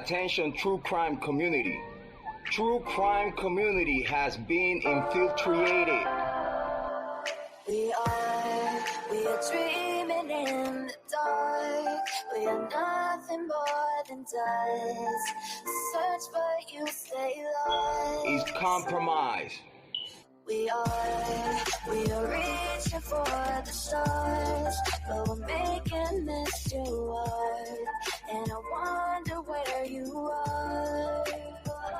Attention, true crime community. True crime community has been infiltrated. We are dreaming in the dark. We are nothing more than dust. Search but you stay lost. Is compromised. We are reaching for the stars, but we're making this too hard. And I wonder where you are.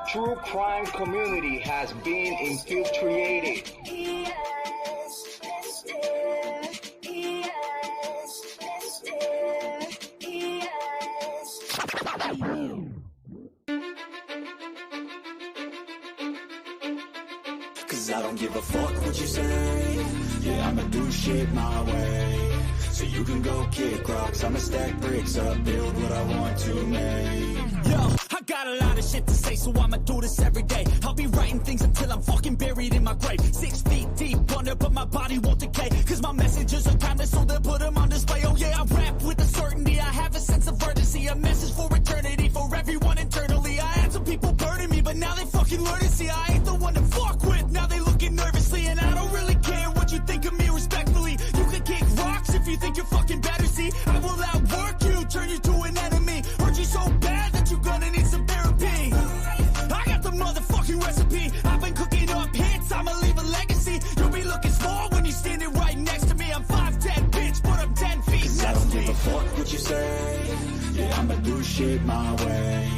True crime community has been infiltrated. Yes, Mr. Yes, Mr. Yes. Cause I don't give a fuck what you say. Yeah, I'ma do shit my way. So you can go kick rocks, I'ma stack bricks up, build what I want to make. Yo, I got a lot of shit to say, so I'ma do this every day. I'll be writing things until I'm fucking buried in my grave. 6 feet deep under, but my body won't decay. Cause my messages are timeless, so they'll put them on display. Oh yeah, I rap with a certainty, I have a sense of urgency. A message for eternity, for everyone internally. I had some people burning me, but now they fucking learn to see I ain't the one to fuck with. Now they looking nervously, and I don't really care what you think of me respectfully. You can kick rocks if you think you're fucking better, see. I will outwork you, turn you to an enemy. Hurt you so bad that you're gonna need some therapy. I got the motherfucking recipe. I've been cooking up hits, I'ma leave a legacy. You'll be looking small when you're standing right next to me. I'm 5'10", bitch, but I'm 10 feet next to me. I don't give a fuck what you say. Yeah, I'ma do shit my way.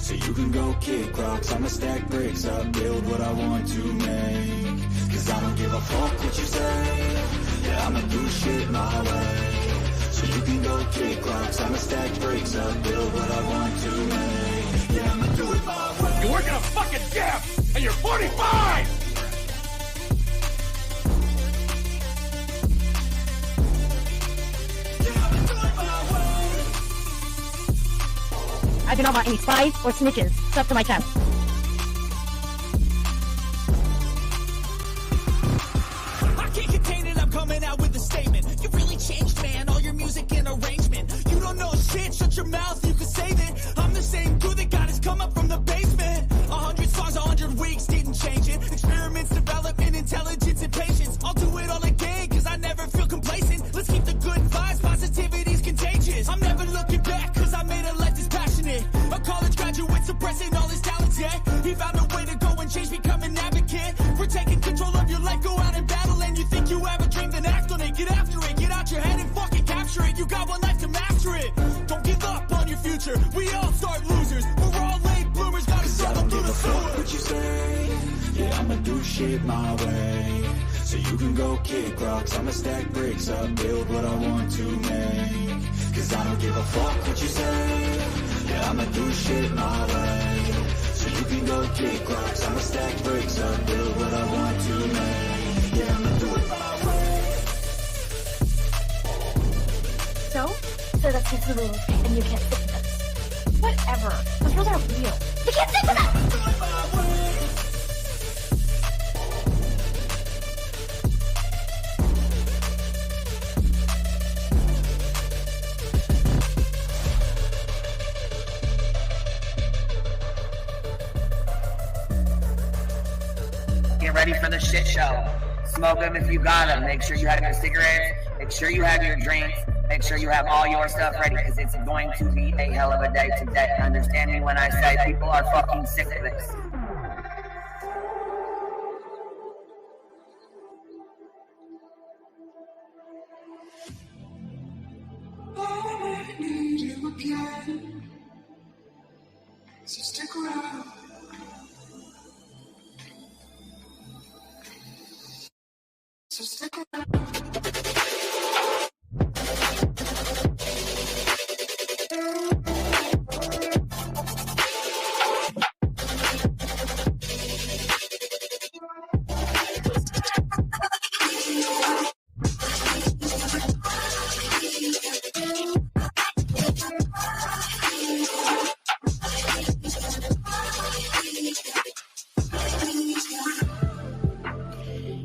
So you can go kick rocks, I'ma stack bricks up, build what I want to make. Cause I don't give a fuck what you say. Yeah, I'ma do shit my way. So you can go kick rocks, I'ma stack bricks up, build what I want to make. Yeah, I'ma do it my way. You work in a fucking gym, and you're 45! I do not want any spies or snitches stuck to my chest. I can't contain it, I'm coming out with a statement. You really changed, man, all your music and arrangement. You don't know shit, shut your mouth, you can save it. I'm the same dude that got his come up from the basement. 100 songs, 100 weeks, didn't change it. Experiments, development, intelligence, and patience. I'll do it all again, cause I never feel complacent. Let's keep the good vibes, positivity's contagious. I'm never looking back, cause I made a life that's passionate. A college graduate suppressing all his talents, yeah. He found a way to go and change, become an advocate. For taking control of your life, go out and battle. And you think you have a dream, then act on it. Get after it, get out your head and fucking capture it. You got one life to master it. Don't give up on your future, we all start losers. We're all late bloomers, gotta struggle through the sewer. What you say? Yeah, I'ma do shit my way. So you can go kick rocks, I'ma stack bricks up, build what I want to make. Cause I don't give a fuck what you say. Yeah, I'ma do shit my way. So you can go kick rocks, I'ma stack bricks up, build what I want to make. Yeah, I'ma do it my way. So that's just the rules, and you can't stick with them. Whatever. Those rules aren't real. You can't stick with them! Do it my way. Get ready for the shit show. Smoke them if you got them. Make sure you have your cigarettes. Make sure you have your drinks. Make sure you have all your stuff ready because it's going to be a hell of a day today. Understand me when I say people are fucking sick of this. I need you again, so stick around. So stick around.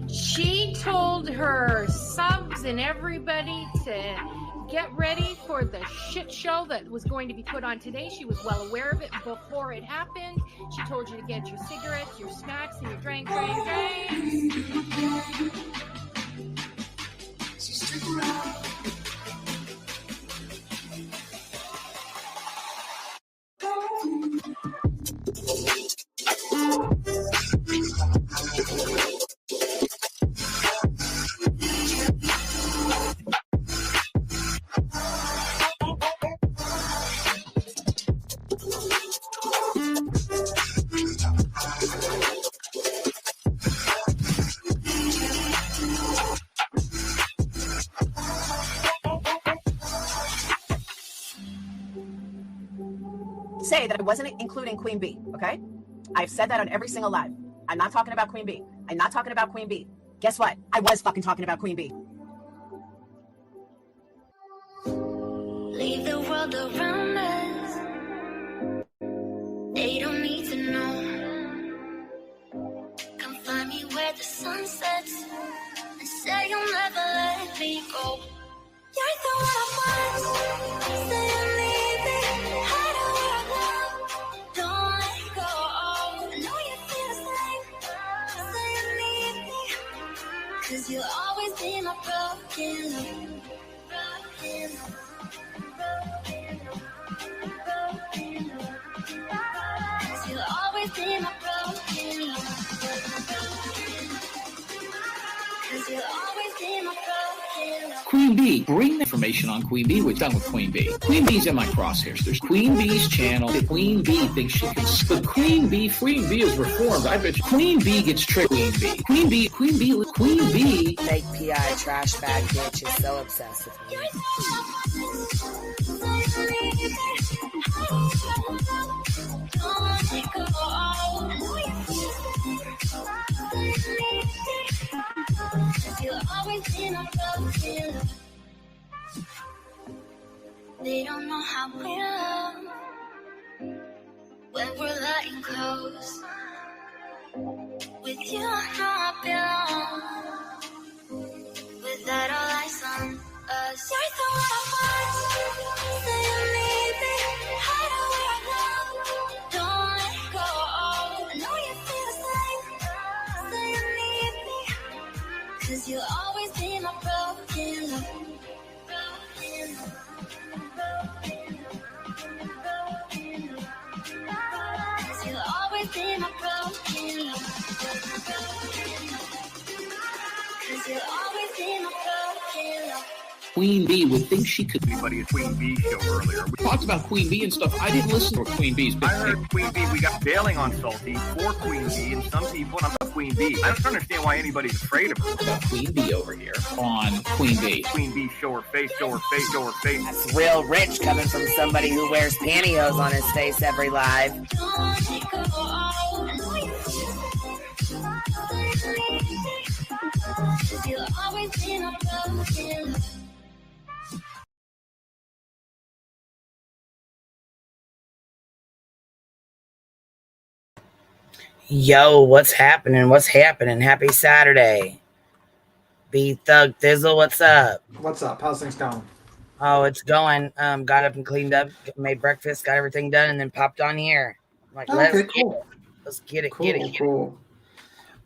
She told her subs and everybody to get ready for the shit show that was going to be put on today. She was well aware of it before it happened. She told you to get your cigarettes, your snacks, and your drinks. So stick around. Say that I wasn't including Queen Bee, okay? I've said that on every single live. I'm not talking about Queen Bee. I'm not talking about Queen Bee. Guess what? I was fucking talking about Queen Bee. Leave the world around us. They don't need to know. Come find me where the sun sets and say you'll never let me go. You're the one I want. Say you need me. Hide away now. Don't let go. I know you feel the same. Say you need me. 'Cause you'll always be my broken love. Broken love. You'll always be my broken love. 'Cause you'll always be my broken love. Queen Bee, bring the information on Queen Bee. We're done with Queen Bee. Queen Bee's in my crosshairs. There's Queen Bee's channel. Queen Bee thinks she can. But Queen Bee is reformed. I bet you Queen Bee gets tricked. Queen Bee. Fake PI trash bag bitch is so obsessed with me. You'll always be my broken love. They don't know how we love when we're letting close. With you, I know I belong. Without all eyes on us, you're the one I want. Say you need me. Hide away now. Don't let go. I know you feel the same. Say you need me. 'Cause you'll always be my broken love. Broken love. You'll always be my broken love. 'Cause you'll always be my broken love. Queen Bee would think she could. Anybody at Queen Bee show earlier. We talked about Queen Bee and stuff. I didn't listen to Queen Bee's. I heard Queen Bee. We got bailing on Salty for Queen Bee, and some people. And I'm about Queen Bee. I don't understand why anybody's afraid of her. About Queen Bee over here on Queen Bee. Queen Bee, show her face, show her face, show her face. That's real rich coming from somebody who wears pantyhose on his face every live. Don't let go. I know you feel the same. You'll always be my broken love. Yo, what's happening? Happy Saturday. B Thug Thizzle, what's up? What's up? How's things going? Oh, it's going. Got up and cleaned up, made breakfast, got everything done, and then popped on here. I'm like, let's get it. Cool.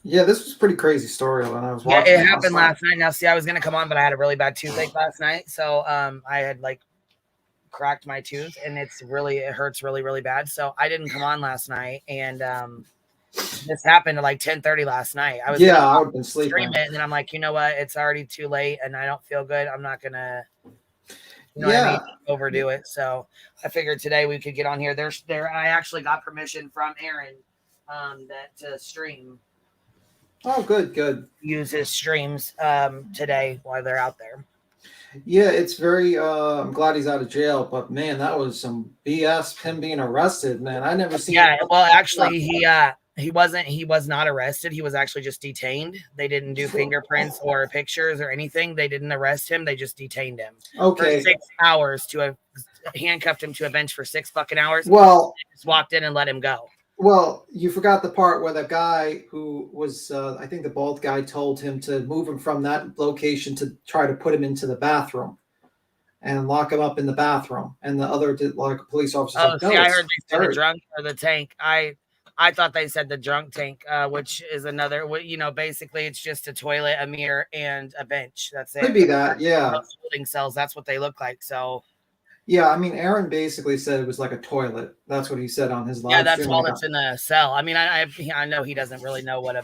Yeah, this was a pretty crazy story when I was watching. Yeah, it happened last night. Now, see, I was gonna come on, but I had a really bad toothache last night, so I had like cracked my tooth, and it hurts really, really bad. So I didn't come on last night, and this happened at like 10:30 last night. I would have been sleeping, and then I'm like, you know what? It's already too late, and I don't feel good. I'm not gonna, what I mean? Overdo it. So I figured today we could get on here. I actually got permission from Aaron, to stream. Oh, good. Use his streams today while they're out there. Yeah, it's very. I'm glad he's out of jail, but man, that was some BS. Him being arrested, man. I never seen. Yeah, well, actually, he was not arrested. He was actually just detained. They didn't do fingerprints or pictures or anything. They didn't arrest him. They just detained him. Okay. For 6 hours handcuffed him to a bench for 6 fucking hours. Well, just walked in and let him go. Well, you forgot the part where the guy who was, I think the bald guy told him to move him from that location to try to put him into the bathroom. and lock him up in the bathroom. And the other police officers. Oh, see, I heard they said the drunk or the tank. I thought they said the drunk tank, which is another. Basically, it's just a toilet, a mirror, and a bench. That's it. Could be that, yeah. Holding cells. That's what they look like. So. Yeah, I mean, Aaron basically said it was like a toilet. That's what he said on his live. Yeah, that's all that's in the cell. I mean, I know he doesn't really know what a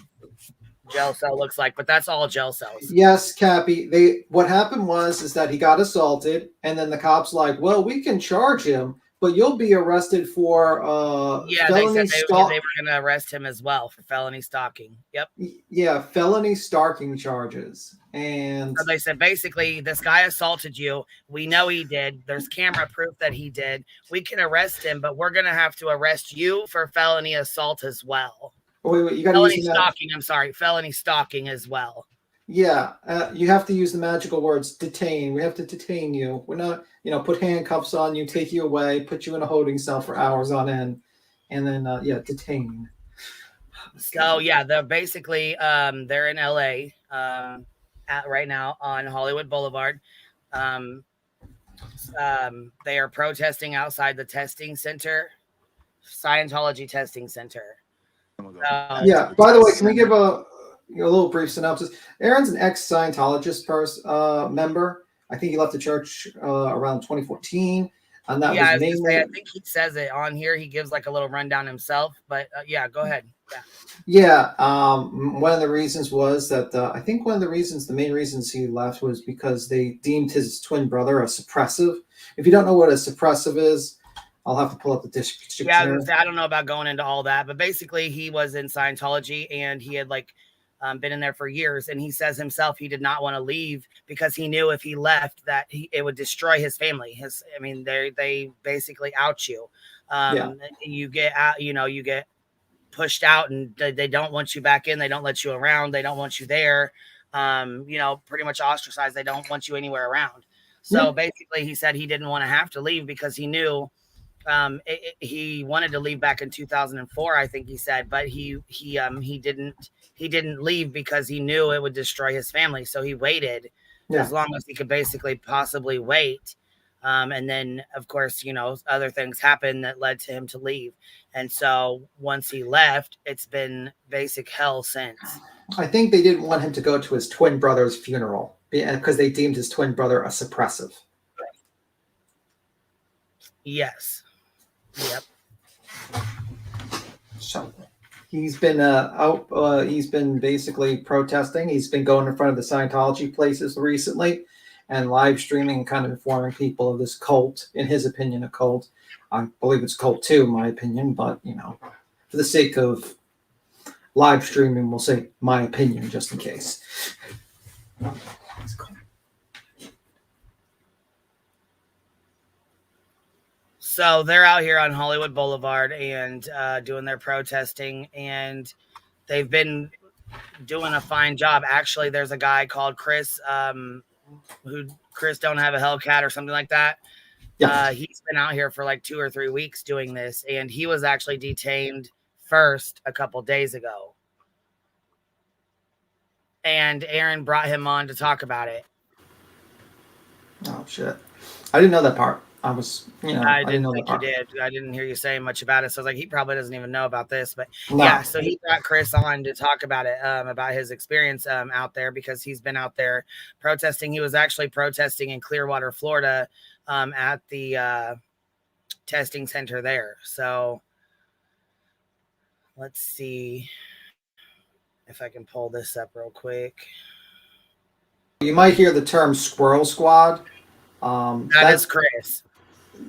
jail cell looks like, but that's all jail cells. Yes, Cappy. What happened is that he got assaulted, and then the cops like, well, we can charge him, but you'll be arrested for felony stalking. They were going to arrest him as well for felony stalking. Yep. Yeah, felony stalking charges. And so they said basically this guy assaulted you. We know he did. There's camera proof that he did. We can arrest him, but we're going to have to arrest you for felony assault as well. Wait, you got to felony stalking. I'm sorry, felony stalking as well. Yeah, you have to use the magical words detain. We have to detain you. We're not, put handcuffs on you, take you away, put you in a holding cell for hours on end, and then detain. So yeah, they're basically they're in LA right now on Hollywood Boulevard. They are protesting outside the testing center, Scientology testing center. Yeah. By the way, can we give a little brief synopsis? Aaron's an ex-Scientologist member. I think he left the church around 2014. And that was mainly. I think he says it on here. He gives like a little rundown himself. But yeah, go ahead. Yeah. One of the reasons was that I think the main reasons he left was because they deemed his twin brother a suppressive. If you don't know what a suppressive is, I'll have to pull up the dictionary. Yeah, I don't know about going into all that, but basically he was in Scientology and he had been in there for years. And he says himself he did not want to leave because he knew if he left that it would destroy his family. They basically out you. You get out, you get pushed out, and they don't want you back in. They don't let you around. They don't want you there. Pretty much ostracized. They don't want you anywhere around. So basically he said he didn't want to have to leave because he knew. He wanted to leave back in 2004, I think he said, but he didn't leave because he knew it would destroy his family. So he waited as long as he could basically possibly wait. And then of course, other things happened that led to him to leave. And so once he left, it's been basic hell since. I think they didn't want him to go to his twin brother's funeral because they deemed his twin brother a suppressive. Yes. Yep. So he's been he's been basically protesting. He's been going in front of the Scientology places recently and live streaming and kind of informing people of this cult, in his opinion, a cult. I believe it's a cult too, in my opinion, but for the sake of live streaming, we'll say my opinion just in case. So they're out here on Hollywood Boulevard and doing their protesting, and they've been doing a fine job. Actually, there's a guy called Chris, Chris Don't Have a Hellcat or something like that. Yeah. He's been out here for like 2 or 3 weeks doing this, and he was actually detained first a couple days ago. And Aaron brought him on to talk about it. Oh, shit. I didn't know that part. I didn't think you did. I didn't hear you saying much about it. So I was like, he probably doesn't even know about this. But yeah, so he brought Chris on to talk about it, about his experience out there, because he's been out there protesting. He was actually protesting in Clearwater, Florida, at the testing center there. So let's see if I can pull this up real quick. You might hear the term Squirrel Squad. That's Chris.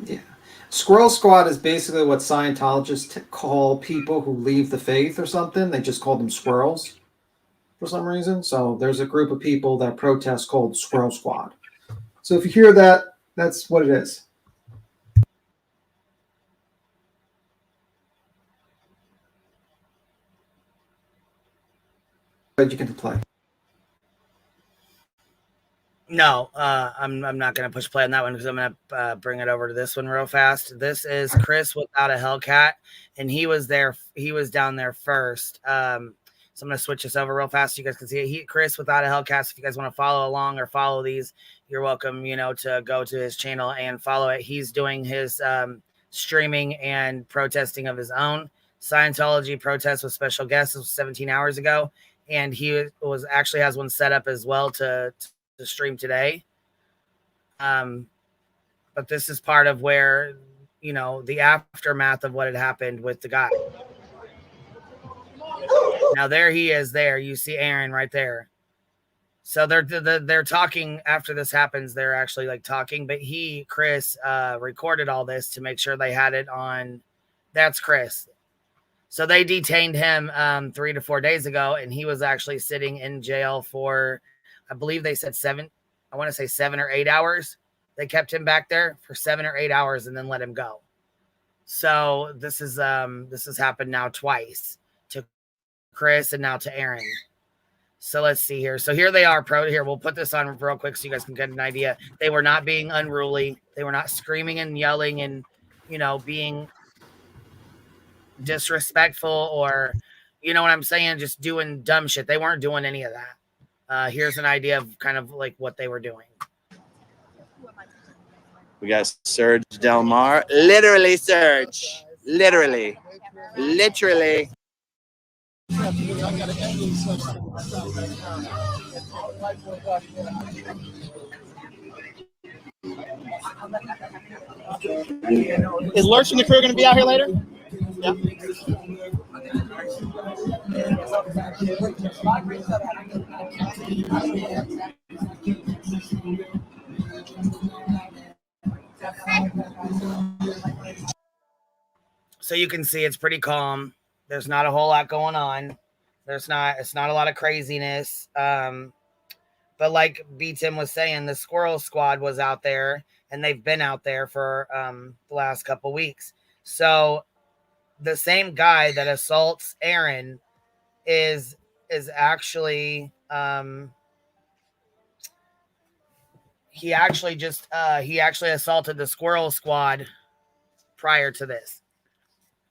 Yeah. Squirrel Squad is basically what Scientologists call people who leave the faith or something. They just call them squirrels for some reason. So there's a group of people that protest called Squirrel Squad. So if you hear that, that's what it is. But you can play. No, I'm not going to push play on that one because I'm going to bring it over to this one real fast. This is Chris Without a Hellcat, and he was there. He was down there first. So I'm going to switch this over real fast so you guys can see it. Chris Without a Hellcat. So if you guys want to follow along or follow these, You're welcome, to go to his channel and follow it. He's doing his streaming and protesting of his own. Scientology protest with special guests. It was 17 hours ago. And he was actually has one set up as well to stream today. But this is part of where, the aftermath of what had happened with the guy. Now there he is there. You see Aaron right there. So they're talking after this happens. They're actually like talking, but Chris recorded all this to make sure they had it on. That's Chris. So they detained him 3 to 4 days ago, and he was actually sitting in jail for, I believe they said 7 or 8 hours. They kept him back there for 7 or 8 hours and then let him go. So this has happened now twice to Chris and now to Aaron. So let's see here. So here they are, here. We'll put this on real quick so you guys can get an idea. They were not being unruly. They were not screaming and yelling and, being disrespectful or, you know what I'm saying, just doing dumb shit. They weren't doing any of that. Here's an idea of kind of like what they were doing. We got Serge Del Mar. Literally, Serge. Literally. Is Lurch and the crew going to be out here later? Yeah. So you can see it's pretty calm. There's not a whole lot going on. It's not a lot of craziness. But like B Tim was saying, the Squirrel Squad was out there, and they've been out there for the last couple weeks. So the same guy that assaults Aaron is actually he actually assaulted the Squirrel Squad prior to this.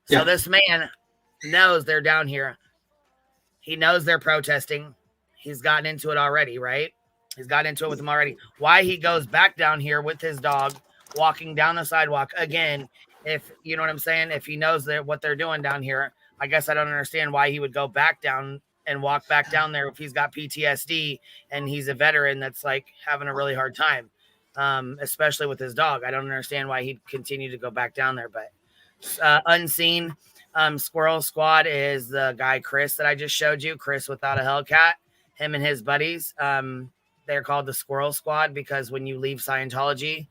So this man knows they're down here. He knows they're protesting. He's gotten into it already, right? He's gotten into it with them already. Why he goes back down here with his dog, walking down the sidewalk again, if you know what I'm saying, if he knows that what they're doing down here, I guess I don't understand why he would go back down and walk back down there if he's got PTSD and he's a veteran that's like having a really hard time, especially with his dog. I don't understand why he'd continue to go back down there, but unseen. Squirrel Squad is the guy Chris that I just showed you, Chris without a Hellcat. Him and his buddies, they're called the Squirrel Squad because when you leave Scientology,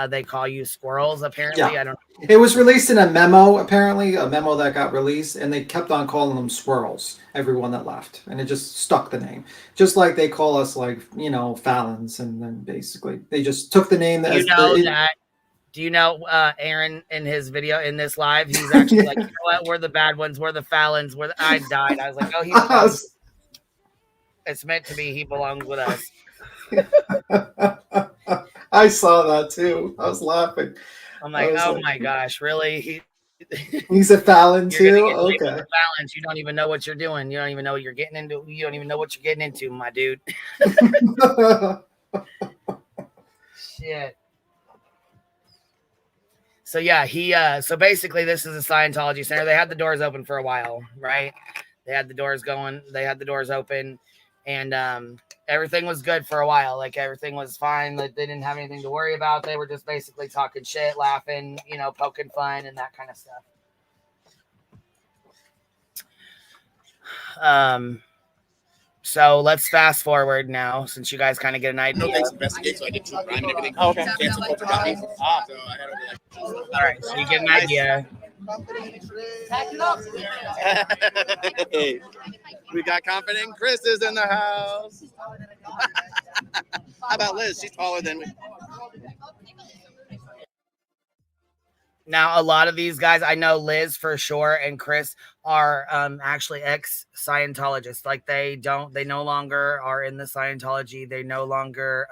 they call you squirrels, apparently. Yeah. I don't know. It was released in a memo, apparently, a memo that got released, and they kept on calling them squirrels, everyone that left. And it just stuck the name. Just like they call us, like, Fallons, and then basically they just took the name. Do you know Aaron in his video in this live? He's actually like, you know what? We're the bad ones. We're the Fallons. I died. I was like, oh, it's meant to be. He belongs with us. I saw that too. I was laughing. I'm like, oh my gosh, really? He's a Fallon too? Okay. Fallons. You don't even know what you're doing. You don't even know what you're getting into. You don't even know what you're getting into, my dude. Shit. So yeah, so basically this is a Scientology center. They had the doors open for a while, right? They had the doors going. They had the doors open, and everything was good for a while. Like everything was fine. Like they didn't have anything to worry about. They were just basically talking shit, laughing, poking fun and that kind of stuff. So let's fast forward now, since you guys kind of get an idea. Investigate, so I did true crime and everything. Oh, okay. Cancel corporate copies. So I had all right, so you get an idea. Hey, we got confident Chris is in the house. How about Liz? She's taller than me. Now, a lot of these guys, I know Liz for sure and Chris are actually ex-Scientologists. Like they no longer are in the Scientology. They no longer,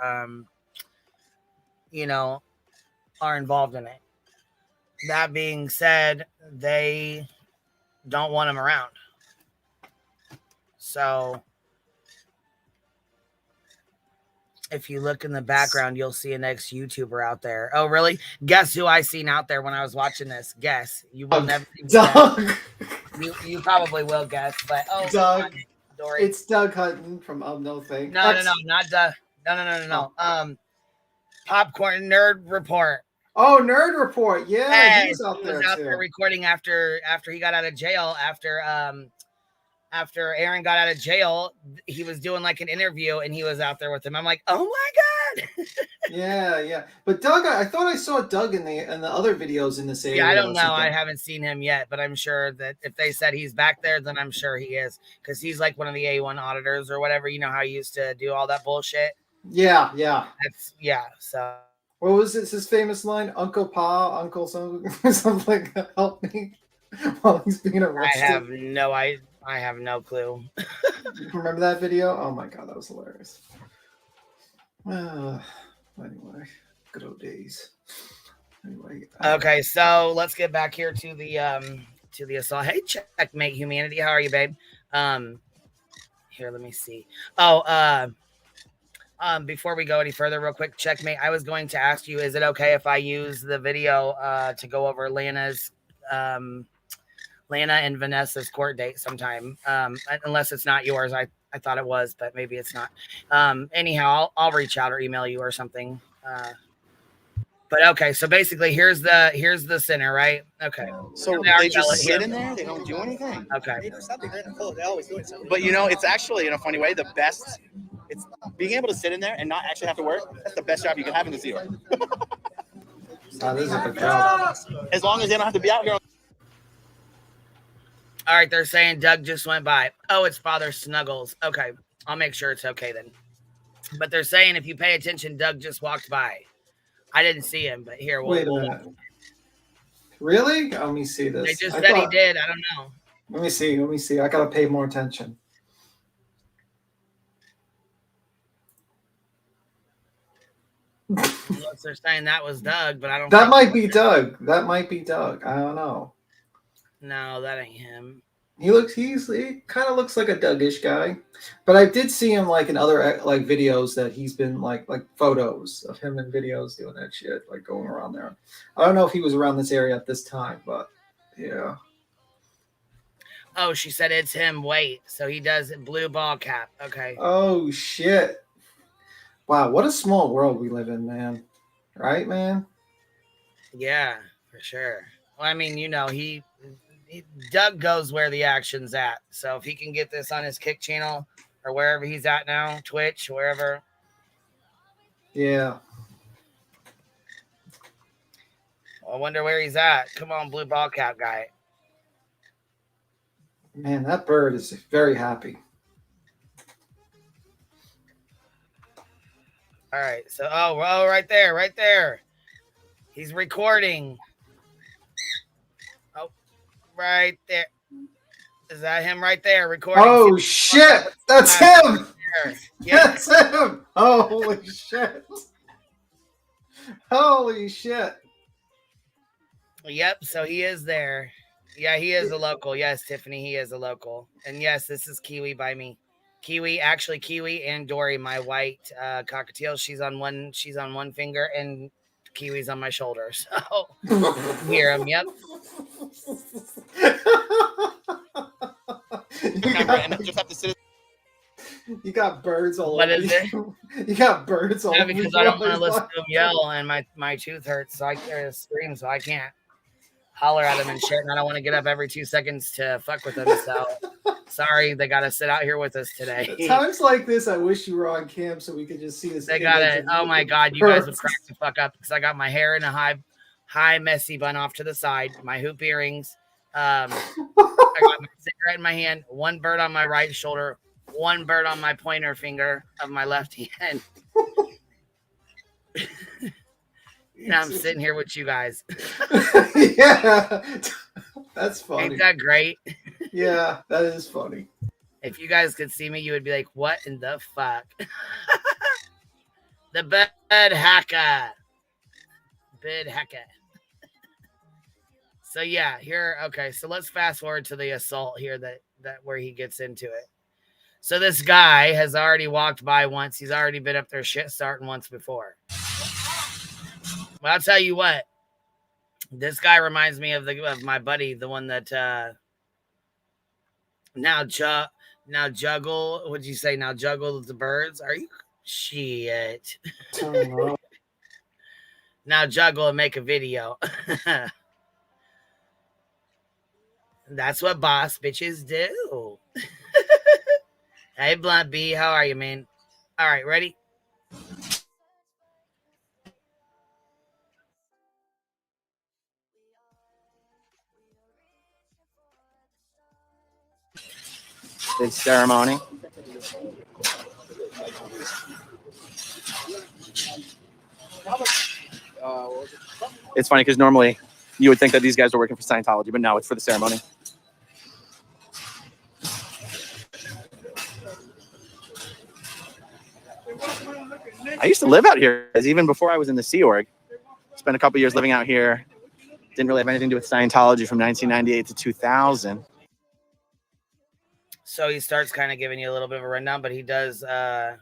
are involved in it. That being said, they don't want them around. So If you look in the background, you'll see an ex-YouTuber out there. Oh, really? Guess who I seen out there when I was watching this? Guess. You will never Doug. You probably will guess, but Doug. Dory. It's Doug Hutton from No Thing. No, not Doug. No. Popcorn Nerd Report. Oh, Nerd Report. Yeah, Hey, he was out there too. Recording after he got out of jail. After Aaron got out of jail, he was doing like an interview, and he was out there with him. I'm like, oh my god. Yeah. But Doug, I thought I saw Doug in the other videos in this area. Yeah, I don't know. I haven't seen him yet, but I'm sure that if they said he's back there, then I'm sure he is, because he's like one of the A1 auditors or whatever. You know how he used to do all that bullshit. Yeah. So what was his famous line? Uncle Pa, Uncle something like that, help me while he's being arrested. I have no clue. Remember that video? Oh my god, that was hilarious. Anyway, good old days. Anyway. Okay, so let's get back here to the assault. Hey, Checkmate Humanity, how are you, babe? Here, let me see. Before we go any further, real quick, Checkmate, I was going to ask you, is it okay if I use the video to go over Lana and Vanessa's court date sometime, unless it's not yours. I thought it was, but maybe it's not. Anyhow, I'll reach out or email you or something. But okay, so basically, here's the center, right? Okay. So they just sit in there. They don't do anything. Okay. They do something. They're in the cold. They always doing something. But it's actually in a funny way the best. It's being able to sit in there and not actually have to work. That's the best job you can have in the zero. This is a good job. As long as they don't have to be out here. All right, they're saying Doug just went by. Oh, it's Father Snuggles. Okay, I'll make sure it's okay then. But they're saying if you pay attention, Doug just walked by. I didn't see him, but here. Wait a minute. Really? Let me see this. They just said he did. I don't know. Let me see. I gotta pay more attention. They're saying that was Doug, but I don't. That might be Doug. I don't know. No, that ain't him. He kind of looks like a Dougish guy, but I did see him like in other like videos that he's been like photos of him in videos doing that shit, like going around there. I don't know if he was around this area at this time, but yeah. Oh, she said it's him. Wait, so he does blue ball cap. Okay. Oh shit! Wow, what a small world we live in, man. Right, man? Yeah, for sure. Well, I mean, Doug goes where the action's at. So if he can get this on his Kick channel or wherever he's at now, Twitch, wherever. Yeah. I wonder where he's at. Come on, blue ball cap guy. Man, that bird is very happy. All right. So, right there. He's recording. Right there. Is that him right there recording? Oh shit! That's him! Yes. That's him! Holy shit! Holy shit! Yep, so he is there. Yeah, he is a local. Yes, Tiffany, he is a local. And yes, this is Kiwi by me. Kiwi and Dory, my white cockatiel. She's on one finger and Kiwi's on my shoulder. So hear him, yep. You got birds all what over is you. You got birds all over you. Because I don't want to listen to him yell and my tooth hurts, so I can't scream, so I can't holler at him and shit, and I don't want to get up every 2 seconds to fuck with him. So sorry, they got to sit out here with us today. Times like this, I wish you were on cam so we could just see this. They got it. Oh my god, you guys would crack the fuck up because I got my hair in a high messy bun off to the side, my hoop earrings. I got my cigarette in my hand, one bird on my right shoulder, one bird on my pointer finger of my left hand. And I'm sitting here with you guys. Yeah, that's funny. Ain't that great? Yeah, that is funny. If you guys could see me, you would be like, what in the fuck? The bed hacker. So yeah, here, okay, so let's fast forward to the assault here that where he gets into it. So this guy has already walked by once. He's already been up there shit starting once before. Well, I'll tell you what. This guy reminds me of my buddy, the one that now juggle. What'd you say? Now juggle the birds? Are you shit? Now juggle and make a video. That's what boss bitches do. Hey, Blunt B, how are you, man? All right, ready? Big ceremony. It's funny because normally you would think that these guys are working for Scientology, but no, it's for the ceremony. I used to live out here even before I was in the Sea Org. Spent a couple years living out here. Didn't really have anything to do with Scientology from 1998 to 2000. So he starts kind of giving you a little bit of a rundown, but he does. Yeah,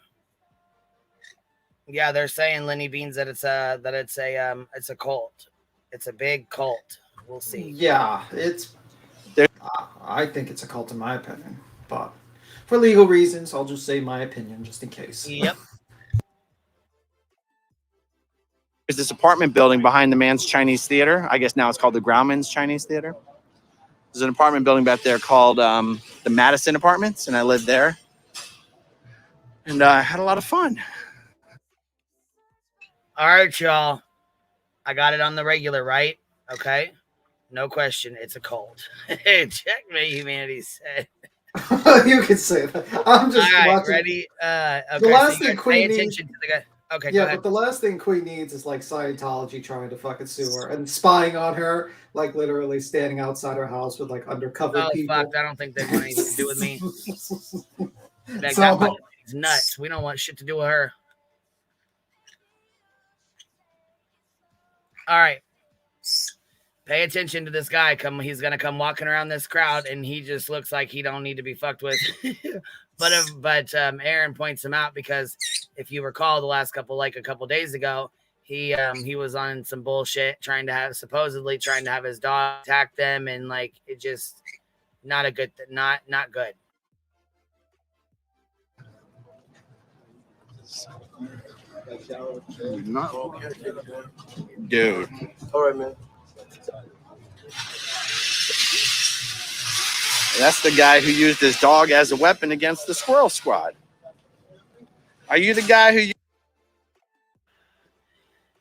they're saying Lenny Beans that it's a cult. It's a big cult. We'll see. Yeah, I think it's a cult in my opinion, but for legal reasons, I'll just say my opinion just in case. Yep. There's this apartment building behind the Man's Chinese Theater. I guess now it's called the Grauman's Chinese Theater. There's an apartment building back there called the Madison Apartments, and I lived there. And I had a lot of fun. All right, y'all. I got it on the regular, right? Okay. No question. It's a cult. Checkmate, humanity said. You can say that. I'm just all right, watching. Ready? Okay, the last so thing Queen pay needs. attention to the guy. Okay, Yeah, go ahead. but the last thing Queen needs is like Scientology trying to fucking sue her and spying on her, like literally standing outside her house with like undercover people. Fuck, I don't think they want anything to do with me. Like, So- that motherfucker's nuts. We don't want shit to do with her. All right. Pay attention to this guy. He's gonna come walking around this crowd, and he just looks like he don't need to be fucked with. but Aaron points him out because if you recall, a couple days ago, he was on some bullshit, supposedly trying to have his dog attack them, and like it just not a good, not good. Dude. All right, man. That's the guy who used his dog as a weapon against the Squirrel Squad. Are you the guy who...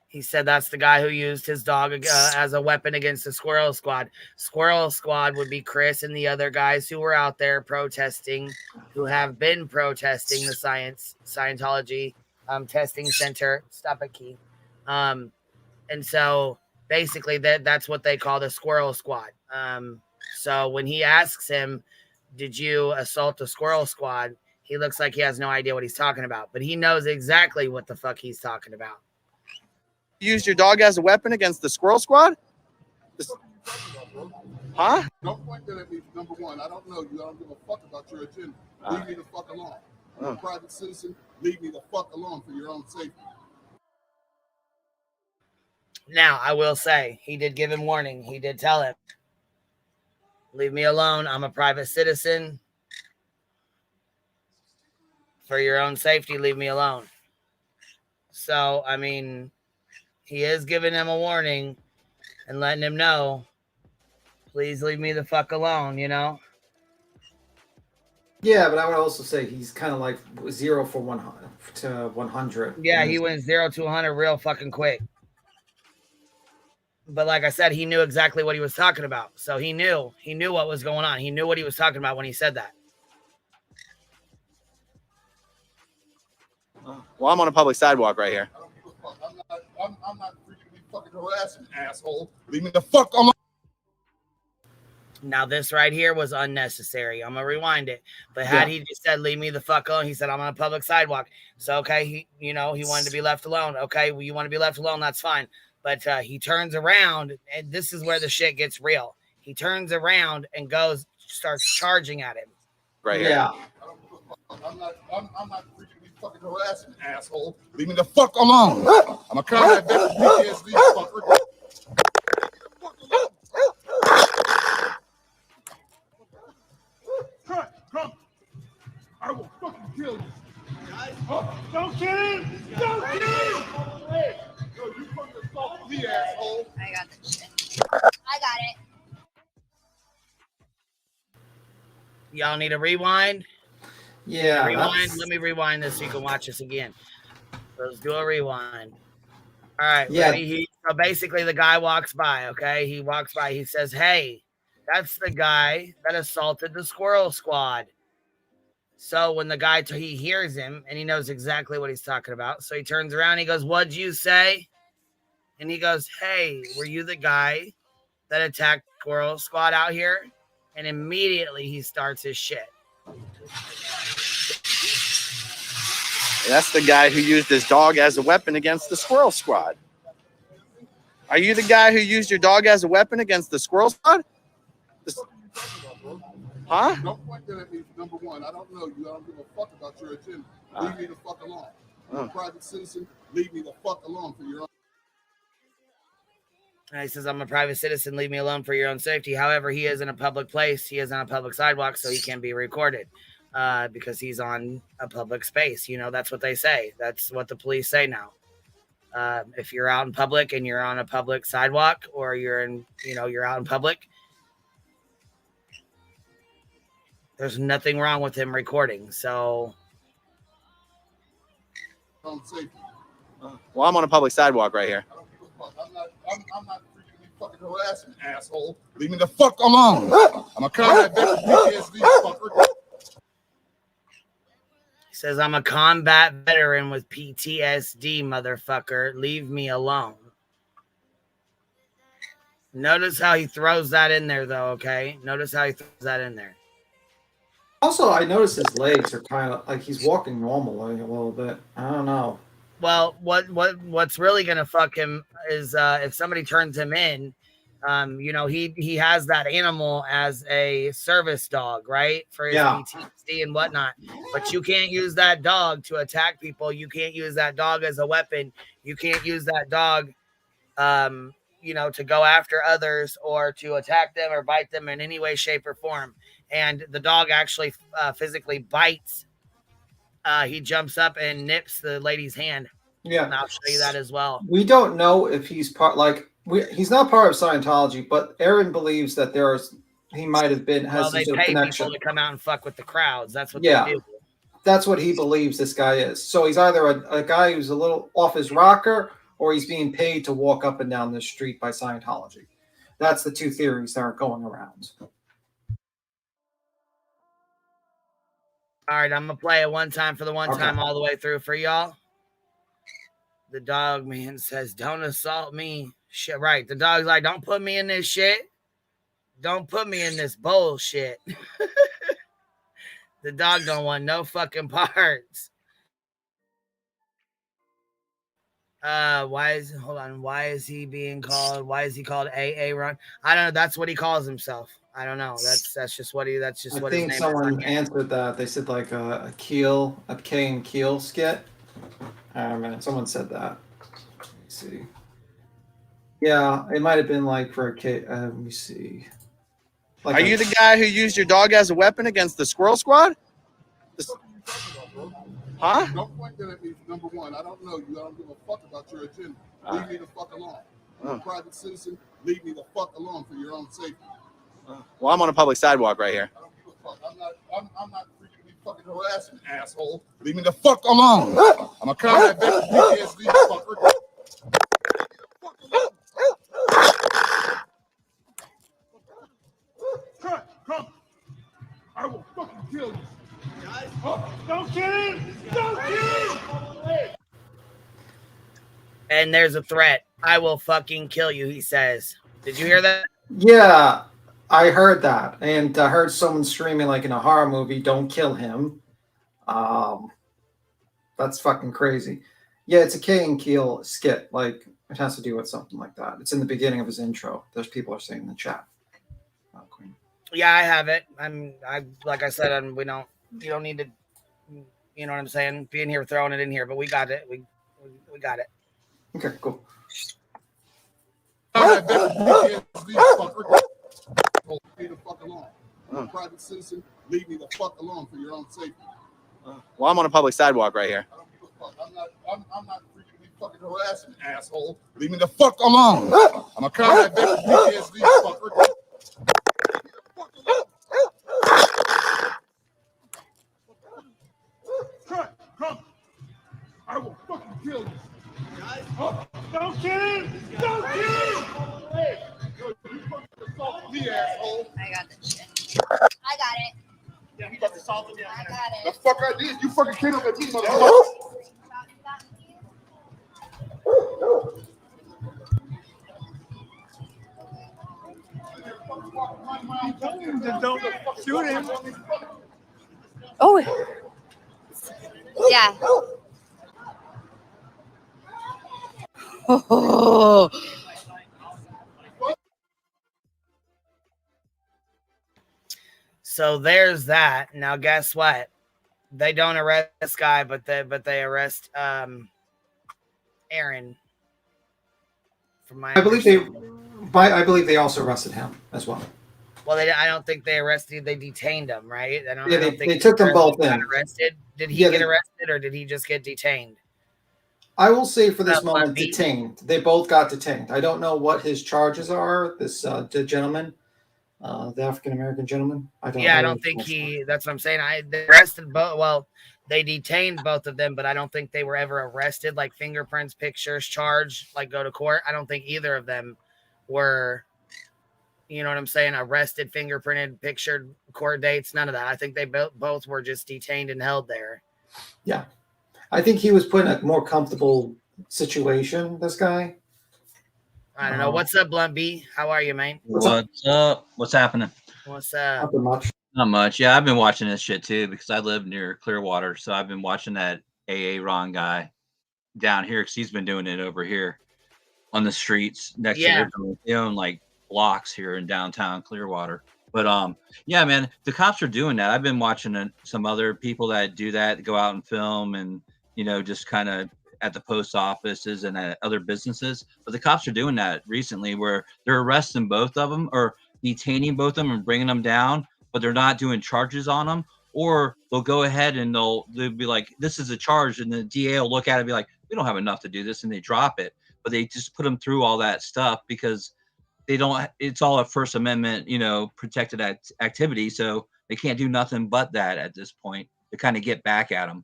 He said that's the guy who used his dog as a weapon against the Squirrel Squad. Squirrel Squad would be Chris and the other guys who were out there protesting, who have been protesting the Scientology testing center. Stop it, Key. And so basically that's what they call the Squirrel Squad. So when he asks him, did you assault the Squirrel Squad? He looks like he has no idea what he's talking about, but he knows exactly what the fuck he's talking about. Used your dog as a weapon against the Squirrel Squad? Huh? Don't point that at me, number one. I don't know you. I don't give a fuck about your agenda. Leave me the fuck alone. I'm a private citizen. Leave me the fuck alone for your own safety. Now, I will say, he did give him warning. He did tell him, leave me alone. I'm a private citizen. For your own safety, leave me alone. So, I mean, he is giving him a warning and letting him know, please leave me the fuck alone, you know? Yeah, but I would also say he's kind of like 0 to 100. Yeah, he went 0 to 100 real fucking quick. But like I said, he knew exactly what he was talking about. So he knew what was going on. He knew what he was talking about when he said that. Well, I'm on a public sidewalk right here. I'm not free to be fucking harassing, asshole. Leave me the fuck alone. Now, this right here was unnecessary. I'm going to rewind it. But had he just said, leave me the fuck alone, he said, I'm on a public sidewalk. So, okay, he wanted to be left alone. Okay, well, you want to be left alone, that's fine. But he turns around, and this is where the shit gets real. He turns around and starts charging at him. Right here. Yeah. I'm not freaking fucking harassing, asshole. Leave me the fuck alone. I'm a combat veteran PTSD fucker. Come. I will fucking kill you. Guys, don't kill him! Don't kill him! Yo, you fucking assaulted me, asshole. I got this shit. I got it. Y'all need a rewind? Yeah. Rewind. Let me rewind this so you can watch this again. Let's do a rewind. All right. Yeah. Ready? So basically, the guy walks by. Okay, he walks by. He says, "Hey, that's the guy that assaulted the Squirrel Squad." So when the guy he hears him and he knows exactly what he's talking about, so he turns around. And he goes, "What'd you say?" And he goes, "Hey, were you the guy that attacked Squirrel Squad out here?" And immediately he starts his shit. That's the guy who used his dog as a weapon against the Squirrel Squad. Are you the guy who used your dog as a weapon against the Squirrel Squad? Huh? Don't point that at me, number one. I don't know you. I don't give a fuck about your agenda. Leave me the fuck alone. I'm a private citizen. Leave me the fuck alone for your own. And he says, "I'm a private citizen. Leave me alone for your own safety." However, he is in a public place. He is on a public sidewalk, so he can be recorded because he's on a public space. You know, that's what they say. That's what the police say now. If you're out in public and you're on a public sidewalk or you're out in public, there's nothing wrong with him recording. So, Well, I'm on a public sidewalk right here. I'm not freaking fucking harassing, asshole. Leave me the fuck alone. I'm a combat veteran PTSD fucker. he says, "I'm a combat veteran with PTSD, motherfucker. Leave me alone." Notice how he throws that in there, though, okay? Notice how he throws that in there. Also, I noticed his legs are kind of like he's walking normally a little bit. I don't know. Well, what's really gonna fuck him is if somebody turns him in. He has that animal as a service dog, right? For his PTSD and whatnot. But you can't use that dog to attack people. You can't use that dog as a weapon. You can't use that dog, to go after others or to attack them or bite them in any way, shape, or form. And the dog actually physically bites. He jumps up and nips the lady's hand. Yeah. And I'll show you that as well. We don't know if he's he's not part of Scientology, but Aaron believes that he might have been has they some pay connection. people to come out and fuck with the crowds. That's what they do. That's what he believes this guy is. So he's either a guy who's a little off his rocker, or he's being paid to walk up and down the street by Scientology. That's the two theories that are going around. All right, I'm gonna play it one time for the one time all the way through for y'all. The dog man says, "Don't assault me." Shit, right. The dog's like, "Don't put me in this shit. Don't put me in this bullshit." The dog don't want no fucking parts. Why is he being called? Why is he called AA Run? I don't know. That's what he calls himself. I don't know. That's just what his name is. I think someone answered that. They said like a K and Keel skit. Someone said that. Let's see. Yeah, it might have been like for a K. Let me see. Are you the guy who used your dog as a weapon against the Squirrel Squad? Huh? Don't point that at me, number one. I don't know you. I don't give a fuck about your agenda. Leave me the fuck alone. I'm a private citizen. Leave me the fuck alone for your own safety. Well, I'm on a public sidewalk right here. I don't give a fuck. I'm not freaking fucking harassing, asshole. Leave me the fuck alone. I'm a combat veteran PTSD fucker. Come. I will fucking kill you. Guys, don't kill him! Don't kill him! And there's a threat. "I will fucking kill you," he says. Did you hear that? Yeah, I heard that. And I heard someone screaming like in a horror movie, "Don't kill him." That's fucking crazy. Yeah, it's a K and Keel skit. Like, it has to do with something like that. It's in the beginning of his intro. Those people are saying in the chat. Yeah, I have it. Like I said, you don't need to You know what I'm saying? Being here, throwing it in here, but we got it. We got it. Okay, cool. That PTSD fucker. Leave me the fuck alone. I'm a private citizen. Leave me the fuck alone for your own safety. Well, I'm on a public sidewalk right here. I don't give a fuck. I'm not freaking be fucking harassing, asshole. Leave me the fuck alone. I'm a combat veteran PTSD fucker. Leave me the fuck alone. Come. I will fucking kill you. Guys, don't kill him! Don't kill him! Hey, yo, you fucking assaulted me, asshole. I got this shit. I got it. Yeah, he just assaulted me. I got it. The fuck I did? You fucking came up at me, motherfucker. Don't shoot him. Oh. Yeah. Oh. So there's that. Now guess what? They don't arrest this guy, but they arrest Aaron. From my I believe they also arrested him as well. Well, I don't think they arrested. They detained him, right? I don't think they took them both in. Arrested. Did he get arrested or did he just get detained? I will say for this moment, detained. They both got detained. I don't know what his charges are. This the gentleman, the African American gentleman. I don't think he. That's what I'm saying. They arrested both. Well, they detained both of them, but I don't think they were ever arrested. Like fingerprints, pictures, charged, like go to court. I don't think either of them were. You know what I'm saying? Arrested, fingerprinted, pictured, court dates. None of that. I think they both were just detained and held there. Yeah. I think he was put in a more comfortable situation, this guy. I don't know. What's up, Blunt B? How are you, man? What's up? What's happening? What's up? Nothing much. Not much. Yeah, I've been watching this shit too because I live near Clearwater. So I've been watching that AA Ron guy down here because he's been doing it over here on the streets next to their they own like blocks here in downtown Clearwater. But yeah, man, the cops are doing that. I've been watching some other people that do that, go out and film and, you know, just kind of at the post offices and at other businesses. But the cops are doing that recently where they're arresting both of them or detaining both of them and bringing them down, but they're not doing charges on them. Or they'll go ahead and they'll be like, this is a charge. And the DA will look at it and be like, we don't have enough to do this. And they drop it. But they just put them through all that stuff because they don't, it's all a First Amendment, you know, protected activity. So they can't do nothing but that at this point to kind of get back at them.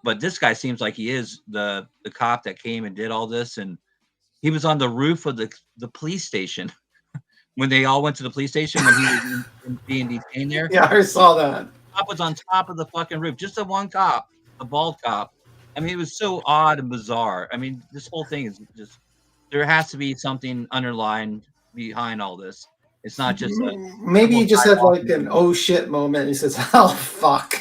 But this guy seems like he is the cop that came and did all this. And he was on the roof of the police station when they all went to the police station when he was being detained there. Yeah, I saw that. The cop was on top of the fucking roof. Just the one cop, the bald cop. I mean, it was so odd and bizarre. I mean, this whole thing is just, there has to be something underlined behind all this. It's not just maybe he just had like an oh shit moment. He says, "Oh fuck,"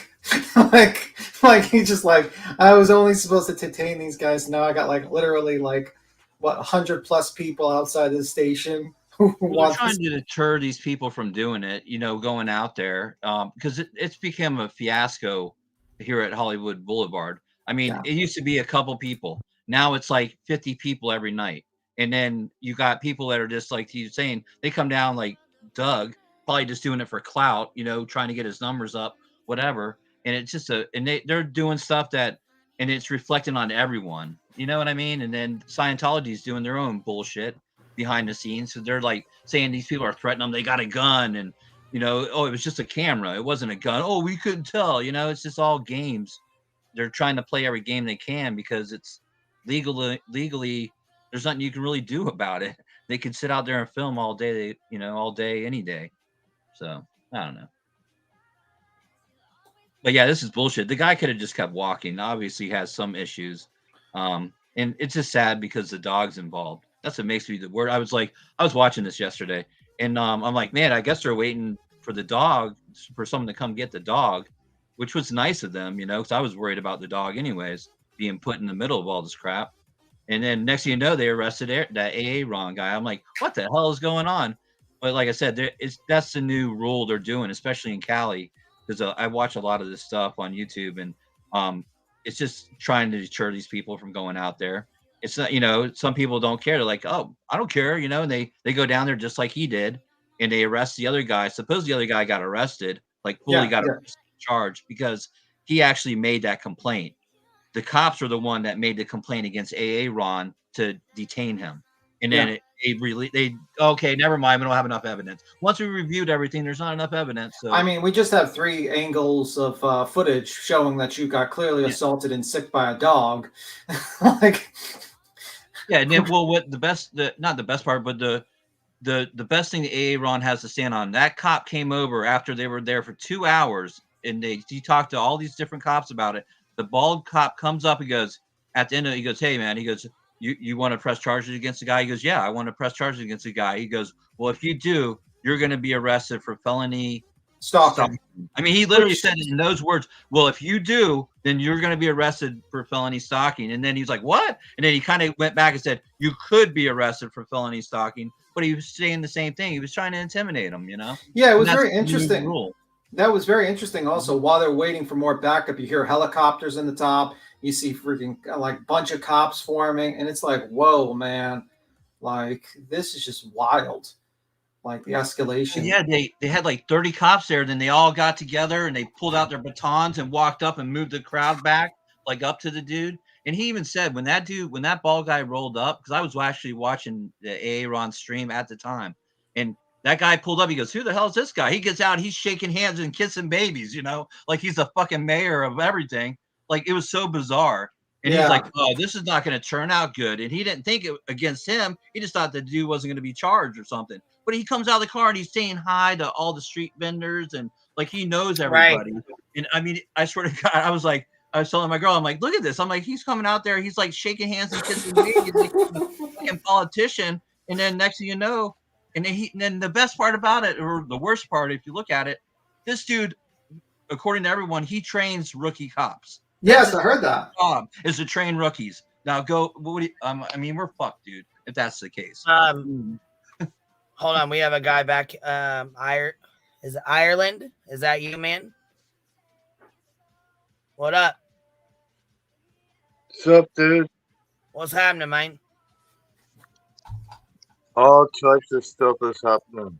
like he just like, I was only supposed to detain these guys. Now I got like literally like what 100+ people outside the station who want trying to deter these people from doing it. You know, going out there because it's become a fiasco here at Hollywood Boulevard. I mean, It used to be a couple people. Now it's like 50 people every night. And then you got people that are just like he's saying, they come down like Doug, probably just doing it for clout, you know, trying to get his numbers up, whatever. And it's just they're doing stuff and it's reflecting on everyone. You know what I mean? And then Scientology is doing their own bullshit behind the scenes. So they're like saying these people are threatening them. They got a gun and, you know, oh, it was just a camera. It wasn't a gun. Oh, we couldn't tell. You know, it's just all games. They're trying to play every game they can because it's legally. There's nothing you can really do about it. They could sit out there and film all day, you know, all day, any day. So I don't know. But yeah, this is bullshit. The guy could have just kept walking. Obviously has some issues. And it's just sad because the dog's involved. That's what makes me the word. I was watching this yesterday and I'm like, man, I guess they're waiting for the dog, for someone to come get the dog, which was nice of them, you know, because I was worried about the dog anyways, being put in the middle of all this crap. And then next thing you know, they arrested that AA Ron guy. I'm like, what the hell is going on? But like I said, that's the new rule they're doing, especially in Cali, because I watch a lot of this stuff on YouTube, and It's just trying to deter these people from going out there. It's not, some people don't care. They're like, oh, I don't care, and they go down there just like he did, and they arrest the other guy. Suppose the other guy got arrested, like fully got charged because he actually made that complaint. The cops are the one that made the complaint against AA Ron to detain him. And then okay, never mind. We don't have enough evidence. Once we reviewed everything, there's not enough evidence. So I mean, we just have 3 angles of footage showing that you got clearly assaulted and sick by a dog. Like, and then, well, what not the best part, but the best thing the AA Ron has to stand on. That cop came over after they were there for 2 hours, and he talked to all these different cops about it. The bald cop comes up and goes, at the end of it, he goes, hey, man, he goes, you want to press charges against the guy? He goes, yeah, I want to press charges against the guy. He goes, well, if you do, you're going to be arrested for felony stalking. I mean, he literally said it in those words. Well, if you do, then you're going to be arrested for felony stalking. And then he's like, what? And then he kind of went back and said, you could be arrested for felony stalking. But he was saying the same thing. He was trying to intimidate him, Yeah, it was very interesting. That was very interesting. Also, while they're waiting for more backup, you hear helicopters in the top. You see freaking like bunch of cops forming, and it's like, whoa, man! Like, this is just wild. Like the escalation. Yeah, they had like 30 cops there. Then they all got together and they pulled out their batons and walked up and moved the crowd back, like up to the dude. And he even said when that bald guy rolled up, because I was actually watching the AA Ron stream at the time, and that guy pulled up. He goes, who the hell is this guy? He gets out. He's shaking hands and kissing babies, like he's the fucking mayor of everything. Like, it was so bizarre. And he's like, oh, this is not going to turn out good. And he didn't think it against him. He just thought the dude wasn't going to be charged or something. But he comes out of the car and he's saying hi to all the street vendors. And like, he knows everybody. Right. And I mean, I swear to God, I was telling my girl, I'm like, look at this. I'm like, he's coming out there. He's like shaking hands and kissing babies like a fucking politician. And then next thing you know, and then the best part about it, or the worst part, if you look at it, this dude, according to everyone, he trains rookie cops. Yes, I heard that. Job is to train rookies. Now go. I mean, we're fucked, dude. If that's the case. Hold on, we have a guy back. Is it Ireland? Is that you, man? What up? What's up, dude? What's happening, man? All types of stuff is happening.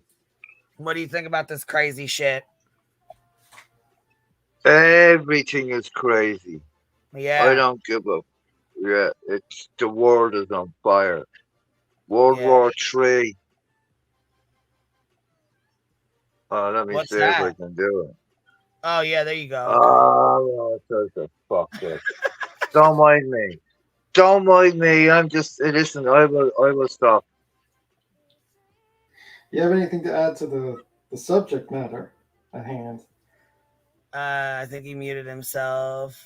What do you think about this crazy shit? Everything is crazy. Yeah. I don't give up. Yeah, the world is on fire. World War III. Let me see if I can do it. Oh yeah, there you go. Oh, fuck this. Don't mind me. Don't mind me. I'm just listen. I will stop. You have anything to add to the subject matter at hand? I think he muted himself.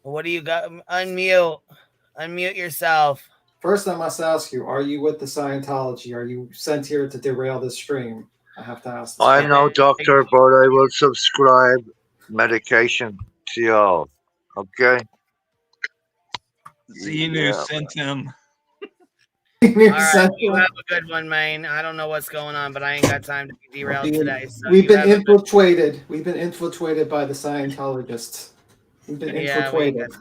What do you got? Unmute yourself. First, I must ask you, are you with the Scientology? Are you sent here to derail this stream? I have to ask this. I'm no doctor, but I will subscribe medication to y'all. Okay? Xenu sent him. All right, you have a good one, man. I don't know what's going on, but I ain't got time to be derailed today. So we've been infiltrated. We've been infiltrated by the Scientologists. We've been infiltrated.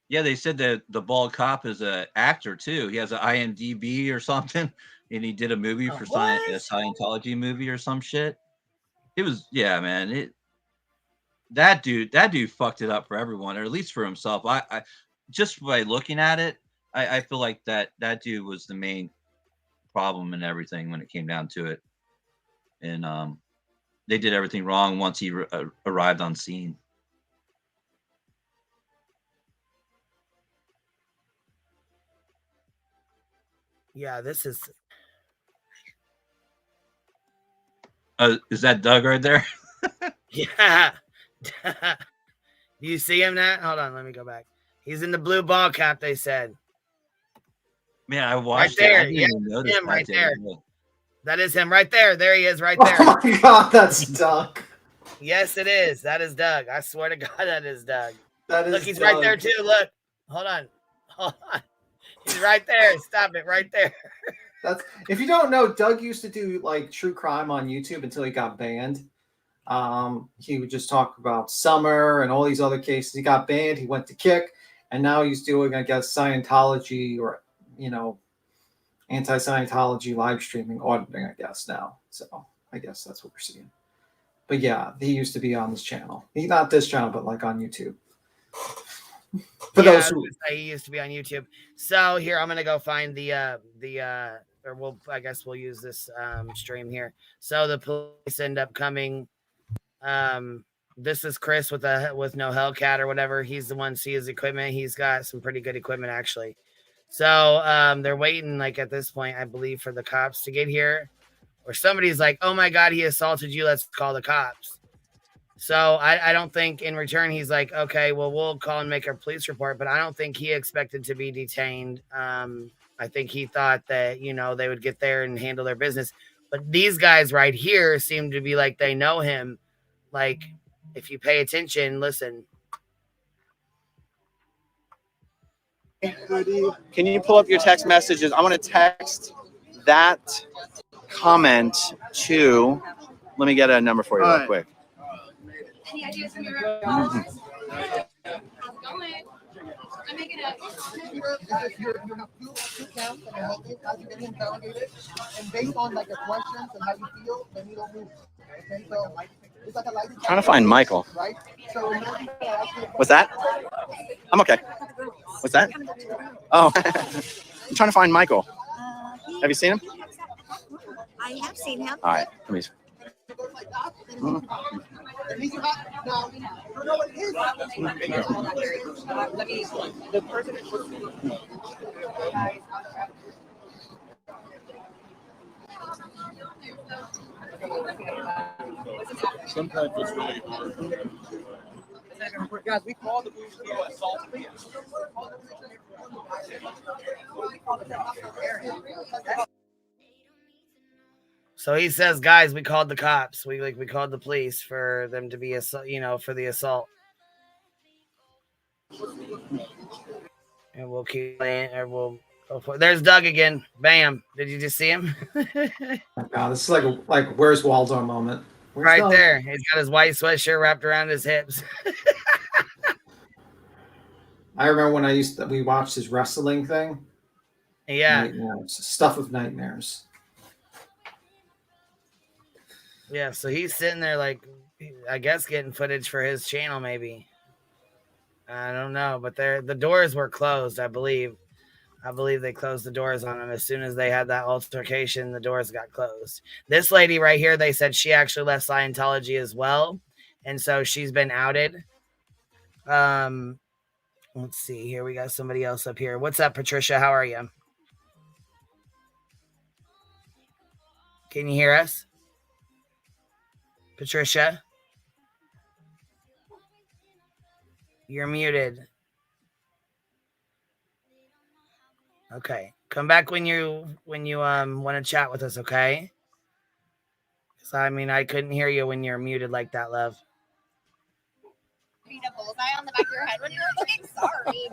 Yeah, they said that the bald cop is an actor too. He has an IMDb or something, and he did a movie for a Scientology movie or some shit. It was, yeah, man. That dude fucked it up for everyone, or at least for himself. I just by looking at it, I feel like that dude was the main problem and everything when it came down to it. And they did everything wrong once he arrived on scene. Yeah, this is. Is that Doug right there? Yeah. Do you see him now? Hold on, let me go back. He's in the blue ball cap, they said. Man, I watched right there. I didn't even notice him right there. Well. That is him right there. There he is right there. Oh my God, that's Doug. Yes, it is. That is Doug. I swear to God, that is Doug. Look, he's Doug. Right there too. Look. Hold on. He's right there. Stop it right there. If you don't know, Doug used to do like true crime on YouTube until he got banned. He would just talk about Summer and all these other cases. He got banned. He went to Kick, and now he's doing, I guess, Scientology or, anti-Scientology live streaming auditing, I guess, now. So I guess that's what we're seeing. But yeah, he used to be on this channel. He's not this channel, but like on YouTube. He used to be on YouTube. So here, I'm gonna go find I guess we'll use this stream here. So the police end up coming. This is Chris with no Hellcat or whatever. He's the one sees his equipment. He's got some pretty good equipment actually. So they're waiting, like at this point, I believe, for the cops to get here. Or somebody's like, oh my God, he assaulted you. Let's call the cops. So I don't think in return he's like, okay, well, we'll call and make a police report. But I don't think he expected to be detained. I think he thought that, they would get there and handle their business. But these guys right here seem to be like they know him. Like, if you pay attention, listen. Can you pull up your text messages? I want to text that comment to. Let me get a number for you real quick. Any ideas from your Mm-hmm. How's it going? I'm making a. And based on like the questions and how you feel, then you don't move. Okay, so it's like a light. Trying to find Michael. Right? So What's that? I'm okay. What's that? Oh, I'm trying to find Michael. Have you seen him? I have seen him. All right, let me. Sometimes it's really hard. Guys, we call the assault. So he says, guys, we called the cops. We called the police for them to be for the assault. And we'll keep playing, or we'll go for it. There's Doug again. Bam. Did you just see him? God, this is like Where's Waldo moment. Where's Right Doug? there. He's got his white sweatshirt wrapped around his hips. I remember when we watched his wrestling thing. Yeah. Nightmares. Stuff of nightmares. Yeah, so he's sitting there like, I guess getting footage for his channel maybe. I don't know, but the doors were closed, I believe. I believe they closed the doors on him. As soon as they had that altercation, the doors got closed. This lady right here, they said she actually left Scientology as well. And so she's been outed. Let's see here. We got somebody else up here. What's up, Patricia? How are you? Can you hear us? Patricia? You're muted. Okay. Come back when you want to chat with us, okay? Because I couldn't hear you when you're muted like that, love. Beat a bullseye on the back of your head when you were looking. Sorry.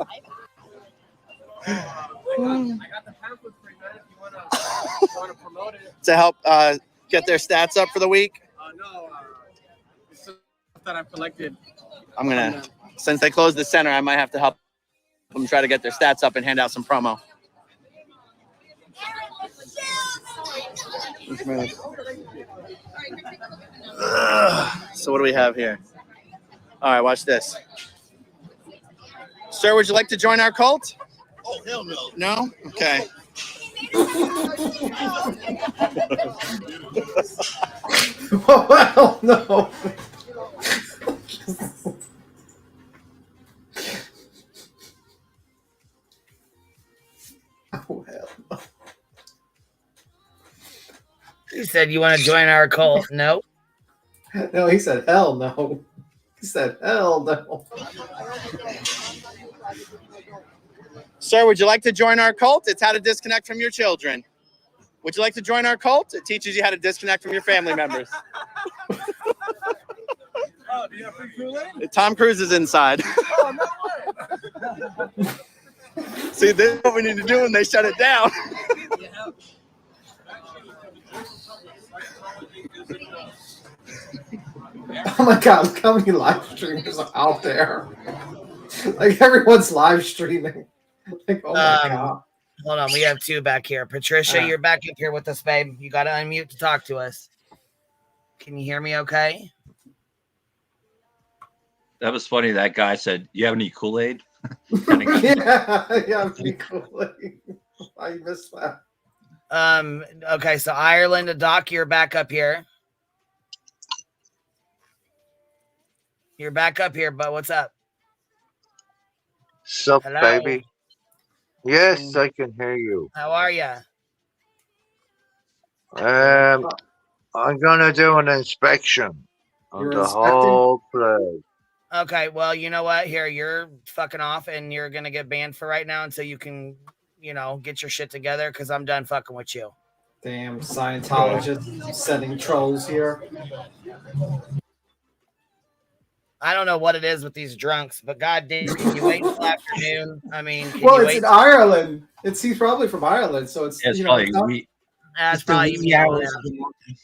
I got the pamphlets for you, man. If you want to promote it. To help get their stats up for the week? No. It's stuff that I've collected. I'm going to, since they closed the center, I might have to help them try to get their stats up and hand out some promo. So what do we have here? All right, watch this. Sir, would you like to join our cult? Oh, hell no. No? Okay. Oh, hell no. Oh, hell no. You said you want to join our cult. No. No, he said hell no. He said hell no. Sir, would you like to join our cult? It's how to disconnect from your children. Would you like to join our cult? It teaches you how to disconnect from your family members. Oh, do you have free Kool-Aid? Tom Cruise is inside. Oh, no way. See, this is what we need to do when they shut it down. Oh my god, look how many live streamers are out there. Like everyone's live streaming. Like, oh my god. Hold on, we have two back here. Patricia, you're back up here with us, babe. You got to unmute to talk to us. Can you hear me okay? That was funny. That guy said, "You have any Kool-Aid?" yeah, pretty cool. I missed that. Okay, so Ireland, Doc, you're back up here. You're back up here, but what's up? Sup, Hello? baby? Yes, I can hear you. How are you? I'm gonna do an inspection on You're the inspecting? whole place. Okay, well, you know what? Here, you're fucking off, and you're gonna get banned for right now until you can, get your shit together. Because I'm done fucking with you. Damn Scientologists setting trolls here. I don't know what it is with these drunks, but goddamn, can you wait until afternoon? I mean, can Well, you it's wait? in Ireland. He's probably from Ireland, so it's It's you know. probably It's not, we. That's It's the probably wee me. hours Yeah. of the morning.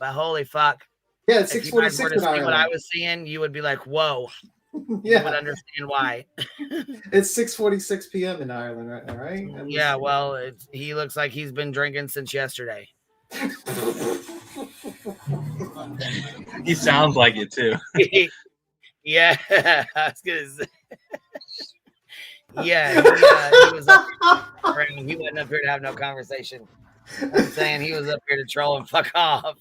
But holy fuck. yeah, it's If you guys were 6:46 to in see what I Ireland. was seeing, you would be like, whoa. You would Yeah, understand why. it's 6:46 p.m. in Ireland right now, right? Yeah, well, he looks like he's been drinking since yesterday. He sounds like it too. Yeah, I was gonna say. Yeah, he was up. He wasn't up here to have no conversation. I'm saying he was up here to troll and fuck off.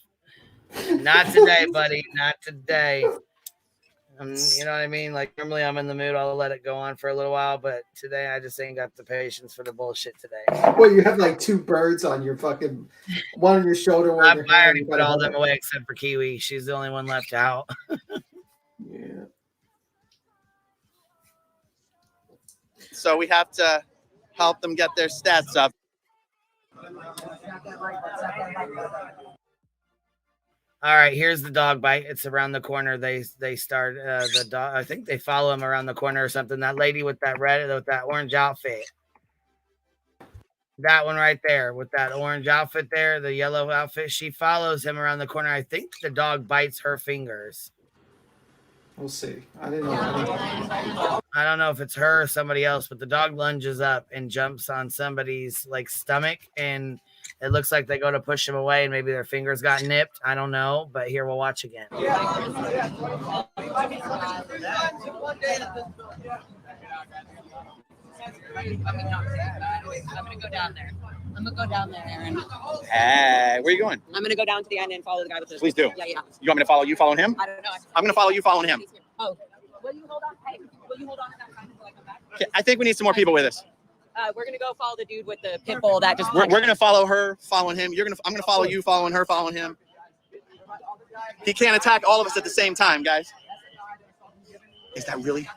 Not today, buddy. Not today. You know what I mean? Like normally I'm in the mood. I'll let it go on for a little while, but today I just ain't got the patience for the bullshit today. Well, you have like two birds on your fucking one on your shoulder, one on your I hand. already You put gotta all hold them it. away except for Kiwi. She's the only one left out. Yeah. So we have to help them get their stats up. All right, here's the dog bite. It's around the corner. They start the dog. I think they follow him around the corner or something. That lady with that orange outfit. That one right there with that orange outfit there, the yellow outfit. She follows him around the corner. I think the dog bites her fingers. We'll see. I didn't know. I don't know if it's her or somebody else, but the dog lunges up and jumps on somebody's like stomach, and it looks like they go to push him away, and maybe their fingers got nipped. I don't know, but here we'll watch again. I'm gonna go down there. Aaron. Hey, where are you going? I'm gonna go down to the end and follow the guy with the. Please do. Yeah. You want me to follow you following him? I don't know. I'm going to follow you following him. Oh, will you hold on? Hey, will you hold on to that sign until I come back? Okay, I think we need some more people with us. We're gonna go follow the dude with the pit bull that just. We're going to follow her, following him. I'm going to follow you, following her, following him. He can't attack all of us at the same time, guys. Is that really?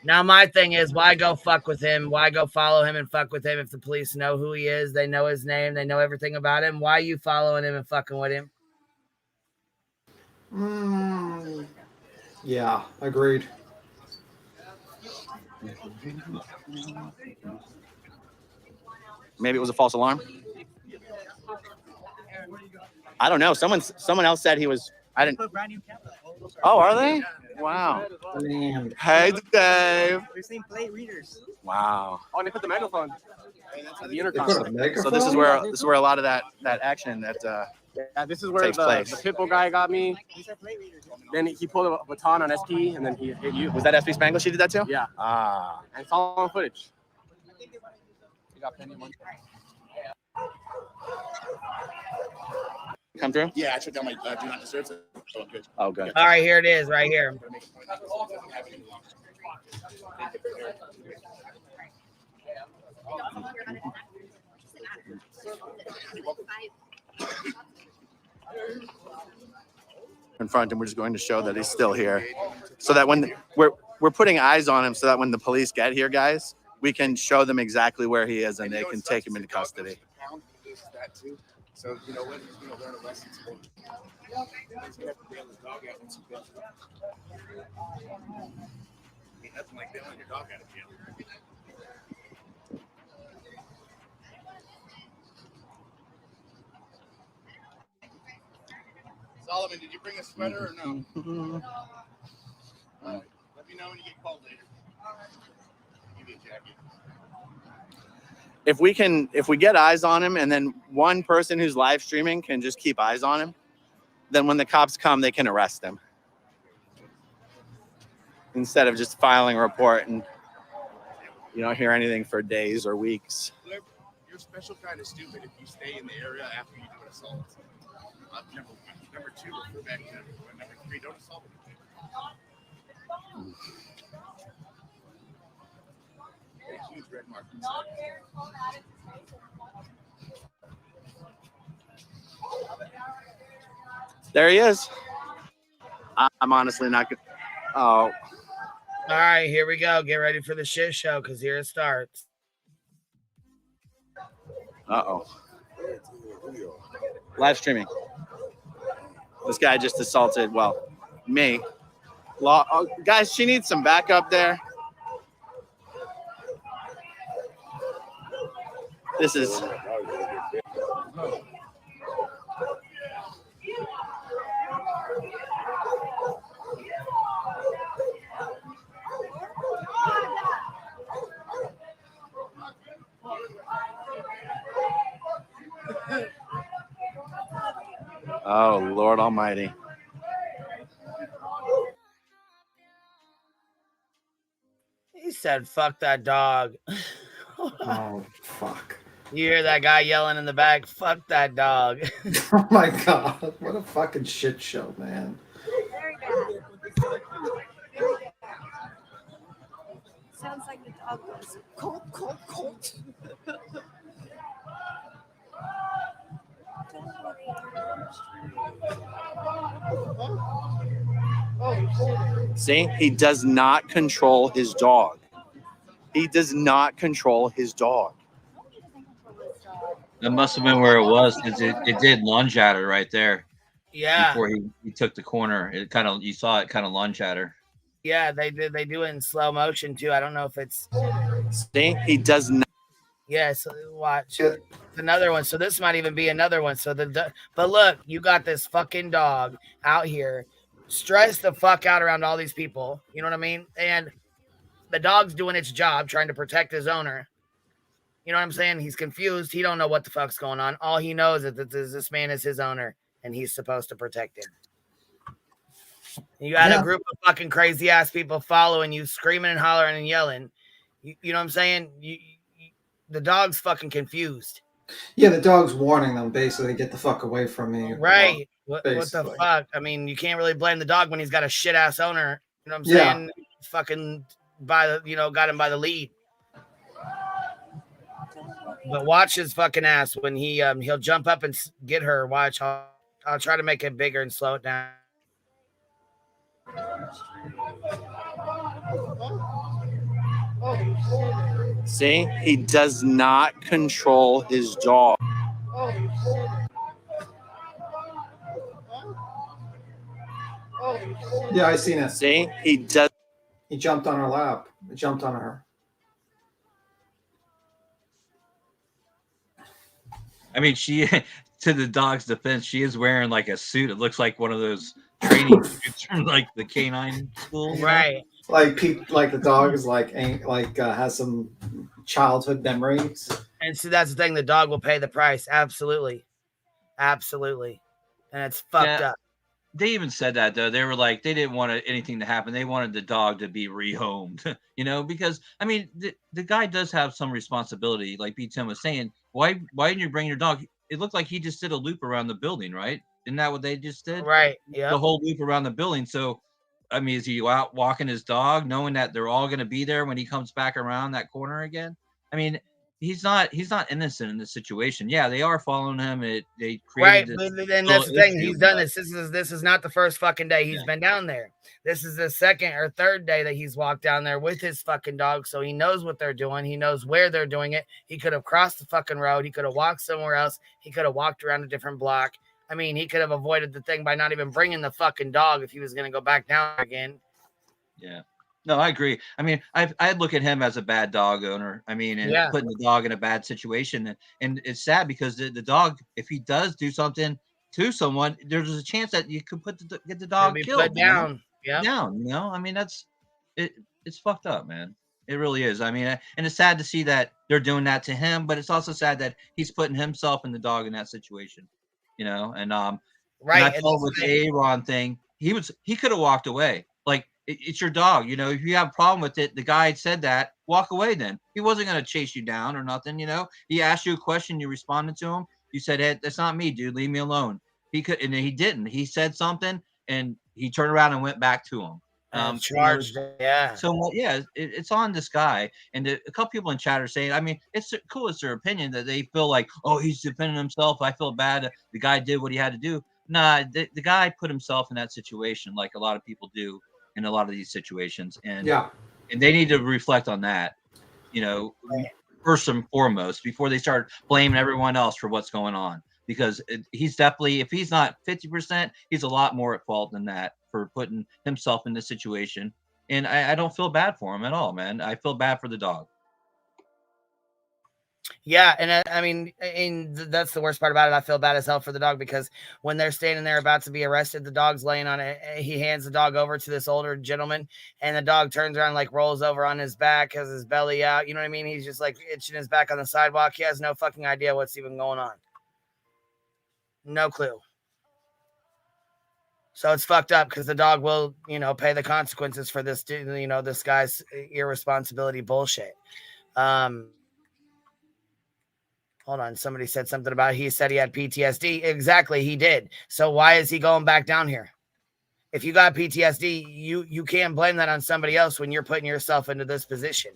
Now, my thing is, why go fuck with him? Why go follow him and fuck with him if the police know who he is? They know his name. They know everything about him. Why are you following him and fucking with him? Yeah, agreed. Maybe it was a false alarm. I don't know. Someone else said he was. I didn't. Oh, are they? Wow. Man. Hey, Dave. They're saying play readers. Wow. Oh, and they put the megaphone. The intercom. So this is where a lot of that action that Yeah, this is where takes the place. pitbull guy got me. Then he pulled a baton on SP, and then he hit you. Was that SP Spanglish? He did that too? Yeah. Ah. And it's all on footage. You got plenty of money. Come through? Yeah, I took down my do not disturb. So I'm good. Oh, good. All right, here it is, right here. In front, and we're just going to show that he's still here, so that when we're putting eyes on him, so that when the police get here, guys, we can show them exactly where he is, and they can take him into custody. So you know what? He's gonna learn a lesson today. He's gonna have to bail his dog out once he gets it. That's my like they let your dog out of jail. Solomon, did you bring a sweater or no? Let me know when you get called later. Give you a jacket. If we get eyes on him, and then one person who's live streaming can just keep eyes on him, then when the cops come, they can arrest him instead of just filing a report and you don't hear anything for days or weeks. You're special kind of stupid if you stay in the area after you do an assault. Number two, refer back to number three, don't assault them. A huge red mark. There he is. I'm honestly not good. Oh. All right, here we go. Get ready for the shit show because here it starts. Uh-oh. Live streaming. This guy just assaulted, well, me. Guys, she needs some backup there. This is... Oh, Lord Almighty. He said, fuck that dog. Oh, fuck. You hear that guy yelling in the back, fuck that dog. Oh, my God. What a fucking shit show, man. Very bad. Sounds like the dog was cold. See, he does not control his dog. He does not control his dog. That must have been where it was because it did lunge at her right there. Yeah. Before he took the corner, it kind of, you saw it kind of lunge at her. Yeah, they do it in slow motion too. I don't know if it's. See, he does not. Yeah, so watch. It's another one. So this might even be another one. So but look, you got this fucking dog out here, stressed the fuck out around all these people. You know what I mean? And the dog's doing its job, trying to protect his owner. You know what I'm saying? He's confused. He don't know what the fuck's going on. All he knows is that this man is his owner, and he's supposed to protect him. You got a group of fucking crazy ass people following you, screaming and hollering and yelling. You know what I'm saying? The dog's fucking confused. Yeah, the dog's warning them basically, get the fuck away from me. Right. What the fuck? I mean, you can't really blame the dog when he's got a shit ass owner. You know what I'm saying? Fucking got him by the lead. But watch his fucking ass when he'll jump up and get her. Watch, I'll try to make it bigger and slow it down. See, he does not control his dog. Yeah, I seen it. See, he does. He jumped on her lap. He jumped on her. I mean, she, to the dog's defense, she is wearing like a suit. It looks like one of those training suits from like the canine school, right? Like the dog is has some childhood memories. And so that's the thing. The dog will pay the price. Absolutely, and it's fucked up. They even said that though. They were like, they didn't want anything to happen. They wanted the dog to be rehomed, because I mean, the guy does have some responsibility. Like B10 was saying, why didn't you bring your dog? It looked like he just did a loop around the building, right? Isn't that what they just did? Right. Yeah. The whole loop around the building. So, I mean, is he out walking his dog, knowing that they're all going to be there when he comes back around that corner again? I mean, he's not innocent in this situation. Yeah, they are following him. They created right, and that's the thing. He's done this. This is not the first fucking day he's been down there. This is the second or third day that he's walked down there with his fucking dog. So he knows what they're doing. He knows where they're doing it. He could have crossed the fucking road. He could have walked somewhere else. He could have walked around a different block. I mean, he could have avoided the thing by not even bringing the fucking dog if he was going to go back down again. Yeah. No, I agree. I mean, I'd look at him as a bad dog owner. I mean, and Yeah. putting the dog in a bad situation, and it's sad because the dog, if he does do something to someone, there's a chance that you could get the He'll dog be killed. put down. Yeah. Down. You know, I mean, it's fucked up, man. It really is. I mean, and it's sad to see that they're doing that to him, but it's also sad that he's putting himself and the dog in that situation. You know, and Right. and I felt with the Aaron thing, he could have walked away. Like, it's your dog, you know. If you have a problem with it, the guy said that, walk away. Then he wasn't going to chase you down or nothing, you know. He asked you a question, you responded to him. You said, "Hey, that's not me, dude. Leave me alone." He could, and he didn't. He said something, and he turned around and went back to him. Charged. Yeah. So yeah, it's on this guy, and a couple people in chat are saying, I mean, it's cool. It's their opinion that they feel like, oh, he's defending himself. I feel bad. The guy did what he had to do. Nah, the guy put himself in that situation, like a lot of people do in a lot of these situations, and and they need to reflect on that, you know, first and foremost before they start blaming everyone else for what's going on, because he's definitely, if he's not 50%, he's a lot more at fault than that for putting himself in this situation. And I don't feel bad for him at all, man. I feel bad for the dog. Yeah, and I mean, that's the worst part about it. I feel bad as hell for the dog, because when they're standing there about to be arrested, the dog's laying on it. He hands the dog over to this older gentleman, and the dog turns around, like rolls over on his back, has his belly out. You know what I mean? He's just like itching his back on the sidewalk. He has no fucking idea what's even going on. No clue. So it's fucked up, because the dog will, you know, pay the consequences for this, you know, this guy's irresponsibility bullshit. Hold on. Somebody said something about, he said he had PTSD. Exactly. He did. So why is he going back down here? If you got PTSD, you can't blame that on somebody else when you're putting yourself into this position.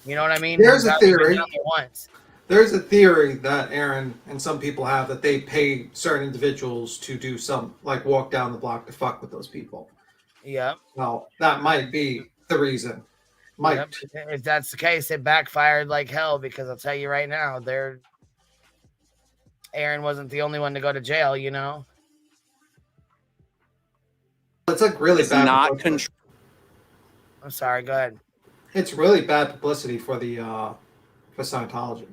You know what I mean? There's a theory. Once. There's a theory that Aaron and some people have, that they pay certain individuals to do some, like walk down the block to fuck with those people. Yeah. Well, that might be the reason. Might. Yep. If that's the case, it backfired like hell, because I'll tell you right now, Aaron wasn't the only one to go to jail, you know? It's like really bad. I'm sorry, go ahead. It's really bad publicity for the for Scientology,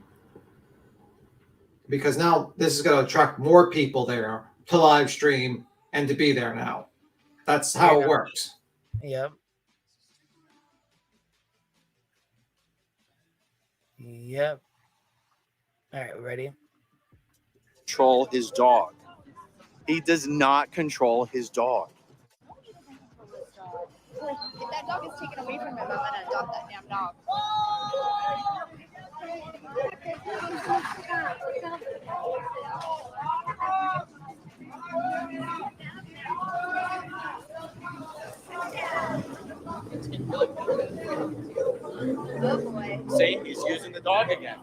because now this is going to attract more people there to live stream and to be there now. That's how it works. Yep. Yep. All right, ready? Control his dog. He does not control his dog. If that dog is taken away from him, I'm gonna adopt that damn dog. Oh boy. See, he's using the dog again.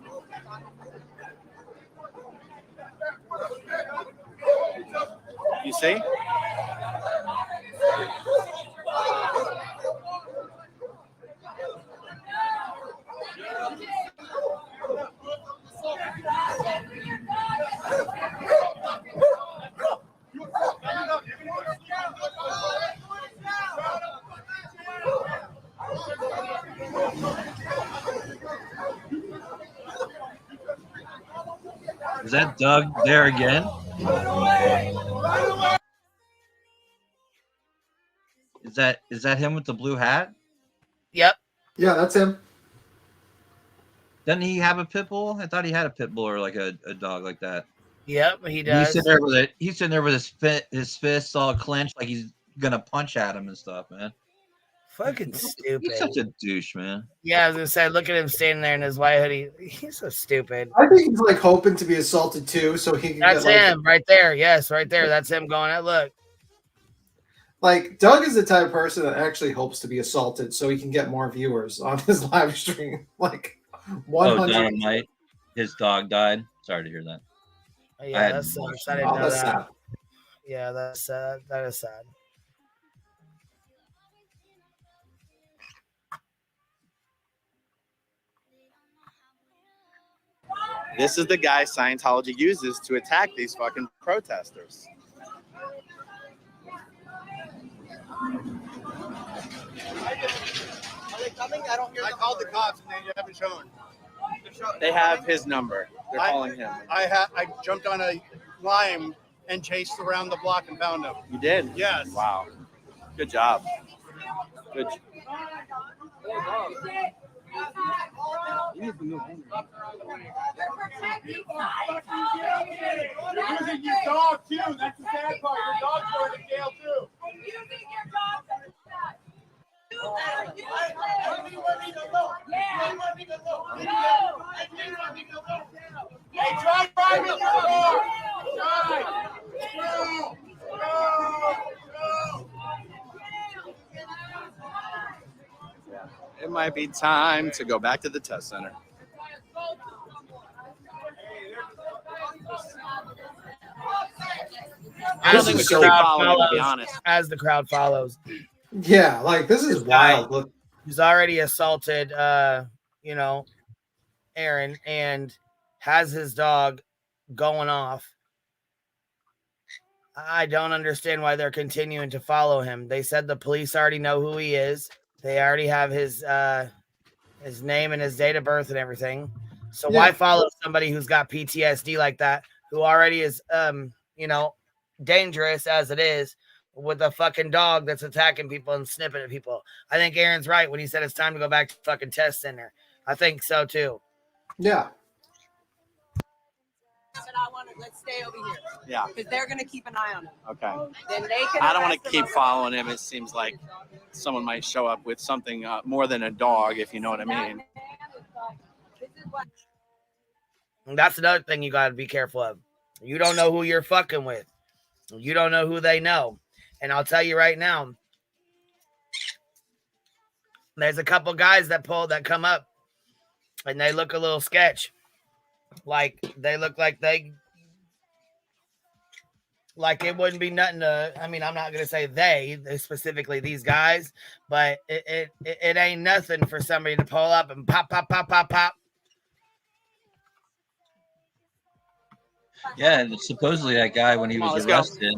You see? Is that Doug there again? Is that him with the blue hat? Yep. Yeah, that's him. Doesn't he have a pit bull? I thought he had a pit bull or like a dog like that. Yep, he does. He's sitting there with his fists all clenched, like he's gonna punch at him and stuff, man. Fucking stupid. He's such a douche, man. Yeah, I was gonna say, look at him standing there in his white hoodie. He's so stupid. I think he's like hoping to be assaulted too, so he can. That's get, him right there. Yes, right there. That's him going at. Look. Like, Doug is the type of person that actually hopes to be assaulted so he can get more viewers on his live stream. Like 100. Dynamite. His dog died. Sorry to hear that. Yeah, that sucks. I didn't know that. Sad. Yeah, that's sad. That is sad. This is the guy Scientology uses to attack these fucking protesters. coming? I don't hear. I called the cops and they haven't shown. They have his number. They're calling him. I jumped on a lime and chased around the block and found him. You did? Yes. Wow. Good job. Good. You're using your dog too. That's the sad part. Your dog's going to jail too. And using your dog to Hey, try driving the car. Try. It might be time to go back to the test center. I don't This think we is should so- crowd following, to be follows honest. as the crowd follows. Yeah, like this is wild. Look, He's already assaulted, Aaron, and has his dog going off. I don't understand why they're continuing to follow him. They said the police already know who he is. They already have his name and his date of birth and everything. So why follow somebody who's got PTSD like that, who already is, dangerous as it is, with a fucking dog that's attacking people and snipping at people? I think Aaron's right when he said it's time to go back to fucking test center. I think so too. Yeah. Let's stay over here. Yeah. Because they're gonna keep an eye on him. Okay. Then they can. I don't want arrest to him keep on- following him. It seems like someone might show up with something more than a dog, if you know what I mean. And that's another thing you got to be careful of. You don't know who you're fucking with. You don't know who they know. And I'll tell you right now, there's a couple guys that come up and they look a little sketch. Like they look like it wouldn't be nothing to, I mean, I'm not going to say they specifically these guys, but it ain't nothing for somebody to pull up and pop. Yeah, and supposedly that guy, when he was arrested,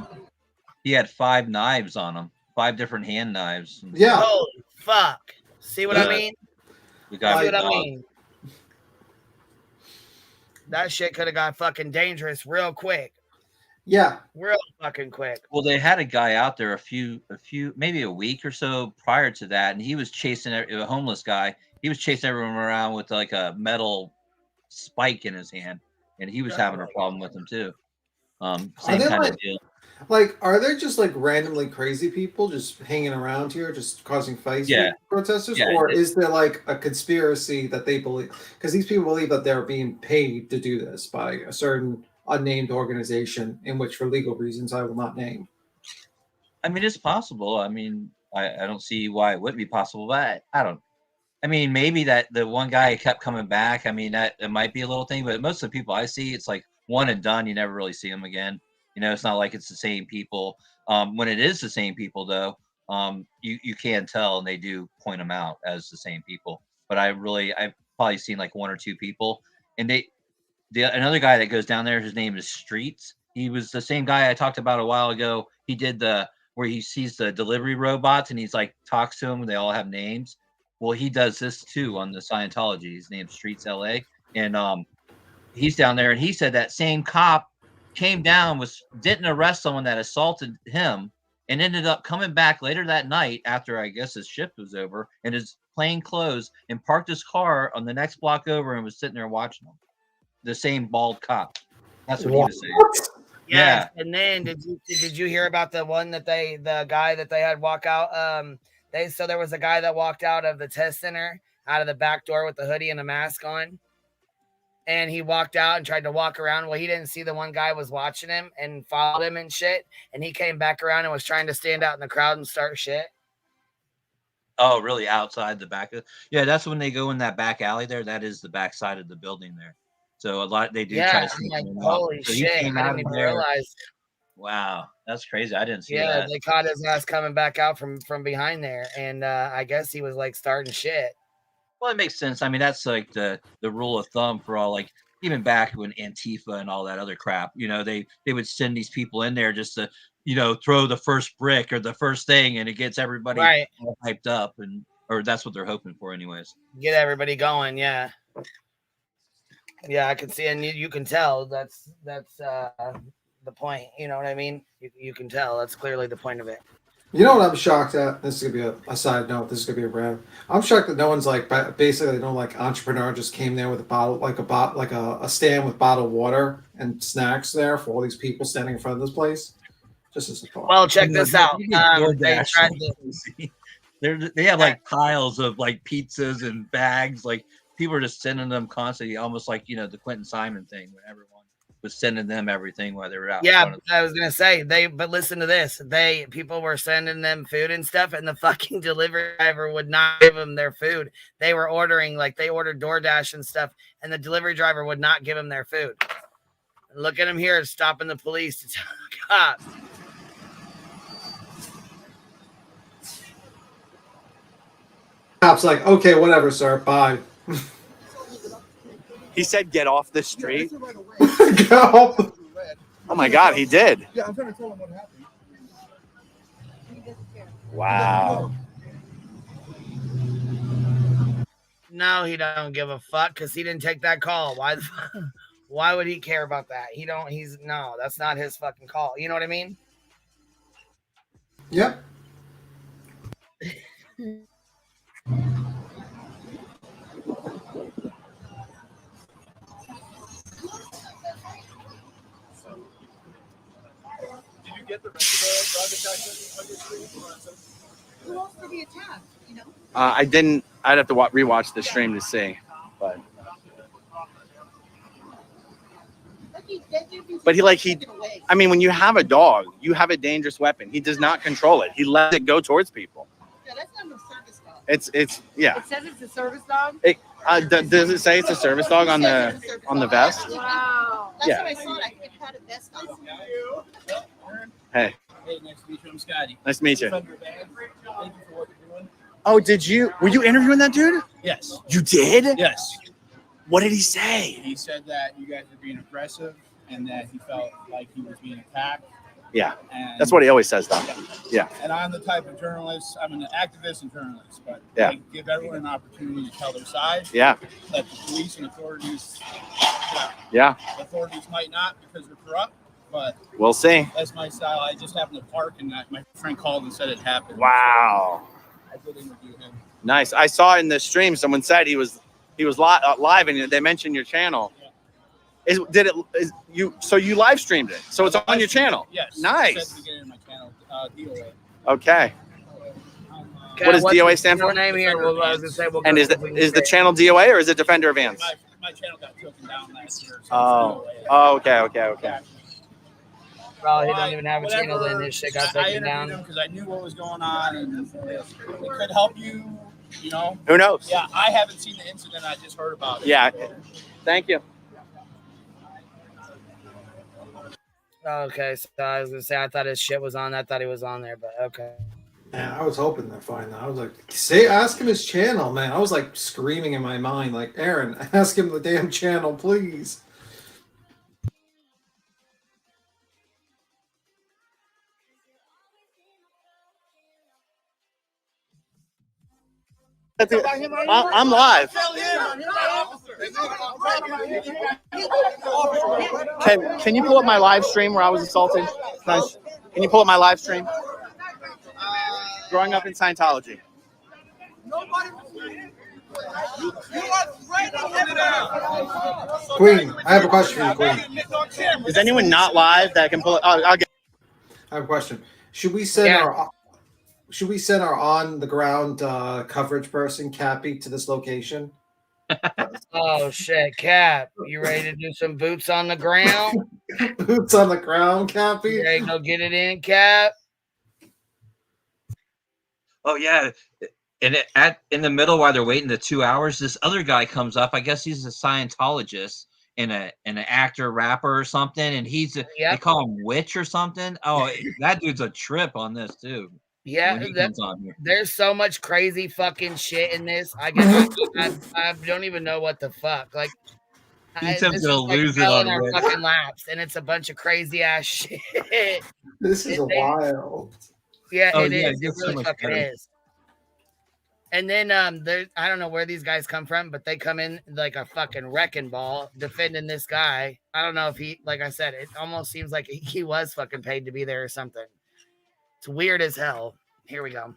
he had 5 knives on him, 5 different hand knives. Yeah. Holy fuck. See what I mean? The guy See with what the I dog. mean? That shit could have got fucking dangerous real quick. Yeah. Real fucking quick. Well, they had a guy out there a few, maybe a week or so prior to that, and he was chasing a homeless guy. He was chasing everyone around with like a metal spike in his hand, and he was having a problem with him too. Same they kind like- of deal. Like, are there just like randomly crazy people just hanging around here, just causing fights Yeah. with protesters? Yeah, Or is there like a conspiracy that they believe? Because these people believe that they're being paid to do this by a certain unnamed organization, in which, for legal reasons, I will not name. I mean, it's possible. I mean, I don't see why it wouldn't be possible, but I don't. I mean, maybe that the one guy kept coming back. I mean, that it might be a little thing, but most of the people I see, it's like one and done. You never really see them again. You know, it's not like it's the same people. When it is the same people, though, you can tell, and they do point them out as the same people. But I've probably seen like 1 or 2 people, and another guy that goes down there, his name is Streets. He was the same guy I talked about a while ago. He did where he sees the delivery robots and he's like talks to them. They all have names. Well, he does this too on the Scientology. His name's Streets LA, and he's down there. And he said that same cop came down, didn't arrest someone that assaulted him, and ended up coming back later that night after I guess his shift was over, in his plain clothes, and parked his car on the next block over and was sitting there watching him. The same bald cop. That's what he was saying. Yes. And then did you hear about the guy that they had walk out? There was a guy that walked out of the test center out of the back door with the hoodie and a mask on. And he walked out and tried to walk around. Well, he didn't see the one guy was watching him and followed him and shit. And he came back around and was trying to stand out in the crowd and start shit. Oh, really? Outside the back? Yeah, that's when they go in that back alley there. That is the back side of the building there. So they do try to sneak him out. Holy So he shit. came I out didn't even of there. realize. Wow, that's crazy. I didn't see Yeah, that. they caught his ass coming back out from behind there. And I guess he was like starting shit. Well, it makes sense. I mean, that's like the rule of thumb for all, like, even back when Antifa and all that other crap, you know, they would send these people in there just to, you know, throw the first brick or the first thing, and it gets everybody Right. all hyped up. And or that's what they're hoping for, anyways. Get everybody going. Yeah. Yeah, I can see, and you can tell that's the point. You know what I mean? You can tell that's clearly the point of it. You know what I'm shocked at? This is gonna be a side note. This is gonna be a rant. I'm shocked that no one's like basically no like entrepreneur just came there with a bottle like a stand with bottled water and snacks there for all these people standing in front of this place. Just as a thought. Well, check this out. They DoorDash. tried to. They have like piles of like pizzas and bags. Like people are just sending them constantly, almost like the Quentin Simon thing when everyone was sending them everything while they were out. Yeah, I was gonna say but listen to this. People were sending them food and stuff, and the fucking delivery driver would not give them their food. They were ordering, like they ordered DoorDash and stuff, and the delivery driver would not give them their food. Look at him here stopping the police to tell the cops. Cops like, okay, whatever, sir, bye. He said, "Get off the street." Go. Oh my God, he did. Yeah, I'm trying to tell him what happened. Wow. No, he don't give a fuck because he didn't take that call. Why would he care about that? That's not his fucking call. You know what I mean? Yep. Get the rest of the dog attack on your screen? Who else to be attacked? You know. I didn't. I'd have to rewatch the stream to see, but he. I mean, when you have a dog, you have a dangerous weapon. He does not control it. He lets it go towards people. Yeah, that's not a service dog. It's yeah. It says it's a service dog. Does it say it's a service dog on the vest? Wow. That's Yeah. what I saw. I think it had a vest on. Hey. Hey, nice to meet you. I'm Scotty. Nice to meet you. Thank you for what you're doing. Oh, were you interviewing that dude? Yes. You did? Yes. What did he say? He said that you guys were being aggressive and that he felt like he was being attacked. Yeah. And That's what he always says, though. Yeah. And I'm the type of journalist, I'm an activist and journalist, but Yeah. I give everyone an opportunity to tell their side. Yeah. That the police and authorities, Yeah. authorities might not because they're corrupt, but We'll see. that's my style. I just happened to park and my friend called and said it happened. Wow. I did interview him. Nice. I saw in the stream someone said he was live and they mentioned your channel. So you live streamed it? So it's on your channel? Yes. Nice. It said beginning of my channel, DOA. Okay. What does DOA stand for? Name here. And is the channel DOA or is it Defender of Ants? My channel got taken down last year. So Oh, okay. Bro, he don't even have a channel then. His shit got taken down. Because I knew what was going on and it could help you, you know. Who knows? Yeah, I haven't seen the incident. I just heard about it. Yeah. Thank you. Okay, so I was gonna say I thought his shit was on. I thought he was on there, but okay. Yeah, I was hoping to find that. I was like, ask him his channel, man. I was like screaming in my mind, like, Aaron, ask him the damn channel, please. I'm live. Can you pull up my live stream where I was assaulted? Nice. Can you pull up my live stream? Growing up in Scientology. Queen, I have a question for you, Queen. Is anyone not live that can pull it? Oh, I'll get. I have a question. Should we send our on the ground coverage person, Cappy, to this location? Oh shit, Cap, you ready to do some boots on the ground? Boots on the ground, Cappy. You ready to go get it in, Cap? Oh yeah, and in the middle while they're waiting the 2 hours, this other guy comes up. I guess he's a Scientologist and an actor, rapper or something, and they call him Witch or something. Oh, that dude's a trip on this too. Yeah, there's so much crazy fucking shit in this. I guess I don't even know what the fuck. Like, he's gonna lose it on our fucking laps, and it's a bunch of crazy ass shit. This is wild. Yeah, Oh, it yeah, is. it It gets so really much fucking better. is. And then there, I don't know where these guys come from, but they come in like a fucking wrecking ball defending this guy. I don't know if he, like I said, it almost seems like he was fucking paid to be there or something. It's weird as hell. Here we go.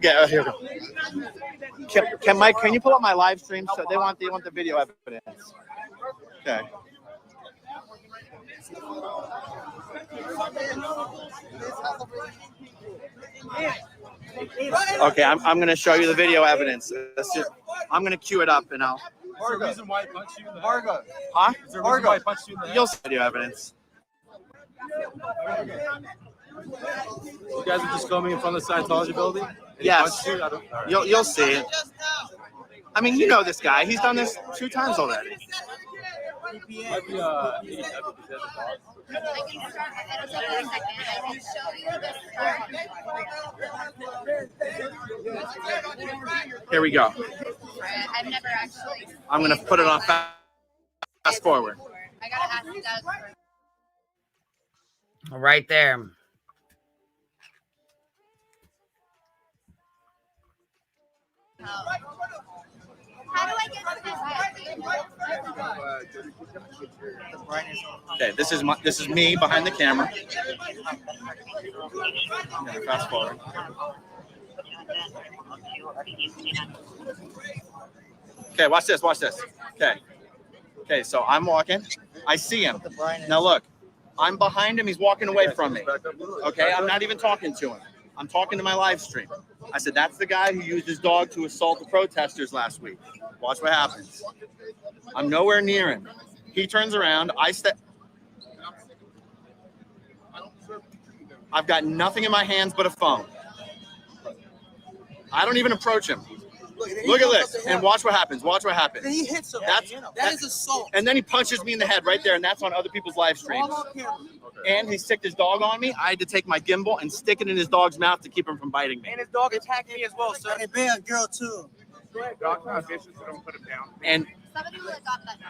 Yeah, here we go. Can Mike? Can you pull up my live stream? So they want the video evidence. Okay. Okay, I'm going to show you the video evidence. I'm going to cue it up and I'll. Is there a reason why I punched you in the head? Huh? Is there a reason why I punched you in the head? You'll see video evidence. You guys are just filming in front of the Scientology building? Yes. You'll see it. I mean, you know this guy. He's done this 2 times already. Here we go. I've never actually. I'm going to put it on fast forward. I gotta ask Doug. Right there. How do I get to my Okay, this is me behind the camera. Fast forward. Okay, watch this. Okay, so I'm walking. I see him. Now look, I'm behind him. He's walking away from me. Okay, I'm not even talking to him. I'm talking to my live stream. I said, that's the guy who used his dog to assault the protesters last week. Watch what happens. I'm nowhere near him. He turns around. I've got nothing in my hands but a phone. I don't even approach him. Look at this, and watch what happens. Then he hits him. That is assault. And then he punches me in the head right there, and that's on other people's live streams. And he sicked his dog on me. I had to take my gimbal and stick it in his dog's mouth to keep him from biting me. And his dog attacked me as well, sir. And being a girl too. Dog's not vicious, so don't put him down.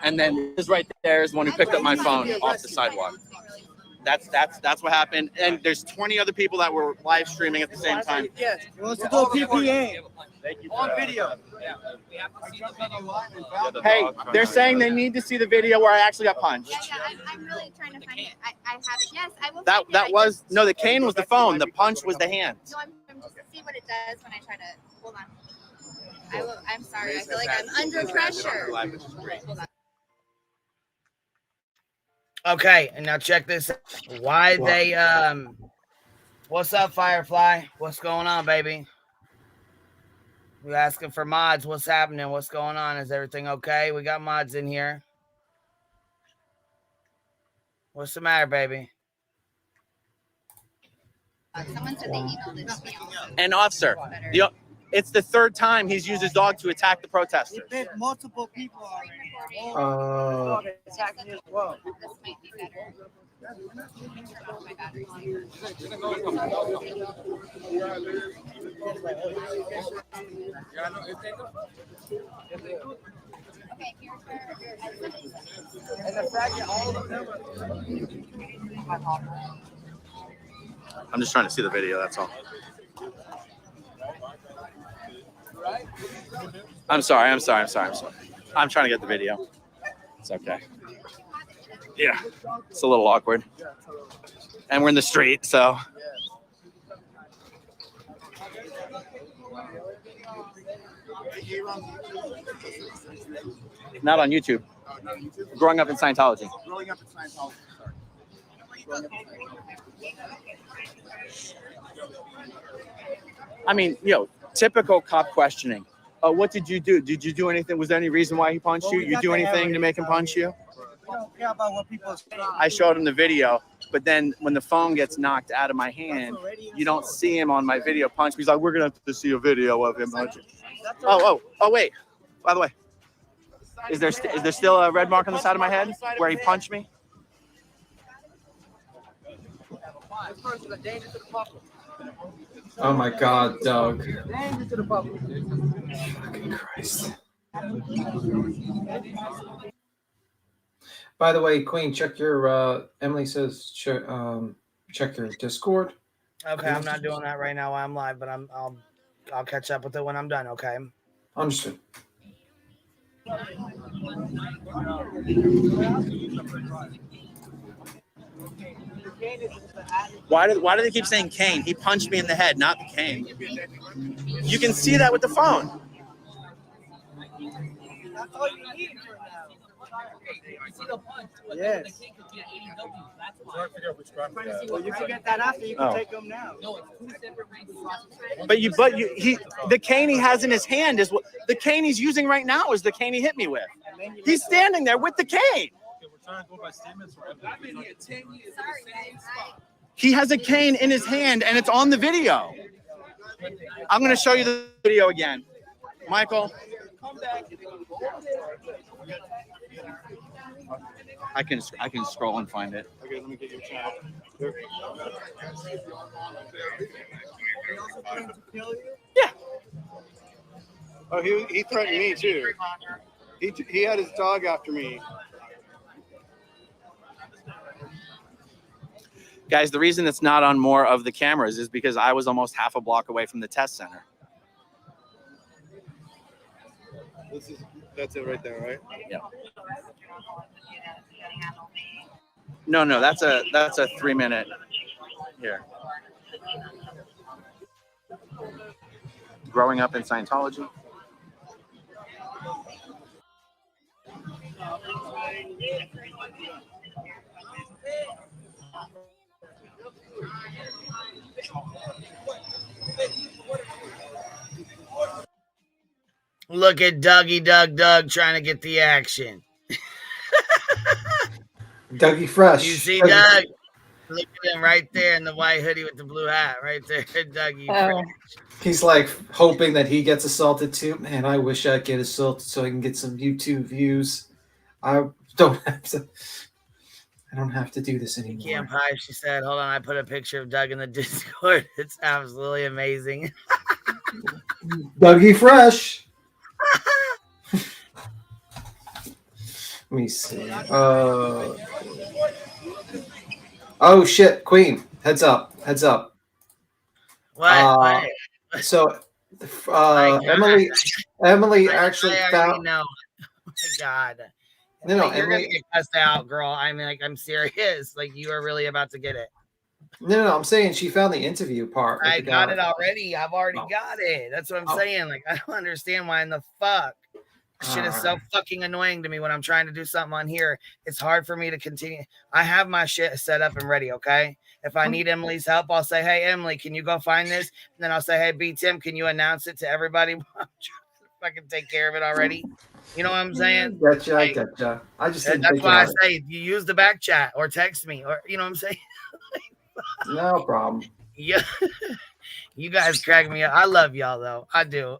And then this right there is the one who picked up my phone off the sidewalk. That's what happened. And there's 20 other people that were live streaming at the same time. Yes, he wants to do a PPA on video. Hey, they're saying they need to see the video where I actually got punched. Yeah, I'm really trying to find it. I have it. Yes, I will. That was no, the cane was the phone. The punch was the hand. No, I'm just to see what it does when I try to. Hold on. I'm sorry. I feel like I'm under pressure. Hold on. Okay, and now check this out. Why they what's up, Firefly? What's going on, baby? We're asking for mods. What's happening? What's going on? Is everything okay? We got mods in here. What's the matter, baby? Someone said they emailed it to me. And officer, it's the 3rd time he's used his dog to attack the protesters. He bit multiple people already. Oh. Attacked me as well. This might be better. Turn off my batteries. Okay, here's where. And the fact that all of them I'm just trying to see the video, that's all. I'm sorry. I'm trying to get the video. It's okay. Yeah, it's a little awkward. And we're in the street, so. Not on YouTube. Growing up in Scientology. Growing up in Scientology. I mean, typical cop questioning. What did you do? Did you do anything? Was there any reason why he punched you? You do anything to make him punch you? I don't care about what people say. I showed him the video, but then when the phone gets knocked out of my hand, you don't see him on my video punch. He's like, we're going to have to see a video of him punching. Oh, wait. By the way, is there still a red mark on the side of my head where he punched me? This person is a danger to the public. Oh my God, Doug. Danger to the public. Fucking Christ. By the way, Queen, check your Emily says check your Discord. Okay, I'm not doing that right now while I'm live, but I'll I'll catch up with it when I'm done. Okay. Understood. Why do they keep saying cane? He punched me in the head, not the cane. You can see that with the phone. That's all you need for now. You see the punch. Yes. Well, you can get that after. You can Oh. take them now. No, it's two separate ranges. The cane he has in his hand is what the cane he's using right now is the cane he hit me with. He's standing there with the cane. He has a cane in his hand and it's on the video. I'm going to show you the video again. Michael. I can scroll and find it. Okay, let me get your channel. Yeah. Oh, he threatened me too. He had his dog after me. Guys, the reason it's not on more of the cameras is because I was almost half a block away from the test center. That's it right there, right? Yeah. No, that's a 3-minute here. Growing up in Scientology. Look at Dougie Doug trying to get the action. Dougie Fresh. You see Doug? Look at him right there in the white hoodie with the blue hat. Right there, Dougie Fresh. He's like hoping that he gets assaulted too. Man, I wish I'd get assaulted so I can get some YouTube views. I don't have to do this anymore. Camp Hive, she said, hold on, I put a picture of Doug in the Discord. It's absolutely amazing. Dougie Fresh. Let me see. Oh shit, Queen. Heads up. What? So Emily actually found. No. Oh my God. No, You're Emily. gonna get cussed out, girl. I mean, I'm serious. Like, you are really about to get it. No. I'm saying she found the interview part. I got it already. I've already got it. That's what I'm saying. Like, I don't understand why in the fuck. Shit is so fucking annoying to me when I'm trying to do something on here. It's hard for me to continue. I have my shit set up and ready, okay? If I need Emily's help, I'll say, hey, Emily, can you go find this? And then I'll say, hey, B. Tim, can you announce it to everybody? I'm trying to fucking take care of it already. You know what I'm saying? Gotcha, I gotcha. I just didn't that's think why I about say you use the back chat or text me, or you know what I'm saying? it. No problem. Yeah. You guys crack me up. I love y'all though. I do.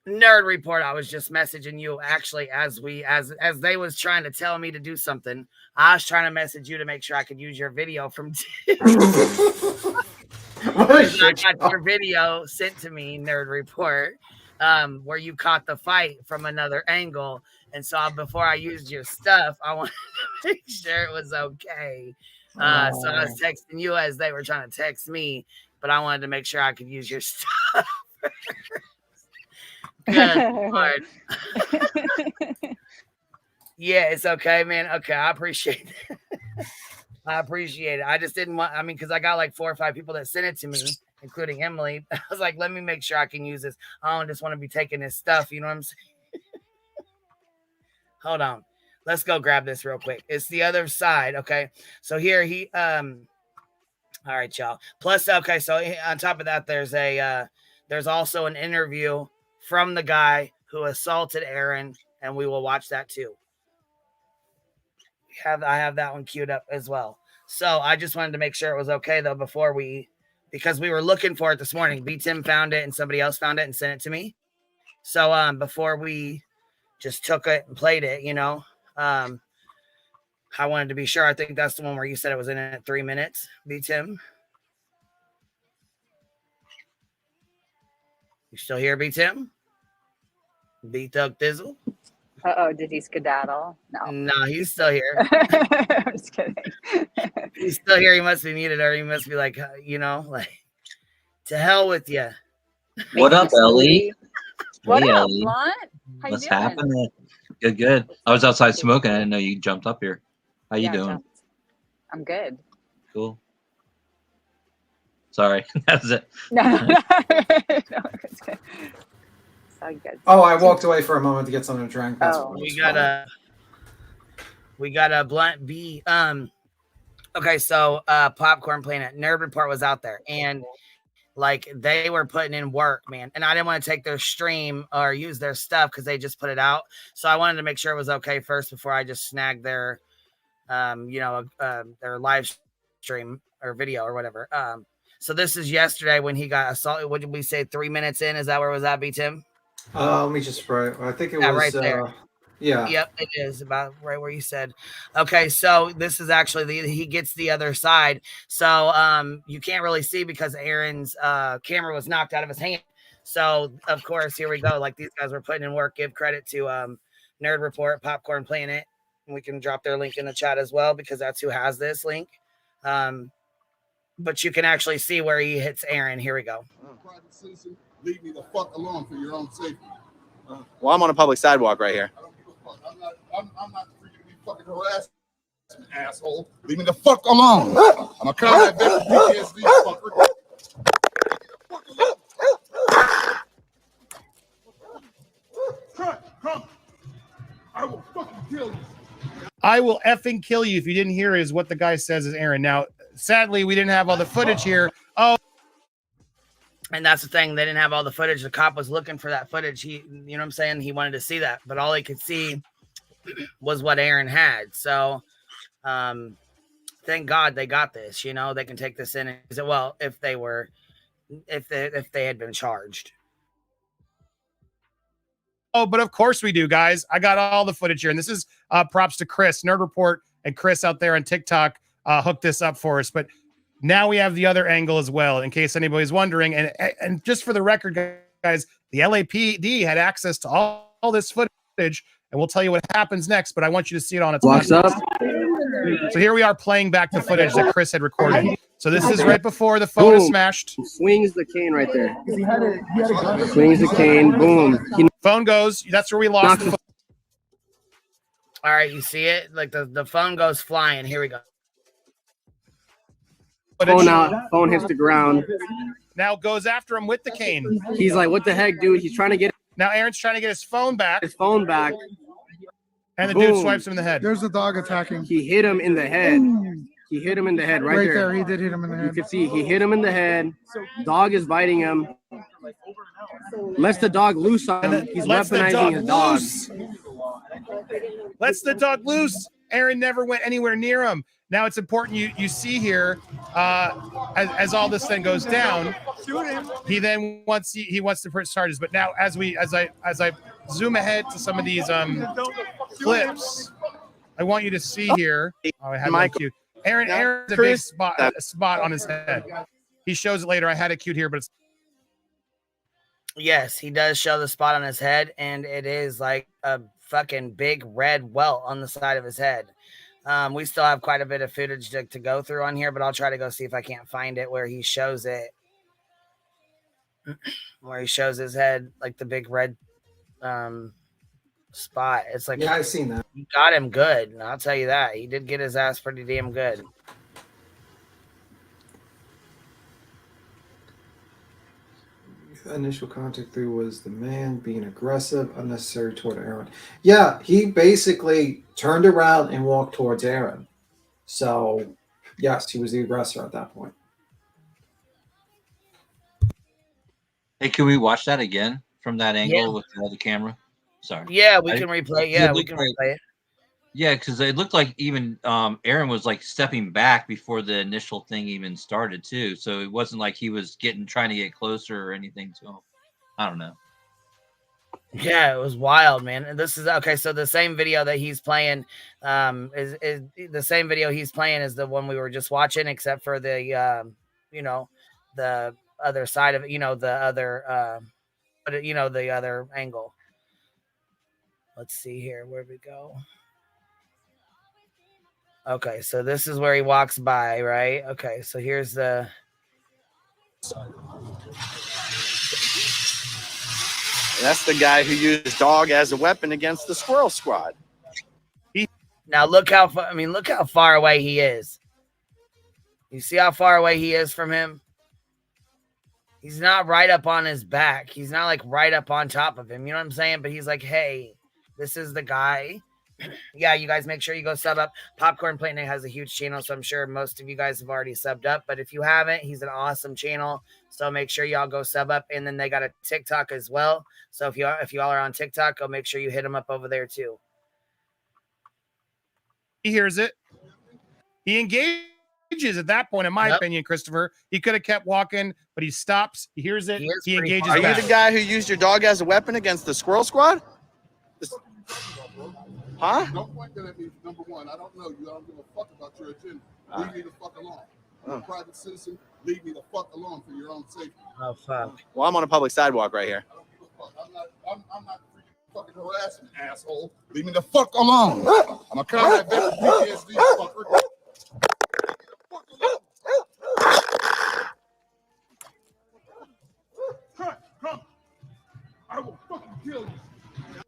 Nerd Report, I was just messaging you actually as they was trying to tell me to do something. I was trying to message you to make sure I could use your video from I got your video sent to me, Nerd Report, where you caught the fight from another angle. And so before I used your stuff, I wanted to make sure it was okay. So I was texting you as they were trying to text me, but I wanted to make sure I could use your stuff. Good Lord. Yeah, it's okay, man. Okay, I appreciate it. I appreciate it. I just didn't want, because I got like 4 or 5 people that sent it to me, including Emily. I was like, let me make sure I can use this. I don't just want to be taking this stuff. You know what I'm saying? Hold on. Let's go grab this real quick. It's the other side. Okay. So here all right, y'all. Plus, okay. So on top of that, there's also an interview from the guy who assaulted Aaron, and we will watch that too. I have that one queued up as well. So I just wanted to make sure it was okay though because we were looking for it this morning. B. Tim found it and somebody else found it and sent it to me. So before we just took it and played it, I wanted to be sure. I think that's the one where you said it was in at 3 minutes. B. Tim, you still here, B. Tim? B. Thug Thizzle. Uh-oh, did he skedaddle? No. No, he's still here. I'm just kidding. He's still here. He must be muted, or he must be like, like, to hell with you. What up, Ellie? What Hey, up, Ellie. Blunt? How What's you doing? happening? Good, good. I was outside smoking. I didn't know you jumped up here. How you doing? Jumped. I'm good. Cool. Sorry, that's it. No, it's good. It's all good. Oh, I walked away for a moment to get something to drink. That's Oh. what We got a Blunt B. Okay, so Popcorn Planet Nerd Report was out there, and like they were putting in work, man. And I didn't want to take their stream or use their stuff because they just put it out. So I wanted to make sure it was okay first before I just snagged their their live stream or video or whatever. So this is yesterday when he got assaulted. What did we say? 3 minutes in? Is that where was that, B Tim? Let me just write. I think it Yeah, was right there. Yeah. Yep, it is about right where you said. Okay, so this is actually he gets the other side. So you can't really see because Aaron's camera was knocked out of his hand. So of course, here we go. Like these guys were putting in work. Give credit to Nerd Report, Popcorn Planet. And we can drop their link in the chat as well because that's who has this link. But you can actually see where he hits Aaron. Here we go. Private citizen, leave me the fuck alone for your own safety. Well, I'm on a public sidewalk right here. I'm not free to be fucking harassed, asshole. Leave me the fuck alone. I'm a combat veteran, PTSD fucker. Come. I will fucking kill you. I will effing kill you if you didn't hear is what the guy says is Aaron. Now, sadly, we didn't have all the footage here. Oh, and that's the thing. They didn't have all the footage. The cop was looking for that footage. He, you know what I'm saying? He wanted to see that, but all he could see was what Aaron had. So, thank God they got this. You know, they can take this in and say, well, if they had been charged. Oh, but of course we do, guys. I got all the footage here, and this is props to Chris, Nerd Report, and Chris out there on TikTok hooked this up for us. But now we have the other angle as well, in case anybody's wondering. And just for the record, guys, the LAPD had access to all this footage, and we'll tell you what happens next. But I want you to see it on its Walks own. up. So here we are playing back the footage that Chris had recorded. So this is right before the phone is smashed. Swings the cane right there. Swings the cane. Boom. Phone goes. That's where we lost. The All right, you see it? Like the phone goes flying. Here we go. Phone out. Phone hits the ground. Now goes after him with the cane. He's like, "What the heck, dude?" He's trying to get. Now Aaron's trying to get his phone back. His phone back. And the Boom. dude swipes him in the head. There's a dog attacking. He hit him in the head. He hit him in the head right there. He did hit him in the head. You can see he hit him in the head. Dog is biting him. Lets the dog loose on him. He's weaponizing his dog. Lets the dog loose. Aaron never went anywhere near him. Now it's important you see here as all this thing goes down, he then wants to press charges. But now as I zoom ahead to some of these clips, I want you to see here. Oh, I had my cue. Aaron's a big spot on his head. He shows it later. I had it queued here, but it's Yes, he does show the spot on his head, and it is like a fucking big red welt on the side of his head. We still have quite a bit of footage to go through on here, but I'll try to go see if I can't find it where he shows it. Where he shows his head, like the big red spot. It's like, yeah, I've seen that. He got him good. And I'll tell you that. He did get his ass pretty damn good. The initial contact through was the man being aggressive, unnecessary toward Aaron. Yeah, he basically turned around and walked towards Aaron. So, yes, he was the aggressor at that point. Hey, can we watch that again from that angle with the other camera? Sorry. Yeah, we can replay. Yeah, we can replay it. Yeah, because it looked like even Aaron was like stepping back before the initial thing even started too. So it wasn't like he was trying to get closer or anything to him. I don't know. Yeah, it was wild, man. And this is okay. So the same video that he's playing is the same video he's playing is the one we were just watching, except for the the other side of it, the other the other angle. Let's see here. Where'd we go? Okay, so this is where he walks by, right? Okay, so here's the. That's the guy who used his dog as a weapon against the squirrel squad. Now look how far. I mean, look how far away he is. You see how far away he is from him? He's not right up on his back. He's not like right up on top of him. You know what I'm saying? But he's like, hey, this is the guy. Yeah, you guys make sure you go sub up. Popcorn Plate Night has a huge channel, so I'm sure most of you guys have already subbed up. But if you haven't, he's an awesome channel. So make sure y'all go sub up. And then they got a TikTok as well. So if y'all are on TikTok, go make sure you hit him up over there too. He hears it. He engages at that point, in my opinion, Christopher. He could have kept walking, but he stops. He hears it. He engages. Are you the guy who used your dog as a weapon against the squirrel squad? Huh? Don't point that at me. Number one, I don't know you. I don't give a fuck about your agenda. Leave me the fuck alone. I'm a private citizen. Leave me the fuck alone for your own safety. Oh fuck. Well, I'm on a public sidewalk right here. I'm not freaking fucking harassing, asshole. Leave me the fuck alone. I'm a combat veteran PTSD fucker. Come. I will fucking kill you.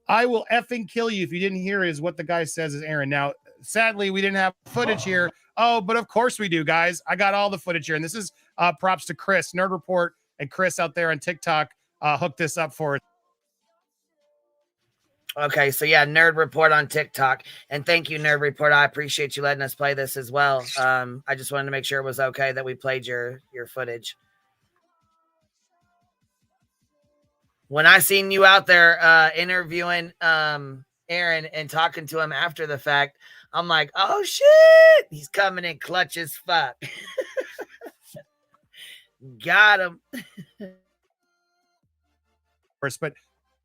I will effing kill you if you didn't hear is what the guy says is Aaron. Now, sadly, we didn't have footage here. Oh, but of course we do, guys. I got all the footage here. And this is props to Chris, Nerd Report, and Chris out there on TikTok hooked this up for us. Okay, so yeah, Nerd Report on TikTok. And thank you, Nerd Report. I appreciate you letting us play this as well. I just wanted to make sure it was okay that we played your footage. When I seen you out there interviewing Aaron and talking to him after the fact, I'm like, oh shit, he's coming in clutch as fuck. Got him. But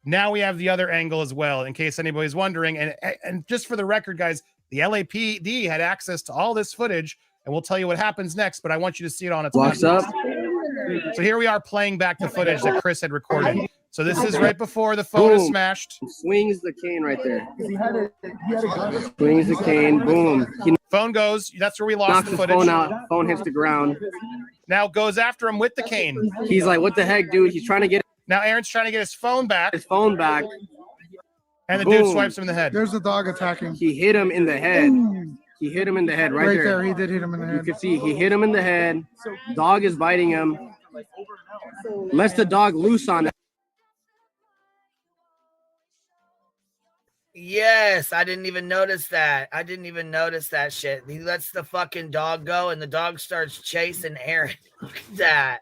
now we have the other angle as well, in case anybody's wondering. And just for the record, guys, the LAPD had access to all this footage, and we'll tell you what happens next, but I want you to see it on its Walks up. So here we are playing back the footage that Chris had recorded. So this is right before the phone is smashed. Swings the cane right there. Swings the cane. Boom. He phone goes. That's where we lost knocks the his footage. phone out. Phone hits the ground. Now goes after him with the cane. He's like, what the heck, dude? He's trying to get. Now Aaron's trying to get his phone back. His phone back. And the Boom. dude swipes him in the head. There's the dog attacking. He hit him in the head. He hit him in the head right there. He did hit him in the head. You can see he hit him in the head. Dog is biting him. Lets the dog loose on him. Yes, I didn't even notice that. I didn't even notice that shit. He lets the fucking dog go, and the dog starts chasing Aaron. Look at that.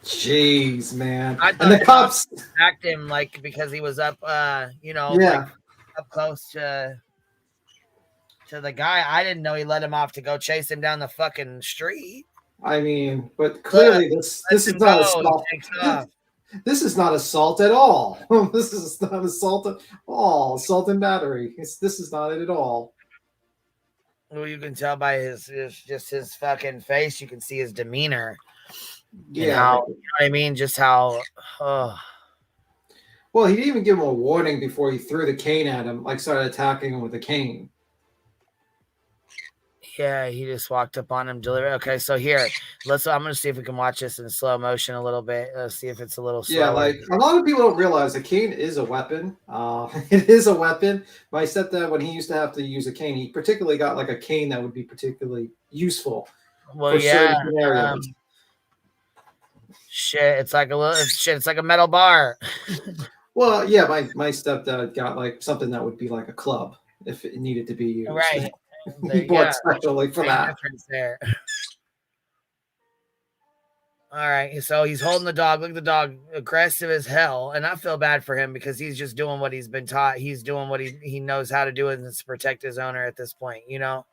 Jeez, man. I And thought the cops attacked him like because he was up, Yeah. like up close to the guy. I didn't know he let him off to go chase him down the fucking street. I mean, but clearly this is not assault. This is not assault at all. This is not assault at all. Assault and battery. This is not it at all. Well, you can tell by his fucking face. You can see his demeanor. Yeah. You know what I mean? Just how. Oh. Well, he didn't even give him a warning before he threw the cane at him, like started attacking him with the cane. Yeah, he just walked up on him, delivered. Okay, so here, I'm gonna see if we can watch this in slow motion a little bit. Let's see if it's a little slower. Yeah, like a lot of people don't realize a cane is a weapon. It is a weapon. My stepdad, when he used to have to use a cane, he particularly got like a cane that would be particularly useful. Well, for yeah. certain scenarios. Shit, it's like it's like a metal bar. Well, yeah, my stepdad got like something that would be like a club if it needed to be used. Right. He bought specially for Big that. difference there. All right, so he's holding the dog. Look at the dog, aggressive as hell, and I feel bad for him because he's just doing what he's been taught. He's doing what he knows how to do, and it's to protect his owner at this point. You know,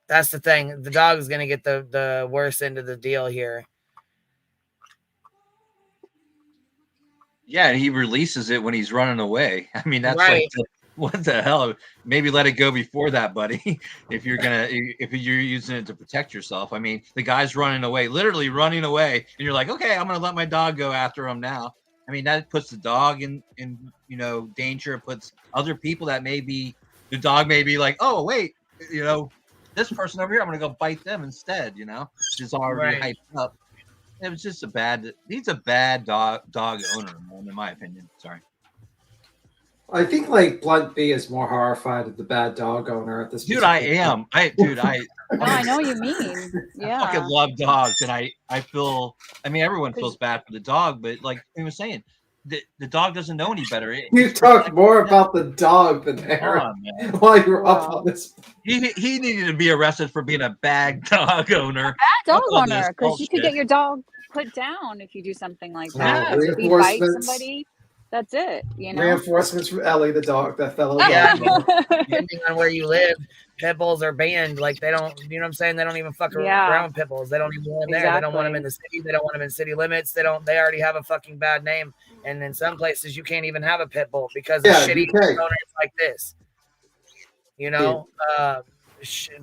that's the thing. The dog is going to get the worst end of the deal here. Yeah, and he releases it when he's running away. I mean, that's Right. like, what the hell? Maybe let it go before that, buddy. If you're using it to protect yourself. I mean, the guy's running away, literally running away, and you're like, okay, I'm gonna let my dog go after him now. I mean, that puts the dog in you know, danger. It puts other people that may be, the dog may be like, oh wait, you know, this person over here, I'm gonna go bite them instead. You know, just already Right. hyped up. It was just a bad. He's a bad dog owner, man, in my opinion. Sorry. I think like Blunt B is more horrified of the bad dog owner at this. Dude, I specific am. point. No, I know what you mean. I Yeah. fucking love dogs, and I feel. I mean, everyone feels bad for the dog, but like he was saying, the dog doesn't know any better. You talk more about the dog than Aaron on, man. while you're up on this. He needed to be arrested for being a bad dog owner. Bad dog Up on this owner, because you could get bullshit. your dog put down if you do something like Oh, that. If he bites reinforcements. somebody, that's it. You know. Reinforcements from Ellie, the dog, that fellow Yeah, dog. depending on where you live, pit bulls are banned. Like they don't, you know what I'm saying? They don't even fuck Yeah. around with pit bulls. They don't even want them there. They don't want them in the city. They don't want them in city limits. They already have a fucking bad name. And in some places, you can't even have a pit bull because of shitty UK. owners like this. You know,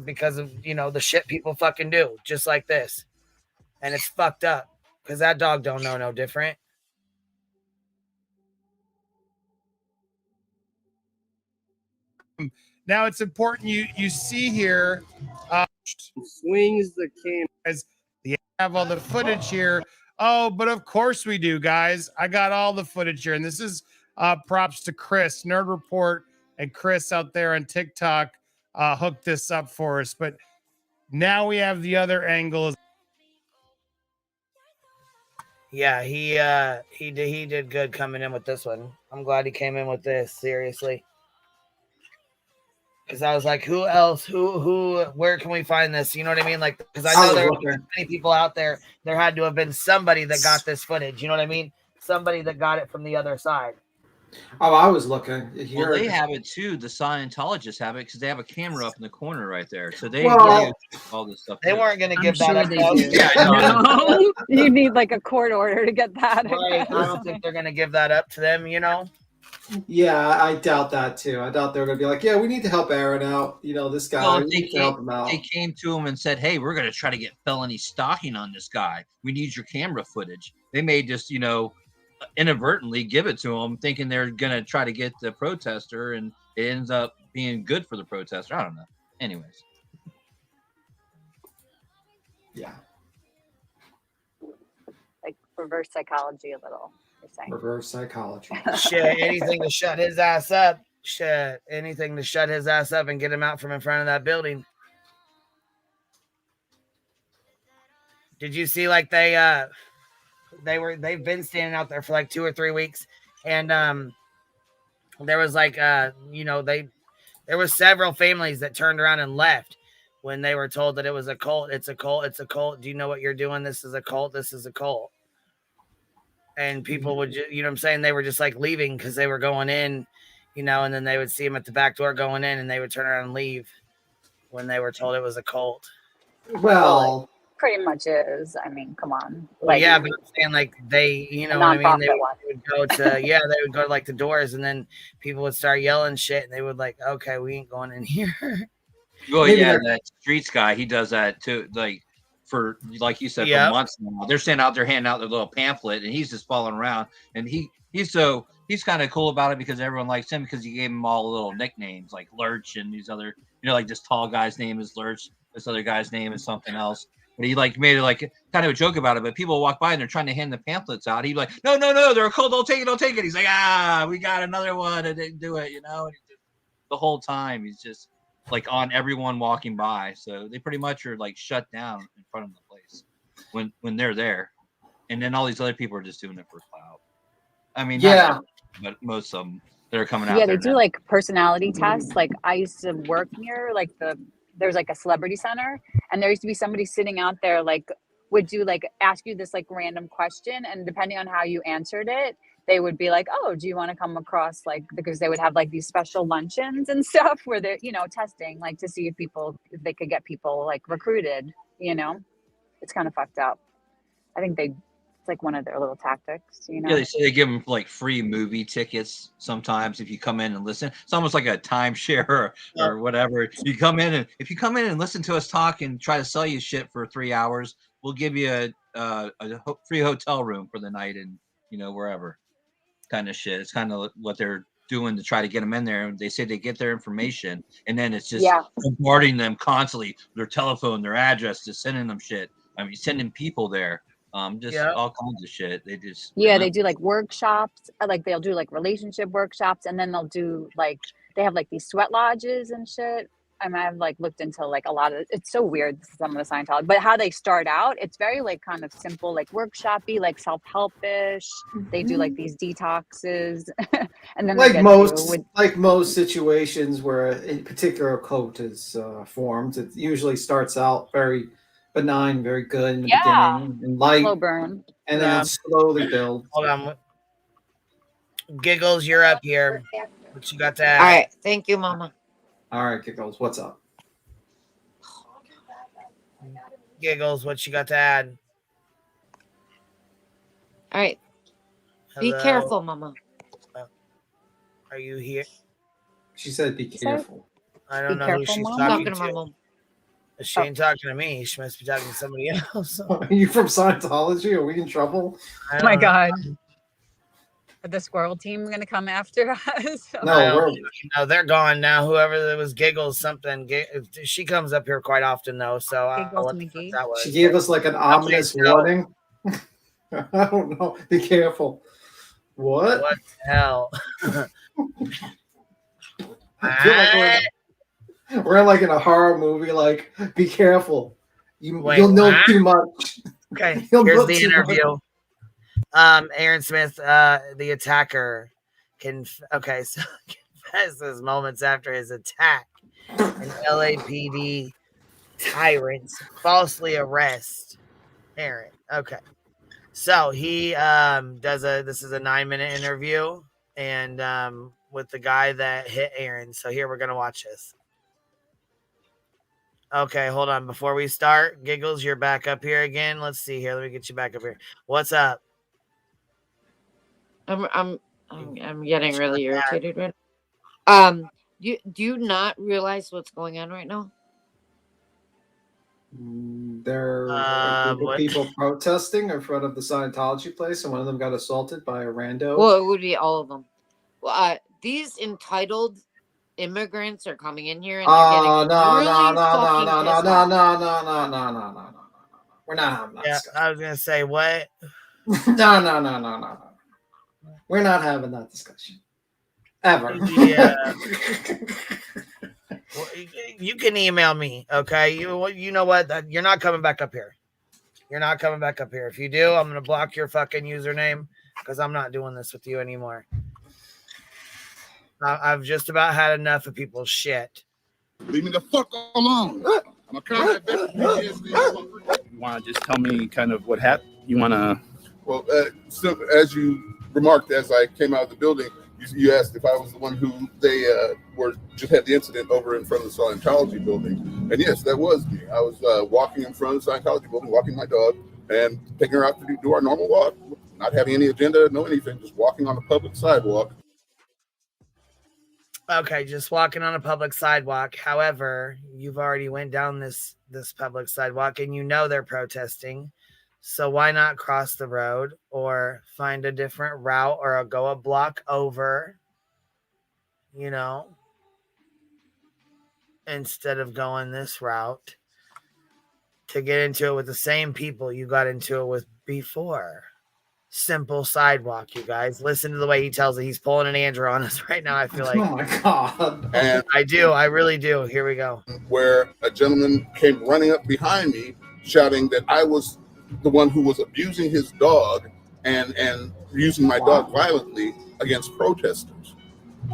because of the shit people fucking do, just like this, and it's fucked up because that dog don't know no different. Now it's important you see here. Swings the cane. As you have all the footage here. Oh, but of course we do, guys. I got all the footage here, and this is props to Chris, Nerd Report, and Chris out there on TikTok hooked this up for us. But now we have the other angle. Yeah, he did good coming in with this one. I'm glad he came in with this, seriously. Because I was like, who else? Where can we find this? You know what I mean? Like, because I know there were many people out there. There had to have been somebody that got this footage. You know what I mean? Somebody that got it from the other side. Oh, I was looking. Well, they have it too. The Scientologists have it because they have a camera up in the corner right there. So they Well, all this stuff. They weren't going to give that up. Yeah, No, you need like a court order to get that. Right. I don't think they're going to give that up to them, you know? Yeah, I doubt that too. I doubt they're going to be like, yeah, we need to help Aaron out. You know, this guy, Well, we need to help him out. they came to him and said, hey, we're going to try to get felony stalking on this guy. We need your camera footage. They may just, inadvertently give it to him thinking they're going to try to get the protester, and it ends up being good for the protester. I don't know. Anyways. Yeah. Like reverse psychology a little. You're saying. Reverse psychology. Shit, anything to shut his ass up. Shit, anything to shut his ass up and get him out from in front of that building. Did you see like they've been standing out there for like 2 or 3 weeks, and there was like there was several families that turned around and left when they were told that it was a cult. It's a cult. It's a cult. Do you know what you're doing? This is a cult. This is a cult. And people would, you know what I'm saying? They were just like leaving because they were going in, and then they would see him at the back door going in, and they would turn around and leave when they were told it was a cult. Well, pretty much is. I mean, come on. Well, yeah, but I'm saying like they, you know what I mean? They would go to, they would go to like the doors, and then people would start yelling shit, and they would like, okay, we ain't going in here. Well, yeah, that Streets guy, he does that too. Like, for like you said, for months now, they're standing out there handing out their little pamphlet, and he's just following around. And he's kind of cool about it because everyone likes him because he gave them all little nicknames like Lurch and these other, like this tall guy's name is Lurch, this other guy's name is something else. But he like made it like kind of a joke about it. But people walk by and they're trying to hand the pamphlets out. He'd be like, no, they're a cult. Don't take it. He's like, we got another one. I didn't do it, And the whole time he's just like on everyone walking by. So they pretty much are like shut down in front of the place when they're there. And then all these other people are just doing it for clout. I mean, yeah, but most of them that are coming out. Yeah, they do like personality tests. Like I used to work near like there's like a celebrity center, and there used to be somebody sitting out there like would do like ask you this like random question, and depending on how you answered it, they would be like, oh, do you want to come across like, because they would have like these special luncheons and stuff where they're, testing like to see if they could get people like recruited, it's kind of fucked up. I think it's like one of their little tactics, Yeah, they say they give them like free movie tickets sometimes if you come in and listen. It's almost like a timeshare or whatever. You come in, and if you come in and listen to us talk and try to sell you shit for 3 hours, we'll give you a free hotel room for the night and wherever. kind of shit. It's kind of what they're doing to try to get them in there. They say they get their information, and then it's just bombarding them constantly, their telephone, their address, just sending them shit. I mean, sending people there, just all kinds of shit. They just they do like workshops, like they'll do like relationship workshops, and then they'll do like they have like these sweat lodges and shit. I mean, I've like looked into like a lot of it's so weird some of the Scientology, but how they start out, it's very like kind of simple, like workshopy, like self-help-ish. They do like these detoxes, and then like most situations where a particular cult is formed, it usually starts out very benign, very good in the beginning, and light, slow burn, and then it slowly builds. Hold on. Giggles, you're up here. What you got to add? All right. Thank you, Mama. All right, Giggles, what's up? Giggles, what you got to add? All right. Be Hello? careful, Mama. Are you here? She said, "Be careful." I don't Be know careful, who she's Mom. talking Talking to my mom. She ain't talking to me. She must be talking to somebody else. Are you from Scientology? Are we in trouble? Oh my god. Are the squirrel team gonna come after us? No, they're gone now. Whoever that was Giggles something. She comes up here quite often though, so I don't know what the fuck that was. She gave us like an ominous warning. I don't know. Be careful. What? What the hell? I feel like we're like in a horror movie. Like, be careful. You'll know too much. Okay, You'll here's know the too interview. much. Aaron Smith, the attacker, confesses moments after his attack. An LAPD tyrant falsely arrest Aaron. Okay, so he this is a 9-minute interview and with the guy that hit Aaron. So here we're gonna watch this. Okay, hold on. Before we start, Giggles, you're back up here again. Let's see here. Let me get you back up here. What's up? I'm getting really irritated right now. Do you not realize what's going on right now? There are a group of people protesting in front of the Scientology place, and one of them got assaulted by a rando. Well, it would be all of them. Well, these entitled immigrants are coming in here and they're getting no. We're not having that discussion. I was gonna say what? No. We're not having that discussion. Ever. Yeah. Well, you can email me, okay? You know what? You're not coming back up here. You're not coming back up here. If you do, I'm gonna block your fucking username because I'm not doing this with you anymore. I've just about had enough of people's shit. Leave me the fuck alone. I'm a combat veteran. You want to just tell me kind of what happened? You want to? Well, so as you remarked, as I came out of the building, you asked if I was the one who they just had the incident over in front of the Scientology building, and yes, that was me. I was walking in front of the Scientology building, walking my dog, and taking her out to do our normal walk, not having any agenda, no anything, just walking on the public sidewalk. Okay, just walking on a public sidewalk. However, you've already went down this public sidewalk and you know they're protesting. So why not cross the road or find a different route or go a block over, instead of going this route to get into it with the same people you got into it with before. Simple sidewalk, you guys. Listen to the way he tells it. He's pulling an Andrew on us right now, I feel like. Oh my God. And I do. I really do. Here we go. Where a gentleman came running up behind me, shouting that I was the one who was abusing his dog and using my dog violently against protesters.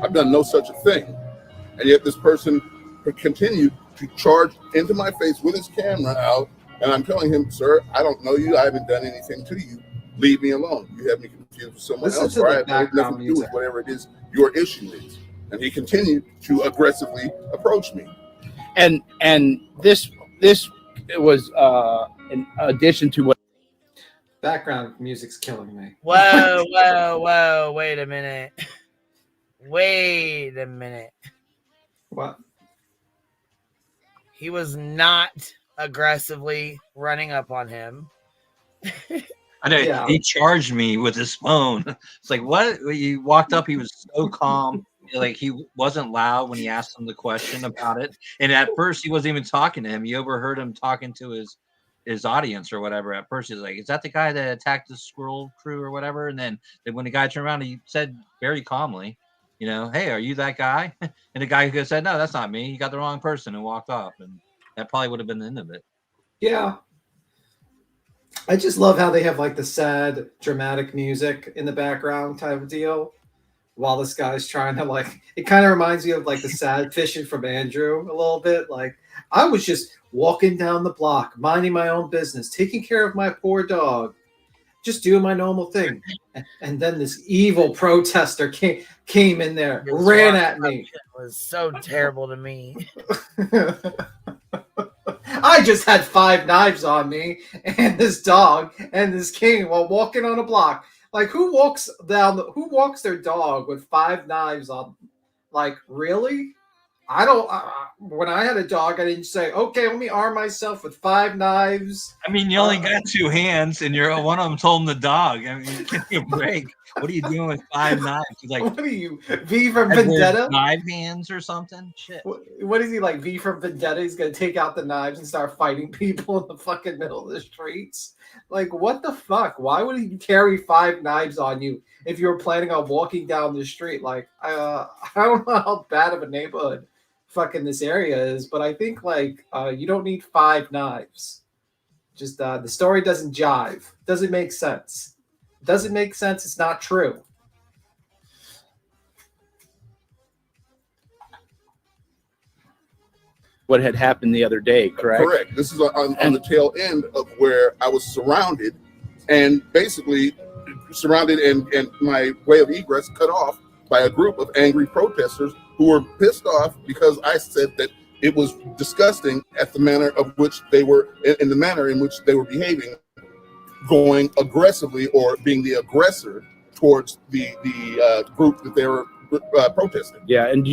I've done no such a thing. And yet this person continued to charge into my face with his camera out. And I'm telling him, sir, I don't know you. I haven't done anything to you. Leave me alone. You have me confused with someone else. Or I have nothing to do with whatever it is your issue is. And he continued to aggressively approach me. And this was in addition to what background music's killing me. Whoa. Wait a minute. What? He was not aggressively running up on him. I know Yeah. he charged me with his phone. It's like, what? He walked up, he was so calm. Like he wasn't loud when he asked him the question about it. And at first he wasn't even talking to him. You overheard him talking to his audience or whatever. At first he's like, is that the guy that attacked the squirrel crew or whatever? And then when the guy turned around, he said very calmly, hey, are you that guy? And the guy who said, no, that's not me. You got the wrong person, and walked off. And that probably would have been the end of it. Yeah. I just love how they have like the sad, dramatic music in the background type of deal while this guy's trying to it kind of reminds me of like the sad fishing from Andrew a little bit. Like, I was just walking down the block, minding my own business, taking care of my poor dog, just doing my normal thing. And then this evil protester came in there, ran at me. It was so terrible to me. I just had 5 knives on me and this dog and this king while walking on a block. Like, who walks their dog with 5 knives on? Like, really? I don't. When I had a dog, I didn't say, okay, let me arm myself with 5 knives. I mean, you only got 2 hands, and one of them told him the dog. I mean, give me a break. What are you doing with 5 knives? He's like, what are you, V from Vendetta? 5 hands or something? Shit. What is he, like, V from Vendetta? He's gonna take out the knives and start fighting people in the fucking middle of the streets. Like, what the fuck? Why would he carry 5 knives on you if you were planning on walking down the street? Like, I don't know how bad of a neighborhood fucking this area is, but I think you don't need 5 knives. Just the story doesn't jive. Doesn't make sense. Doesn't make sense. It's not true. What had happened the other day, correct? Correct. This is on the tail end of where I was surrounded, and basically surrounded and my way of egress cut off by a group of angry protesters who were pissed off because I said that it was disgusting at the manner of which they were, in the manner in which they were behaving, going aggressively or being the aggressor towards the group that they were protesting. Yeah, and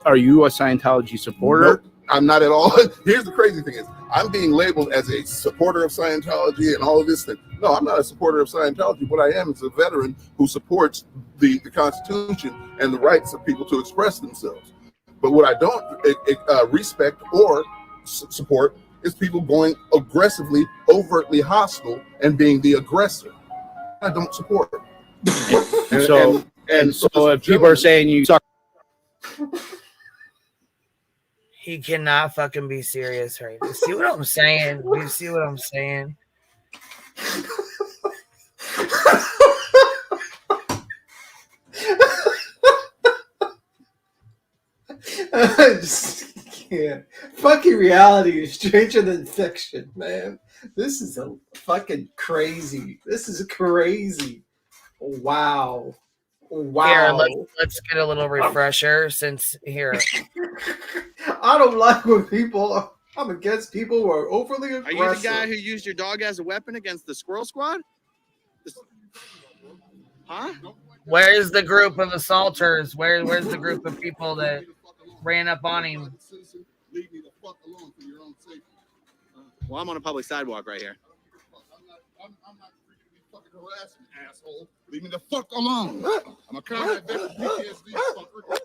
are you a Scientology supporter? Nope, I'm not at all. Here's the crazy thing is, I'm being labeled as a supporter of Scientology and all of this thing. No, I'm not a supporter of Scientology. What I am is a veteran who supports the Constitution and the rights of people to express themselves. But what I don't respect or support is people going aggressively, overtly hostile and being the aggressor. I don't support it. So if people are saying you suck. He cannot fucking be serious right now. See what I'm saying? You see what I'm saying? I just can't. Fucking reality is stranger than fiction, man. This is a fucking crazy. This is crazy. Wow. Wow. Here, let's get a little refresher since here. I don't like when I'm against people who are overly aggressive. Are you the guy who used your dog as a weapon against the squirrel squad? Huh? Where's the group of assaulters? Where's the group of people that ran up on him? Well, I'm on a public sidewalk right here. I'm not fucking harassing, asshole. Leave me the fuck alone. I'm a combat veteran PTSD fucker.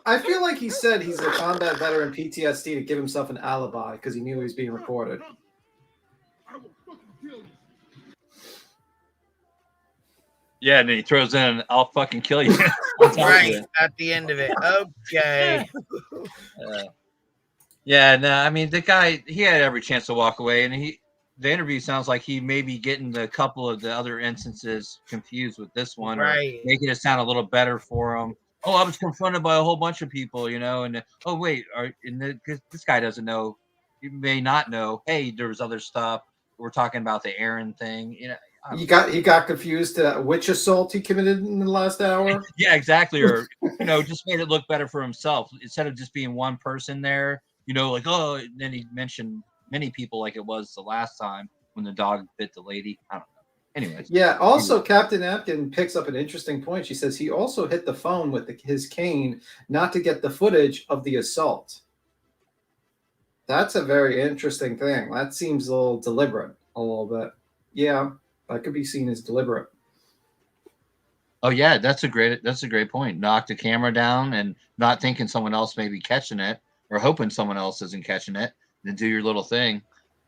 I feel like he said he's a combat veteran PTSD to give himself an alibi because he knew he was being recorded. Yeah, and then he throws in, "I'll fucking kill you." Right at the end of it. Okay. Yeah, no, I mean the guy, he had every chance to walk away, and the interview sounds like he may be getting a couple of the other instances confused with this one, right? Making it sound a little better for him. Oh, I was confronted by a whole bunch of people, and oh wait, this guy doesn't know. He may not know. Hey, there was other stuff. We're talking about the Aaron thing, He got confused which assault he committed in the last hour. Yeah, exactly. Or just made it look better for himself instead of just being one person there. Like, oh, and then he mentioned many people like it was the last time when the dog bit the lady. I don't know. Anyways. Yeah. Also, Captain Napkin picks up an interesting point. She says he also hit the phone with his cane not to get the footage of the assault. That's a very interesting thing. That seems a little deliberate, a little bit. yeah, that could be seen as deliberate. Oh yeah, that's a great point. Knock the camera down and not thinking someone else may be catching it or hoping someone else isn't catching it. Then do your little thing.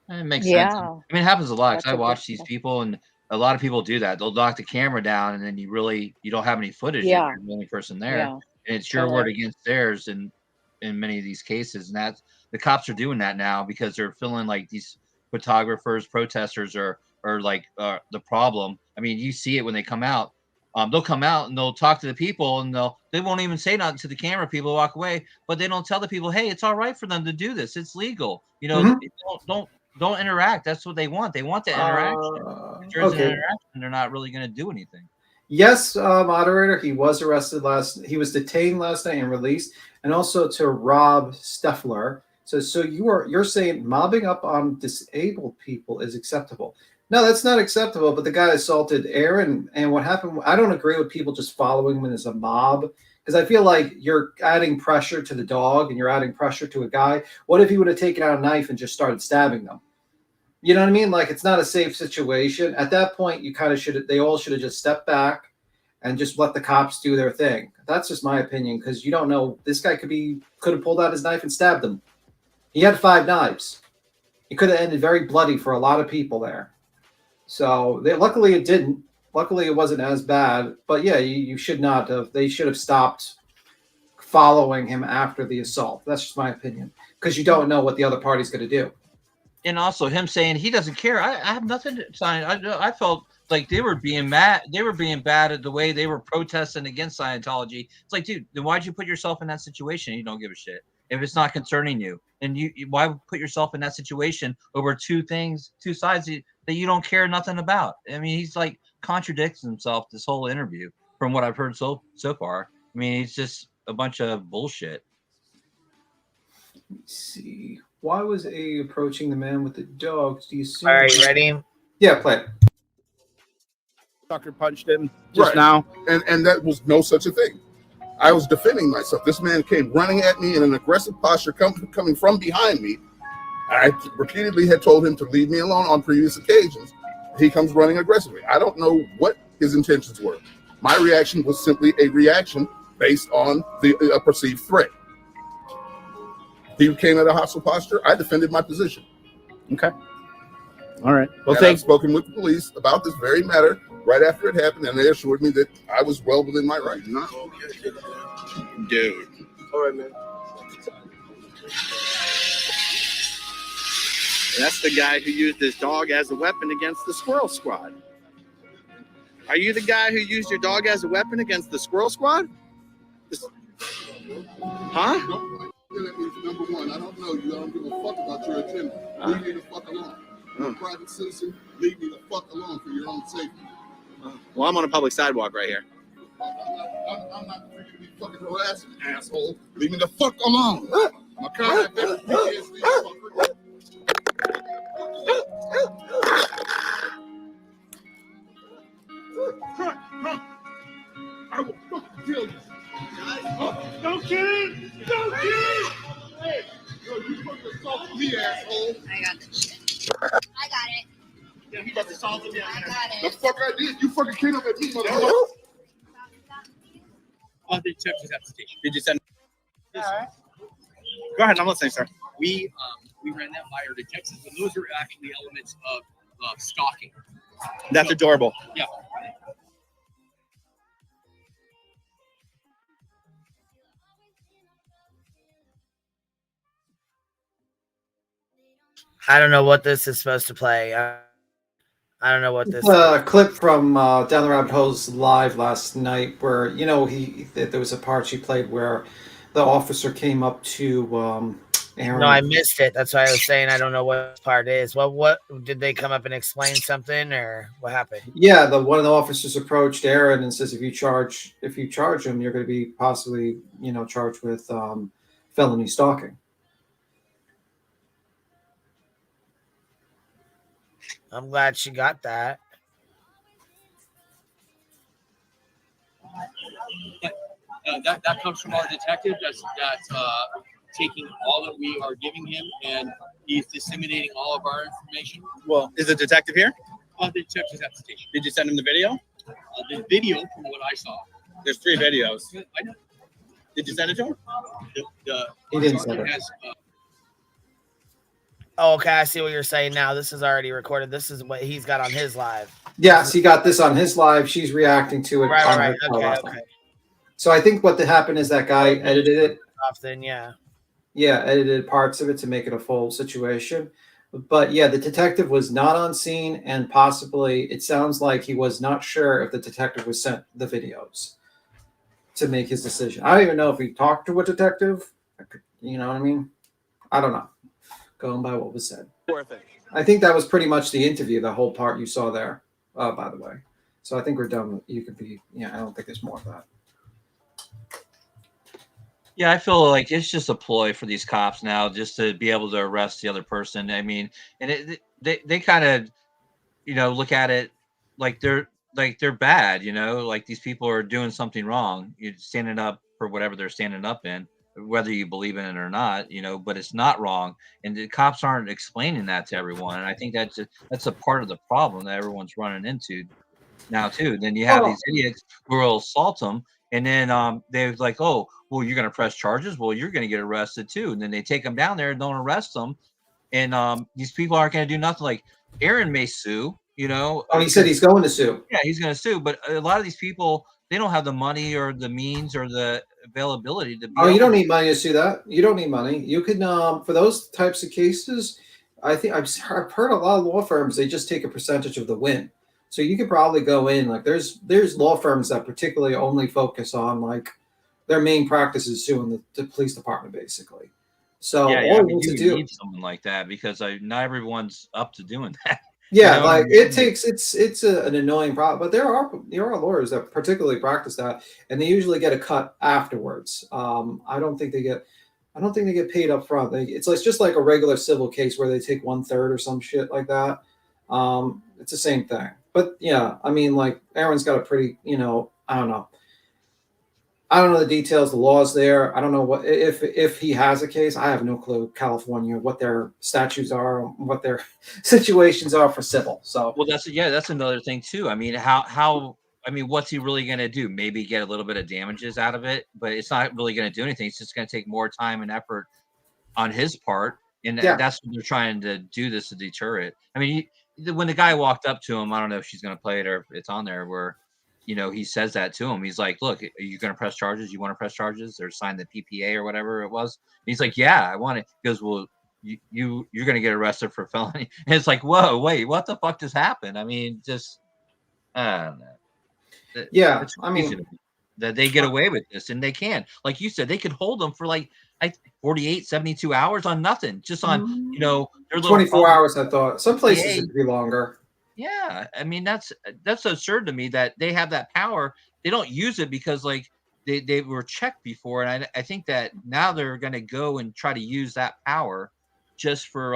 It makes sense. I mean, it happens a lot. 'Cause I watch these people, and a lot of people do that. They'll knock the camera down, and then you don't have any footage. If you're the only person there, and it's your word against theirs. In many of these cases, and that's the cops are doing that now because they're feeling like these photographers, protesters are like the problem. I mean, you see it when they come out. They'll come out and they'll talk to the people, and they won't even say nothing to the camera. People walk away, but they don't tell the people, hey, it's all right for them to do this. It's legal. You know, don't interact. That's what they want. They want the interaction. If there's an interaction, they're not really going to do anything. Yes, moderator. He was arrested he was detained last night and released, and also to Rob Steffler. So you're saying mobbing up on disabled people is acceptable? No, that's not acceptable. But the guy assaulted Aaron, and what happened? I don't agree with people just following him as a mob, because I feel like you're adding pressure to the dog and you're adding pressure to a guy. What if he would have taken out a knife and just started stabbing them? You know what I mean? Like, it's not a safe situation. At that point, you kind of they all should have just stepped back and just let the cops do their thing. That's just my opinion, because you don't know. This guy could have pulled out his knife and stabbed them. He had 5 knives. It could have ended very bloody for a lot of people there. So luckily it didn't. Luckily it wasn't as bad. But yeah, you should not have. They should have stopped following him after the assault. That's just my opinion, because you don't know what the other party's going to do. And also him saying he doesn't care. I have nothing to sign. I felt like they were being mad. They were being bad at the way they were protesting against Scientology. It's like, dude, then why'd you put yourself in that situation? You don't give a shit if it's not concerning you. And why put yourself in that situation over two sides that you don't care nothing about? I mean, he's like contradicts himself this whole interview from what I've heard so far. I mean, he's just a bunch of bullshit. Let me see. Why was A approaching the man with the dogs? Do you see? All right, ready? Yeah, play it. Sucker punched him just now, and that was no such a thing. I was defending myself. This man came running at me in an aggressive posture, coming from behind me. I repeatedly had told him to leave me alone on previous occasions. He comes running aggressively. I don't know what his intentions were. My reaction was simply a reaction based on a perceived threat. He came at a hostile posture. I defended my position. Okay. All right. Well, I've spoken with the police about this very matter right after it happened, and they assured me that I was well within my right. Dude. All right, man. That's the guy who used his dog as a weapon against the Squirrel Squad. Are you the guy who used your dog as a weapon against the Squirrel Squad? Huh? Number one, I don't know you. I don't give a fuck about your agenda. Leave me the fuck alone. You're a private citizen. Leave me the fuck alone for your own safety. Well, I'm on a public sidewalk right here. I'm not free to be fucking harassing, asshole. Leave me the fuck alone. My contact better PTSD, fucker. I will fucking kill you. Don't kill him! Don't kill him! Hey, yo, you fucking assaulted me, asshole. I got this shit. I got it. Yeah, he just assaulted me. I got it. The fuck I did? You fucking came up at me, motherfucker. Oh, they checked his application. Did you send? Yes, sir. Go ahead, I'm listening, sir. We ran that by our detectives, and those are actually elements of stalking. That's adorable. Yeah. I don't know what this is supposed to play. I don't know what this is. A clip from Down the Rabbit Hole's live last night where, you know, there was a part she played where the officer came up to Aaron. No, I missed it. That's why I was saying I don't know what part is. Well, what did they come up and explain something, or what happened? Yeah, one of the officers approached Aaron and says, if you charge him, you're going to be possibly, you know, charged with felony stalking. I'm glad she got that. But that comes from our detective. That's taking all that we are giving him, and he's disseminating all of our information. Well, is the detective here? The check is at the station. Did you send him the video? The video, from what I saw. There's 3 videos. I know. Did you send it to him? He didn't send sergeant it. has, Oh, okay, I see what you're saying now. This is already recorded. This is what he's got on his live. Yes, he got this on his live. She's reacting to it. Right, on right, her okay, last okay. time. So I think what happened is that guy edited it. Then, yeah. Yeah, edited parts of it to make it a full situation. But yeah, the detective was not on scene, and possibly it sounds like he was not sure if the detective was sent the videos to make his decision. I don't even know if he talked to a detective. You know what I mean? I don't know. Going by what was said. Worth it. I think that was pretty much the interview, the whole part you saw there, by the way. So I think we're done. You could be, yeah, I don't think there's more of that. Yeah, I feel like it's just a ploy for these cops now, just to be able to arrest the other person. I mean, and they kind of, look at it like they're bad. Like these people are doing something wrong. You're standing up for whatever they're standing up in, whether you believe in it or not. But it's not wrong, and the cops aren't explaining that to everyone. And I think that's a part of the problem that everyone's running into now too. Then you have these idiots who will assault them. And then they're like, oh, well, you're going to press charges. Well, you're going to get arrested too. And then they take them down there and don't arrest them. And these people aren't going to do nothing. Like Aaron may sue, Oh, he said he's going to sue. Yeah, he's going to sue. But a lot of these people, they don't have the money or the means or the availability to be. Oh, you don't need money to sue that. You don't need money. You can, for those types of cases, I think I've heard a lot of law firms, they just take a percentage of the win. So you could probably go in, like there's law firms that particularly only focus on like their main practice is suing the police department basically. So yeah, all I you mean, need to you do, need someone like that because not everyone's up to doing that. yeah, like it takes it's an annoying problem, but there are lawyers that particularly practice that, and they usually get a cut afterwards. I don't think they get paid up front. It's just like a regular civil case where they take 1/3 or some shit like that. It's the same thing. But yeah, I mean, like Aaron's got a pretty, I don't know. I don't know the details, the laws there. I don't know what if he has a case. I have no clue. California, what their statutes are, what their situations are for civil. So well, that's another thing too. I mean, what's he really going to do? Maybe get a little bit of damages out of it, but it's not really going to do anything. It's just going to take more time and effort on his part, and that's what they're trying to do this to deter it. I mean, when the guy walked up to him, I don't know if she's going to play it or if it's on there where, he says that to him. He's like, look, are you going to press charges? You want to press charges or sign the PPA or whatever it was? And he's like, yeah, I want it. He goes, well, you're going to get arrested for felony. And it's like, whoa, wait, what the fuck just happened? I mean, just, I don't know. Yeah. I mean, that they get away with this and they can, like you said, they could hold them for like 48, 72 hours on nothing, just on, their 24 hours. I thought some places it'd be longer. Yeah. I mean, that's absurd to me that they have that power. They don't use it because like they were checked before. And I think that now they're going to go and try to use that power just for,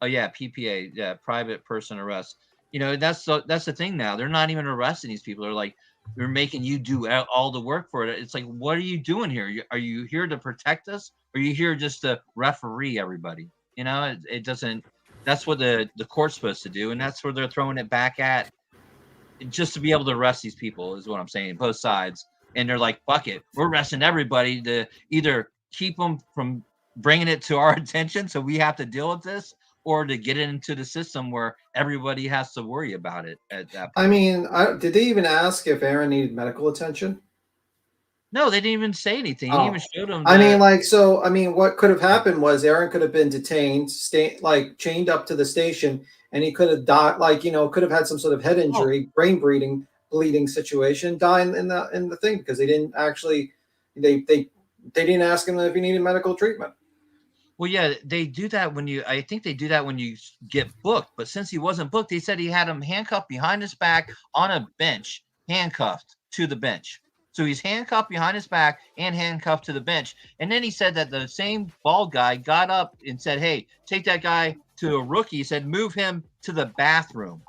PPA, yeah, private person arrest. That's the thing now. They're not even arresting these people. They're like, we're making you do all the work for it. It's like, what are you doing here? Are you here to protect us? Or are you here just to referee everybody? It doesn't. That's what the court's supposed to do, and that's where they're throwing it back at, just to be able to arrest these people is what I'm saying, both sides. And they're like, fuck it, we're arresting everybody to either keep them from bringing it to our attention, so we have to deal with this, or to get it into the system where everybody has to worry about it at that point. I mean, did they even ask if Aaron needed medical attention? No, they didn't even say anything. He even showed them. What could have happened was Aaron could have been detained, chained up to the station, and he could have died. Could have had some sort of head injury, brain bleeding situation, dying in the thing because they didn't actually they didn't ask him if he needed medical treatment. Well, yeah, they do that I think they do that when you get booked. But since he wasn't booked, they said he had him handcuffed behind his back on a bench, handcuffed to the bench. So he's handcuffed behind his back and handcuffed to the bench. And then he said that the same bald guy got up and said, hey, take that guy to a rookie. He said, move him to the bathroom.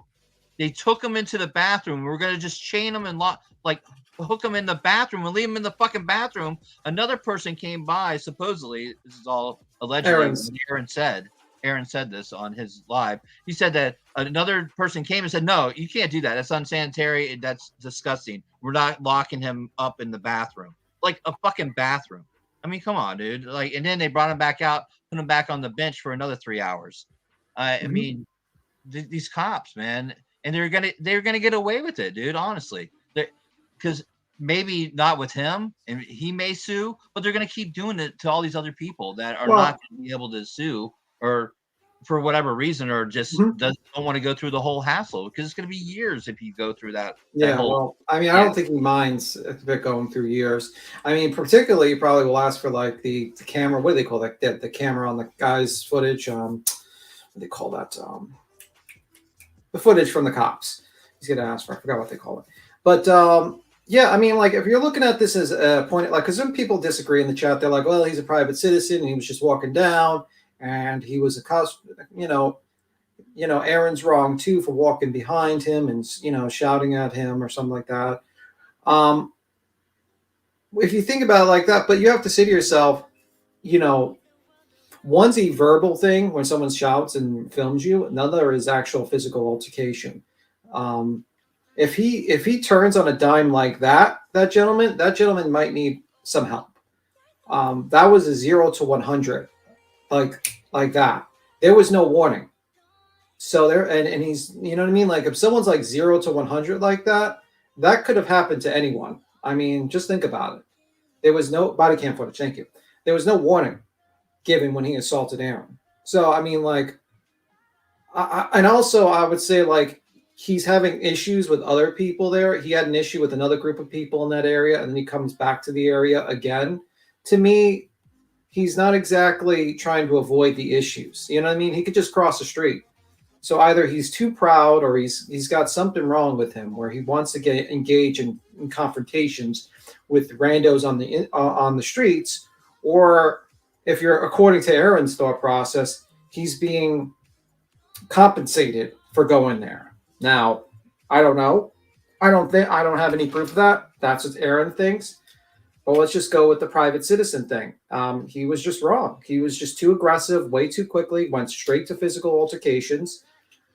They took him into the bathroom. We're going to just chain him and hook him in the bathroom and leave him in the fucking bathroom. Another person came by, supposedly, this is all allegedly, Aaron said. Aaron said this on his live. He said that another person came and said, "No, you can't do that. That's unsanitary. That's disgusting. We're not locking him up in the bathroom, like a fucking bathroom." I mean, come on, dude. Like, and then they brought him back out, put him back on the bench for another 3 hours. I mean, these cops, man, and they're gonna get away with it, dude. Honestly, because maybe not with him, and he may sue, but they're gonna keep doing it to all these other people that are not gonna be able to sue, or for whatever reason, or just don't want to go through the whole hassle, because it's gonna be years if you go through that. Yeah, whole, well, I mean, I don't think he minds if they're going through years. I mean, particularly, he probably will ask for like the camera. What do they call that? The camera on the guy's footage. What do they call that? The footage from the cops. He's gonna ask for. I forgot what they call it. But yeah, I mean, like if you're looking at this as a point, like, because some people disagree in the chat. They're like, well, he's a private citizen. And he was just walking down, and he was Aaron's wrong too for walking behind him and shouting at him or something like that. If you think about it like that, but you have to say to yourself, one's a verbal thing when someone shouts and films you. Another is actual physical altercation. If he turns on a dime like that gentleman might need some help. That was a 0 to 100, like that. There was no warning. So there, and he's, you know what I mean? Like if someone's like 0 to 100 like that, that could have happened to anyone. I mean, just think about it. There was no body cam footage. Thank you. There was no warning given when he assaulted Aaron. So, I mean, like, and also I would say like he's having issues with other people there. He had an issue with another group of people in that area, and then he comes back to the area again. To me, he's not exactly trying to avoid the issues. You know what I mean? He could just cross the street. So either he's too proud or he's got something wrong with him where he wants to engage in confrontations with randos on the streets, or if you're according to Aaron's thought process, he's being compensated for going there. Now, I don't know. I don't have any proof of that. That's what Aaron thinks. But let's just go with the private citizen thing. He was just wrong. He was just too aggressive, way too quickly, went straight to physical altercations,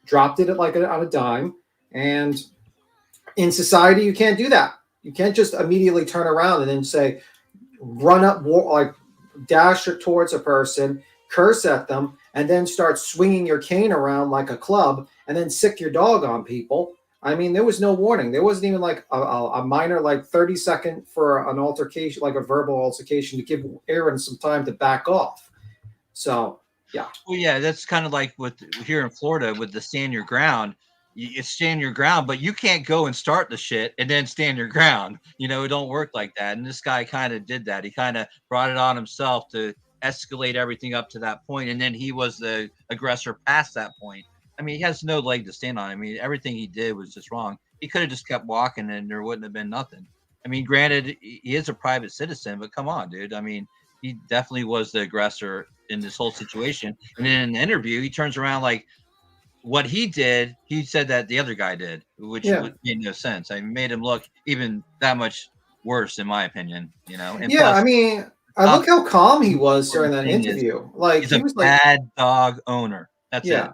dropped it on a dime. And in society, you can't do that. You can't just immediately turn around and then say, run up, like dash towards a person, curse at them, and then start swinging your cane around like a club and then sick your dog on people. I mean, there was no warning. There wasn't even like a minor, like 30-second for an altercation, like a verbal altercation to give Aaron some time to back off. So, yeah. Well, yeah, that's kind of like with here in Florida with the stand your ground. You stand your ground, but you can't go and start the shit and then stand your ground. It don't work like that. And this guy kind of did that. He kind of brought it on himself to escalate everything up to that point, and then he was the aggressor past that point. I mean, he has no leg to stand on. I mean, everything he did was just wrong. He could have just kept walking and there wouldn't have been nothing. I mean, granted, he is a private citizen, but come on, dude. I mean, he definitely was the aggressor in this whole situation. And then in the interview, he turns around like what he did, he said that the other guy did, which made no sense. I made him look even that much worse, in my opinion, And yeah, plus, I mean, I look how calm he was during that interview. Like he's a bad dog owner. That's it.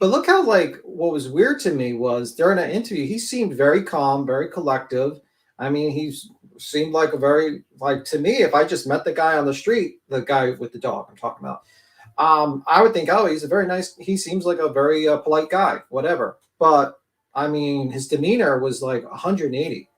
But look how, like, what was weird to me was during that interview, he seemed very calm, very collective. I mean, he seemed like to me, if I just met the guy on the street, the guy with the dog I'm talking about, I would think, oh, he seems like a very polite guy, whatever. But, I mean, his demeanor was like 180.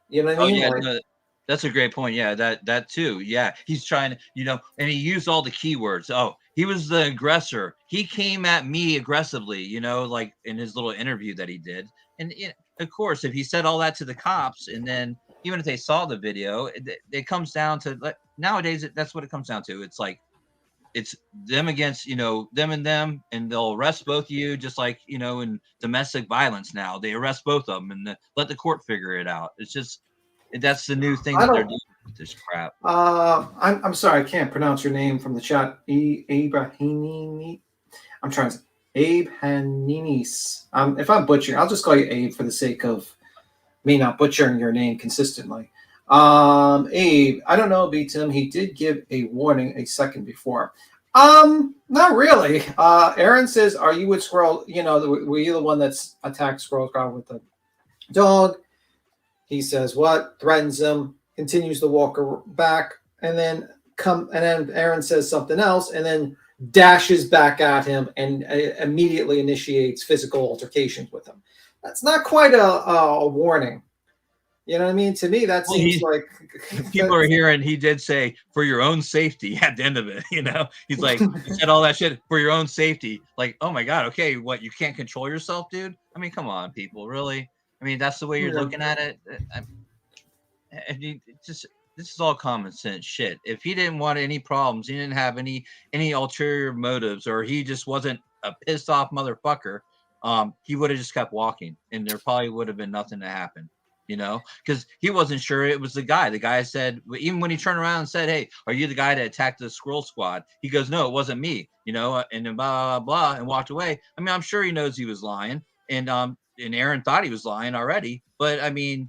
You know what I mean? Yeah, no, that's a great point. Yeah, that too. Yeah, he's trying to, and he used all the keywords. Oh, he was the aggressor. He came at me aggressively, like in his little interview that he did. And of course, if he said all that to the cops, and then even if they saw the video, it comes down to nowadays. That's what it comes down to. It's like it's them against, them and them, and they'll arrest both of you, just like, in domestic violence now. They arrest both of them and let the court figure it out. It's just, that's the new thing that they're doing with this crap. I'm sorry, I can't pronounce your name from the chat. Abe Hanini. I'm trying to Abe Haninis. If I'm butchering, I'll just call you Abe for the sake of me not butchering your name consistently. Abe, I don't know, B. Tim. He did give a warning a second before. Not really. Aaron says, "Are you with Squirrel? You know, were you the one that's attacked Squirrel Squad with the dog?" He says, "What?" Threatens him. Continues to walk back, and then Aaron says something else, and then dashes back at him and immediately initiates physical altercations with him. That's not quite a warning. You know what I mean? To me, that seems like people are hearing he did say for your own safety at the end of it. You know, he's like, you said all that shit for your own safety. Like, oh my God, okay, what, you can't control yourself, dude? I mean, come on, people, really? I mean, that's the way you're looking at it. This is all common sense shit. If he didn't want any problems, he didn't have any ulterior motives, or he just wasn't a pissed off motherfucker, he would have just kept walking, and there probably would have been nothing to happen. You know, because he wasn't sure it was the guy. The guy said, even when he turned around and said, "Hey, are you the guy that attacked the Squirrel Squad?" He goes, "No, it wasn't me." You know, and then blah blah blah, and walked away. I mean, I'm sure he knows he was lying, and Aaron thought he was lying already. But I mean,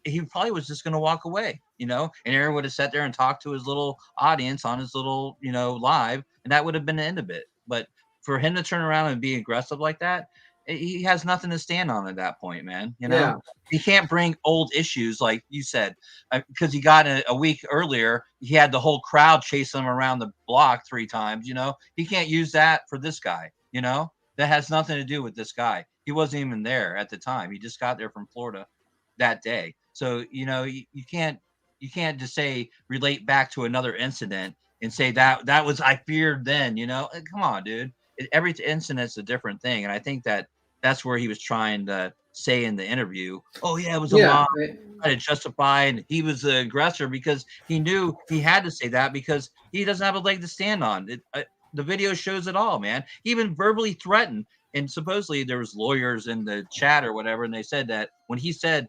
he probably was just going to walk away, you know, and Aaron would have sat there and talked to his little audience on his little, you know, live, and that would have been the end of it. But for him to turn around and be aggressive like that, he has nothing to stand on at that point, man. You know, Yeah. he can't bring old issues like you said, because he got a week earlier, he had the whole crowd chase him around the block 3 times. You know, he can't use that for this guy. You know, that has nothing to do with this guy. He wasn't even there at the time. He just got there from Florida that day. So, you know, you can't just say relate back to another incident and say that was I feared then, you know. Come on, dude. Every incident's a different thing, and I think that's where he was trying to say in the interview. Oh yeah, it was a mob. Trying to justify, and he was the aggressor because he knew he had to say that because he doesn't have a leg to stand on. The video shows it all, man. He even verbally threatened, and supposedly there was lawyers in the chat or whatever, and they said that when he said,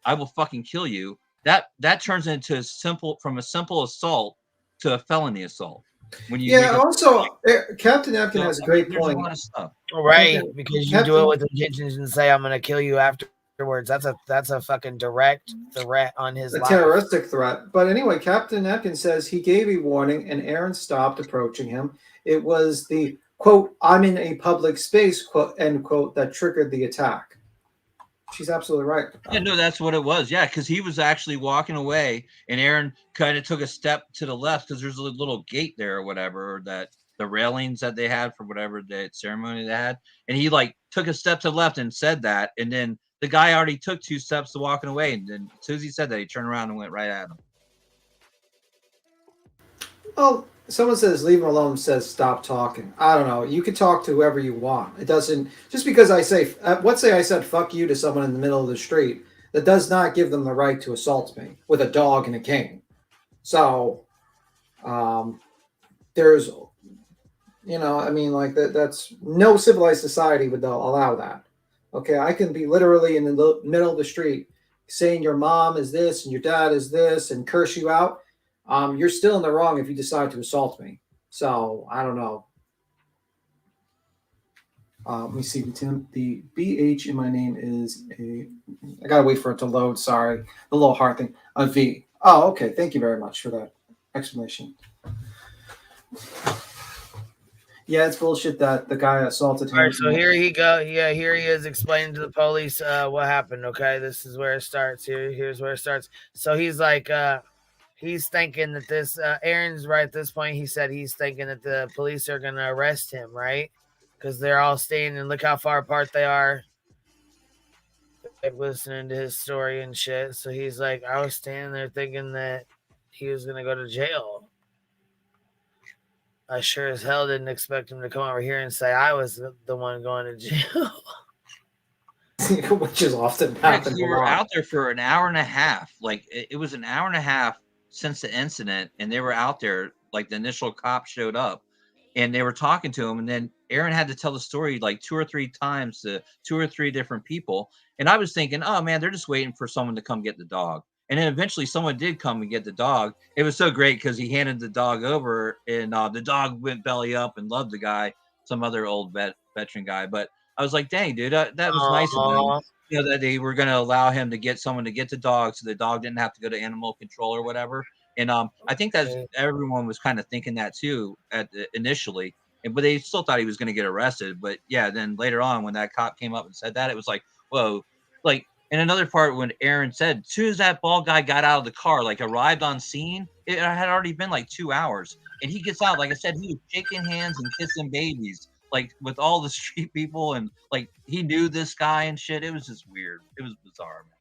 "I will fucking kill you," that turns into from a simple assault to a felony assault. When you make also, Captain Napkin has a great there's point. a lot of stuff. Right, because you do it with intentions and say, "I'm going to kill you afterwards." That's a fucking direct threat on his A life. terroristic threat. But anyway, Captain Napkin says he gave a warning and Aaron stopped approaching him. It was the quote, "I'm in a public space," quote, end quote, that triggered the attack. She's absolutely right. Yeah, no, that's what it was. Yeah, because he was actually walking away, and Aaron kind of took a step to the left because there's a little gate there or whatever, that the railings that they had for whatever the ceremony they had, and he like took a step to the left and said that, and then the guy already took 2 steps to walking away, and then as soon as he said that, he turned around and went right at him. Well, someone says leave him alone, says stop talking. I don't know. You can talk to whoever you want. It doesn't, just because I say, let's say I said fuck you to someone in the middle of the street, that does not give them the right to assault me with a dog and a cane. So, there's, you know, I mean, like that's no civilized society would allow that. Okay, I can be literally in the middle of the street saying your mom is this and your dad is this and curse you out. You're still in the wrong if you decide to assault me. So I don't know. Let me see. The BH in my name is a. I gotta wait for it to load. Sorry, the little heart thing. A V. Oh, okay. Thank you very much for that explanation. Yeah, it's bullshit that the guy assaulted him. All right, so here he go. Yeah, here he is explaining to the police what happened. Okay, this is where it starts. Here's where it starts. So he's like, he's thinking that this Aaron's right at this point. He said he's thinking that the police are gonna arrest him, right? Because they're all standing. Look how far apart they are. They're listening to his story and shit. So he's like, I was standing there thinking that he was gonna go to jail. I sure as hell didn't expect him to come over here and say I was the one going to jail. Which is often happened. We were out there for an hour and a half. Like it was an hour and a half since the incident, and they were out there. Like the initial cop showed up, and they were talking to him, and then Aaron had to tell the story like 2 or 3 times to 2 or 3 different people. And I was thinking, oh man, they're just waiting for someone to come get the dog. And then eventually someone did come and get the dog. It was so great because he handed the dog over, and the dog went belly up and loved the guy, some other old veteran guy. But I was like, dang, dude, that was nice of them. You know, that they were going to allow him to get someone to get the dog so the dog didn't have to go to animal control or whatever. And I think that everyone was kind of thinking that too initially, but they still thought he was going to get arrested. But yeah, then later on when that cop came up and said that, it was like, whoa. Like, and another part when Aaron said, as soon as that bald guy got out of the car, like arrived on scene, it had already been like 2 hours. And he gets out, like I said, he was shaking hands and kissing babies, like with all the street people, and like he knew this guy and shit. It was just weird. It was bizarre, man.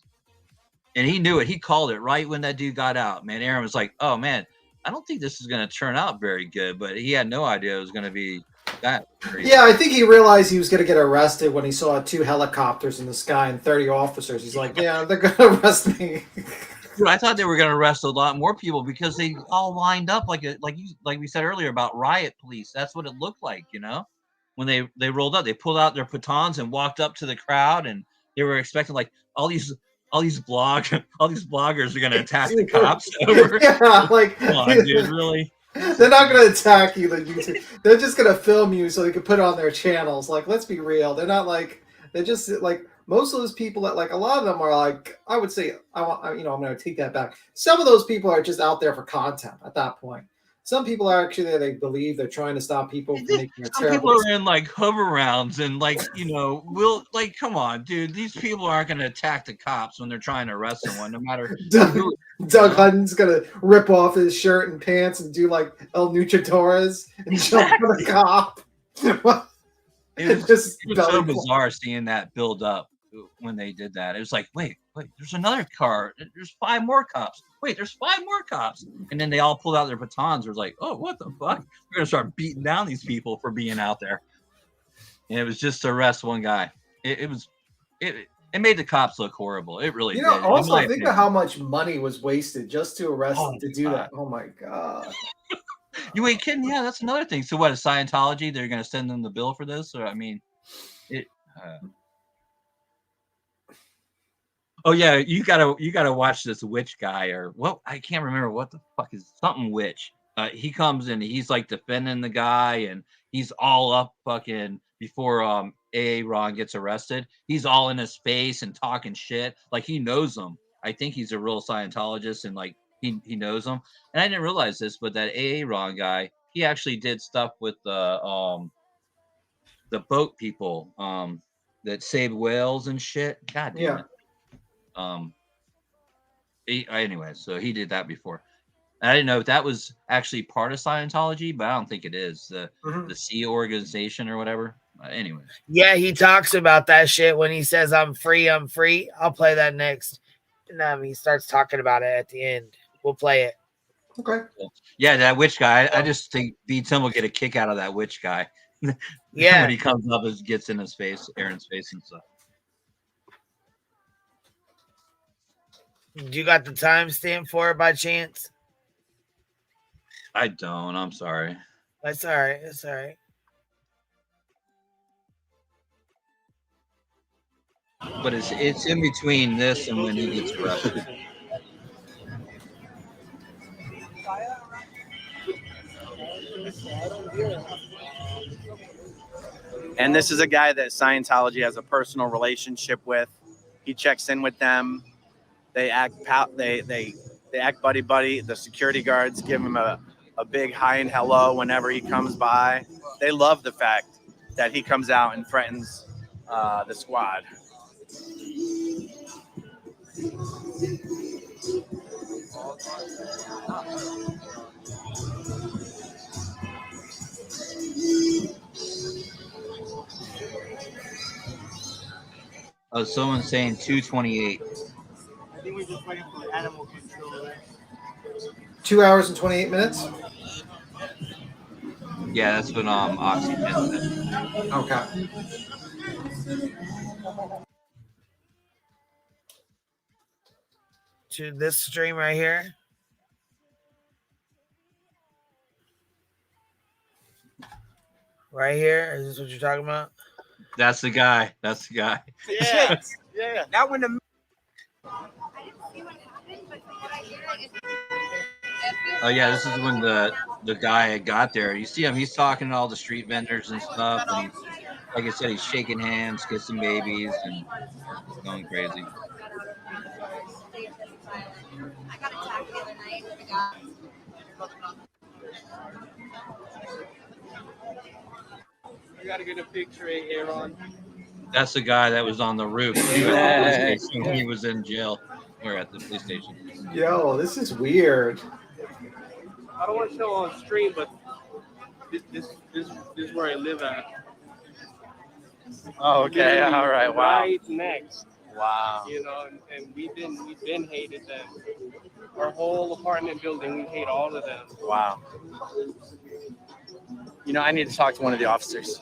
And he knew it. He called it right when that dude got out, man. Aaron was like, oh man, I don't think this is going to turn out very good, but he had no idea it was going to be that crazy. Yeah, I think he realized he was going to get arrested when he saw 2 helicopters in the sky and 30 officers. He's like, yeah, they're going to arrest me. Dude, I thought they were going to arrest a lot more people because they all lined up like we said earlier about riot police. That's what it looked like, you know, when they rolled up, they pulled out their batons and walked up to the crowd, and they were expecting like all these bloggers are going to attack the cops over. Yeah, like, come on, dude, really? They're not going to attack you. They're just going to film you so they can put it on their channels. Like, let's be real. They're not like, they're just like, most of those people that, like, a lot of them are like, I would say, I'm going to take that back. Some of those people are just out there for content at that point. Some people are actually there. They believe they're trying to stop people from making a Some terrible. people are in like hover rounds and like, you know, like, come on, dude. These people aren't going to attack the cops when they're trying to arrest someone, no matter. Doug Hutton's gonna rip off his shirt and pants and do like El Luchadores and jump on a cop. It was so bizarre seeing that build up when they did that. It was like, wait, there's another car. There's 5 more cops. Wait, there's 5 more cops. And then they all pulled out their batons. It was like, oh, what the fuck? We're gonna start beating down these people for being out there. And it was just to arrest one guy. It made the cops look horrible. It really did. Also think of how much money was wasted just to arrest to do that. Oh my god. You ain't kidding? Yeah, that's another thing. So what, is Scientology? They're gonna send them the bill for this? Or I mean, it. Oh yeah, you gotta watch this witch guy or what? I can't remember what the fuck is something witch. He comes in, he's like defending the guy, and he's all up fucking before AA Ron gets arrested. He's all in his face and talking shit like he knows him. I think he's a real Scientologist and like he knows him. And I didn't realize this, but that AA Ron guy, he actually did stuff with the boat people that saved whales and shit. God damn it. Anyway, so he did that before. I didn't know if that was actually part of Scientology, but I don't think it is. The Sea Organization or whatever. Anyway. Yeah, he talks about that shit when he says, I'm free. I'll play that next. And he starts talking about it at the end. We'll play it. Okay. Yeah, that witch guy. I just think B-Tim will get a kick out of that witch guy. Yeah. When he comes up and gets in his face, Aaron's face and stuff. You got the timestamp for it by chance? I don't. I'm sorry. That's all right. That's all right. But it's in between this and when he gets arrested. And this is a guy that Scientology has a personal relationship with. He checks in with them. They act they act buddy. The security guards give him a big hi and hello whenever he comes by. They love the fact that he comes out and threatens the squad. Oh, someone's saying 228. I think we're just waiting for the animal control. 2 hours and 28 minutes. Yeah, that's what Oxygen said. Okay. To this stream right here. Right here. Is this what you're talking about? That's the guy. That's the guy. Yeah. Yeah. That when the Oh yeah, this is when the guy got there. You see him, he's talking to all the street vendors and stuff, and like I said, he's shaking hands, kissing babies, and going crazy. I got attacked the other night. I got. I gotta get a picture of Aaron. That's the guy that was on the roof too at the police station when he was in jail or at the police station. Yo, this is weird. I don't want to show on stream, but this is where I live at. Oh, okay. Literally All right. Wow. Right next. Wow. You know, and we've been hated them. Our whole apartment building, we hate all of them. Wow. You know, I need to talk to one of the officers.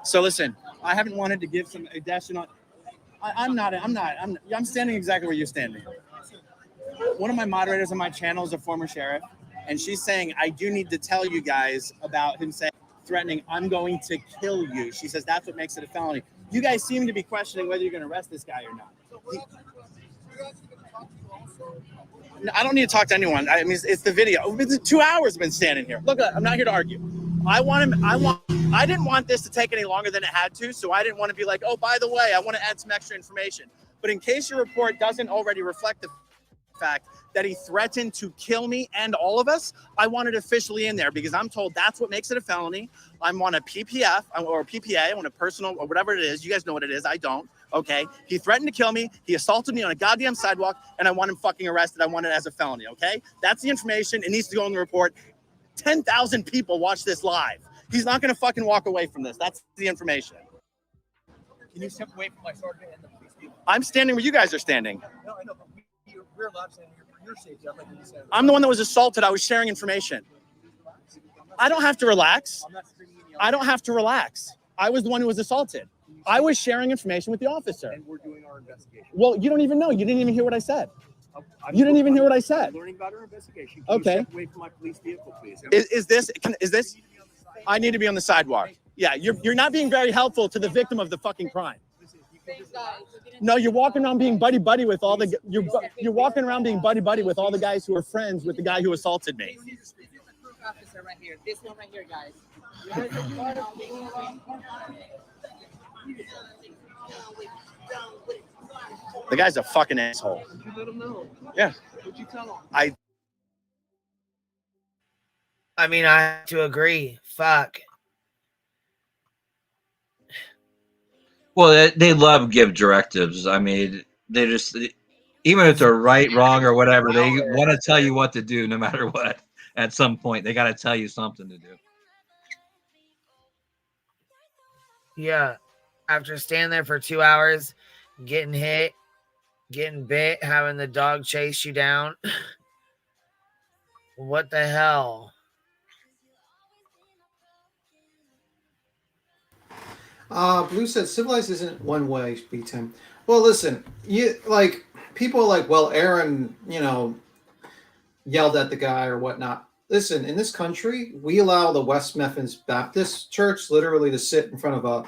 So listen, I haven't wanted to give some addition on. I'm standing exactly where you're standing. One of my moderators on my channel is a former sheriff, and she's saying, I do need to tell you guys about him saying, threatening, I'm going to kill you. She says that's what makes it a felony. You guys seem to be questioning whether you're going to arrest this guy or not. I don't need to talk to anyone. I mean, it's the video. It's 2 hours I've been standing here. Look, I'm not here to argue. I didn't want this to take any longer than it had to, so I didn't want to be like, oh, by the way, I want to add some extra information. But in case your report doesn't already reflect the fact that he threatened to kill me and all of us, I want it officially in there because I'm told that's what makes it a felony. I'm on a PPF or PPA, on a personal or whatever it is. You guys know what it is. I don't. Okay. He threatened to kill me. He assaulted me on a goddamn sidewalk, and I want him fucking arrested. I want it as a felony. Okay. That's the information. It needs to go in the report. 10,000 people watch this live. He's not going to fucking walk away from this. That's the information. Can you step away from my sergeant and the police people? I'm standing where you guys are standing. No, I know, but we're allowed to stand here for your safety. I'd like you to stand. I'm the one that was assaulted. I was sharing information. I don't have to relax. I don't have to relax. I was the one who was assaulted. I was sharing information with the officer. And we're doing our investigation. Well, you don't even know. You didn't even hear what I said. You didn't even hear what I said. I'm learning about our investigation. Can Okay. you step away from my police vehicle, please? Is this? I need to be on the sidewalk. Yeah, you're not being very helpful to the victim of the fucking crime. No, you're walking around being buddy with all the you're walking around being buddy with all the guys who are friends with the guy who assaulted me. Officer right here. This one right here, guys. The guy's a fucking asshole. You let him know. Yeah. What'd you tell him? I mean, I have to agree. Fuck. Well, they love give directives. I mean, they just, even if they're right, wrong, or whatever, they want to tell you what to do no matter what. At some point, they got to tell you something to do. Yeah. After standing there for 2 hours, getting hit, getting bit, having the dog chase you down. What the hell? Blue said civilized isn't one way, B10. Well, listen, people are like, well, Aaron, yelled at the guy or whatnot. Listen, in this country, we allow the West Memphis Baptist Church literally to sit in front of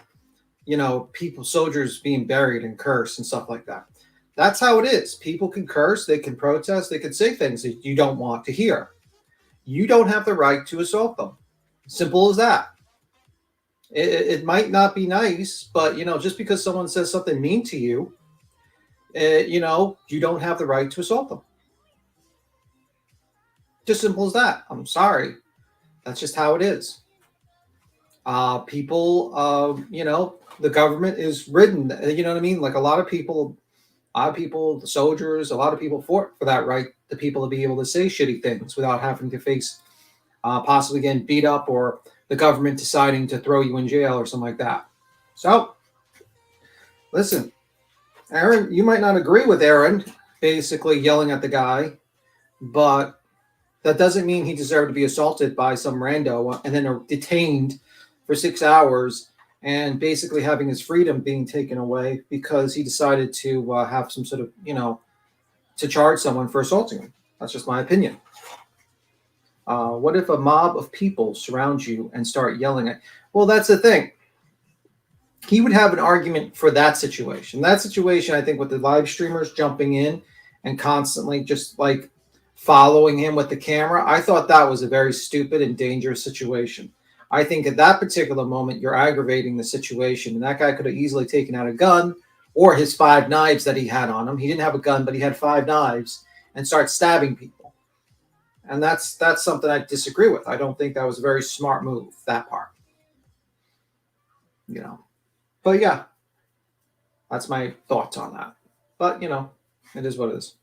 soldiers being buried and curse and stuff like that. That's how it is. People can curse, they can protest, they can say things that you don't want to hear. You don't have the right to assault them. Simple as that. It might not be nice, but just because someone says something mean to you, you don't have the right to assault them. Just simple as that. I'm sorry. That's just how it is. People, the government is ridden. You know what I mean? Like a lot of people, the soldiers, a lot of people fought for that right, the people to be able to say shitty things without having to face possibly getting beat up or the government deciding to throw you in jail or something like that. So, listen, Aaron, you might not agree with Aaron basically yelling at the guy, but that doesn't mean he deserved to be assaulted by some rando and then detained for 6 hours and basically having his freedom being taken away because he decided to have some sort of, to charge someone for assaulting him. That's just my opinion. What if a mob of people surround you and start yelling at? Well, that's the thing. He would have an argument for that situation. That situation, I think, with the live streamers jumping in and constantly just following him with the camera, I thought that was a very stupid and dangerous situation. I think at that particular moment, you're aggravating the situation. And that guy could have easily taken out a gun or his 5 knives that he had on him. He didn't have a gun, but he had 5 knives and start stabbing people. And that's something I disagree with. I don't think that was a very smart move, that part. You know. But yeah, that's my thoughts on that. But, you know, it is what it is.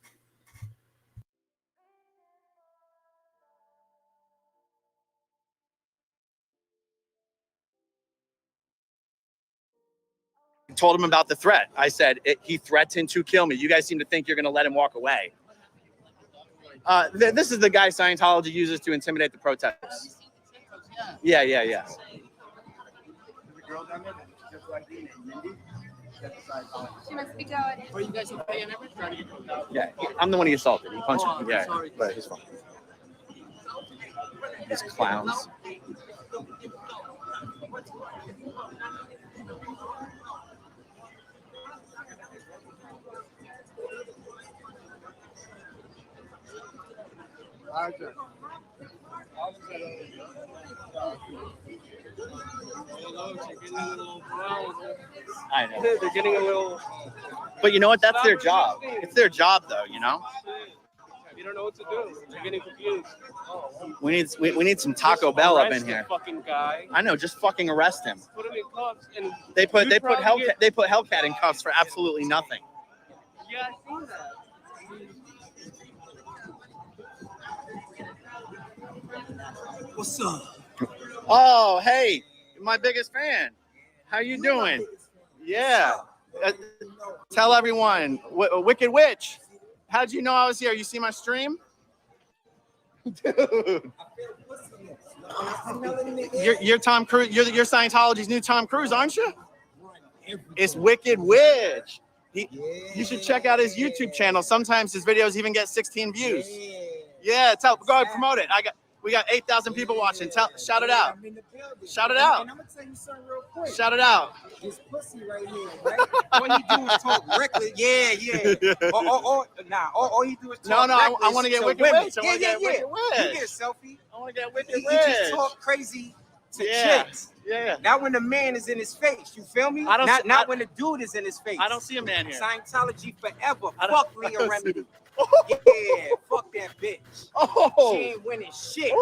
Told him about the threat. I said, he threatened to kill me. You guys seem to think you're going to let him walk away. This is the guy Scientology uses to intimidate the protesters. Yeah. She must be going. Are you guys okay and everything? Yeah, I'm the one he assaulted. He punched me. Yeah, but he's fine. These clowns. I know. They're getting a little. But you know what? That's their job. It's their job, though. You know. You don't know what to do. They're getting confused. We need some Taco Bell up in here. Fucking guy. I know. Just fucking arrest him. Put him in cuffs and They put Hellcat in cuffs for absolutely nothing. Yeah, I seen that. What's up? Oh, hey, my biggest fan. How you doing? Yeah. Tell everyone. Wicked Witch. How'd you know I was here? You see my stream? Dude. You're Tom Cruise. You're Scientology's new Tom Cruise, aren't you? It's Wicked Witch. You should check out his YouTube channel. Sometimes his videos even get 16 views. Yeah, go ahead, promote it. We got 8,000 people watching. Shout it out. Shout it out. And I'm gonna tell you something real quick. Shout it out. This pussy right here, right? All you do is talk reckless. Yeah. All you do is talk reckless. I want to get Wicked Witch. I want to get Wicked Witch. You get a selfie. I want to get Wicked You Witch. just talk crazy to chicks. Yeah. Not when the man is in his face. You feel me? Not when the dude is in his face. I don't see a man here. Scientology forever. Fuck Leah Remedy. Yeah, fuck that bitch. Oh. She ain't winning shit.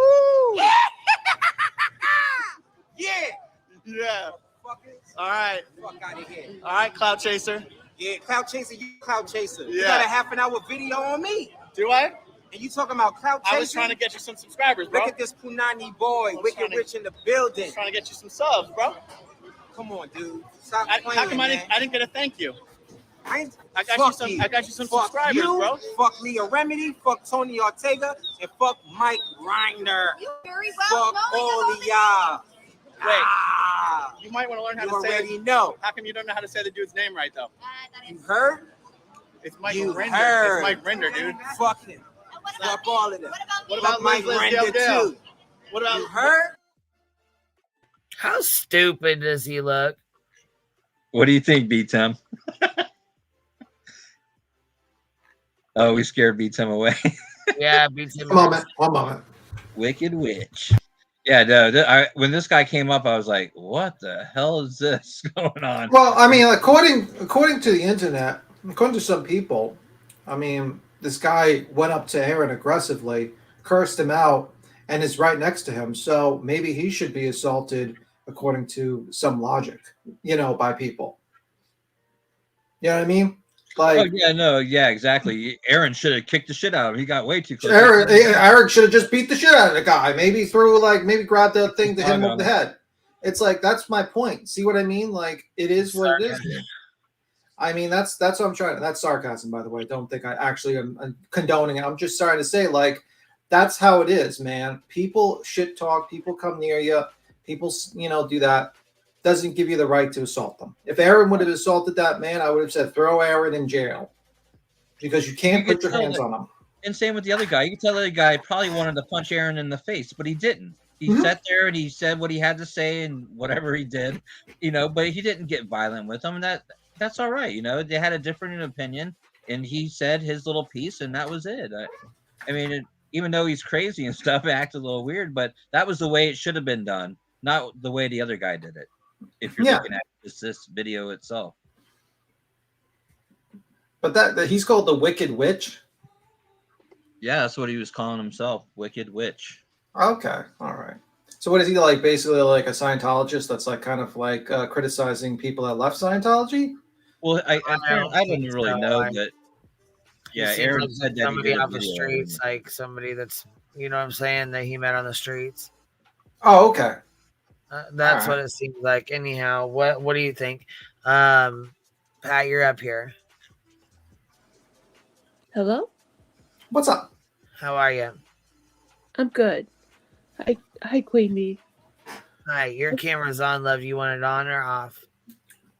Yeah. All right. Fuck out of here. All right, Cloud Chaser. Yeah, Cloud Chaser, you Cloud Chaser. Yeah. You got a half-an-hour video on me. Do I? And you talking about Cloud Chaser? I was trying to get you some subscribers, bro. Look at this Punani boy, Wicked Rich in the building. I was trying to get you some subs, bro. Come on, dude. Stop playing, how come man. I didn't get a thank you? I got you some subscribers, bro. Fuck Leah Remedy, fuck Tony Ortega, and fuck Mike Reiner. You very well fuck all of y'all. Wait, you might want to learn how You to say already know. How come you don't know how to say the dude's name right, though? You heard? It's Mike You Rinder. heard. It's Mike Rinder, dude. Fuck him. Fuck all of them. What about Mike Liz Rinder, Dale? too? What about You heard? How stupid does he look? What do you think, B-Tim? Oh, we scared B-Tim away. Yeah, B-Tim. One moment. Wicked Witch. Yeah, no, when this guy came up, I was like, what the hell is this going on? Well, I mean, according to the internet, according to some people, I mean, this guy went up to Aaron aggressively, cursed him out, and is right next to him. So maybe he should be assaulted according to some logic, by people. You know what I mean? Like, yeah, exactly. Aaron should have kicked the shit out of him. He got way too close. Aaron should have just beat the shit out of the guy. Maybe grabbed the thing to hit him over the head. It's like, that's my point. See what I mean? Like, it is what it is. I mean, that's what I'm trying. That's sarcasm, by the way. Don't think I actually am condoning it. I'm just trying to say, like, that's how it is, man. People shit talk. People come near you. People, do that. Doesn't give you the right to assault them. If Aaron would have assaulted that man, I would have said throw Aaron in jail because you can't put your hands on him. And same with the other guy. You can tell the other guy probably wanted to punch Aaron in the face, but he didn't. He sat there and he said what he had to say and whatever he did, but he didn't get violent with him. And that's all right. They had a different opinion and he said his little piece and that was it. I mean, even though he's crazy and stuff, it acted a little weird, but that was the way it should have been done. not the way the other guy did it. If you're Yeah. looking at just this video itself. But that he's called the Wicked Witch. Yeah, that's what he was calling himself, Wicked Witch. Okay, all right. So what is he like? Basically, like a Scientologist that's like kind of like criticizing people that left Scientology. Well, I don't really know, I- but He yeah, seems Aaron like said that he somebody did a off the video. streets, like somebody that's, you know what I'm saying, that he met on the streets. Oh, okay. That's All what it seems like. Anyhow, what do you think? Pat, you're up here. Hello? What's up? How are you? I'm good. Hi, Queen Bee. Hi, your camera's on, love. You want it on or off?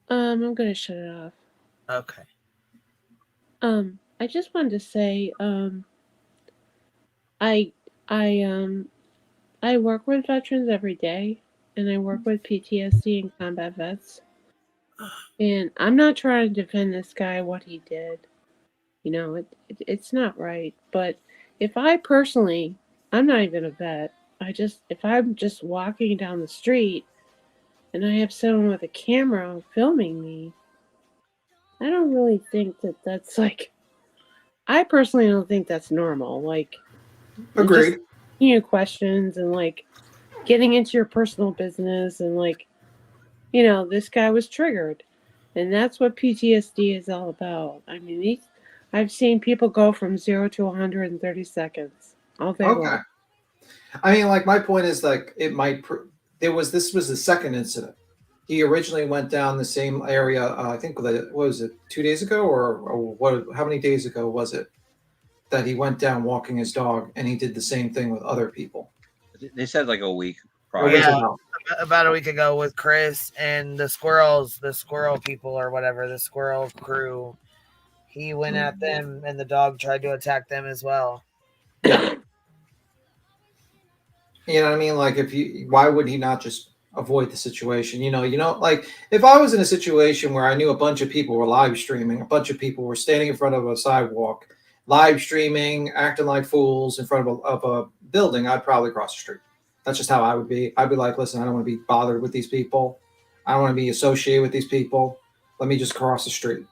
I'm gonna shut it off. Okay. I just wanted to say, I work with veterans every day, and I work with PTSD and combat vets. And I'm not trying to defend this guy what he did. You know, it's not right. But if I personally, I'm not even a vet. If I'm just walking down the street and I have someone with a camera filming me, I don't really think that that's like, I personally don't think that's normal. Like, Agreed. just asking you questions and like getting into your personal business and like, you know, this guy was triggered, and that's what PTSD is all about. I mean, I've seen people go from 0 to 100 in 30 seconds all day Okay. long. I mean, like my point is like it might. This was the second incident. He originally went down the same area. I think what was it, 2 days ago or what? How many days ago was it that he went down walking his dog, and he did the same thing with other people? They said like a week Or prior. was it Yeah, not? about a week ago with Chris and the squirrel people or whatever, the squirrel crew. He went at them, and the dog tried to attack them as well. You know what I mean? Like, why would he not just avoid the situation? You know, like if I was in a situation where I knew a bunch of people were live streaming, a bunch of people were standing in front of a sidewalk, live streaming, acting like fools in front of a building, I'd probably cross the street. That's just how I would be. I'd be like, listen, I don't want to be bothered with these people. I don't want to be associated with these people. Let me just cross the street.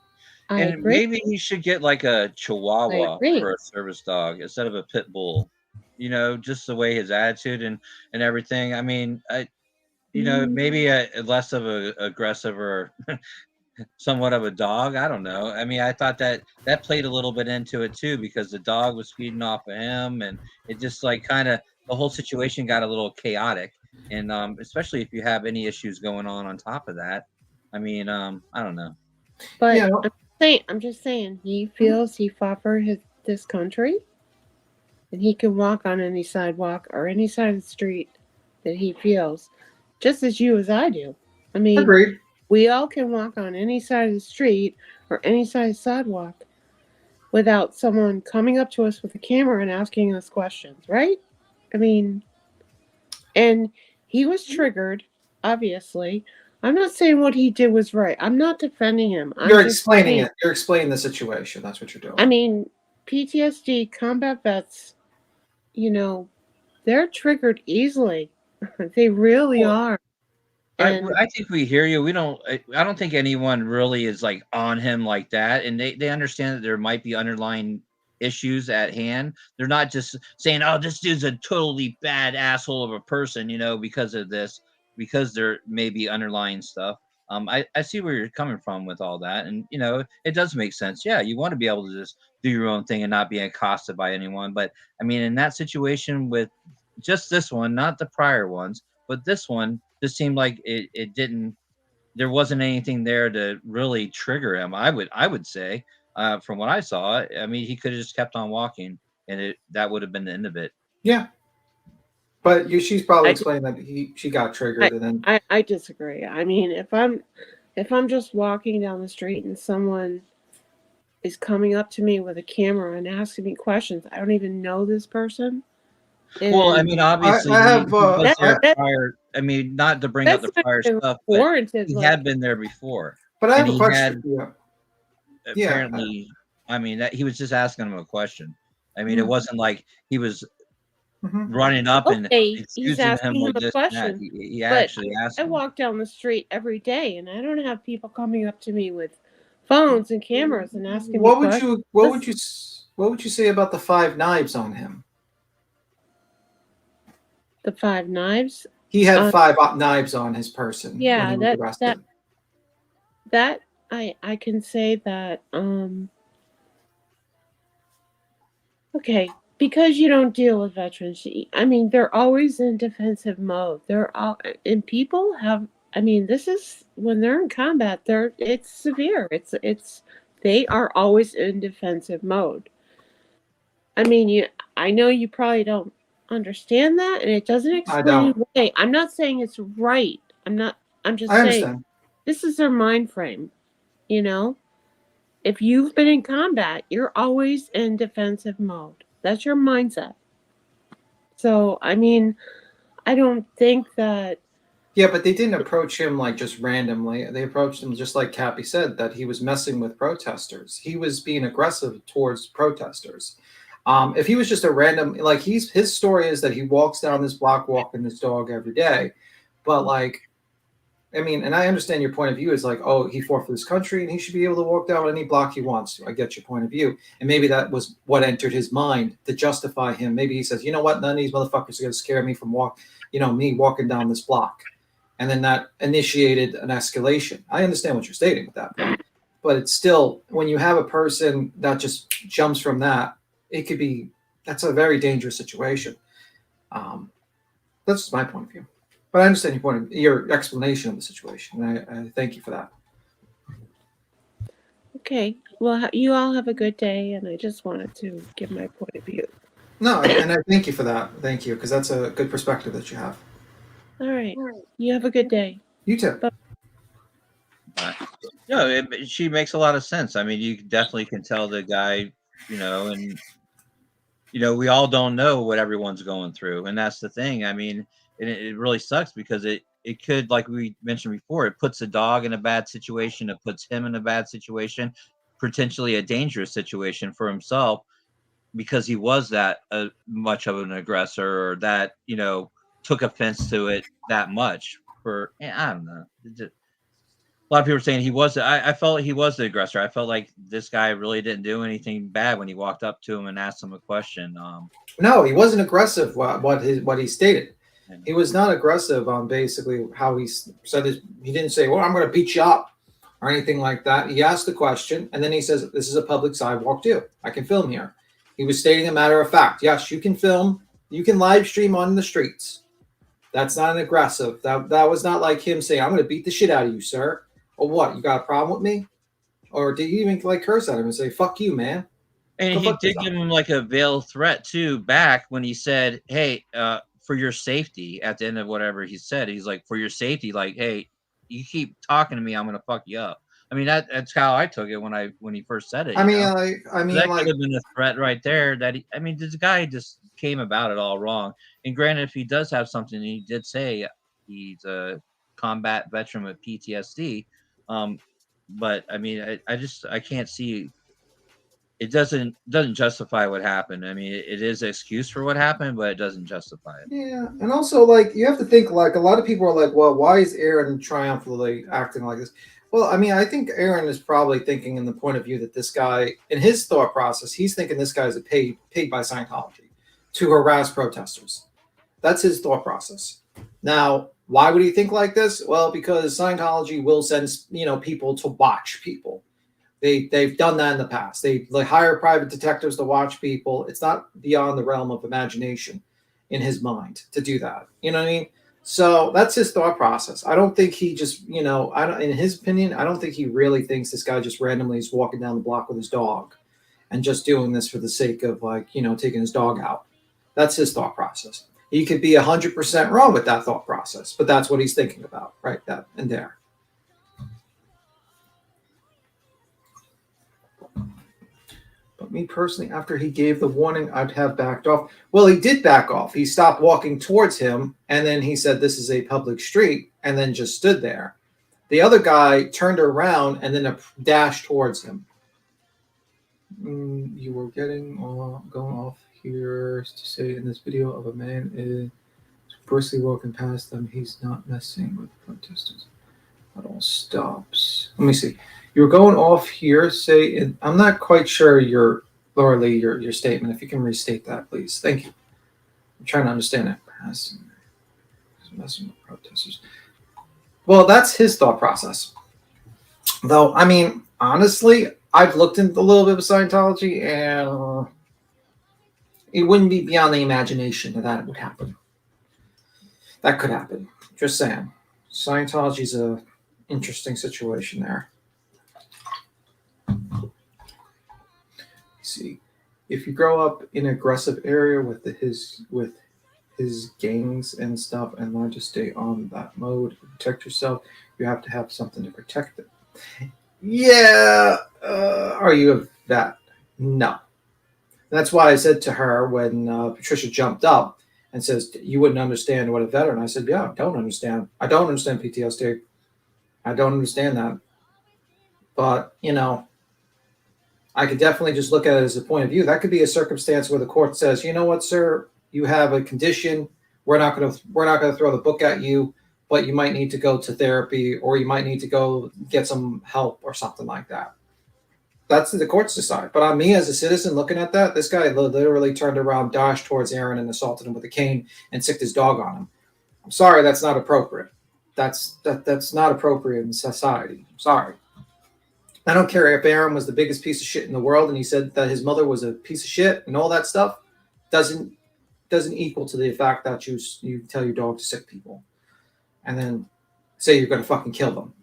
And maybe he should get like a Chihuahua agree. for a service dog instead of a pit bull. You know, just the way his attitude and everything. I mean, maybe a less of a aggressive or somewhat of a dog. I don't know. I mean, I thought that played a little bit into it too, because the dog was feeding off of him, and it just like kind of the whole situation got a little chaotic. And especially if you have any issues going on top of that. I mean, I don't know. But I'm just saying, he feels he fought for this country, and he can walk on any sidewalk or any side of the street that he feels, just as you as I do. I mean, Agreed. We all can walk on any side of the street or any side of the sidewalk without someone coming up to us with a camera and asking us questions, right? I mean, and he was triggered, obviously. I'm not saying what he did was right. I'm not defending him. You're explaining it. You're explaining the situation. That's what you're doing. I mean, PTSD, combat vets, you know, they're triggered easily. They really are. I think we hear you. I don't think anyone really is like on him like that. And they understand that there might be underlying issues at hand. They're not just saying, oh, this dude's a totally bad asshole of a person, you know, because of this, because there may be underlying stuff. I see where you're coming from with all that. And, you know, it does make sense. Yeah, you want to be able to just do your own thing and not be accosted by anyone. But I mean, in that situation with just this one, not the prior ones, but this one just seemed like there wasn't anything there to really trigger him. I would say, from what I saw, I mean, he could have just kept on walking, and that would have been the end of it. Yeah. But she's probably explaining that she got triggered, and then I disagree. I mean, if I'm just walking down the street and someone is coming up to me with a camera and asking me questions, I don't even know this person. Well, I mean, obviously, I mean, not to bring up the prior stuff, but he had been there before. But I have a question. Apparently, I mean, that he was just asking him a question. I mean, it wasn't like he was running up and Okay, he's excusing him asking him with a this and that. question. He But actually asked I him. walk down the street every day, and I don't have people coming up to me with phones and cameras and asking me What would questions. what would you say about the 5 knives on him? The 5 knives? He had 5 knives on his person when he Yeah, was arrested. that I can say that okay, because you don't deal with veterans. I mean, they're always in defensive mode. They're all and people have. I mean, this is when they're in combat. It's severe. It's they are always in defensive mode. I mean, I know you probably don't understand that, and it doesn't I explain don't. away. I'm not saying it's right. I'm just I saying understand. this is their mind frame. You know, if you've been in combat, you're always in defensive mode. That's your mindset. So, I mean, I don't think that. Yeah, but they didn't approach him like just randomly. They approached him just like Cappy said, that he was messing with protesters. He was being aggressive towards protesters. If he was just a random, like his story is that he walks down this block walking his dog every day, but like, I mean, and I understand your point of view is like, oh, he fought for this country and he should be able to walk down any block he wants. I get your point of view. And maybe that was what entered his mind to justify him. Maybe he says, you know what, none of these motherfuckers are going to scare me from me walking down this block. And then that initiated an escalation. I understand what you're stating with that point, but it's still, when you have a person that just jumps from that, that's a very dangerous situation. That's just my point of view. But I understand your explanation of the situation. And I thank you for that. Okay, well, you all have a good day, and I just wanted to give my point of view. No, and I thank you for that. Thank you, because that's a good perspective that you have. All right, you have a good day. You too. No, she makes a lot of sense. I mean, you definitely can tell the guy, and we all don't know what everyone's going through, and that's the thing. I mean, it really sucks because it could, like we mentioned before, it puts a dog in a bad situation, it puts him in a bad situation, potentially a dangerous situation for himself, because he was that much of an aggressor, or that took offense to it that much. I don't know. A lot of people are saying he was. I felt like he was the aggressor. I felt like this guy really didn't do anything bad when he walked up to him and asked him a question. No, he wasn't aggressive. What he stated, he was not aggressive on basically how he said it. He didn't say, "Well, I'm going to beat you up" or anything like that. He asked the question, and then he says, "This is a public sidewalk too. I can film here." He was stating a matter of fact. Yes, you can film. You can live stream on the streets. That's not an aggressive. That was not like him saying, "I'm going to beat the shit out of you, sir." Or what? You got a problem with me? Or did he even curse at him and say, "Fuck you, man"? And he did give him like a veiled threat too back when he said, "Hey, for your safety," at the end of whatever he said. He's like, "For your safety, like, hey, you keep talking to me, I'm gonna fuck you up." I mean, that's how I took it when he first said it. I mean, that could have been a threat right there. This guy just came about it all wrong. And granted, if he does have something, he did say he's a combat veteran with PTSD. But I mean, I can't see. It doesn't justify what happened. I mean, it is an excuse for what happened, but it doesn't justify it. Yeah, and also like you have to think, like a lot of people are like, "Well, why is Aaron triumphantly acting like this?" Well, I mean, I think Aaron is probably thinking in the point of view that this guy, in his thought process, he's thinking this guy's paid by Scientology to harass protesters. That's his thought process. Now, why would he think like this? Well, because Scientology will send people to watch people. They've done that in the past. They hire private detectives to watch people. It's not beyond the realm of imagination in his mind to do that. You know what I mean? So that's his thought process. I don't think he just, in his opinion, I don't think he really thinks this guy just randomly is walking down the block with his dog and just doing this for the sake of taking his dog out. That's his thought process. He could be 100% wrong with that thought process, but that's what he's thinking about right that and there. But me personally, after he gave the warning, I'd have backed off. Well, he did back off. He stopped walking towards him, and then he said, "This is a public street," and then just stood there. The other guy turned around and then dashed towards him. You were going off here to say in this video of a man is briskly walking past them. He's not messing with protesters. It all stops. Let me see. You're going off here. Say, I'm not quite sure Laura Lee, your statement. If you can restate that, please. Thank you. I'm trying to understand it. Messing with protesters. Well, that's his thought process. Though, I mean, honestly, I've looked into a little bit of Scientology, and it wouldn't be beyond the imagination that it would happen. That could happen. Just saying. Scientology's a interesting situation there. See, if you grow up in an aggressive area with his gangs and stuff and learn to stay on that mode, protect yourself, you have to have something to protect it. Yeah, are you a vet? No. That's why I said to her when Patricia jumped up and says, you wouldn't understand what a veteran. I said, yeah, I don't understand. I don't understand PTSD. I don't understand that. But, you know, I could definitely just look at it as a point of view. That could be a circumstance where the court says, you know what, sir, you have a condition. We're not going to throw the book at you, but you might need to go to therapy, or you might need to go get some help or something like that. That's the courts decide. But on me as a citizen looking at that, this guy literally turned around, dashed towards Aaron, and assaulted him with a cane and sicked his dog on him. I'm sorry, that's not appropriate. That's not appropriate in society. I'm sorry. I don't care if Aaron was the biggest piece of shit in the world and he said that his mother was a piece of shit and all that stuff. Doesn't equal to the fact that you tell your dog to sick people and then say you're going to fucking kill them.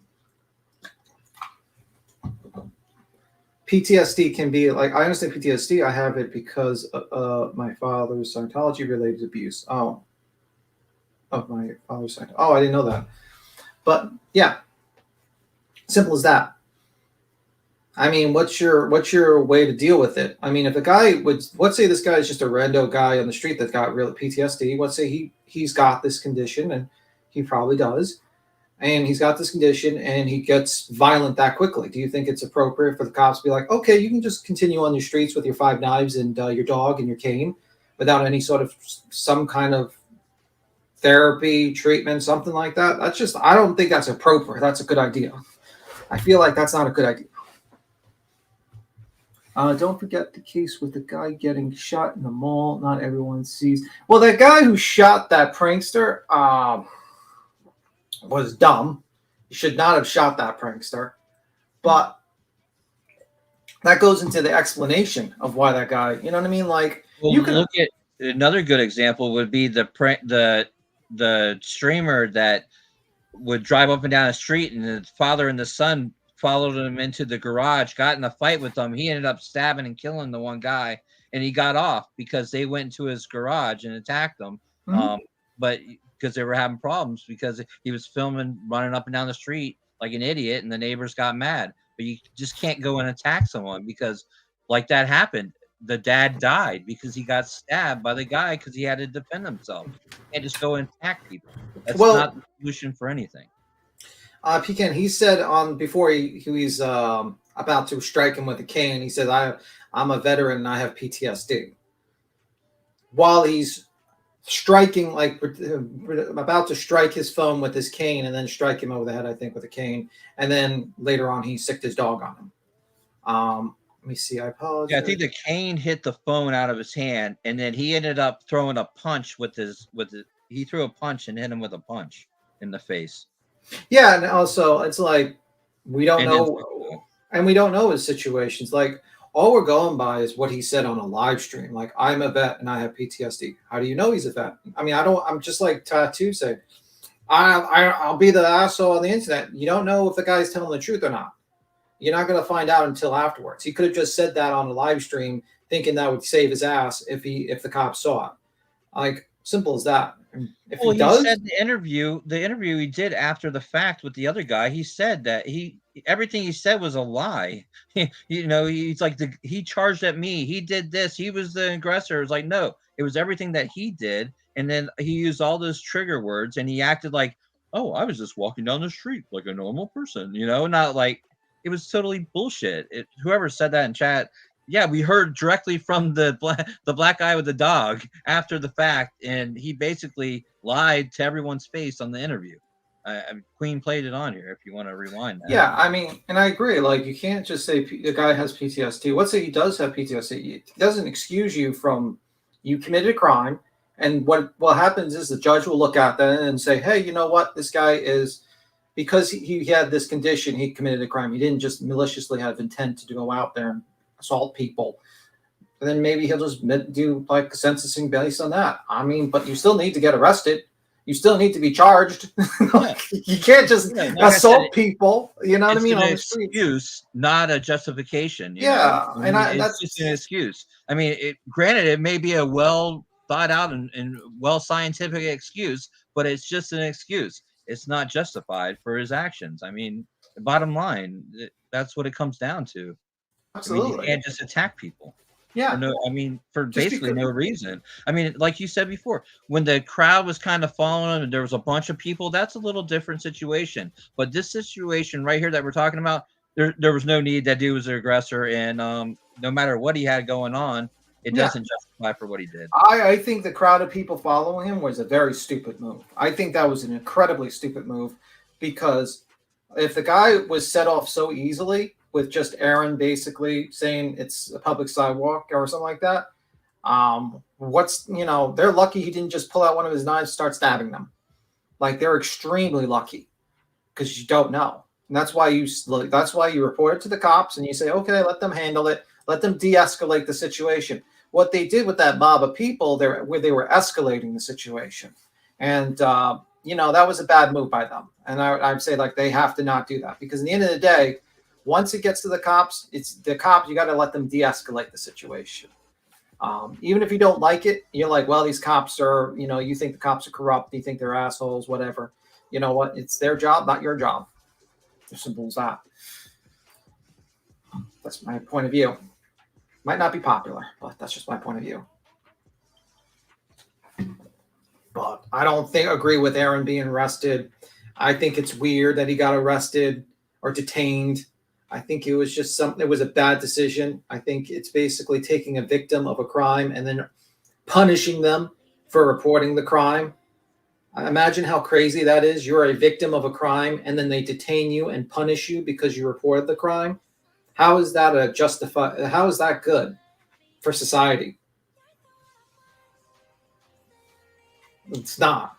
PTSD can be like, I understand PTSD. I have it because of my father's Scientology related abuse. Of my father's Scientology. I didn't know that. But yeah, simple as that. I mean, what's your way to deal with it? I mean, if a guy let's say this guy is just a rando guy on the street that got real PTSD. Let's say he's got this condition, and he probably does, and he's got this condition, and he gets violent that quickly. Do you think it's appropriate for the cops to be like, okay, you can just continue on your streets with your 5 knives and your dog and your cane without any sort of some kind of therapy, treatment, something like that? That's just, I don't think that's appropriate. That's a good idea. I feel like that's not a good idea. Don't forget the case with the guy getting shot in the mall. Not everyone sees. Well, that guy who shot that prankster was dumb. He should not have shot that prankster. But that goes into the explanation of why that guy, you know what I mean? Like, well, you can look at another good example would be the streamer that would drive up and down the street, and the father and the son followed him into the garage, got in a fight with them. He ended up stabbing and killing the one guy, and he got off because they went into his garage and attacked them. Mhm. But because they were having problems because he was filming running up and down the street like an idiot, and the neighbors got mad. But you just can't go and attack someone because like that happened. The dad died because he got stabbed by the guy because he had to defend himself. You can't just go and attack people. That's not the solution for anything. Pecan, he said before he was about to strike him with a cane, he said, I'm a veteran and I have PTSD. While he's striking, like about to strike his phone with his cane and then strike him over the head, I think, with a cane. And then later on, he sicked his dog on him. Let me see. I apologize. Yeah, I think the cane hit the phone out of his hand, and then he ended up throwing a punch he threw a punch and hit him with a punch in the face. Yeah, and also it's like we don't know his situations. Like all we're going by is what he said on a live stream. Like, I'm a vet and I have PTSD. How do you know he's a vet? I mean, I'm just like Tattoo said. I'll be the asshole on the internet. You don't know if the guy's telling the truth or not. You're not going to find out until afterwards. He could have just said that on a live stream, thinking that would save his ass if the cops saw it. Like, simple as that. If well, he does, said the interview he did after the fact with the other guy, he said that everything he said was a lie. He's like he charged at me. He did this. He was the aggressor. It was like, no, it was everything that he did. And then he used all those trigger words and he acted like, oh, I was just walking down the street like a normal person, not like it was totally bullshit. Whoever said that in chat, Yeah, we heard directly from the black guy with the dog after the fact, and he basically lied to everyone's face on the interview. Queen played it on here if you want to rewind that. Yeah, I mean, and I agree. Like, you can't just say the guy has PTSD. Let's say he does have PTSD. It doesn't excuse you from you committed a crime, and what happens is the judge will look at that and say, hey, you know what? This guy is, because he had this condition, he committed a crime. He didn't just maliciously have intent to go out there and assault people. And then maybe he'll just do like sentencing based on that. I mean, but you still need to get arrested. You still need to be charged. You can't just assault people. You know what I mean? It's an excuse, not a justification. You Yeah, know? and it's just an excuse. I mean, granted, it may be a well thought out and well scientific excuse, but it's just an excuse. It's not justified for his actions. I mean, the bottom line, that's what it comes down to. Absolutely. I mean, you can't just attack people. Yeah. For basically no reason. I mean, like you said before, when the crowd was kind of following him and there was a bunch of people, that's a little different situation. But this situation right here that we're talking about, there was no need. That dude was the aggressor, and no matter what he had going on, it doesn't justify for what he did. I think the crowd of people following him was a very stupid move. I think that was an incredibly stupid move, because if the guy was set off so easily with just Aaron basically saying it's a public sidewalk or something like that, they're lucky he didn't just pull out one of his knives and start stabbing them. Like, they're extremely lucky, because you don't know. And that's why you report it to the cops and you say, okay, let them handle it. Let them de-escalate the situation. What they did with that mob of people, they were escalating the situation. And, that was a bad move by them. And I'd say, like, they have to not do that, because in the end of the day, once it gets to the cops, you got to let them de-escalate the situation. Even if you don't like it, you're like, well, these cops are, you think the cops are corrupt, you think they're assholes, whatever. You know what? It's their job, not your job. As simple as that. That's my point of view. Might not be popular, but that's just my point of view. But I don't agree with Aaron being arrested. I think it's weird that he got arrested or detained. I think it was just it was a bad decision. I think it's basically taking a victim of a crime and then punishing them for reporting the crime. Imagine how crazy that is. You're a victim of a crime and then they detain you and punish you because you reported the crime. How is that how is that good for society? It's not.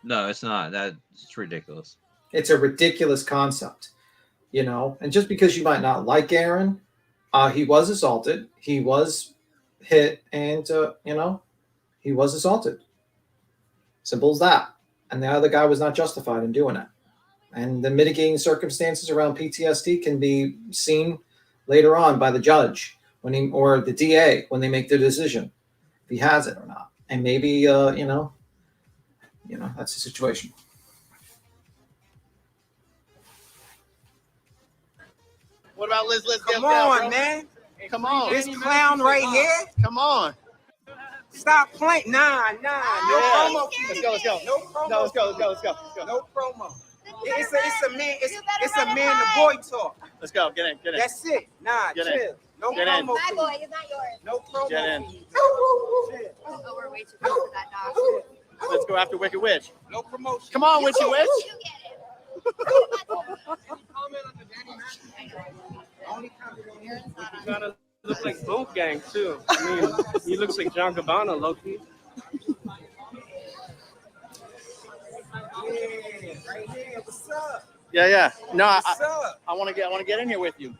No, it's not. That's ridiculous. It's a ridiculous concept. And just because you might not like Aaron, he was assaulted, he was hit, and he was assaulted. Simple as that. And the other guy was not justified in doing it. And the mitigating circumstances around PTSD can be seen later on by the judge or the DA when they make their decision, if he has it or not. And maybe that's the situation. What about Liz? Come on, man. Come on. This clown right here. Come on. Stop playing. Nah. No promo. Let's go. No promo. No, let's go. No promo. It's a man to boy talk. Let's go. Get in. That's it. Nah, Get chill. in. No Get promo. in. My boy, he's not yours. No promo. Get in. Oh, we're way too close to that dog. Let's go after Wicked Witch. No promotion. Come on, Witchy Witch. You gotta look like both gang too. I mean, he looks like John Gabbana, low key. Right here. What's up? Yeah. No, What's up? I want to get in here with you.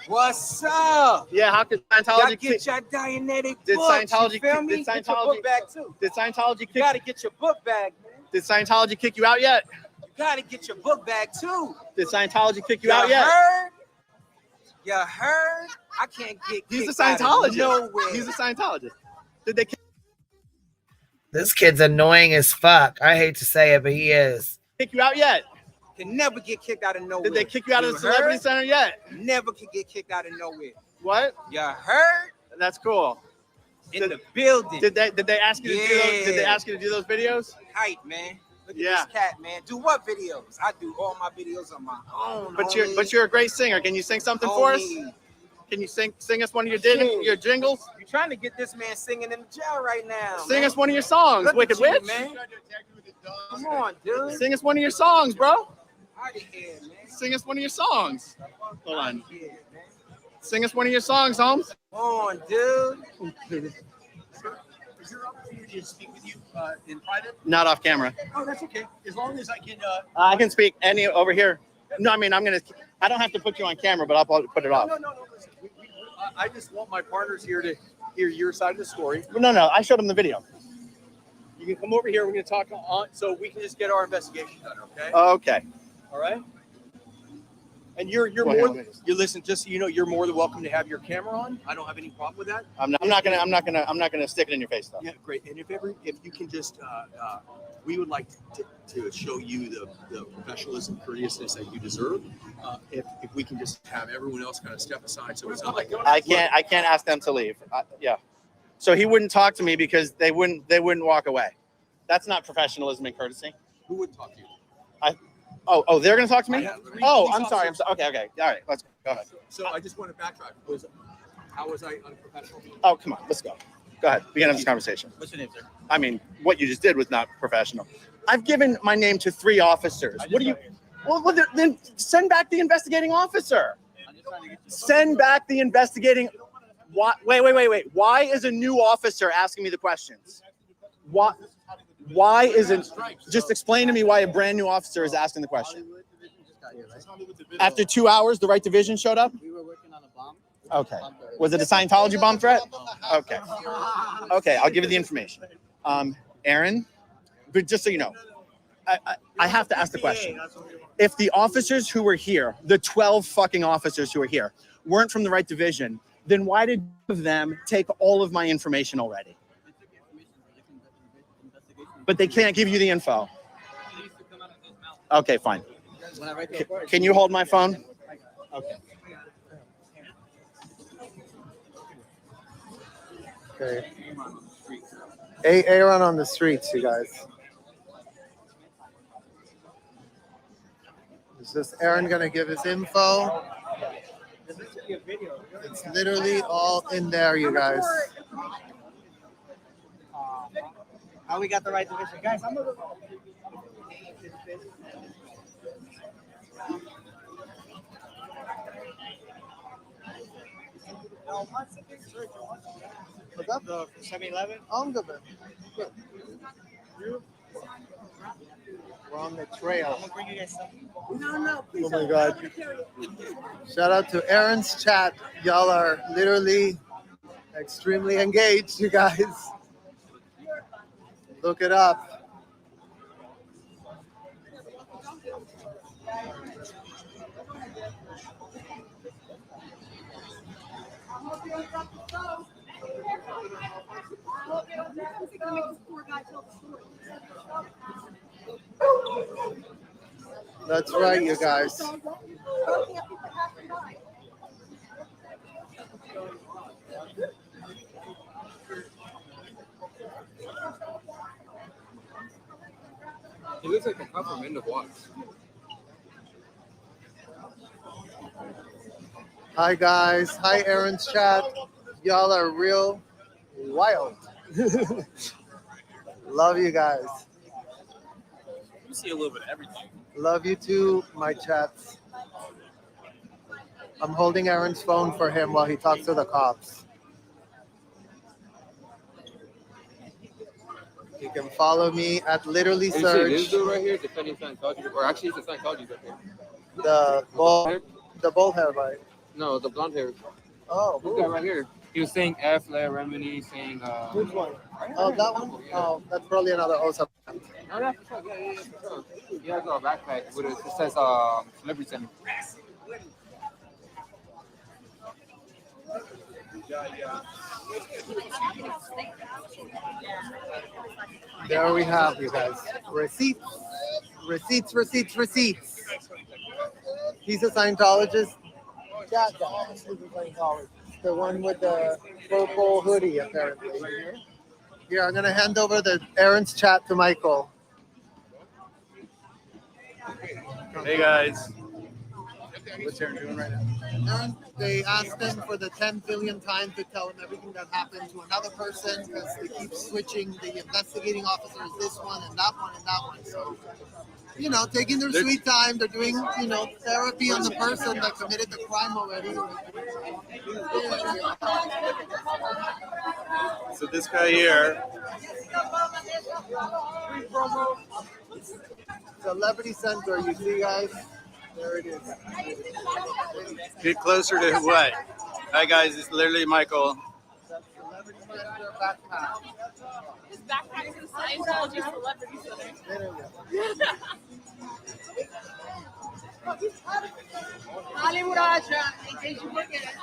What's up? Yeah, how could Y'all Scientology get your Dianetic Did books, Scientology you feel me? did Get your Scientology book bag too. Did Scientology kick You gotta get your book bag, man. Did Scientology kick you out yet? You gotta get your book bag too. Did Scientology kick you out yet? Heard? You heard? I can't get He's a kicked out of Scientologist. nowhere. He's a Scientologist. Did they This kid's annoying as fuck. I hate to say it, but he is. kick you out yet? Can never get kicked out of nowhere. Did they kick you out of the heard? Celebrity Center yet? Never could get kicked out of nowhere. What? You heard? That's cool. In the building. Did they ask you to do those? Did they ask you to do those videos? Tight, man. Look at Yeah. this cat, man. Do what videos? I do all my videos on my own. But you're a great singer. Can you sing something for us? Can you sing us one of your jingles? You're trying to get this man singing in the jail right now. Sing man. us one of your songs, Look Wicked at you, Witch. man. Come on, dude. Sing us one of your songs, bro. Out of here, man. Sing us one of your songs. Hold on. Sing us one of your songs, Holmes. Come on, dude. Is there opportunity to speak with you in private? Not off camera. Oh, that's okay. As long as I can. I can speak any over here. No, I mean I don't have to put you on camera, but I'll put it off. No. Listen, I just want my partners here to hear your side of the story. No. I showed them the video. You can come over here. We're going to talk on, so we can just get our investigation done. Okay. Okay. All right. And you're listen. Just so you know, you're more than welcome to have your camera on. I don't have any problem with that. I'm not gonna stick it in your face though. Yeah, great. And if you can just, we would like to show you the professionalism, courteousness that you deserve. If we can just have everyone else kind of step aside, so it's not like I can't ask them to leave. Yeah. So he wouldn't talk to me because they wouldn't walk away. That's not professionalism and courtesy. Who would talk to you? Oh, they're gonna talk to me? Oh, I'm sorry. Okay. All right, let's go ahead. So I just want to backtrack. How was I unprofessional? Oh, come on, let's go. Go ahead. We can have this conversation. What's your name, sir? I mean, what you just did was not professional. I've given my name to 3 officers. What do you? Well, then send back the investigating officer. Send back the investigating. Wait. Why is a new officer asking me the questions? Why isn't? Just explain to me why a brand new officer is asking the question. After 2 hours, the right division showed up? We were working on a bomb. Okay. Was it a Scientology bomb threat? Okay. Okay, I'll give you the information. Aaron, but just so you know, I have to ask the question. If the officers who were here, the 12 fucking officers who were here, weren't from the right division, then why did them take all of my information already? But they can't give you the info. Okay, fine. Can you hold my phone? Okay. Okay. Aaron on the streets, you guys. Is this Aaron gonna give his info? It's literally all in there, you guys. How we got the right division, guys? I'm gonna What's up? The 7-Eleven. I'm good. Good. We're on the trail. I'm gonna bring you guys something. No, please. Oh my God. Shout out to Aaron's chat. Y'all are literally extremely engaged, you guys. Look it up. That's right, you guys. He looks like a couple men of watts. Hi guys. Hi Aaron's chat. Y'all are real wild. Love you guys. You see a little bit of everything. Love you too, my chats. I'm holding Aaron's phone for him while he talks to the cops. You can follow me at literally Hey, search this dude right here defending Scientology, or actually it's a Scientology right here. the bald hair guy. No, the blonde hair. Oh, This guy right here. He was saying F, La Remedy, saying which one? Oh, that one? Oh, that's probably another Osa. Oh, yeah, for sure. Yeah, for sure. He has a backpack with it says Celebrity Center. There we have you guys. Receipts. He's a Scientologist. Yeah, he's a Scientologist. The one with the purple hoodie, apparently. Here, I'm gonna hand over the Aaron's chat to Michael. Hey guys. What's Aaron doing right now? Aaron, they asked him for the 10 billion time to tell him everything that happened to another person because they keep switching the investigating officers, this one and that one and that one. So, you know, taking their sweet time. They're doing, you know, therapy on the person that committed the crime already. So this guy here. Celebrity Center, you see, guys? There it is. Get closer to what? Hi guys, it's literally Michael. Celebrity Center backpack. This backpack is a Scientology celebrity center. Hollywood, in case you forget.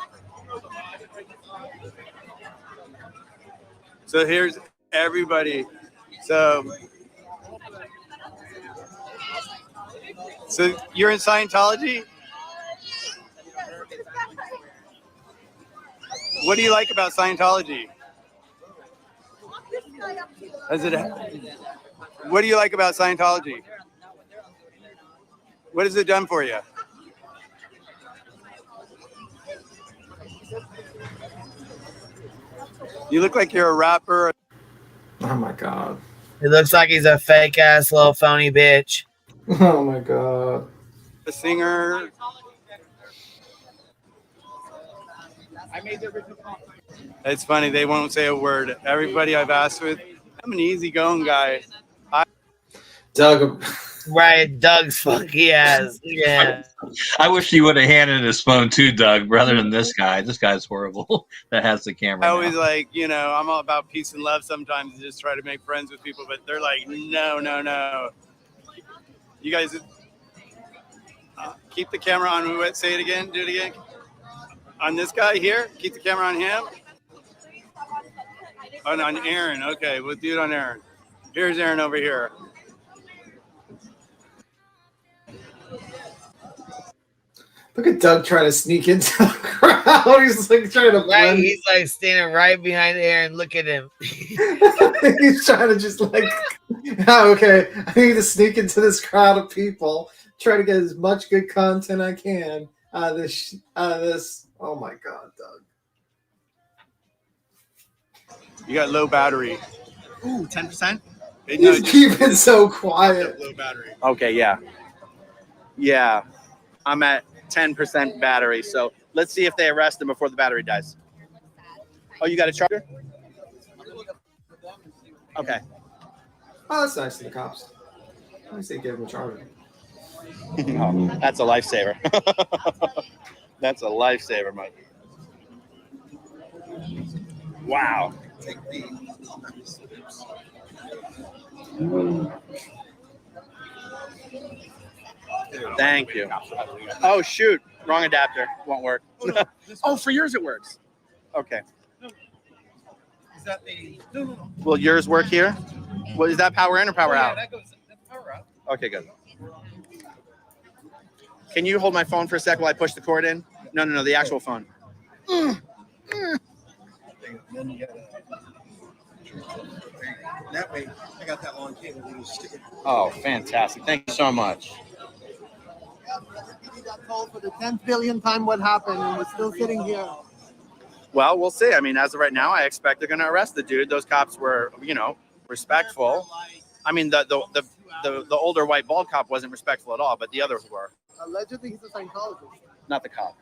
So here's everybody. So you're in Scientology? What do you like about Scientology? What do you like about Scientology? What has it done for you? You look like you're a rapper. Oh my god. He looks like he's a fake ass little phony bitch. Oh my god. A singer. I made the original copy. It's funny, they won't say a word. Everybody I've asked with, I'm an easygoing guy. Doug. Right, Doug's funky ass. Yeah. I wish you would have handed his phone to Doug rather than this guy. This guy's horrible. That has the camera. I always like, you know, I'm all about peace and love sometimes and just try to make friends with people, but they're like, no. You guys keep the camera on. Say it again. Do it again. On this guy here. Keep the camera on him. Oh, on Aaron. Okay, we'll do it on Aaron. Here's Aaron over here. Look at Doug trying to sneak into the crowd. He's like trying to blend. He's like standing right behind Aaron. Look at him. He's trying to just like, oh, okay, I need to sneak into this crowd of people, try to get as much good content I can out of this. Oh my god, Doug. You got low battery. Ooh, 10%? He's keeping so quiet. Low battery. Okay, yeah. Yeah. I'm at 10% battery, so let's see if they arrest him before the battery dies. Oh, you got a charger? Okay. Oh, that's nice of the cops. I say give him a charger. Oh, that's a lifesaver. That's a lifesaver, Mike. Wow. Thank you. Oh, shoot. Wrong adapter. Won't work. Oh, for yours it works. Okay. Is that the no. Will yours work here? Well, is that power in or power out? That's power out. Okay, good. Can you hold my phone for a sec while I push the cord in? No, the actual phone. Then you gotta, that way, I got that long cable. You stick it. Oh, fantastic. Thank you so much. He got told for the 10th billionth time what happened, and we're still sitting here. Well, we'll see. I mean, as of right now, I expect they're going to arrest the dude. Those cops were, you know, respectful. I mean, the older white bald cop wasn't respectful at all, but the others were. Allegedly, he's a Scientologist. Not the cop.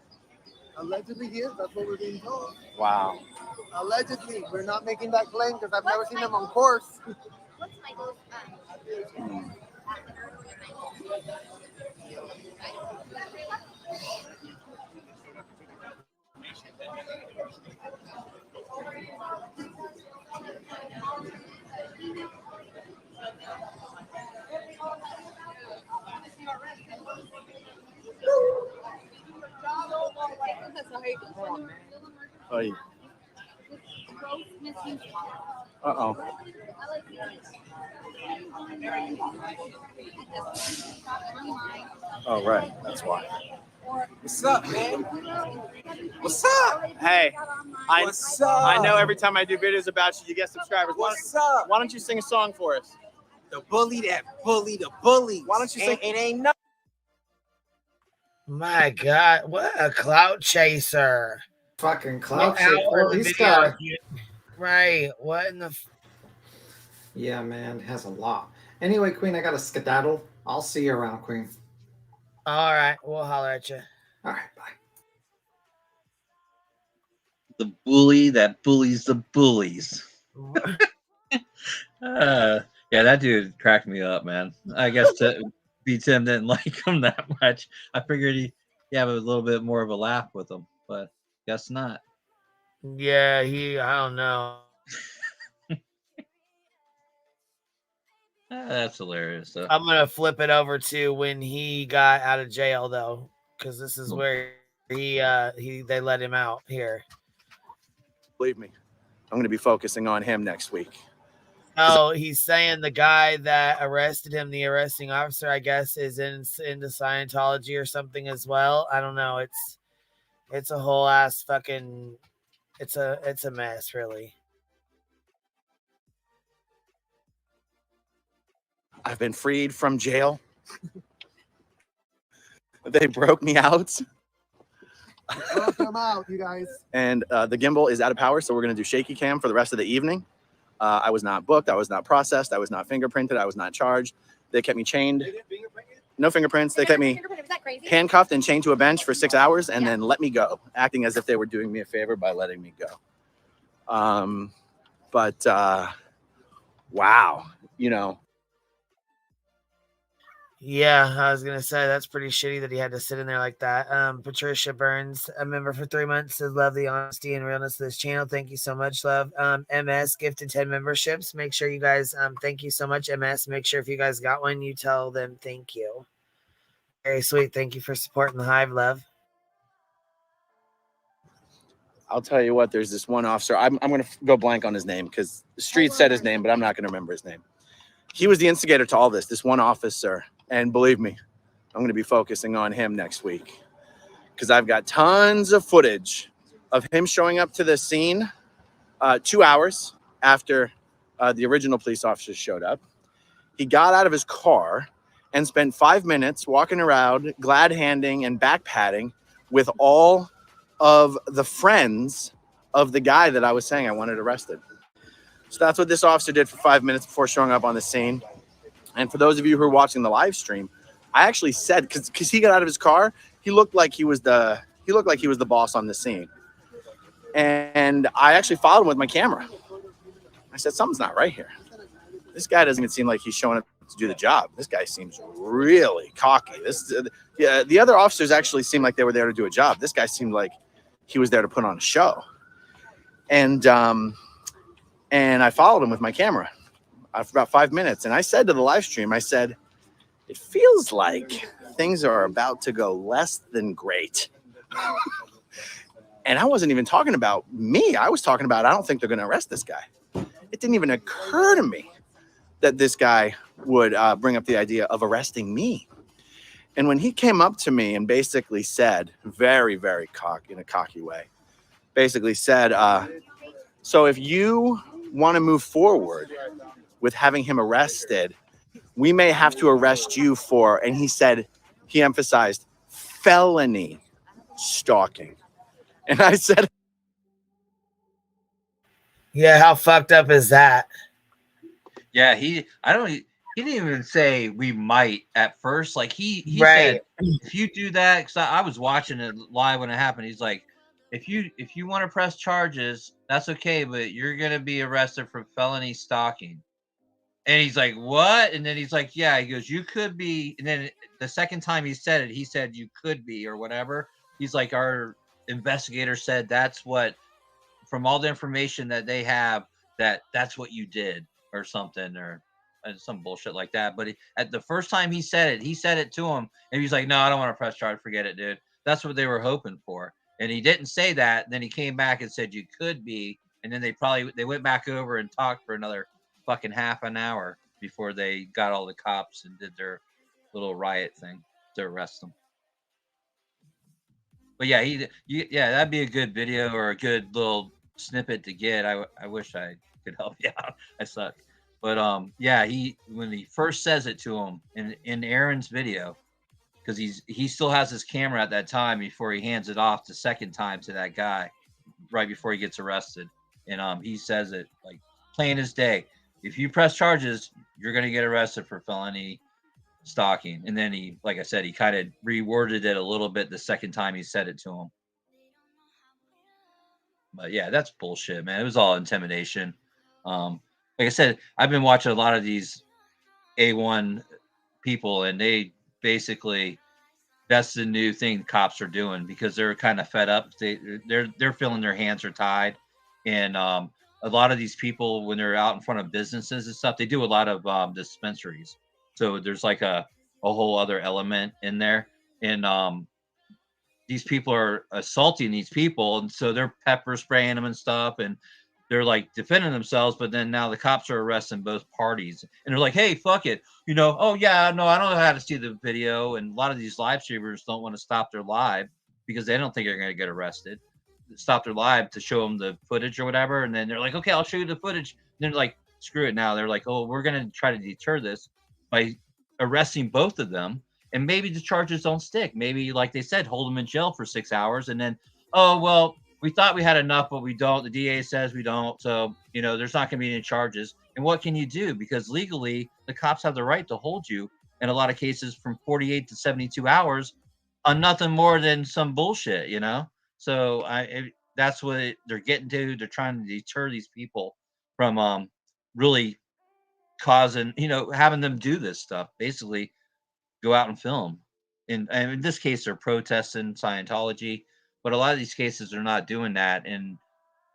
Allegedly, he is. That's what we're being told. Wow. Allegedly, we're not making that claim because I've never seen him on course. Oy. Uh-oh. Oh, right. That's why. What's up, man? What's up? Hey, What's up? I know every time I do videos about you, you get subscribers. What's up? Why don't you sing a song for us? The bully that bully the bully. Why don't you sing? It ain't no. My God, what a clout chaser! Fucking clout Get out chaser. Well, of the he's video, got. right? What in the? Yeah, man, has a lot. Anyway, Queen, I got a skedaddle. I'll see you around, Queen. All right, we'll holler at you. All right, bye. The bully that bullies the bullies. Yeah, that dude cracked me up, man. I guess Tim didn't like him that much. I figured he'd have a little bit more of a laugh with him, but guess not. Yeah, I don't know. That's hilarious. So. I'm gonna flip it over to when he got out of jail, though, because this is where they let him out here. Believe me, I'm going to be focusing on him next week. Oh, he's saying the guy that arrested him, the arresting officer, I guess, is into Scientology or something as well. I don't know. It's a whole ass fucking. It's a mess, really. I've been freed from jail. They broke me out. Broke them out, you guys. And the gimbal is out of power, so we're going to do shaky cam for the rest of the evening. I was not booked. I was not processed. I was not fingerprinted. I was not charged. They kept me chained. No fingerprints. They kept me handcuffed and chained to a bench for 6 hours and then let me go, acting as if they were doing me a favor by letting me go. Wow, you know. Yeah, I was gonna say that's pretty shitty that he had to sit in there like that. Patricia Burns, a member for 3 months, says love the honesty and realness of this channel. Thank you so much, love. MS gifted 10 memberships. Make sure you guys thank you so much, MS. Make sure if you guys got one, you tell them thank you. Very sweet. Thank you for supporting the hive, love. I'll tell you what, there's this one officer. I'm going to go blank on his name because the street said his name, but I'm not going to remember his name. He was the instigator to all this one officer. And believe me, I'm going to be focusing on him next week because I've got tons of footage of him showing up to the scene 2 hours after the original police officers showed up. He got out of his car and spent 5 minutes walking around, glad handing and back patting with all of the friends of the guy that I was saying I wanted arrested. So that's what this officer did for 5 minutes before showing up on the scene. And for those of you who are watching the live stream, I actually said, because he got out of his car, he looked like he was the boss on the scene. And I actually followed him with my camera. I said, something's not right here. This guy doesn't even seem like he's showing up to do the job. This guy seems really cocky. The other officers actually seemed like they were there to do a job. This guy seemed like he was there to put on a show. And I followed him with my camera for about 5 minutes. And I said to the live stream, I said, it feels like things are about to go less than great. And I wasn't even talking about me. I was talking about, I don't think they're going to arrest this guy. It didn't even occur to me that this guy would bring up the idea of arresting me. And when he came up to me and basically said, very, very cocky, in a cocky way, basically said, so if you want to move forward with having him arrested, we may have to arrest you for, and he emphasized, felony stalking. And I said, yeah, how fucked up is that? Yeah, he didn't even say we might at first. Like he Right. said, if you do that, because I was watching it live when it happened. He's like, if you want to press charges, that's okay, but you're gonna be arrested for felony stalking. And he's like, what? And then he's like, yeah. He goes, you could be. And then the second time he said it, he said you could be or whatever. He's like, our investigator said that's what, from all the information that they have, that's what you did or something or some bullshit like that. But at the first time he said it to him, and he's like, no, I don't want to press charge. Forget it, dude. That's what they were hoping for. And he didn't say that. Then he came back and said you could be. And then they went back over and talked for another fucking half an hour before they got all the cops and did their little riot thing to arrest them. But yeah, that'd be a good video or a good little snippet to get. I wish I could help you out. I suck. But yeah, when he first says it to him in Aaron's video, because he still has his camera at that time before he hands it off the second time to that guy right before he gets arrested. And he says it like plain as day. If you press charges, you're going to get arrested for felony stalking. And then he, like I said, he kind of reworded it a little bit the second time he said it to him. But yeah, that's bullshit, man. It was all intimidation. Like I said, I've been watching a lot of these A1 people, and they basically, that's the new thing cops are doing because they're kind of fed up. They're feeling their hands are tied. And a lot of these people, when they're out in front of businesses and stuff, they do a lot of dispensaries. So there's like a whole other element in there. And these people are assaulting these people. And so they're pepper spraying them and stuff. And they're like defending themselves. But then now the cops are arresting both parties. And they're like, hey, fuck it. You know, oh, yeah, no, I don't know how to see the video. And a lot of these live streamers don't want to stop their live because they don't think they're going to get arrested. Stop their live to show them the footage or whatever. And then they're like, okay, I'll show you the footage. And they're like, screw it now. They're like, oh, we're going to try to deter this by arresting both of them. And maybe the charges don't stick. Maybe, like they said, hold them in jail for 6 hours. And then, oh, well, we thought we had enough, but we don't. The DA says we don't. So, you know, there's not going to be any charges. And what can you do? Because legally, the cops have the right to hold you in a lot of cases from 48 to 72 hours on nothing more than some bullshit, you know? So that's what they're getting to. They're trying to deter these people from really causing, you know, having them do this stuff, basically go out and film. And in this case, they're protesting Scientology, but a lot of these cases are not doing that. And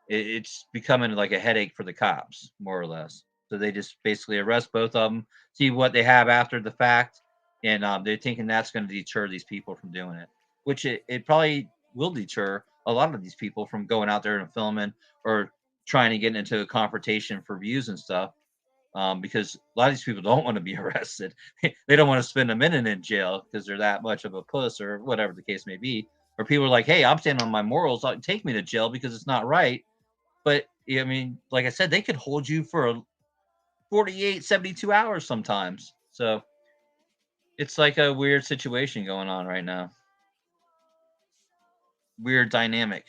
it's becoming like a headache for the cops, more or less. So they just basically arrest both of them, see what they have after the fact. And they're thinking that's going to deter these people from doing it, which it probably will deter a lot of these people from going out there and filming or trying to get into a confrontation for views and stuff. Because a lot of these people don't want to be arrested. They don't want to spend a minute in jail because they're that much of a puss or whatever the case may be. Or people are like, hey, I'm standing on my morals. Take me to jail because it's not right. But I mean, like I said, they could hold you for 48, 72 hours sometimes. So it's like a weird situation going on right now. Weird dynamic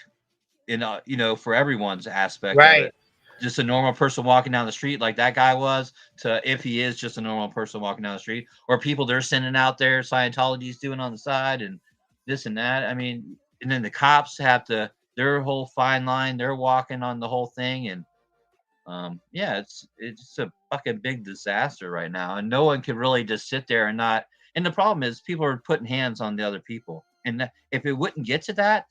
in you know, for everyone's aspect of it. Just a normal person walking down the street like that guy was, to if he is just a normal person walking down the street, or people they're sending out there Scientology's doing on the side and this and that. I mean, and then the cops have to their whole fine line, they're walking on the whole thing. And yeah, it's a fucking big disaster right now, and no one can really just sit there and not. And the problem is people are putting hands on the other people, and if it wouldn't get to that,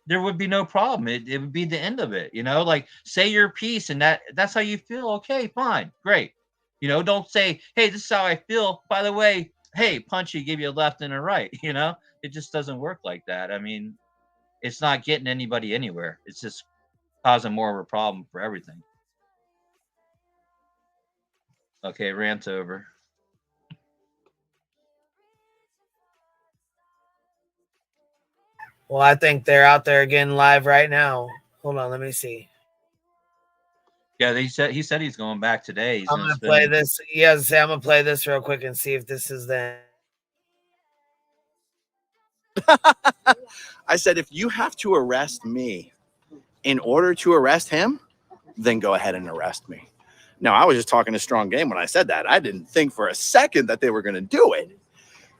there would be no problem. It would be the end of it, you know, like say your piece and that's how you feel. Okay, fine, great. You know, don't say, hey, this is how I feel. By the way, hey, Punchy, give you a left and a right. You know, it just doesn't work like that. I mean, it's not getting anybody anywhere. It's just causing more of a problem for everything. Okay, rant over. Well, I think they're out there again live right now. Hold on, let me see. Yeah, he said he's going back today. He's I'm gonna play this. Yeah, I'm gonna play this real quick and see if this is them. I said, if you have to arrest me in order to arrest him, then go ahead and arrest me. Now, I was just talking a strong game when I said that. I didn't think for a second that they were going to do it.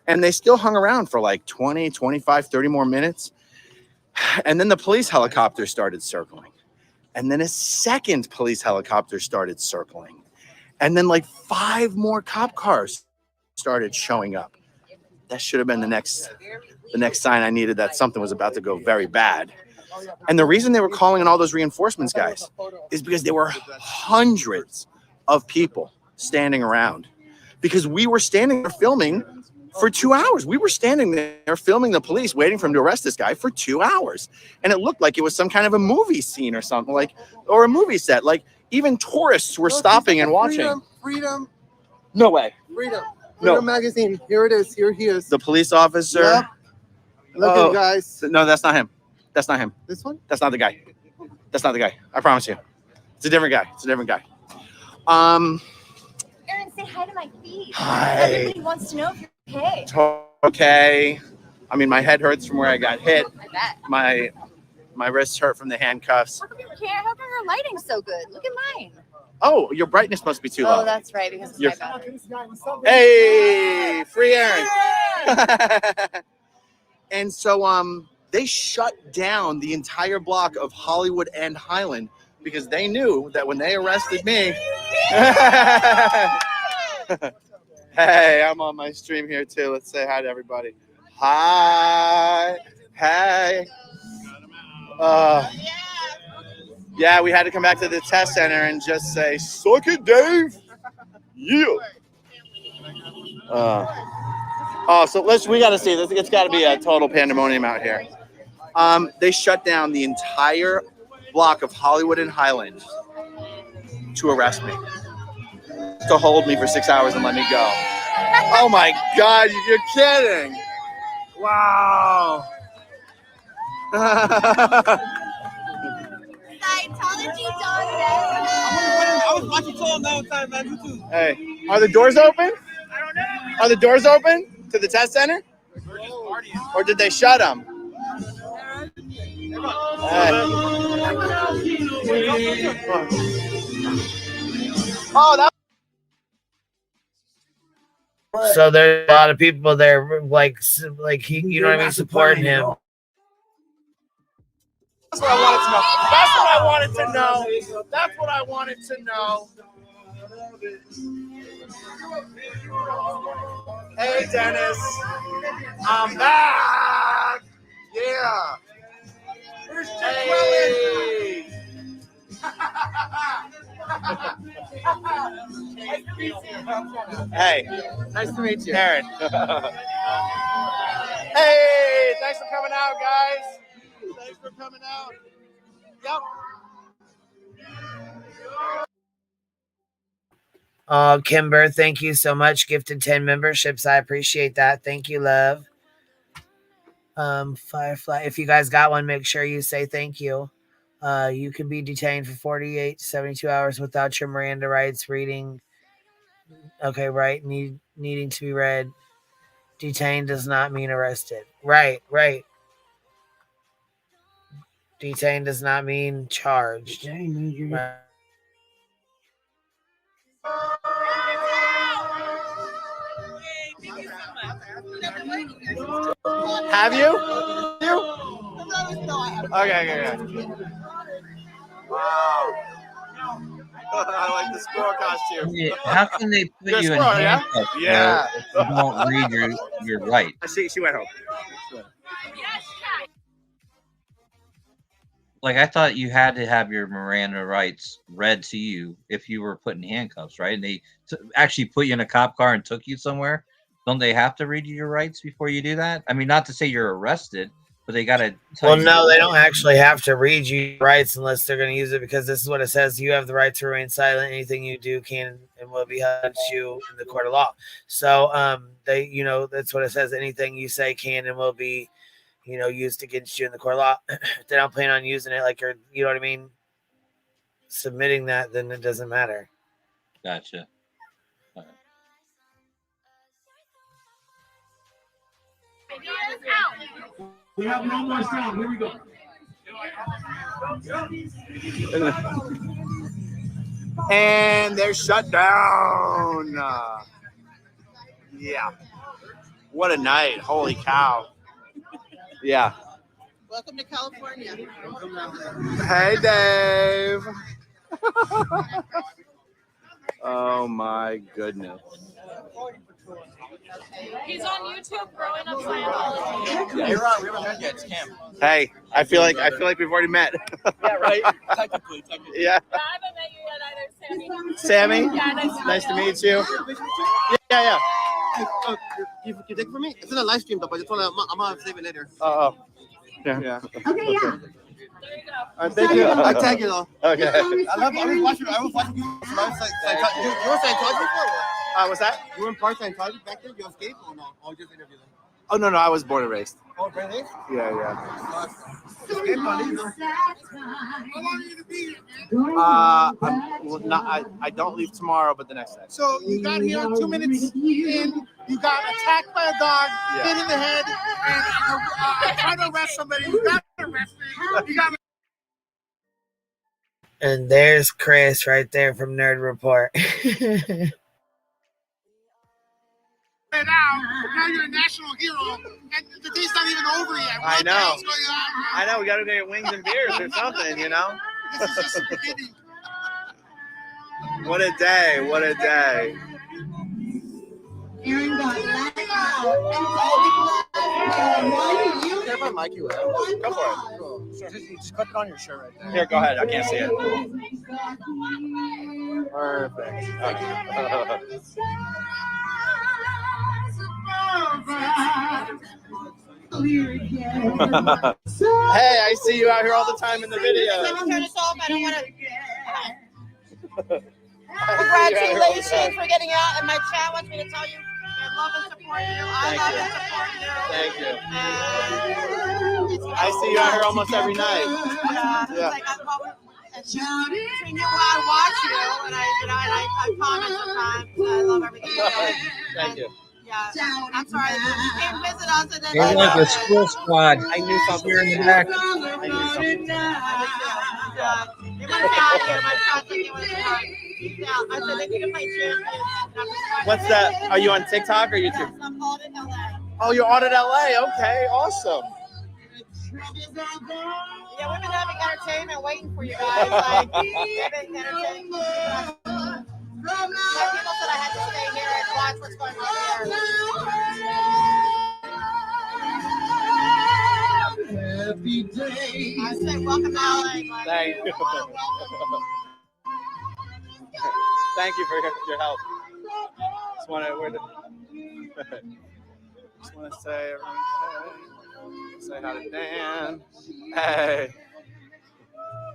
And they still hung around for like 20, 25, 30 more minutes. And then the police helicopter started circling. And then a second police helicopter started circling. And then like 5 more cop cars started showing up. That should have been the next sign I needed that something was about to go very bad. And the reason they were calling in all those reinforcements, guys, is because there were hundreds of people standing around. Because we were standing there filming for 2 hours. We were standing there filming the police, waiting for him to arrest this guy for 2 hours. And it looked like it was some kind of a movie scene or something, like, or a movie set. Like, even tourists were stopping and watching. Freedom. No way. Freedom No. magazine. Here it is. Here he is. The police officer. Yep. Look at guys. No, that's not him. That's not him. This one? That's not the guy. That's not the guy. I promise you. It's a different guy. It's a different guy. Aaron, say hi to my feet. Hi. Everybody wants to know if you're Hey. Okay. I mean, my head hurts from where I got hit. I bet. My wrists hurt from the handcuffs. How come your lighting's so good? Look at mine. Oh, your brightness must be too low. Oh, that's right, because it's Your- my battery. Hey, free Aaron. And so they shut down the entire block of Hollywood and Highland because they knew that when they arrested me. Hey, I'm on my stream here too. Let's say hi to everybody. Hi. Hey. Yeah, we had to come back to the test center and just say, "Suck it, Dave." Yeah. So we got to see this. It's got to be a total pandemonium out here. They shut down the entire block of Hollywood and Highland to arrest me, to hold me for 6 hours and let me go. Oh my God, you're kidding! Wow. Scientology dog. I was watching Soul all the time, man. YouTube. Hey, are the doors open? Are the doors open to the test center? Or did they shut them? So there's a lot of people there, like he, you know what I mean, supporting him. That's what I wanted to know. That's what I wanted to know. That's what I wanted to know. Hey, Dennis. I'm back. Yeah. Hey. Hey. Nice to meet you. Aaron. Hey, thanks for coming out, guys. Thanks for coming out. Yep. Kimber, thank you so much. Gifted 10 memberships. I appreciate that. Thank you, love. Firefly, if you guys got one, make sure you say thank you. You can be detained for 48 to 72 hours without your Miranda rights reading. Okay, right. Needing to be read. Detained does not mean arrested. Right. Detained does not mean charged. Right. Have you? Okay. Wow. I like the squirrel costume. Yeah, how can they put You're a you in squirrel, yeah? handcuffs Yeah. if you don't read your right? She went home. Like, I thought you had to have your Miranda rights read to you if you were put in handcuffs, right? And they actually put you in a cop car and took you somewhere. Don't they have to read you your rights before you do that? I mean, not to say you're arrested, but they got to tell Well, you. no, they don't actually have to read you your rights unless they're going to use it, because this is what it says. You have the right to remain silent. Anything you do can and will be held against you in the court of law. So they, that's what it says. Anything you say can and will be, used against you in the court of law. If they don't plan on using it like you're, you know what I mean, submitting that, then it doesn't matter. Gotcha. We have no more sound. Here we go. And they're shut down. Yeah. What a night. Holy cow. Yeah. Welcome to California. Hey, Dave. Oh, my goodness. He's on YouTube growing up Scientology. Yeah, you're right. We haven't met yet. It's Cam. Hey, I feel like we've already met. Yeah, right. Technically. Yeah. I haven't met you yet either, Sammy? Yeah, Nice to meet you. Yeah. You take for me? It's in a live stream, though, but I'm gonna save it later. Oh. Yeah. Okay, yeah. Thank you. I tag you though. Okay. I was watching you. You were Scientology before? What's that? You were in part Scientology back then? You escaped or no? Or just interview them? Oh no, I was born and raised. Oh, really? Yeah. Hey, buddy. How long are you gonna be here, man? I don't leave tomorrow, but the next day. So you got here 2 minutes in. You got attacked by a dog, hit in the head, and tried to arrest somebody. You got arrested. You got. And there's Chris right there from Nerd Report. Now you're a national hero, and the day's not even over yet. I What the know. hell's going on, man? I know. We got to get wings and beers or something, you know. This is just the beginning. What a day! What a day! If I mic you out, Go for it. cool. So just clip it on your shirt right there. Here, go ahead. I can't see it. Perfect. Hey, I see you out here all the time in the video. Turn us off. I don't want to. Congratulations for getting out, and my chat wants me to tell you I love and support you. I love and support you. Thank you. And I see you out here almost every night. It's like I'm probably, between you, I watch you, and I comment sometimes. I love everything you do. Thank you. Yeah, I'm sorry. You came visit us, and then You're like a school squad. I knew something. Here in the back. I knew something. They want to chat here. My chat said they want to chat. Yeah, I said they need to play champions. What's that? Are you on TikTok or YouTube? I'm called in LA. Oh, you're on at LA. Okay, awesome. Yeah, we've been having entertainment waiting for you guys. Like, we've been entertaining. Some people said I had to stay here and watch what's going on here. Every day. I say welcome to LA. Thank you. Thank you for your help. Just want to say everyone, hey. Say hi to Dan. Hey.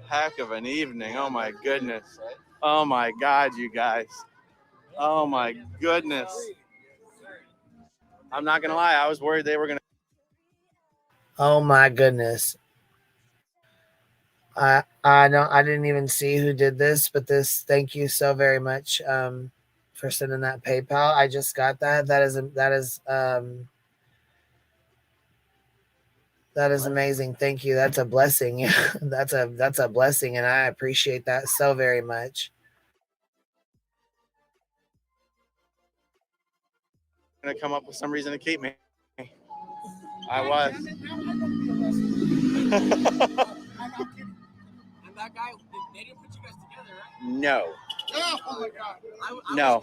Heck of an evening. Oh my goodness. Oh my God, you guys. Oh my goodness. I'm not gonna lie, I was worried they were gonna. Oh my goodness. I didn't even see who did this, but thank you so very much for sending that PayPal. I just got that. That is amazing. Thank you. That's a blessing. that's a blessing, and I appreciate that so very much. Gonna come up with some reason to keep me. I was. And that guy, they didn't put you guys together, right? No. Oh my God. No.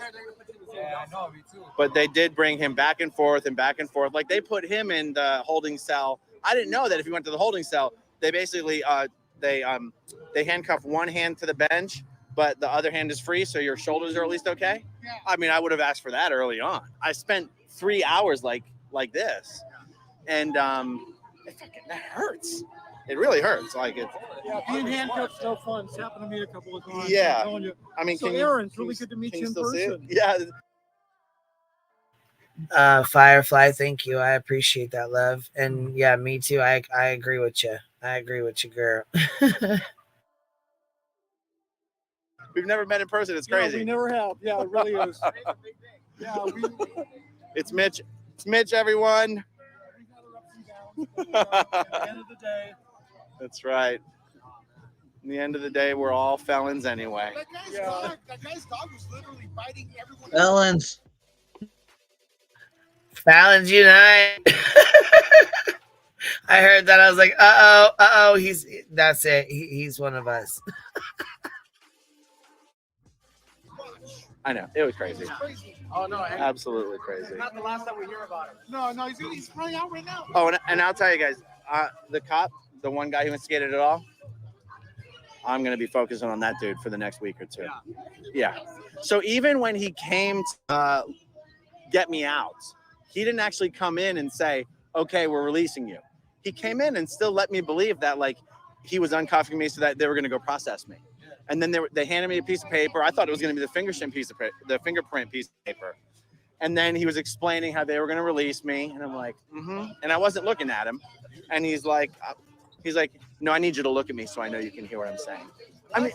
Yeah, I know, me too. But they did bring him back and forth. Like they put him in the holding cell. I didn't know that if he went to the holding cell, they basically they handcuff one hand to the bench, but the other hand is free, so your shoulders are at least okay. Yeah. I mean, I would have asked for that early on. I spent 3 hours like this, and that hurts. It really hurts. Like it. Yeah, being handcuffed so fun. It's happened to me a couple of times. Yeah. I'm telling you. I mean, so can Aaron, it's you, really good to meet can you in still see it? person. Yeah. Firefly, thank you. I appreciate that, love. And yeah, me too. I agree with you. I agree with you, girl. We've never met in person. It's crazy. Yeah, we never have. Yeah, it really is. Yeah, It's Mitch. It's Mitch, everyone. At the end of the day. That's right. In the end of the day, we're all felons anyway. That guy's dog was literally biting everyone. Felons. Fallons Unite. I heard that. I was like, uh-oh. That's it. He's one of us. I know. It was crazy. Oh, no. Absolutely crazy. Not the last time we hear about it. No, he's running out right now. Oh, and I'll tell you guys, the cop, the one guy who instigated it all, I'm going to be focusing on that dude for the next week or two. Yeah. So even when he came to get me out, he didn't actually come in and say, okay, we're releasing you. He came in and still let me believe that, like, he was uncuffing me so that they were going to go process me. And then they handed me a piece of paper. I thought it was going to be the fingerprint piece of paper. And then he was explaining how they were going to release me, and I'm like, and I wasn't looking at him, and he's like, no, I need you to look at me so I know you can hear what I'm saying. I mean,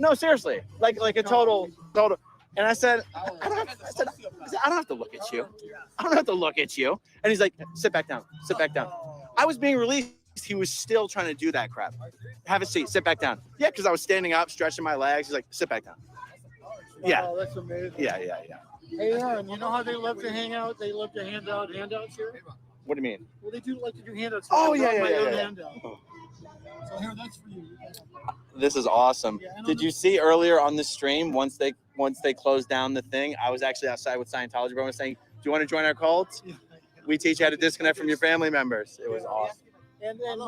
no, seriously, like a total. And I said, I don't have to look at you. I don't have to look at you. And he's like, sit back down. I was being released. He was still trying to do that crap. Have a seat. Sit back down. Yeah, because I was standing up, stretching my legs. He's like, sit back down. Yeah. Oh, that's amazing. Yeah. Hey, Aaron, you know how they love to hang out? They love to hand out handouts here. What do you mean? Well, they do like to do handouts. Oh, I brought yeah. my own handout. So here, that's for you. This is awesome. Did you see earlier on the stream, once they closed down the thing, I was actually outside with Scientology bro saying, do you want to join our cult? We teach you how to disconnect from your family members. It was awesome. And then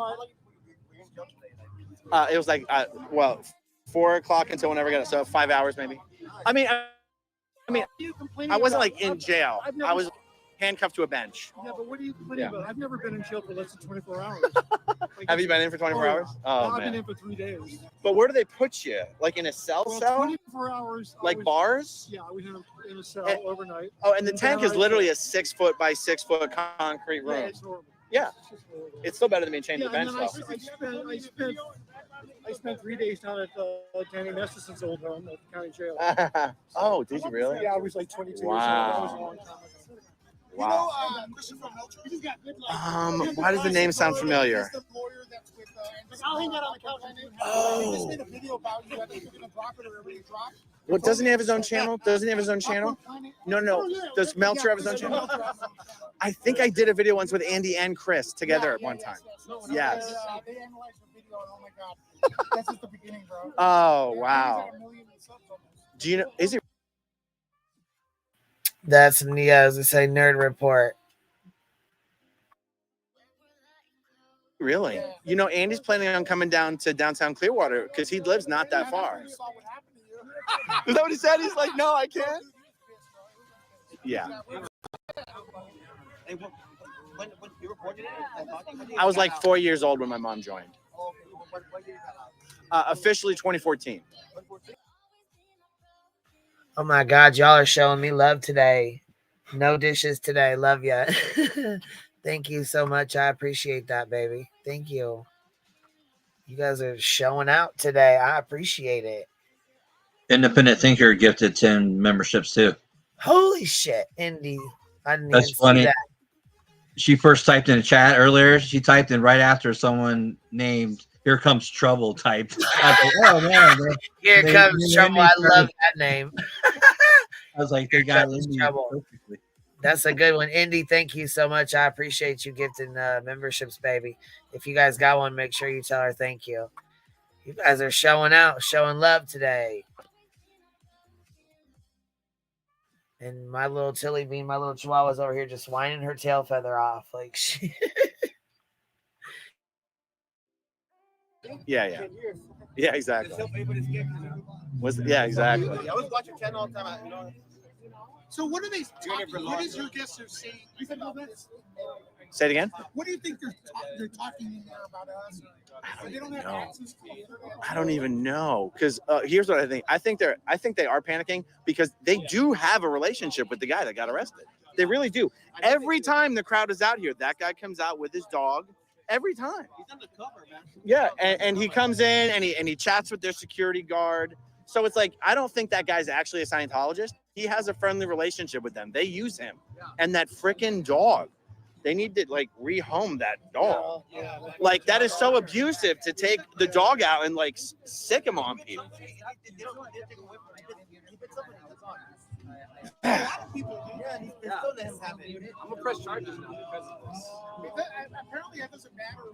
It was like 4 o'clock until whenever I got it. So 5 hours maybe. I mean, I wasn't like in jail. I was handcuffed to a bench. Yeah, but what are you complaining about? I've never been in jail for less than 24 hours. Have you been in for 24 hours? Oh, I've man. been in for 3 days. But where do they put you? Like in a cell? 24 hours. Like bars? Yeah, we have in a cell overnight. Oh, and the tank is literally a 6 foot by 6 foot concrete room. Yeah, it's horrible. Yeah. It's still better than being chained to Yeah, the bench, and then I spent 3 days down at Danny Mestison's old home at the county jail. Oh, did you really? Yeah, I was like 22 years old. Wow. That was a long time ago. Wow. Why does the name sound familiar? I'll hang out on the couch. Oh. I just made a video about you. I think you're going to drop it or everybody drop. Well, doesn't he have his own channel? No. Does Melcher have his own channel? I think I did a video once with Andy and Chris together at one time. Yes. They analyzed the video. Oh my God. That's just the beginning, bro. Oh, wow. Do you know, is it? That's as I say, nerd report. Really? You know, Andy's planning on coming down to downtown Clearwater because he lives not that far. Is that what he said? He's like, no, I can't. Yeah. I was like 4 years old when my mom joined. Officially 2014. Oh my God, y'all are showing me love today. No dishes today. Love ya. Thank you so much. I appreciate that, baby. Thank you. You guys are showing out today. I appreciate it. Independent Thinker gifted 10 memberships too. Holy shit, Indy. I didn't That's even funny. see that. She first typed in a chat earlier. She typed in right after someone named "Here Comes Trouble" typed. I was like, oh man, Here comes trouble. I love that name. I was like, they got Indy trouble. perfectly. That's a good one. Indy, thank you so much. I appreciate you gifting memberships, baby. If you guys got one, make sure you tell her thank you. You guys are showing out, showing love today. And my little Tilly Bean, my little Chihuahua's over here just whining her tail feather off. Like she Yeah, exactly. Yeah, exactly. I was watching 10 all the time. So what are they talking? What is your guess they're saying? Say it again. What do you think they're talking in there about us? They don't have access to the internet. I don't even know because here's what I think. I think they are panicking because they do have a relationship with the guy that got arrested. They really do. Every time the crowd is out here, that guy comes out with his dog. Every time. He's undercover, man. Yeah, and he comes in and he chats with their security guard. So it's like I don't think that guy's actually a Scientologist. He has a friendly relationship with them. They use him, and that freaking dog. They need to like rehome that dog. Like that is so abusive to take the dog out and like sick him on people. I'm gonna press charges now because of this. Apparently, it doesn't matter.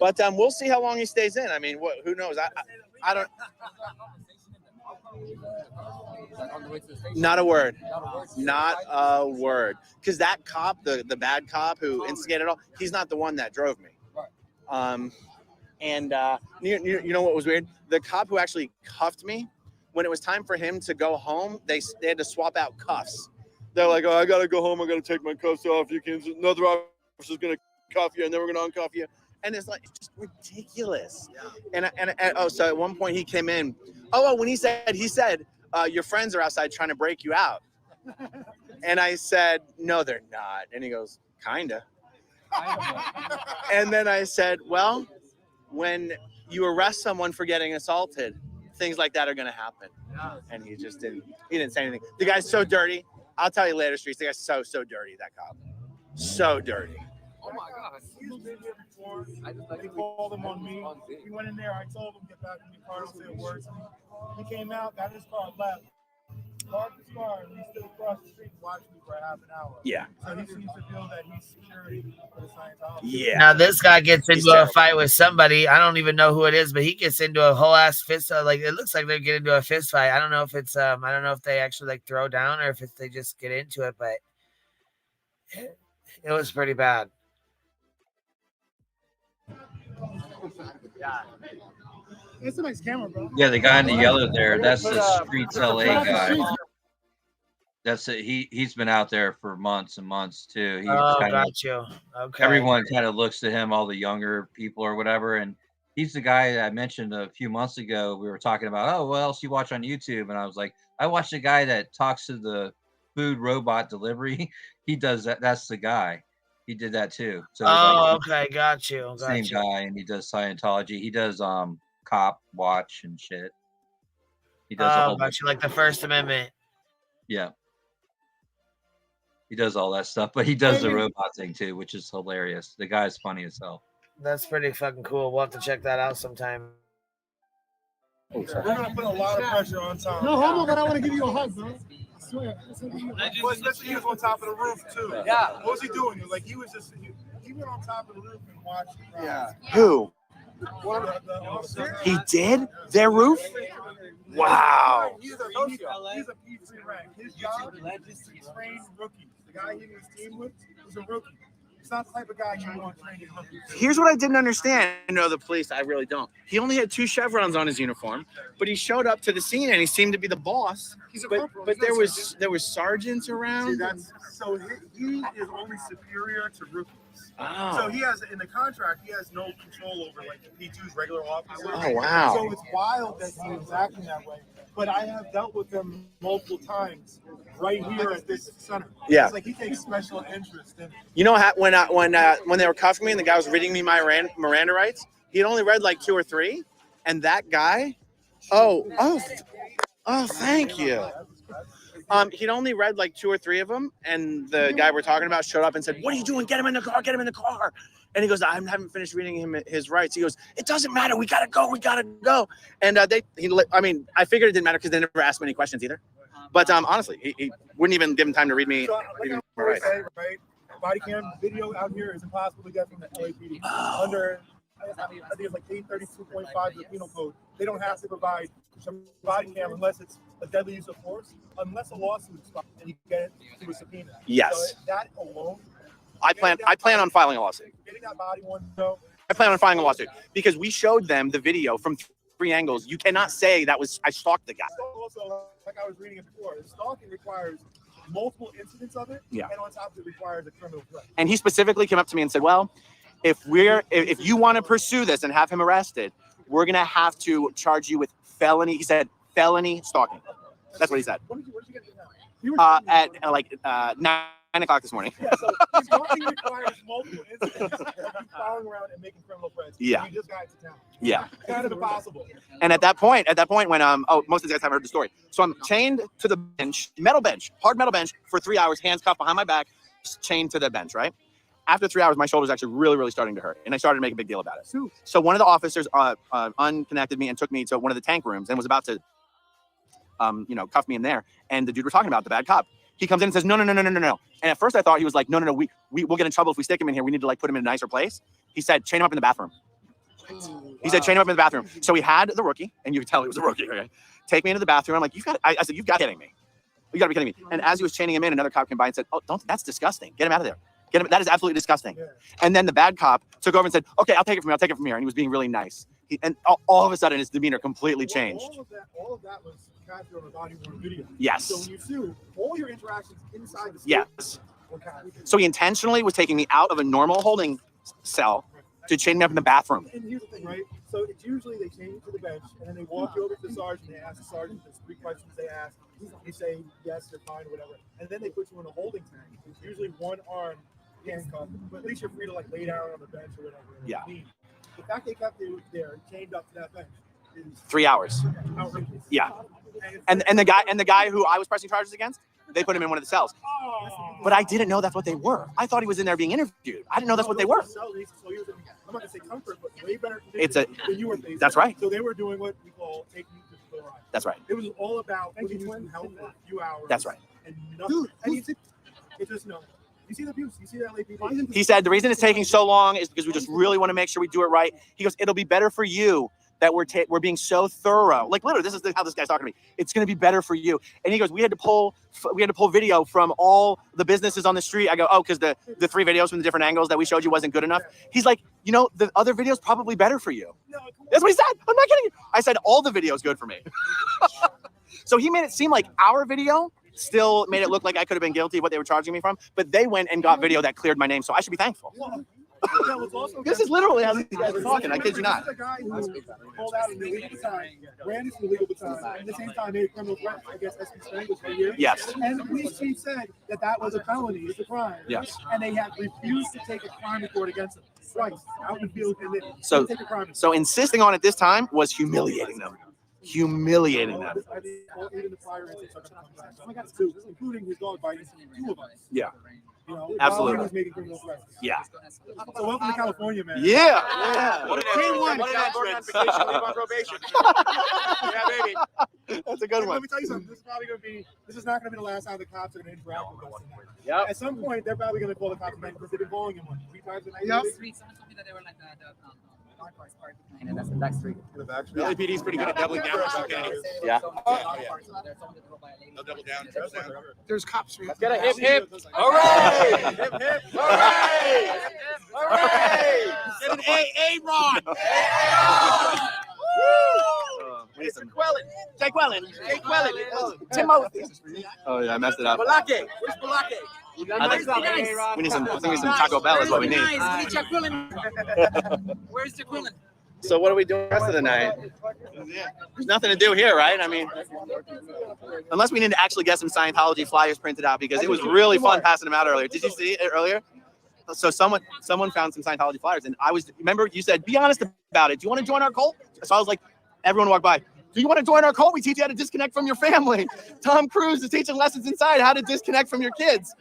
But we'll see how long he stays in. I mean, who knows? I don't. Not a word. Not a word. Because that cop, the bad cop who instigated it all, he's not the one that drove me. And you know what was weird? The cop who actually cuffed me, when it was time for him to go home, they had to swap out cuffs. They're like, oh, I got to go home. I got to take my cuffs off. Another officer's going to cuff you, and then we're going to uncuff you. And it's like, it's just ridiculous. And so at one point he came in. When he said, your friends are outside trying to break you out. And I said, no, they're not. And he goes, kinda. And then I said, well, when you arrest someone for getting assaulted, things like that are going to happen. And he just didn't say anything. The guy's so dirty. I'll tell you later, Streets. The guy's so dirty, that cop. So dirty. Oh my God. He's been here before. They called him on me. He went in there. I told him, get back in your car, don't say a word to me. He came out, got his car, left. Parked his car, and he stood across the street and watched me for a half an hour. Yeah. So he seems to feel that he's security for the Scientology. Yeah. Now this guy gets into a fight with somebody. I don't even know who it is, but he gets into a whole ass fist. Like it looks like they get into a fist fight. I don't know if it's I don't know if they actually like throw down or if they just get into it, but it was pretty bad. Yeah. It's a nice camera, bro. Yeah, the guy in the yellow there, that's the Streets LA guy. That's it. He's been out there for months and months too. Got you. Okay. Everyone kind of looks to him, all the younger people or whatever, and he's the guy that I mentioned a few months ago. We were talking about, what else you watch on YouTube, and I was like, I watched a guy that talks to the food robot delivery. He does that. That's the guy. He did that too. So okay, got you. Same guy, and he does Scientology. He does Cop Watch and shit. He does a whole bunch. Like the First Amendment. Yeah. He does all that stuff, but he does the robot thing too, which is hilarious. The guy's funny as hell. That's pretty fucking cool. We'll have to check that out sometime. We're gonna put a lot of pressure on Tom. No homo, but I want to give you a hug, bro. I swear. Well, especially he was on top of the roof too. Yeah. What was he doing? Like he was just he went on top of the roof and watched. Yeah. Who? The officer. He did? Their roof? Wow. He's a P3 rank. His job is to train rookies. The guy he was team with was a rookie. It's not the type of guy you want training rookies. Here's what I didn't understand. No, the police, I really don't. He only had 2 chevrons on his uniform, but he showed up to the scene and he seemed to be the boss. He's a but corporal. but there was sergeants around. So he is only superior to rookies. Oh. So he has in the contract he has no control over like the P2's regular officers. Oh, wow. So it's wild that he was acting that way. But I have dealt with him multiple times right here at this center. Yeah. It's like he takes special interest in. You know how when they were cuffing me and the guy was reading me my Miranda rights, he'd only read like 2 or 3, and that guy, thank you. He'd only read like 2 or 3 of them, and the guy we're talking about showed up and said, "What are you doing? Get him in the car! Get him in the car!" And he goes, "I haven't finished reading him his rights." He goes, "It doesn't matter. We gotta go. We gotta go." And I figured it didn't matter because they never asked me any questions either. But honestly, he wouldn't even give him time to read me. So, like I always say, right? Body cam video out here is impossible to get from the LAPD. Under, I think it's like 832.5 of the penal code. They don't have to provide some body cam unless it's a deadly use of force, unless a lawsuit is filed and you get it through a subpoena. Yes. So that alone. I plan on filing a lawsuit. Getting that body one though. I plan on filing a lawsuit because we showed them the video from 3 angles. You cannot say that was I stalked the guy. Also, like I was reading it before, stalking requires multiple incidents of it, Yeah. and on top of it requires a criminal threat. And he specifically came up to me and said, "Well, if you want to pursue this and have him arrested, we're gonna have to charge you with felony." He said, "Felony stalking." That's what he said. What did you get now? At like 9 o'clock this morning. Yeah, so stalking requires multiple incidents of you following around and making criminal threats. Yeah. You just got to town. Yeah. Kind of impossible. And at that point, when most of the guys haven't heard the story. So I'm chained to the bench, hard metal bench for 3 hours, hands cuffed behind my back, chained to the bench, right? After 3 hours, my shoulder's actually really, really starting to hurt. And I started to make a big deal about it. So one of the officers unconnected me and took me to one of the tank rooms and was about to cuff me in there. And the dude we're talking about, the bad cop, he comes in and says, no. And at first I thought he was like, no, we'll get in trouble if we stick him in here. We need to like put him in a nicer place. He said, chain him up in the bathroom. He said, chain him up in the bathroom. So he had the rookie, and you could tell he was a rookie. Okay? Take me into the bathroom. I'm like, I said, you've got to be kidding me. You got to be kidding me. And as he was chaining him in, another cop came by and said, that's disgusting. Get him out of there. Get him. That is absolutely disgusting. Yeah. And then the bad cop took over and said, okay, I'll take it from here. And he was being really nice. And all of a sudden, his demeanor completely changed. All of that was captured on a body-worn video. Yes. So when you sue, all your interactions inside the state. Yes. So he intentionally was taking me out of a normal holding cell to chain me up in the bathroom. And here's the thing, right? So it's usually they chain you to the bench, and then they walk you over to the sergeant. They ask the sergeant, there's 3 questions they ask. You say yes, they're fine, or whatever, and then they put you in a holding tank. It's usually one arm handcuffed, but at least you're free to like lay down on the bench or whatever. Yeah. The fact they kept you there, chained up to that bench, is 3 hours. outrageous. Yeah. And the guy who I was pressing charges against, they put him in one of the cells. But I didn't know that's what they were. I thought he was in there being interviewed. I didn't know that's what they were. So he was in, I'm not gonna say comfort, but way better It's a- than you were facing. that's right. So they were doing what we call taking you to the ride. That's right. It was all about putting you in help for a few hours. That's right. And nothing. And it's just no. You see the abuse. You see the LAPD. He said the reason it's taking so long is because we just really want to make sure we do it right. He goes, it'll be better for you that we're being so thorough. Like literally, this is how this guy's talking to me. It's going to be better for you. And he goes, we had to pull video from all the businesses on the street. I go, oh, because the 3 videos from the different angles that we showed you wasn't good enough. He's like, you know, the other video's probably better for you. That's what he said. I'm not kidding you. I said all the video's good for me. So he made it seem like our video still made it look like I could have been guilty of what they were charging me from, but they went and got video that cleared my name, so I should be thankful. This is literally how these guys are talking. I kid you not. This is a guy who pulled out an illegal baton, ran into illegal baton, and at the same time made a criminal threat against SP Spangles for years. Yes. And the police chief said that was a felony, it's a crime. Yes. And they have refused to take a crime report against him twice out in the field, and they So, take a crime report. so insisting on it this time was humiliating them. Humiliating them. I think even the fire incidents are going to come back. Oh my God, 2, including his dog biting 2 of us. Yeah. You know, Absolutely. while he was making criminal threats. Yeah. So welcome to California, man. Yeah. Yeah. What an entrance. Leave on probation. Yeah, baby. That's a good one. Let me tell you something. This is probably going to be. This is not going to be the last time the cops are going to interact with us. Yep. At some point, they're probably going to call the cops back because they've been calling him 3 times a night. Someone told me that they were like and that's the back street. The LAPD is pretty good at doubling down. Yeah. They'll double down. There's cops. Let's get a hip hip. Hooray! Hip hip. Hooray! Hooray! Get an A-Ron. Mr. Quellen. Jake Quellen. Jake Quellen. Timothy. Oh yeah, I messed it up. Balake. Where's Balake? We need some Taco Bell is what we need. Where's the Quillen? So what are we doing the rest of the night? There's nothing to do here, right? I mean, unless we need to actually get some Scientology flyers printed out because it was really fun passing them out earlier. Did you see it earlier? So someone found some Scientology flyers, and remember you said, be honest about it. Do you want to join our cult? So I was like, everyone walked by. Do you want to join our cult? We teach you how to disconnect from your family. Tom Cruise is teaching lessons inside how to disconnect from your kids.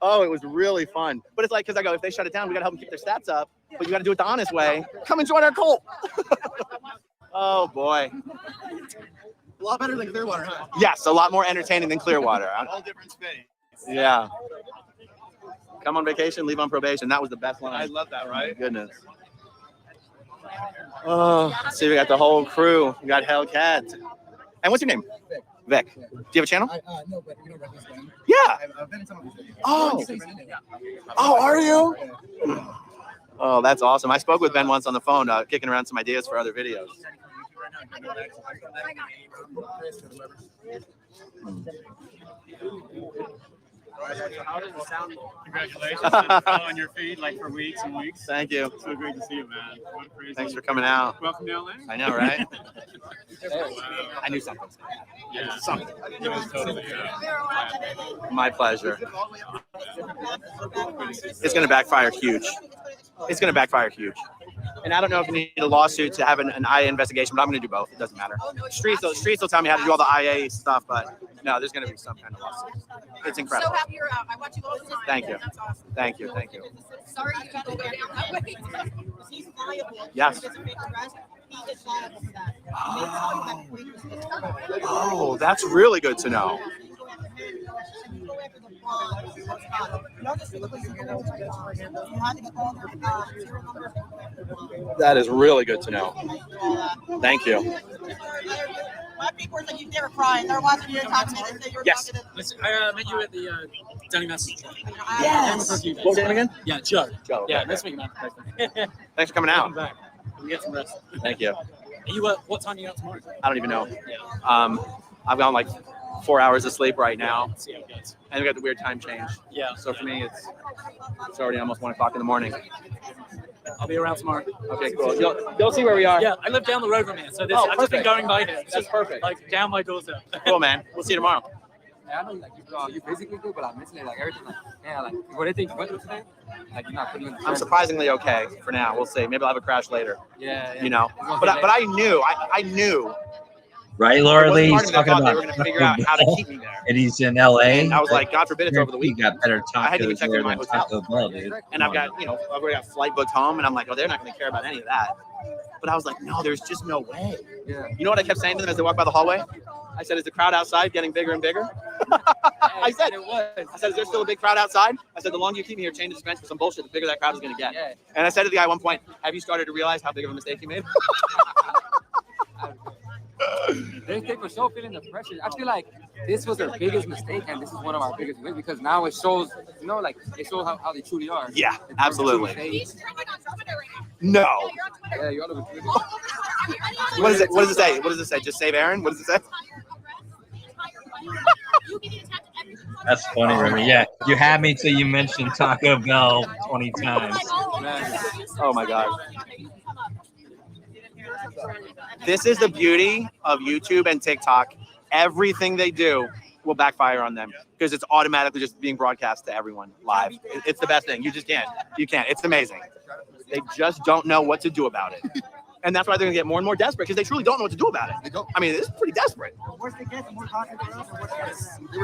Oh, it was really fun. But it's like, because I go, if they shut it down, we got to help them keep their stats up. But you got to do it the honest way. Come and join our cult. Oh, boy. A lot better than Clearwater, huh? Yes, a lot more entertaining than Clearwater. All different space. Yeah. Come on vacation, leave on probation. That was the best line. I love that, right? Goodness. Oh, let's see, we got the whole crew. We got Hellcat. And what's your name? Vic. Do you have a channel? No, but you know about this one. Yeah. I've been in some of these videos. Oh, are you? Oh, that's awesome. I spoke with Ben once on the phone, kicking around some ideas for other videos. How does it sound? Congratulations. Been following your feed like for weeks and weeks. Thank you. So great to see you, man. What a crazy. Thanks for coming out. Welcome to LA. I know, right? I knew something. Yeah, something. It was totally. My pleasure. It's going to backfire huge. It's going to backfire huge. And I don't know if you need a lawsuit to have an IA investigation, but I'm going to do both. It doesn't matter. Streets will tell me how to do all the IA stuff, but no, there's going to be some kind of lawsuit. It's incredible. So happy you're out. I watch you all the time. Thank you. That's awesome. Thank you. Thank you. Sorry you got to go down that way. He's liable. Yes. He is liable for that. Oh, that's really good to know. That is really good to know. Thank you. My people are like, you never cry. They're watching you talk to me. They say you're Yes. talking to Listen, I met you at the Dunning Message. Yes. What was your name again? Yeah, Joe. Joe. Yeah, Okay. nice to meet you, man. Thanks for coming out. Welcome back. We get some rest. Thank you. Are you, what time are you out tomorrow? I don't even know. I've gone like 4 hours of sleep right now, Let's see how it goes. and we got the weird time change. Yeah. So for me, it's already almost 1 o'clock in the morning. I'll be around tomorrow. Okay, cool. You'll see where we are. Yeah, I live down the road from here, so this, I've just been going by here. It's That's just, perfect. Like down my doorstep. Cool, man. We'll see you tomorrow. Yeah, I know like you physically do, but like mentally, like everything, like yeah, like what do you think you went through today? Like you're not putting in the I'm surprisingly okay for now. We'll see. Maybe I'll have a crash later. Yeah. You know, but I knew. I knew. Right, Laura Lee? Part He's of me that talking thought they about were going to figure out how to keep me there. and he's in LA. And I was like, God forbid it's over the week. You got better I hadn't even tacos checked there in my than hotel. Taco Bell, dude. And I've got, I've already got flight booked home, and I'm like, oh, they're not going to care about any of that. But I was like, no, there's just no way. Yeah. You know what I kept saying to them as they walked by the hallway? I said, is the crowd outside getting bigger and bigger? I said, it was. I said, is there still a big crowd outside? I said, the longer you keep me here, change the suspense for some bullshit, the bigger that crowd is going to get. Yeah. And I said to the guy at one point, have you started to realize how big of a mistake you made? They for sure feeling the pressure. I feel like this was their biggest mistake, and this is one of our biggest wins because now it shows, like it shows how they truly are. Yeah, It's absolutely. No. Yeah, you're all over Twitter. What is it? What does it say? What does it say? Just save Aaron? What does it say? That's funny, Remy. Yeah, you had me till you mentioned Taco Bell 20 times. Oh my God. This is the beauty of YouTube and TikTok. Everything they do will backfire on them because it's automatically just being broadcast to everyone live. It's the best thing. You just can't. You can't. It's amazing. They just don't know what to do about it. And that's why they're going to get more and more desperate because they truly don't know what to do about it. They don't. I mean, it's pretty desperate. They were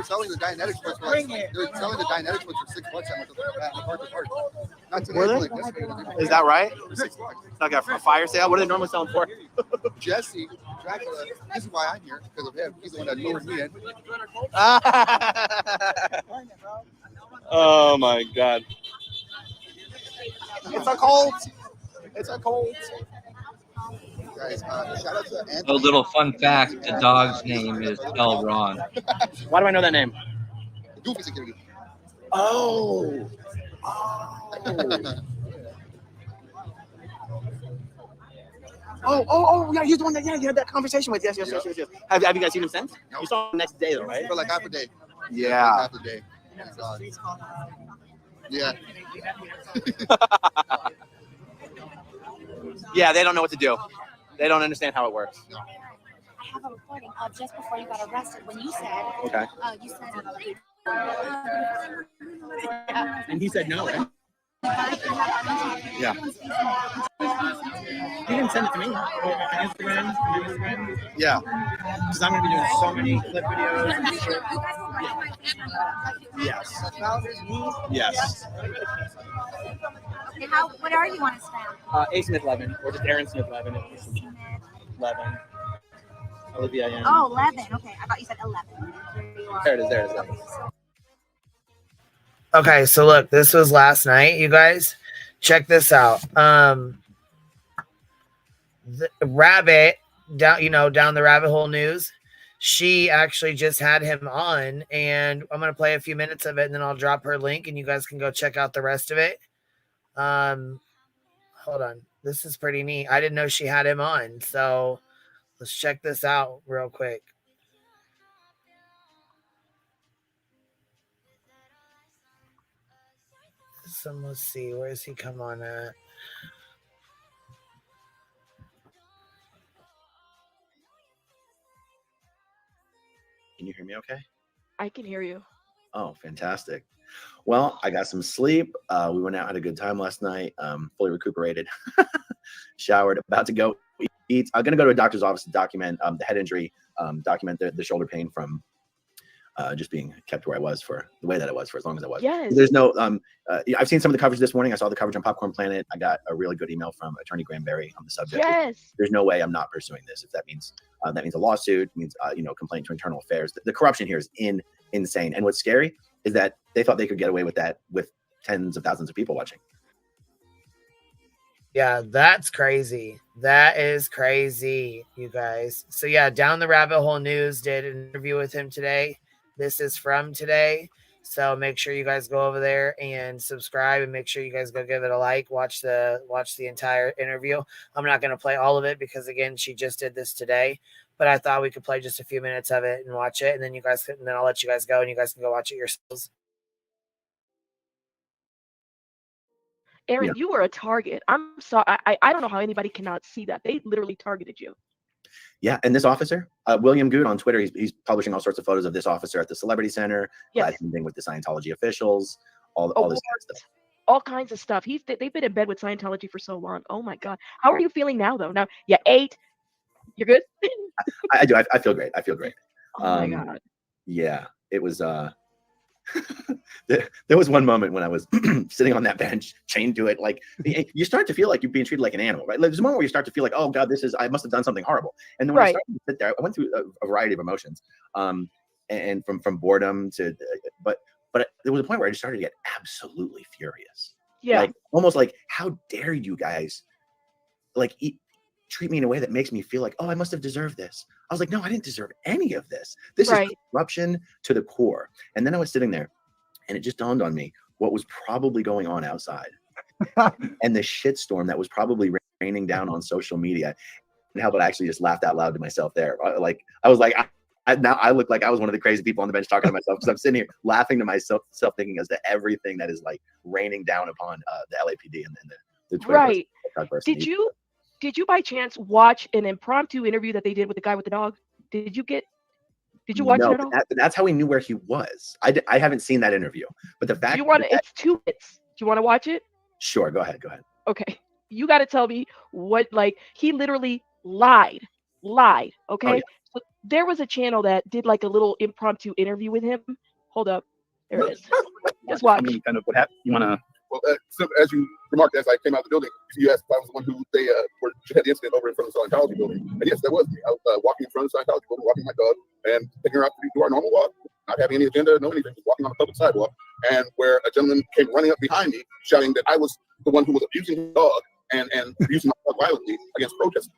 selling the Dianetics books for like, they were selling the Dianetics books for $6 Not today, Were they? like yesterday. Is that right? For $6. It's like a fire sale. What are they normally selling for? Jesse, Dracula, this is why I'm here, because of him. He's the one that lured me in. Oh my God. It's a cult. It's a cult. Guys, shout out to Anthony. A little fun fact: the dog's name is Elron. Why do I know that name? Goofy security. Oh. Oh, yeah, he's the one that, you had that conversation with. Yes. Have you guys seen him since? You saw him next day, though, right? For like half a day. Yeah. Half a day. Yeah. Yeah, they don't know what to do. They don't understand how it works. I have a recording of just before you got arrested when you said, Okay. you said, And he said no, right? Yeah. You didn't send it to me. Instagram. Yeah. Because I'm going to be doing so many clip videos. Yes. Yes. Okay, what are you on Instagram? A Smith 11, or just Aaron Smith 11. 11. Olivia. Yeah. Oh, 11. Okay, I thought you said 11. There it is. Okay, so look, this was last night, you guys. Check this out. The Rabbit down the rabbit hole news. She actually just had him on, and I'm gonna play a few minutes of it, and then I'll drop her link, and you guys can go check out the rest of it. Hold on, this is pretty neat. I didn't know she had him on, so let's check this out real quick. So let's see, where does he come on at? Can you hear me okay? I can hear you. Oh, fantastic. Well, I got some sleep. We went out, had a good time last night, fully recuperated, showered, about to go eat. I'm going to go to a doctor's office to document the head injury, document the shoulder pain from just being kept where I was for the way that it was for as long as I was. Yes. There's no, I've seen some of the coverage this morning. I saw the coverage on Popcorn Planet. I got a really good email from Attorney Granberry on the subject. Yes. There's no way I'm not pursuing this. If that means a lawsuit, means, complaint to internal affairs. The corruption here is insane. And what's scary is that they thought they could get away with that with tens of thousands of people watching. Yeah, that's crazy. That is crazy, you guys. So yeah, Down the Rabbit Hole News did an interview with him today. This is from today. So make sure you guys go over there and subscribe, and make sure you guys go give it a like. Watch the entire interview. I'm not going to play all of it because again, she just did this today, but I thought we could play just a few minutes of it and watch it, and then I'll let you guys go and you guys can go watch it yourselves. Aaron, Yeah. you were a target. I'm sorry. I don't know how anybody cannot see that. They literally targeted you. Yeah, and this officer, William Good on Twitter, he's publishing all sorts of photos of this officer at the Celebrity Center, Yes. thing with the Scientology officials, all this Awards, kind of stuff. all kinds of stuff. They've been in bed with Scientology for so long. Oh my God. How are you feeling now though? Now you ate. You're good? I do. I feel great. I feel great. Oh my God. Yeah, it was. There was one moment when I was sitting on that bench, chained to it. Like you start to feel like you're being treated like an animal, right? Like, there's a moment where you start to feel like, oh God, I must have done something horrible. And then when I started to sit there, I went through a variety of emotions, and from boredom to, but there was a point where I just started to get absolutely furious. Yeah. Like almost like, how dare you guys, like treat me in a way that makes me feel like, oh, I must have deserved this. I was like, no, I didn't deserve any of this. This is corruption to the core. And then I was sitting there and it just dawned on me what was probably going on outside and the shitstorm that was probably raining down on social media, and how about I actually just laughed out loud to myself there. Like, I was like, now I look like I was one of the crazy people on the bench talking to myself, because I'm sitting here laughing to myself, thinking as to everything that is like raining down upon the LAPD and the Twitter person. Did you by chance watch an impromptu interview that they did with the guy with the dog? Did you watch it at all? That's how we knew where he was. I haven't seen that interview, but the fact it's 2 minutes. Do you want to watch it? Sure, go ahead. Okay. You got to tell me what, like, he literally lied. Okay. Oh, yeah. So there was a channel that did like a little impromptu interview with him. Hold up. There it is. Just watch. I mean, kind of what happened. You want to? Well, so as you remarked, as I came out of the building, you asked if I was the one who they had the incident over in front of the Scientology building. And yes, that was me. I was walking in front of the Scientology building, walking my dog, and taking her out to do our normal walk, not having any agenda, no anything, just walking on a public sidewalk. And where a gentleman came running up behind me, shouting that I was the one who was abusing his dog and using my dog violently against protesters.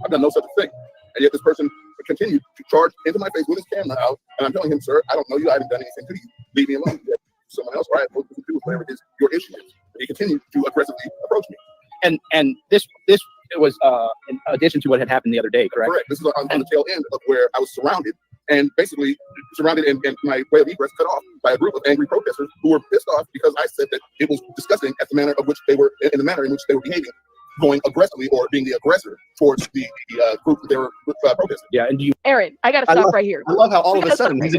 I've done no such a thing. And yet this person continued to charge into my face with his camera out. And I'm telling him, sir, I don't know you. I haven't done anything to you. Leave me alone. Someone else, or I have nothing to do with whatever it is your issue is. He continued to aggressively approach me. And this was in addition to what had happened the other day, correct? Correct. This is on the tail end of where I was surrounded, and basically surrounded and my way of egress cut off by a group of angry protesters who were pissed off because I said that it was disgusting at the manner in which they were behaving, going aggressively or being the aggressor towards the group that they were protesting. Yeah, and Aaron, I gotta stop right here. I love how all of a sudden he's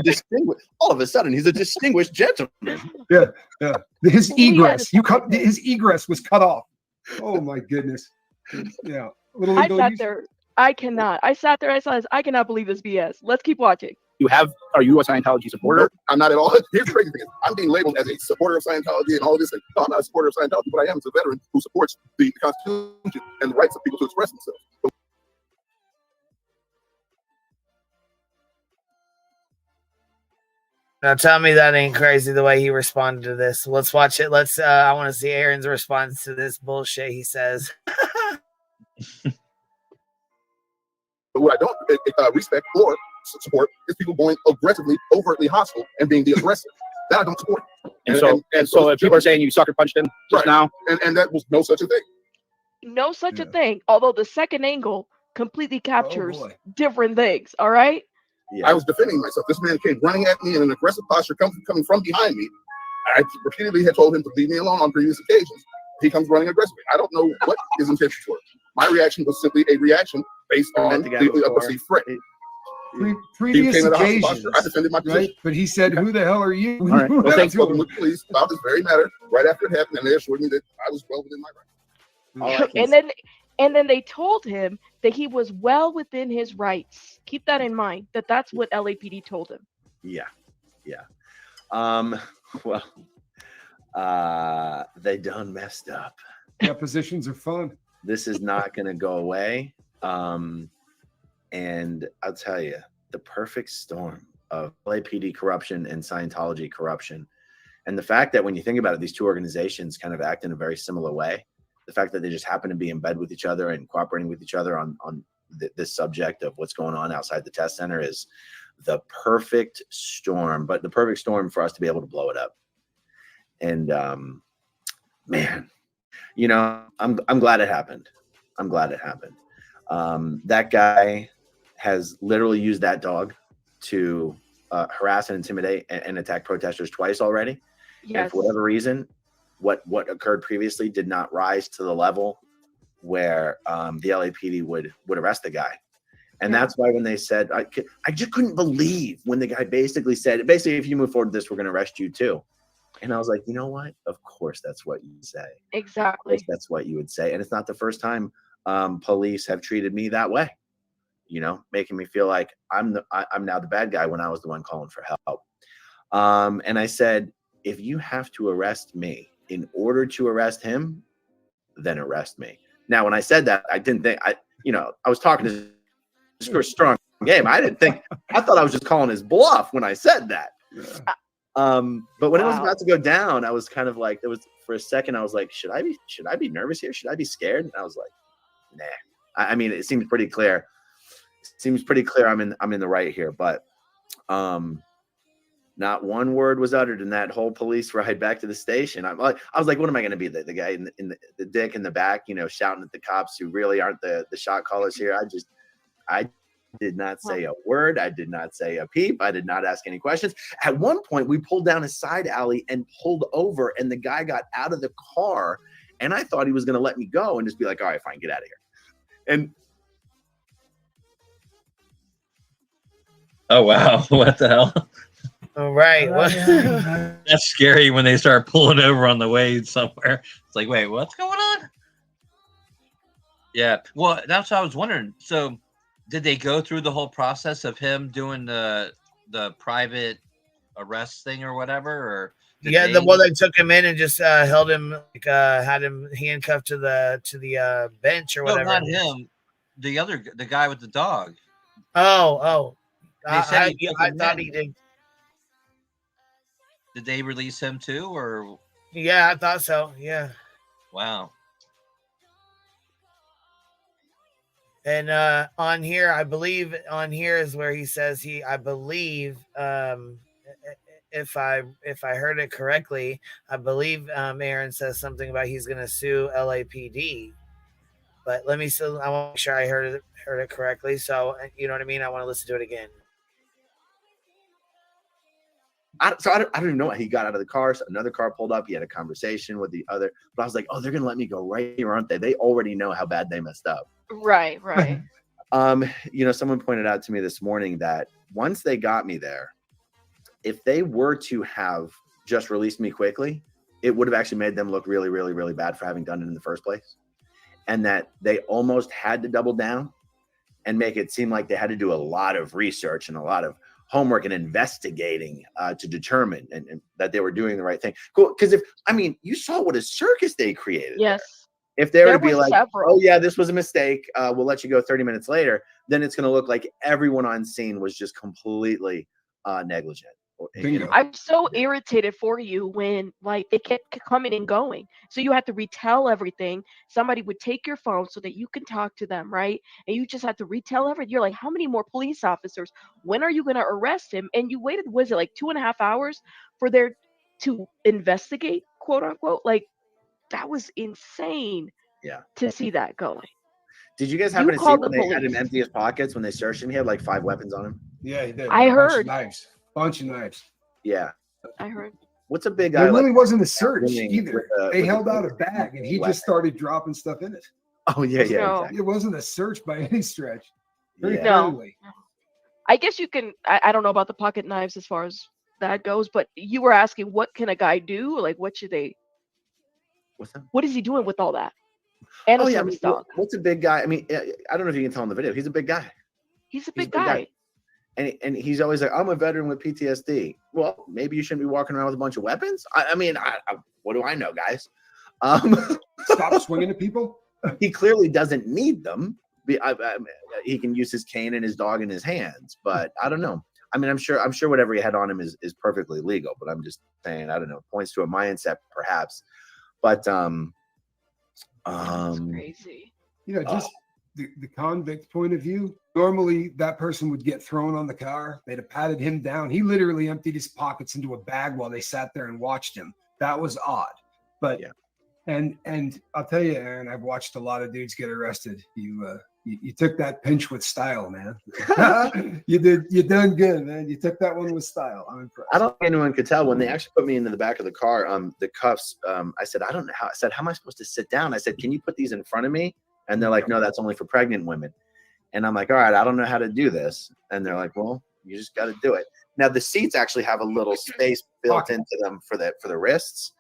a distinguished gentleman. Yeah. His egress. His egress was cut off. Oh my goodness. Yeah. I sat there. I cannot. I sat there. I saw this. I cannot believe this BS. Let's keep watching. Are you a Scientology supporter? No, I'm not at all. Here's the crazy thing. I'm being labeled as a supporter of Scientology and all of this. No, I'm not a supporter of Scientology, but I am a veteran who supports the Constitution and the rights of people to express themselves. Now tell me that ain't crazy the way he responded to this. Let's watch it. I want to see Aaron's response to this bullshit he says. But what I don't respect or support is people going aggressively, overtly hostile and being the aggressor. That I don't support. And so if people are saying you sucker punched him just now, and that was no such a thing. No such a thing. Although the second angle completely captures different things. All right. Yeah. I was defending myself. This man came running at me in an aggressive posture, coming from behind me. I repeatedly had told him to leave me alone on previous occasions. He comes running aggressively. I don't know what his intentions were. My reaction was simply a reaction based on the perceived threat. Previous occasions, I defended my position. Right? But he said, "Who the hell are you?" All right. Well, thanks for the police about this very matter right after it happened, and they assured me that I was well within my rights. And then they told him that he was well within his rights. Keep that in mind. That's what LAPD told him. Yeah. Well, they done messed up. Depositions are fun. This is not going to go away. And I'll tell you, the perfect storm of LAPD corruption and Scientology corruption. And the fact that when you think about it, these two organizations kind of act in a very similar way. The fact that they just happen to be in bed with each other and cooperating with each other on this subject of what's going on outside the test center is the perfect storm, but the perfect storm for us to be able to blow it up. And man, I'm glad it happened. I'm glad it happened. That guy has literally used that dog to harass and intimidate and attack protesters twice already. Yes. And for whatever reason, what occurred previously did not rise to the level where the LAPD would arrest the guy. And that's why when they said, I just couldn't believe when the guy basically said, if you move forward with this, we're going to arrest you too. And I was like, you know what? Of course, that's what you say. Exactly. Of course, that's what you would say. And it's not the first time police have treated me that way, you know, making me feel like I'm now the bad guy when I was the one calling for help. And I said, if you have to arrest me in order to arrest him, then arrest me. Now, when I said that, I didn't think I was talking to a strong game. I thought I was just calling his bluff when I said that. Yeah. But when it was about to go down, I was kind of like, for a second, I was like, should I be nervous here? Should I be scared? And I was like, nah. I mean, it seems pretty clear. I'm in the right here, but not one word was uttered in that whole police ride back to the station. I was like, what am I going to be? The guy in the dick in the back, shouting at the cops who really aren't the shot callers here. I did not say a word. I did not say a peep. I did not ask any questions. At one point, we pulled down a side alley and pulled over, and the guy got out of the car, and I thought he was going to let me go and just be like, all right, fine, get out of here. And oh, wow. What the hell? All right. That's scary when they start pulling over on the way somewhere. It's like, wait, what's going on? Yeah. Well, that's what I was wondering. So did they go through the whole process of him doing the private arrest thing or whatever? Or they took him in and just held him, had him handcuffed to the bench or whatever. No, not him. The guy with the dog. Oh. They said I thought he did. Did they release him too, or? Yeah, I thought so. Yeah. Wow. And on here, I believe is where he says I believe, if I heard it correctly, I believe Aaron says something about he's going to sue LAPD. But I want to make sure I heard it correctly. So you know what I mean. I want to listen to it again. I don't even know. He got out of the car. So another car pulled up. He had a conversation with the other. But I was like, oh, they're going to let me go right here, aren't they? They already know how bad they messed up. Right. Someone pointed out to me this morning that once they got me there, if they were to have just released me quickly, it would have actually made them look really, really, really bad for having done it in the first place. And that they almost had to double down and make it seem like they had to do a lot of research and a lot of homework and investigating to determine and that they were doing the right thing. Cool. Because you saw what a circus they created. Yes. There. If they were to be like, several. oh yeah, this was a mistake, we'll let you go 30 minutes later, then it's going to look like everyone on scene was just completely negligent. I'm so irritated for you when they kept coming and going. So you had to retell everything. Somebody would take your phone so that you can talk to them, right? And you just had to retell everything. You're like, how many more police officers? When are you going to arrest him? And you waited, was it like 2.5 hours for there to investigate, quote unquote? Like, that was insane. Yeah. To see that going. Did you guys happen to see when they had him empty his pockets when they searched him? He had like 5 weapons on him. Yeah, he did. I heard. Bunch of knives. Yeah. I heard. What's a big guy? It really wasn't a search either. They with held out a bag and he just started dropping stuff in it. Oh yeah, exactly. It wasn't a search by any stretch. Very No. clearly. I guess you can. I don't know about the pocket knives as far as that goes, but you were asking, what can a guy do? Like, what should they? What's that? What is he doing with all that? And a service dog. What's a big guy? I mean, I don't know if you can tell in the video. He's a big guy. He's a big guy. And he's always like, I'm a veteran with PTSD. Well, maybe you shouldn't be walking around with a bunch of weapons. I mean, what do I know, guys? Stop swinging at people. He clearly doesn't need them. He can use his cane and his dog in his hands, but I don't know. I mean, I'm sure whatever he had on him is perfectly legal, but I'm just saying, I don't know, points to a mindset perhaps. But that's crazy. Just the convict point of view. Normally that person would get thrown on the car. They'd have patted him down. He literally emptied his pockets into a bag while they sat there and watched him. That was odd. But and I'll tell you, Aaron, I've watched a lot of dudes get arrested. You You took that pinch with style, man. You done good, man. You took that one with style. I'm impressed. I don't think anyone could tell when they actually put me into the back of the car. The cuffs. I said, I don't know how. I said, how am I supposed to sit down? I said, can you put these in front of me? And they're like, no, that's only for pregnant women. And I'm like, all right, I don't know how to do this. And they're like, well, you just got to do it. Now the seats actually have a little space built into them for the wrists.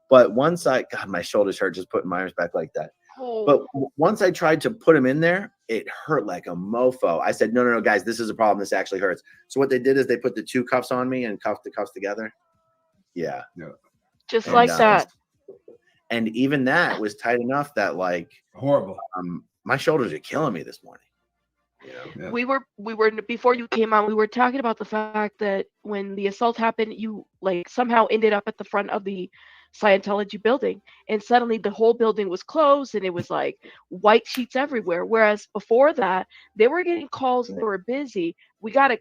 But once God, my shoulders hurt just putting my arms back like that. Oh. But once I tried to put them in there, it hurt like a mofo. I said, no, guys, this is a problem. This actually hurts. So what they did is they put the two cuffs on me and cuffed the cuffs together. Yeah. Just like that. And even that was tight enough that like horrible. My shoulders are killing me this morning. Yeah. We were before you came on, we were talking about the fact that when the assault happened, you like somehow ended up at the front of the Scientology building, and suddenly the whole building was closed and it was like white sheets everywhere. Whereas before that, they were getting calls and they were busy.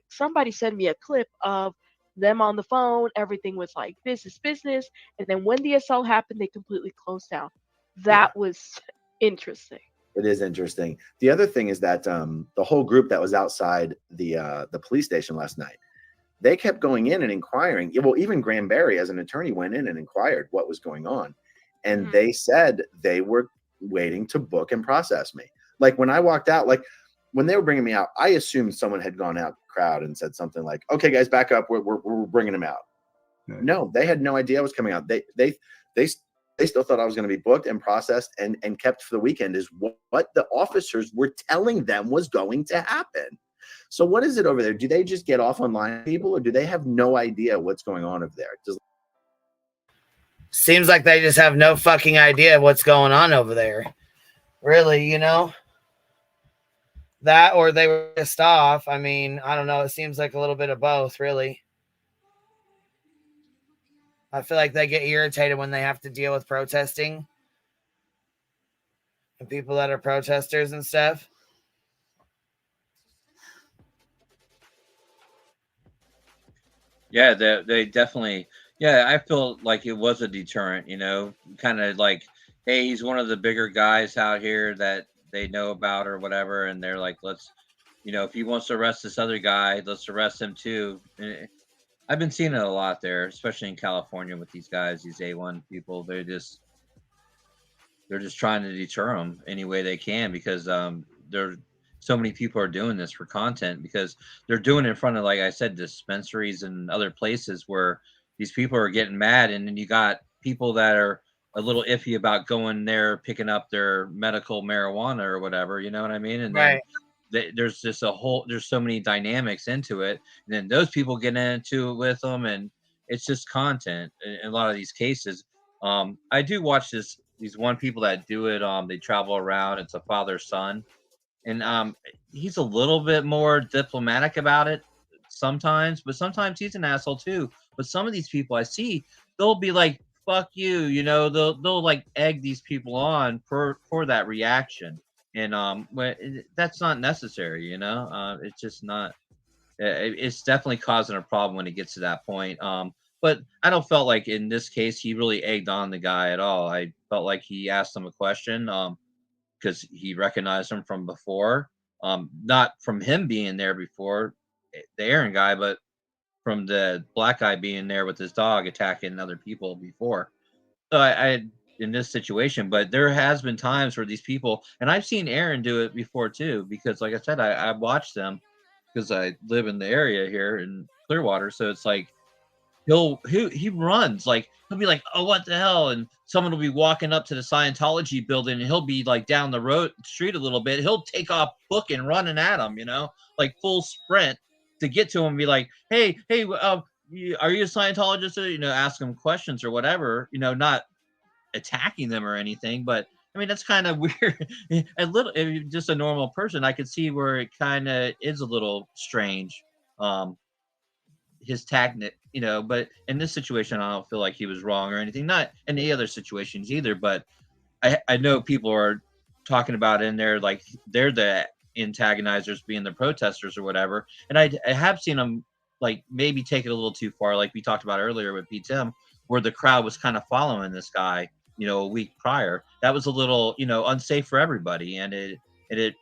Somebody sent me a clip of them on the phone. Everything was like business. And then when the assault happened, they completely closed down. That was interesting. It is interesting. The other thing is that the whole group that was outside the police station last night, they kept going in and inquiring. Well, even Granberry, as an attorney, went in and inquired what was going on. And they said they were waiting to book and process me. Like when I walked out, like when they were bringing me out, I assumed someone had gone out the crowd and said something like, okay, guys, back up. We're bringing him out. No, they had no idea I was coming out. They still thought I was going to be booked and processed and kept for the weekend is what the officers were telling them was going to happen. So what is it over there? Do they just get off on lying to people, or do they have no idea what's going on over there? Seems like they just have no fucking idea what's going on over there. Really, that or they were pissed off. I mean, I don't know. It seems like a little bit of both, really. I feel like they get irritated when they have to deal with protesting and people that are protesters and stuff. Yeah, they definitely. Yeah, I feel like it was a deterrent. Kind of like, hey, he's one of the bigger guys out here that they know about or whatever, and they're like, let's, if he wants to arrest this other guy, let's arrest him too. I've been seeing it a lot there, especially in California with these guys, these A1 people. They're just trying to deter them any way they can because so many people are doing this for content because they're doing it in front of, like I said, dispensaries and other places where these people are getting mad. And then you got people that are a little iffy about going there, picking up their medical marijuana or whatever, you know what I mean? And then there's just there's so many dynamics into it. And then those people get into it with them, and it's just content in a lot of these cases. I do watch these one people that do it. They travel around. It's a father-son. And he's a little bit more diplomatic about it sometimes, but sometimes he's an asshole too. But some of these people I see, they'll be like, fuck you, they'll like egg these people on for that reaction. And that's not necessary, it's just not. It's definitely causing a problem when it gets to that point. But I don't felt like in this case he really egged on the guy at all. I felt like he asked him a question. Because he recognized him from before, not from him being there before, the Aaron guy, but from the black guy being there with his dog attacking other people before. So I in this situation, but there has been times where these people, and I've seen Aaron do it before too, because like I said, I watched them because I live in the area here in Clearwater. So it's like, he runs, like he'll be like, oh, what the hell, and someone will be walking up to the Scientology building and he'll be like down the street a little bit, he'll take off booking running at him, like full sprint to get to him and be like, hey, are you a Scientologist? Ask him questions or whatever, not attacking them or anything. But I mean, that's kind of weird. If just a normal person, I could see where it kind of is a little strange, his tactic, but in this situation, I don't feel like he was wrong or anything. Not in any other situations either, but I know people are talking about in there like they're the antagonizers, being the protesters or whatever. And I have seen them like maybe take it a little too far, like we talked about earlier with Pete Tim, where the crowd was kind of following this guy, a week prior. That was a little, unsafe for everybody, and it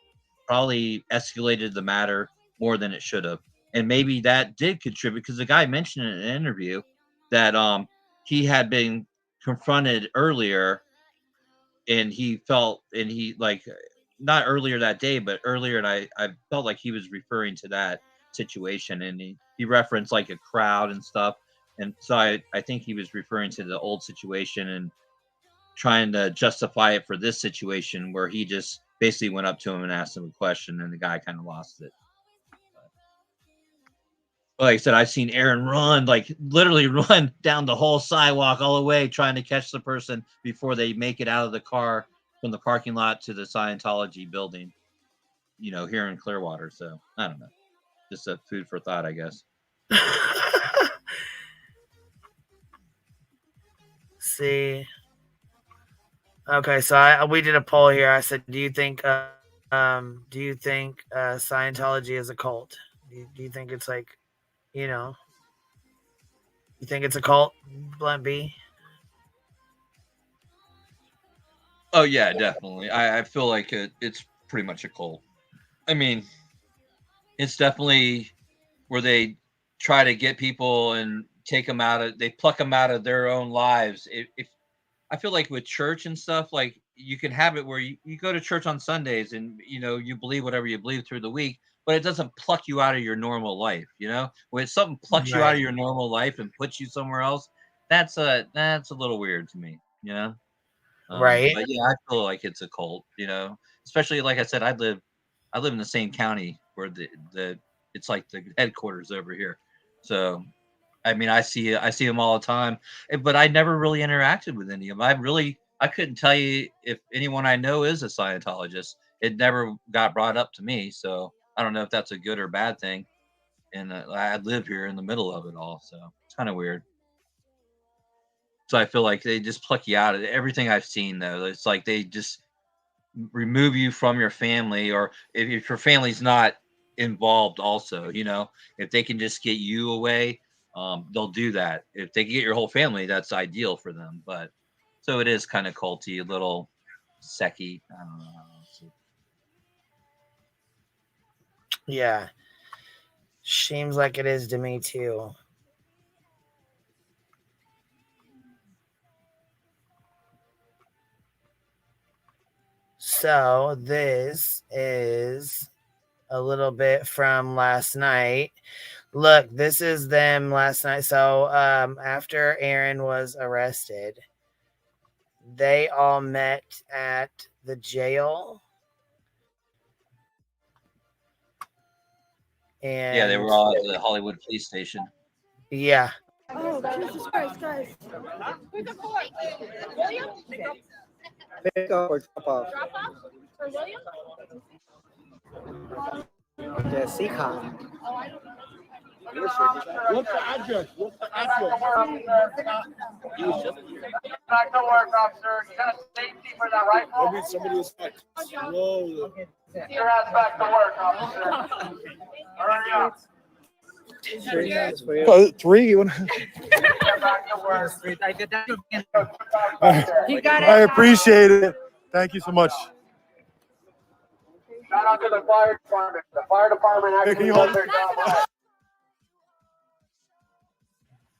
probably escalated the matter more than it should have. And maybe that did contribute, because the guy mentioned in an interview that he had been confronted earlier, and he felt, and he like, not earlier that day, but earlier, and I felt like he was referring to that situation, and he referenced like a crowd and stuff. And so I think he was referring to the old situation and trying to justify it for this situation, where he just basically went up to him and asked him a question, and the guy kind of lost it. But like I said, I've seen Aaron run, like literally run down the whole sidewalk all the way, trying to catch the person before they make it out of the car from the parking lot to the Scientology building, you know, here in Clearwater. So I don't know. Just a food for thought, I guess. See. Okay, so we did a poll here. I said, do you think Scientology is a cult? Do you think it's like, you know, you think it's a cult, Blunt B? Oh yeah, definitely. I feel like it's pretty much a cult. I mean, it's definitely where they try to get people and take them out of, they pluck them out of their own lives. If I feel like with church and stuff, like you can have it where you go to church on Sundays and, you know, you believe whatever you believe through the week, but it doesn't pluck you out of your normal life. You know, when something plucks you out of your normal life and puts you somewhere else, that's a little weird to me, you know? Right. But yeah, I feel like it's a cult, you know, especially like I said, I live in the same county where the it's like the headquarters over here. So, I mean, I see them all the time, but I never really interacted with any of them. I couldn't tell you if anyone I know is a Scientologist. It never got brought up to me. So I don't know if that's a good or bad thing. And I live here in the middle of it all. So it's kind of weird. So I feel like they just pluck you out of everything I've seen, though. It's like they just remove you from your family, or if your family's not involved also, you know, if they can just get you away, they'll do that. If they can get your whole family, that's ideal for them. But so it is kind of culty, a little secky. I don't know. Yeah. Seems like it is to me too. So this is a little bit from last night. Look, this is them last night. So after Aaron was arrested, they all met at the jail. And yeah, they were all at the Hollywood police station. Yeah. Oh, Jesus Christ, guys. William? Pick up or drop off? Drop off? For William? Jessica. What's the address? What's the address? Back to work, officer. You got safety for that rifle? Maybe somebody was like, whoa. Get your ass back to work, officer. Hurry up. 3. You want I appreciate it. Thank you so much. Shout out to the fire department. The fire department actually does their job well.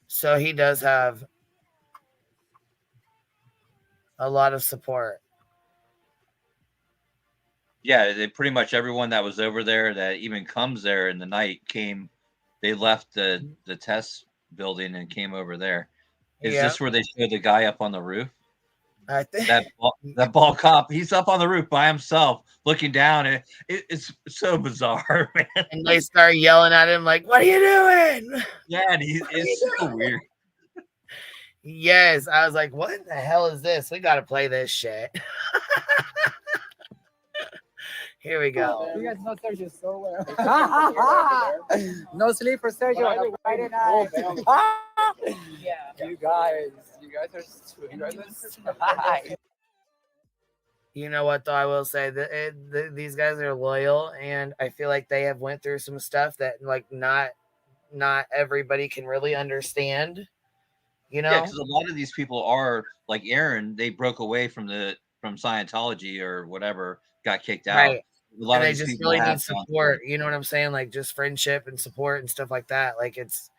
So he does have a lot of support. Yeah, they pretty much everyone that was over there that even comes there in the night came. They left the test building and came over there. Is this where they showed the guy up on the roof? I think that ball cop. He's up on the roof by himself, looking down. It's so bizarre, man. And they start yelling at him like, "What are you doing?" Yeah, and it's so weird. Yes, I was like, "What the hell is this? We got to play this shit." Here we go. You guys know Sergio so well. No sleep for Sergio on a Friday night. Yeah. You guys are You know what, though? I will say that these guys are loyal, and I feel like they have went through some stuff that, like, not everybody can really understand. You know, Yeah, because a lot of these people are like Aaron. They broke away from Scientology or whatever, got kicked out, Right. lot and of they these just people really have need support. You know what I'm saying? Like just friendship and support and stuff like that. Like it's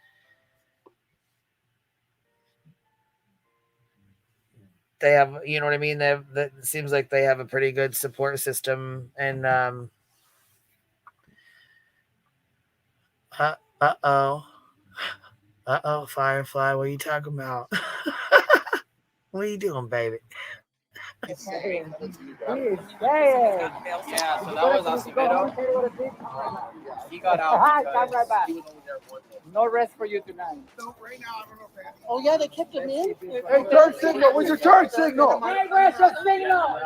they have, you know what I mean? They have, that it seems like they have a pretty good support system. And uh-oh, Firefly, what are you talking about? What are you doing, baby? Yeah, so that was Acevedo. He got out. Come right back. No rest for you tonight. Oh yeah, they kept him in. Hey, turn signal. Where's your turn signal? Hey, where's your signal?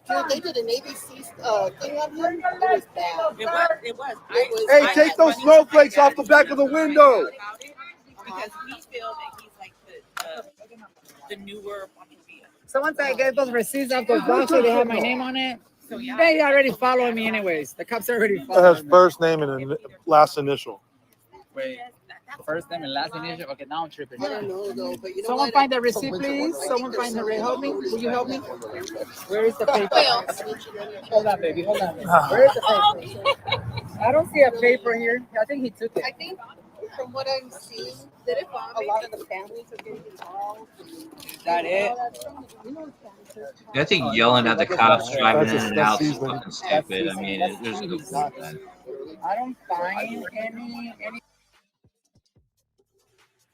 Dude, they did an ABC thing on him. It was bad. It was. Hey, take those snowflakes off the back of the window. Because we feel that he's like the newer Pompey. So once I get those receipts off those boxes, they have my name on it. They already following me anyways. The cops already That following has me. first name and last initial. Wait, first name and last initial? Okay, now I'm tripping. I don't know though, but you know Someone what? find the receipt, please. Someone find the receipt. Help me. Will you help me? Where is the paper? Hold on, baby. Hold on. Where is the paper? I don't see a paper here. I think he took it. I think from what I'm seeing, a lot of the families are getting involved. Is that it? I think yelling at the cops driving in That's and out is seasoning. fucking stupid. I mean, there's no point in that. I don't find any.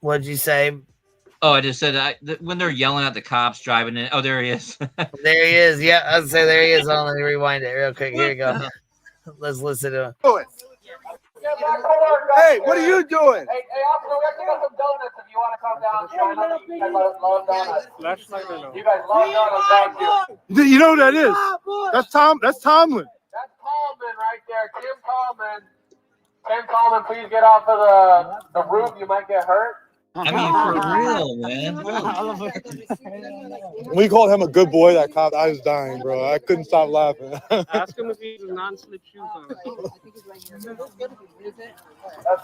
What'd you say? Oh, I just said when they're yelling at the cops driving in. Oh, there he is. There he is. Yeah, I'd say there he is. Hold on, let me rewind it real quick. Here you go. Let's listen to him. Hey, what are you doing? Hey, Oscar, we got some donuts if you want to come down. You guys love donuts. You guys love donuts. Thank you. You know who that is? That's Tom. That's Tomlin. That's Tallman right there. Tim Tallman. Tim Tallman, please get off of the roof. You might get hurt. I mean, for real, man. We called him a good boy. That cop, I was dying, bro. I couldn't stop laughing. Ask him if he uses non-slip shoes on. Let's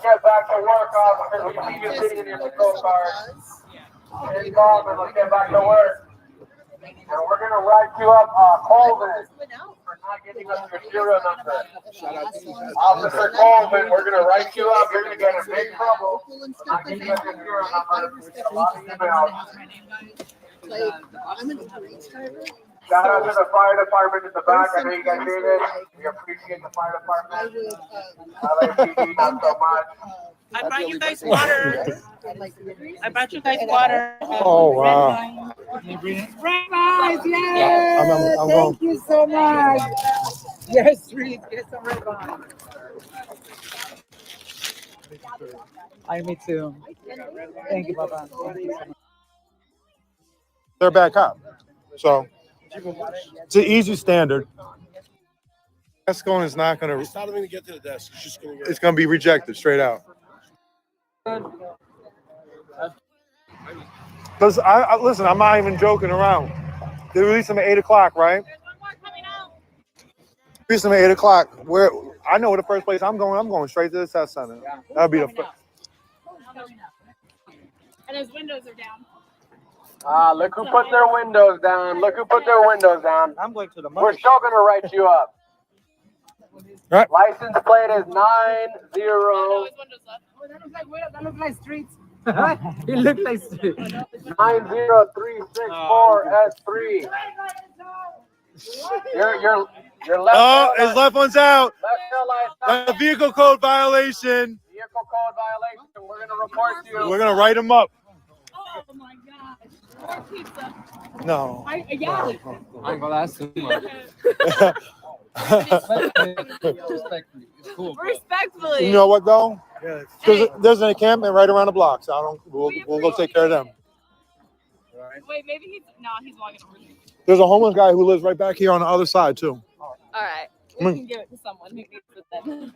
get back to work, officer. We see you sitting in your patrol car. Tim Tallman, let's get back to work. And we're going to write you up, Colvin, for not getting us your serial number. Officer Colvin, we're going to write you up. You're going to get in big trouble for not getting us your serial number. We get a lot of emails. I'm an police driver. Shout out to the fire department in the back. I know you guys did it. We appreciate the fire department. LAPD, not so much. I brought you guys water. I brought you guys water. Oh, wow. Red vines, yes! I'm Thank you so much. Yes, Reed, get some red vines. Me too. Thank you, Papa. Thank you so much. They're a bad cop. So it's an easy standard. Escone is not going to. It's not even going to get to the desk. It's just going to. It's going to be rejected straight out. Listen, I'm not even joking around. They release them at 8 o'clock, right? Release them at 8 o'clock. Where I know the first place I'm going straight to the test center. That'll be the first. And his windows are down. Look who put their windows down. Look who put their windows down. I'm going to the money. We're still going to write you up. Right. License plate is 90. That looks like streets. It looks like streets. 90364 S3. Your left. Oh, his left one's out. Left tail light. A vehicle code violation. Vehicle code violation. We're going to report you. We're going to write him up. Oh my gosh. More pizza. No. Yeah. I'm gonna ask too much. Respectfully. You know what though? There's an encampment right around the block, so we'll go take care of them. Wait, maybe he's walking over here. There's a homeless guy who lives right back here on the other side too. All right. We can give it to someone who needs it then.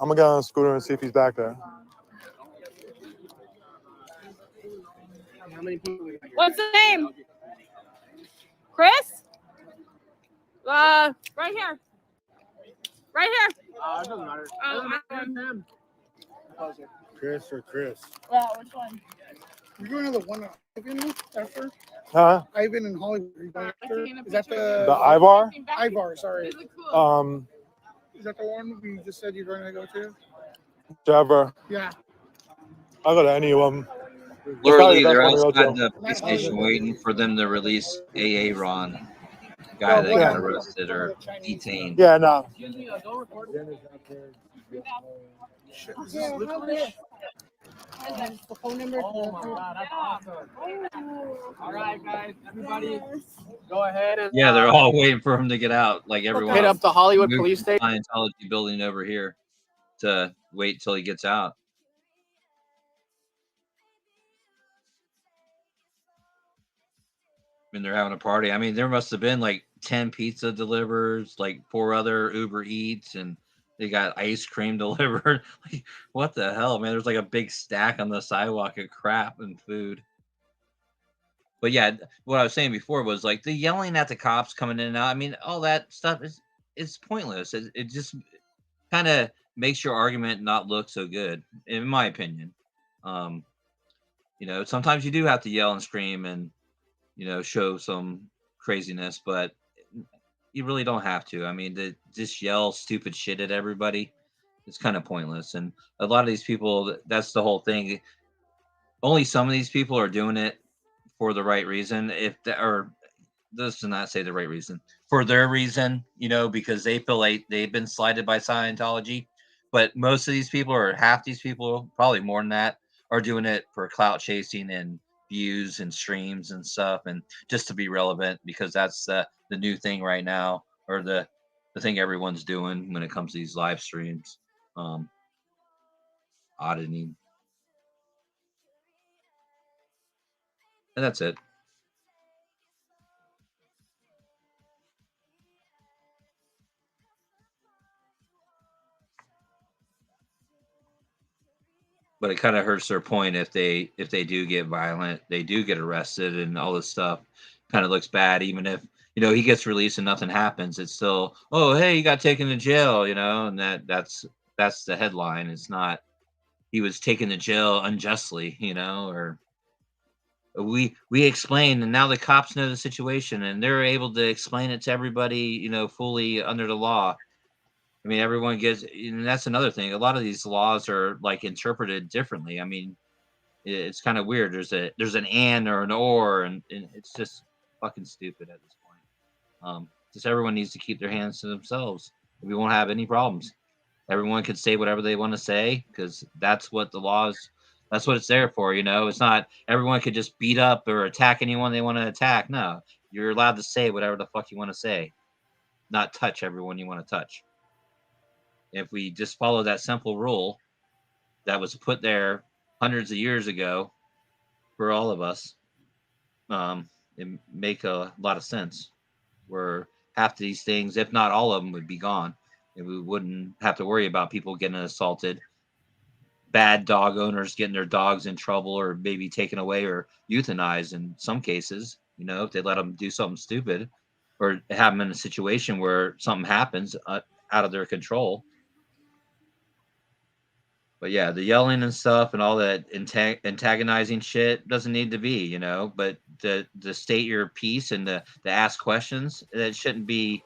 I'm gonna get on a scooter and see if he's back there. What's the name? Chris? Right here. Right here. It doesn't matter. Chris or Chris? Yeah, which one? You're going to the one effort? Huh? Ivan in Hollywood. Are you going after? Is that The Ivar? Ivar, sorry. Is that the one we just said you're going to go to? Whichever. Yeah. I'll go to any of them. Literally, That's they're probably the best one outside to go the police station waiting for them to release AA Ron, guy Oh, that got arrested or detained. Yeah, no. Shit, is this licorice? The phone number. Oh my God, that's awesome. All right, guys, everybody, go ahead and Yeah, they're all waiting for him to get out. Like everyone hit up the Hollywood moved police from station. Scientology building over here to wait till he gets out. And they're having a party. I mean, there must have been like 10 pizza delivers, like 4 other Uber Eats, and they got ice cream delivered. Like, what the hell, man? There's like a big stack on the sidewalk of crap and food. But yeah, what I was saying before was like the yelling at the cops coming in and out. I mean, all that stuff is pointless. It just kind of makes your argument not look so good, in my opinion. You know, sometimes you do have to yell and scream and, you know, show some craziness, but you really don't have to. I mean, to just yell stupid shit at everybody, it's kind of pointless. And a lot of these people, that's the whole thing. Only some of these people are doing it for the right reason. Or this does not say the right reason, for their reason, you know, because they feel like they've been slighted by Scientology. But most of these people, or half these people, probably more than that, are doing it for clout chasing and views and streams and stuff, and just to be relevant, because that's the new thing right now, or the thing everyone's doing when it comes to these live streams. Auditing. And that's it. But it kind of hurts their point if they do get violent, they do get arrested, and all this stuff kind of looks bad. Even if, you know, he gets released and nothing happens, it's still, oh hey, he got taken to jail, you know, and that's the headline. It's not he was taken to jail unjustly, you know, or we explain, and now the cops know the situation and they're able to explain it to everybody, you know, fully under the law. I mean, everyone gets, and that's another thing. A lot of these laws are like interpreted differently. I mean, it's kind of weird. There's an and or an or, and it's just fucking stupid at this point. Just everyone needs to keep their hands to themselves. We won't have any problems. Everyone can say whatever they want to say, because that's what the laws. That's what it's there for. You know, it's not everyone could just beat up or attack anyone they want to attack. No, you're allowed to say whatever the fuck you want to say, not touch everyone you want to touch. If we just follow that simple rule that was put there hundreds of years ago for all of us, it make a lot of sense. Where half of these things, if not all of them, would be gone, and we wouldn't have to worry about people getting assaulted, bad dog owners getting their dogs in trouble, or maybe taken away or euthanized in some cases. You know, if they let them do something stupid, or have them in a situation where something happens out of their control. But yeah, the yelling and stuff and all that antagonizing shit doesn't need to be, you know. But to state your piece and to ask questions, that shouldn't be.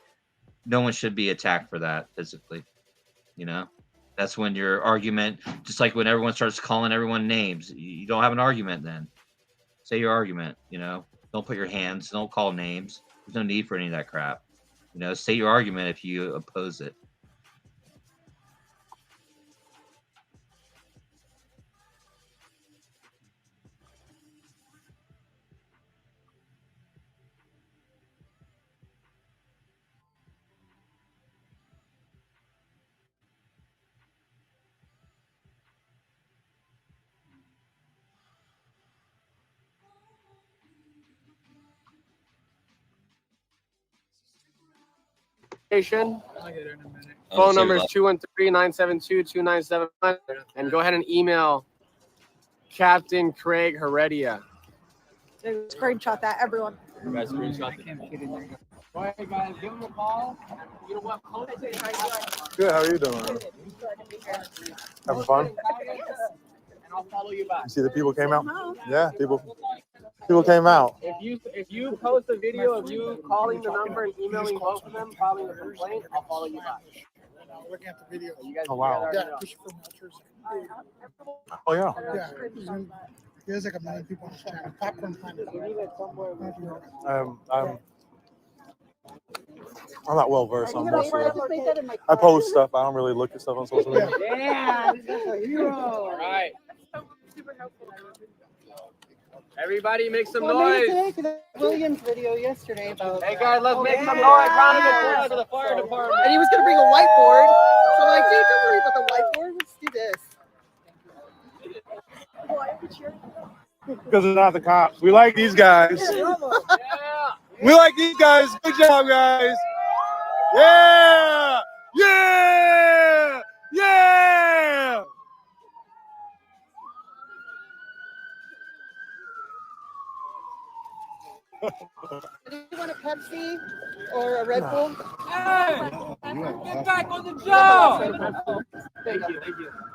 No one should be attacked for that physically, you know. That's when your argument, just like when everyone starts calling everyone names, you don't have an argument then. Say your argument, you know. Don't put your hands. Don't call names. There's no need for any of that crap. You know, state your argument if you oppose it. Station. I'll get it in a minute. Phone number is 213-972-2971, and go ahead and email Captain Craig Heredia. Screenshot that, everyone. You guys screenshot it. Go ahead, guys, give him a call. You know what? Good. How are you doing? Having fun? And I'll follow you back. You see the people came out? Yeah, people. People came out. If you post a video of you calling the number and emailing both of them, filing a complaint, I'll follow you back. Looking at the video. You guys, Oh, wow. Yeah, push for vultures. Oh yeah. Yeah. There's like a million people on this channel. Popcorn Planet. I'm not well versed on most of it. I post stuff. I don't really look at stuff on social media. Yeah, this is a hero. All right. Everybody make some noise. Williams video yesterday about. Hey guys, let's make some noise. Round of applause to the fire department. And he was gonna bring a whiteboard. So I'm like, dude, don't worry about the whiteboard. Let's do this. Because it's not the cops. We like these guys. We like these guys. Good job, guys. Yeah! Yeah! Yeah! Do you want a Pepsi or a Red Bull? Hey! Get back on the job! Thank you.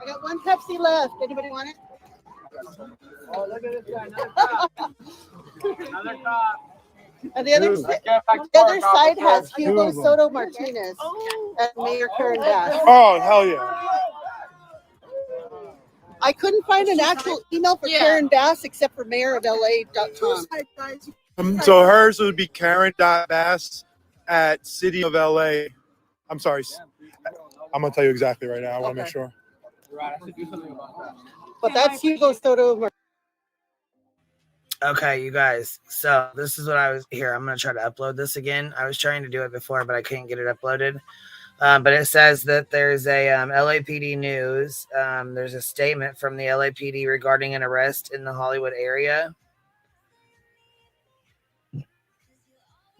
I got one Pepsi left. Anybody want it? Oh, look at this guy. Another cop. Another cop. And the other side has Hugo Soto Martinez and Mayor Karen Bass. Oh, hell yeah. I couldn't find an actual email for Karen Bass except for mayorofla.com. So hers would be Karen.Bass at City of LA. I'm sorry. I'm going to tell you exactly right now. I want to make sure. But that's Hugo Soto Martinez. Okay, you guys. So this is what I was here. I'm gonna try to upload this again. I was trying to do it before, but I couldn't get it uploaded. But it says that there's a LAPD news. There's a statement from the LAPD regarding an arrest in the Hollywood area.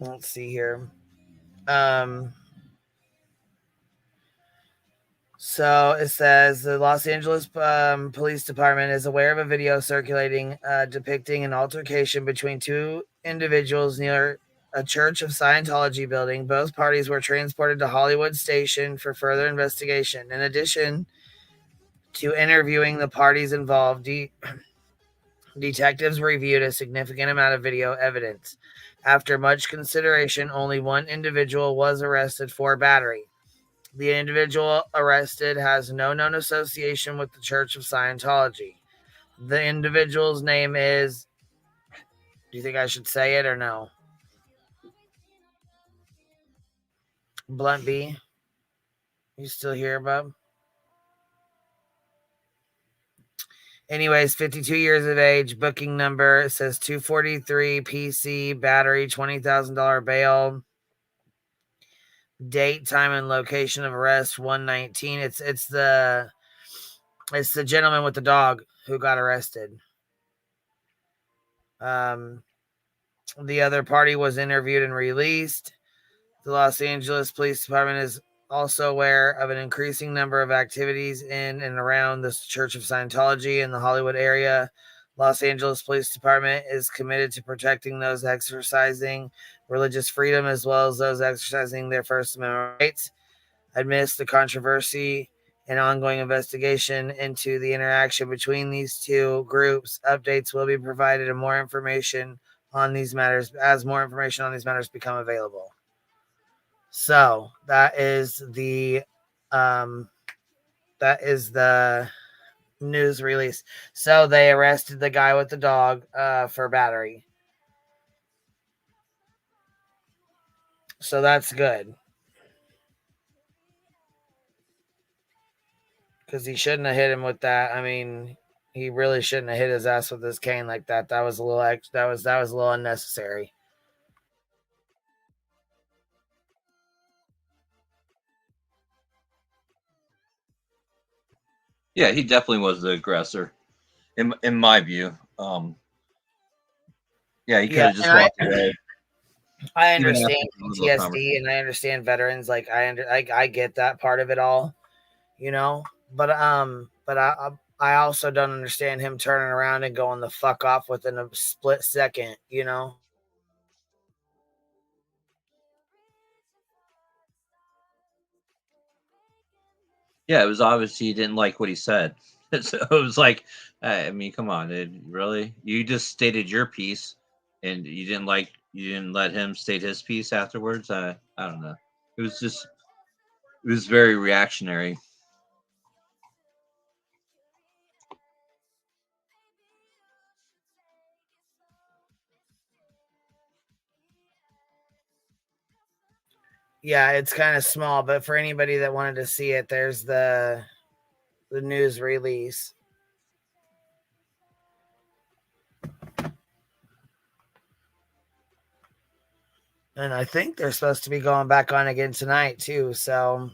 Let's see here. So it says the Los Angeles Police Department is aware of a video circulating depicting an altercation between two individuals near a Church of Scientology building. Both parties were transported to Hollywood Station for further investigation. In addition to interviewing the parties involved, detectives reviewed a significant amount of video evidence. After much consideration, only one individual was arrested for battery. The individual arrested has no known association with the Church of Scientology. The individual's name is... Do you think I should say it or no? Blunt B. You still here, bub? Anyways, 52 years of age, booking number, it says 243 PC, battery, $20,000 bail. Date, time, and location of arrest, 119. It's the gentleman with the dog who got arrested. The other party was interviewed and released. The Los Angeles Police Department is also aware of an increasing number of activities in and around the Church of Scientology in the Hollywood area. Los Angeles Police Department is committed to protecting those exercising religious freedom as well as those exercising their First Amendment rights. Amidst the controversy and ongoing investigation into the interaction between these two groups, updates will be provided and more information on these matters as more information on these matters become available. So that is the news release. So they arrested the guy with the dog for battery. So that's good. Because he shouldn't have hit him with that. I mean, he really shouldn't have hit his ass with his cane like that. That was a little that was a little unnecessary. Yeah, he definitely was the aggressor, in my view. Yeah, he could have just walked away. I understand PTSD and I understand veterans. Like I get that part of it all, you know. But I also don't understand him turning around and going the fuck off within a split second, you know. Yeah, it was obvious he didn't like what he said. So it was like, I mean, come on, dude, really? You just stated your piece, and you didn't let him state his piece afterwards. I don't know. It was very reactionary. Yeah, it's kind of small, but for anybody that wanted to see it, there's the news release. And I think they're supposed to be going back on again tonight too. So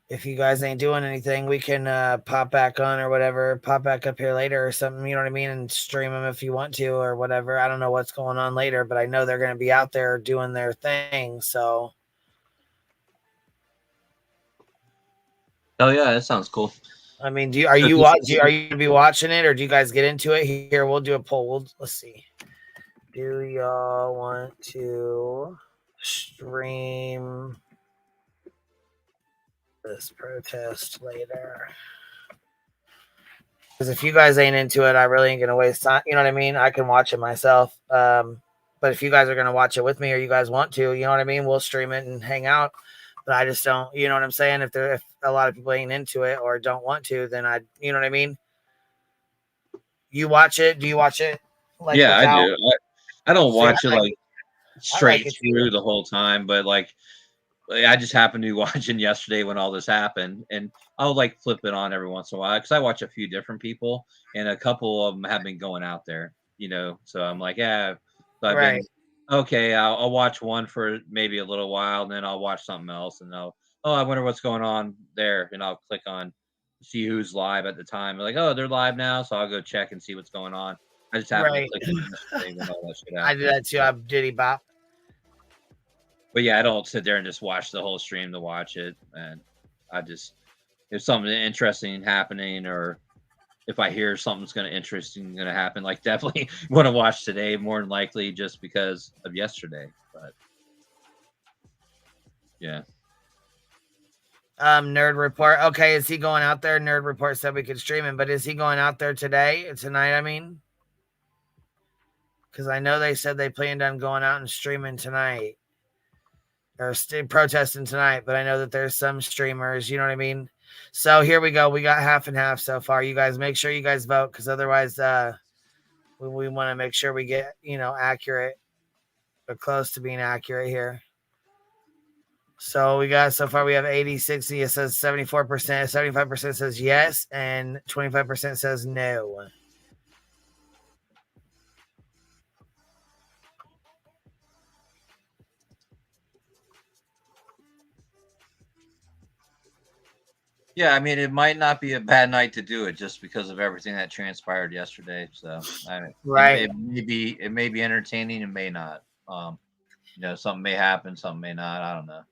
if you guys ain't doing anything, we can pop back on or whatever, pop back up here later or something, you know what I mean? And stream them if you want to or whatever. I don't know what's going on later, but I know they're going to be out there doing their thing. So. Oh yeah, that sounds cool. I mean, are you going to be watching it, or do you guys get into it? Here, we'll do a poll. Let's see. Do y'all want to stream this protest later? Because if you guys ain't into it, I really ain't gonna waste time. You know what I mean? I can watch it myself. But if you guys are gonna watch it with me, or you guys want to, you know what I mean? We'll stream it and hang out. But I just don't, you know what I'm saying? If a lot of people ain't into it or don't want to, then you know what I mean? You watch it? Do you watch it? Like, yeah, I do. I don't watch it like straight through the whole time, but like I just happened to be watching yesterday when all this happened, and I'll like flip it on every once in a while because I watch a few different people, and a couple of them have been going out there, you know. So I'm like, yeah, so I've been okay. I'll watch one for maybe a little while, and then I'll watch something else, and I wonder what's going on there, and I'll click on see who's live at the time. Like, oh, they're live now, so I'll go check and see what's going on. I just happened to click on yesterday when all that shit happened. I do that too. I'm Diddy Bop. But yeah, I don't sit there and just watch the whole stream to watch it. And I just, if something interesting happening, or if I hear something's interesting going to happen, like definitely want to watch today more than likely just because of yesterday. But yeah. Nerd Report. Okay, is he going out there? Nerd Report said we could stream him, but is he going out there tonight? I mean, because I know they said they planned on going out and streaming tonight. Or protesting tonight, but I know that there's some streamers, you know what I mean? So here we go. We got half and half so far. You guys make sure you guys vote, because otherwise we want to make sure we get, accurate or close to being accurate here. So we got so far we have 80, 60. It says 74%, 75% says yes, and 25% says no. Yeah, I mean, it might not be a bad night to do it just because of everything that transpired yesterday. So, right, it may be entertaining, and may not. Something may happen, something may not. I don't know.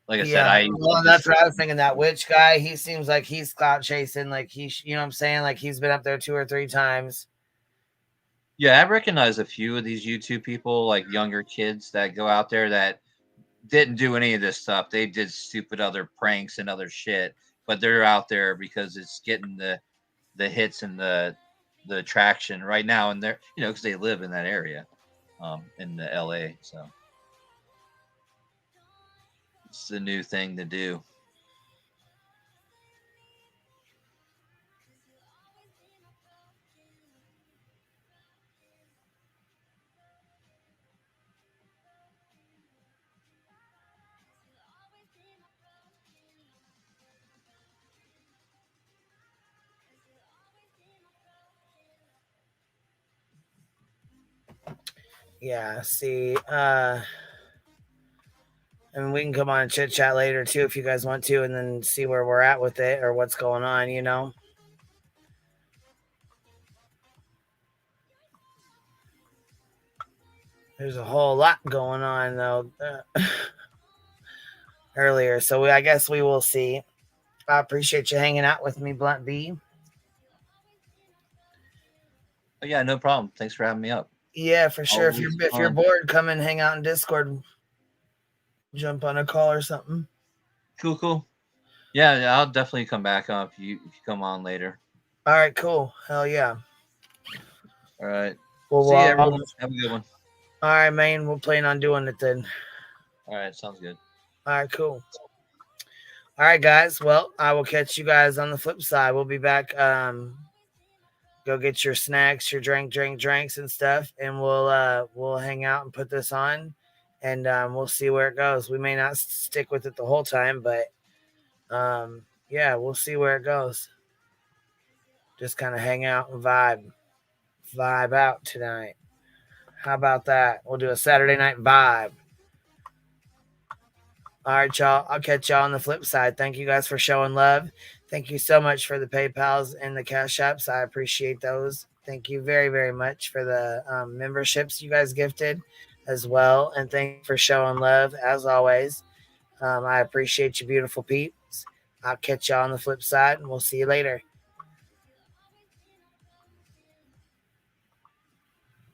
Like I said, that's what I was thinking. That witch guy, he seems like he's clout chasing. Like you know what I'm saying? Like he's been up there 2 or 3 times. Yeah, I recognize a few of these YouTube people, like younger kids that go out there that didn't do any of this stuff. They did stupid other pranks and other shit, but they're out there because it's getting the hits and the traction right now, and they're because they live in that area, in the LA. So it's the new thing to do. Yeah, see, and we can come on and chit chat later too if you guys want to, and then see where we're at with it or what's going on, There's a whole lot going on though earlier, so I guess we will see. I appreciate you hanging out with me, Blunt B. Oh, yeah, no problem. Thanks for having me up. Yeah, for sure. If you're bored, come and hang out in Discord. Jump on a call or something. Cool. Yeah, I'll definitely come back up if you come on later. All right, cool. Hell yeah. All right. Well, See you, well, everyone. Have a good one. All right, man. We'll plan on doing it then. All right. Sounds good. All right, cool. All right, guys. Well, I will catch you guys on the flip side. We'll be back. Go get your snacks, your drinks and stuff, and we'll hang out and put this on, and we'll see where it goes. We may not stick with it the whole time, but yeah, we'll see where it goes. Just kind of hang out and vibe out tonight. How about that? We'll do a Saturday night vibe. All right, y'all. I'll catch y'all on the flip side. Thank you guys for showing love. Thank you so much for the PayPals and the Cash Apps. I appreciate those. Thank you very, very much for the memberships you guys gifted as well. And thank you for showing love as always. I appreciate you, beautiful peeps. I'll catch y'all on the flip side, and we'll see you later.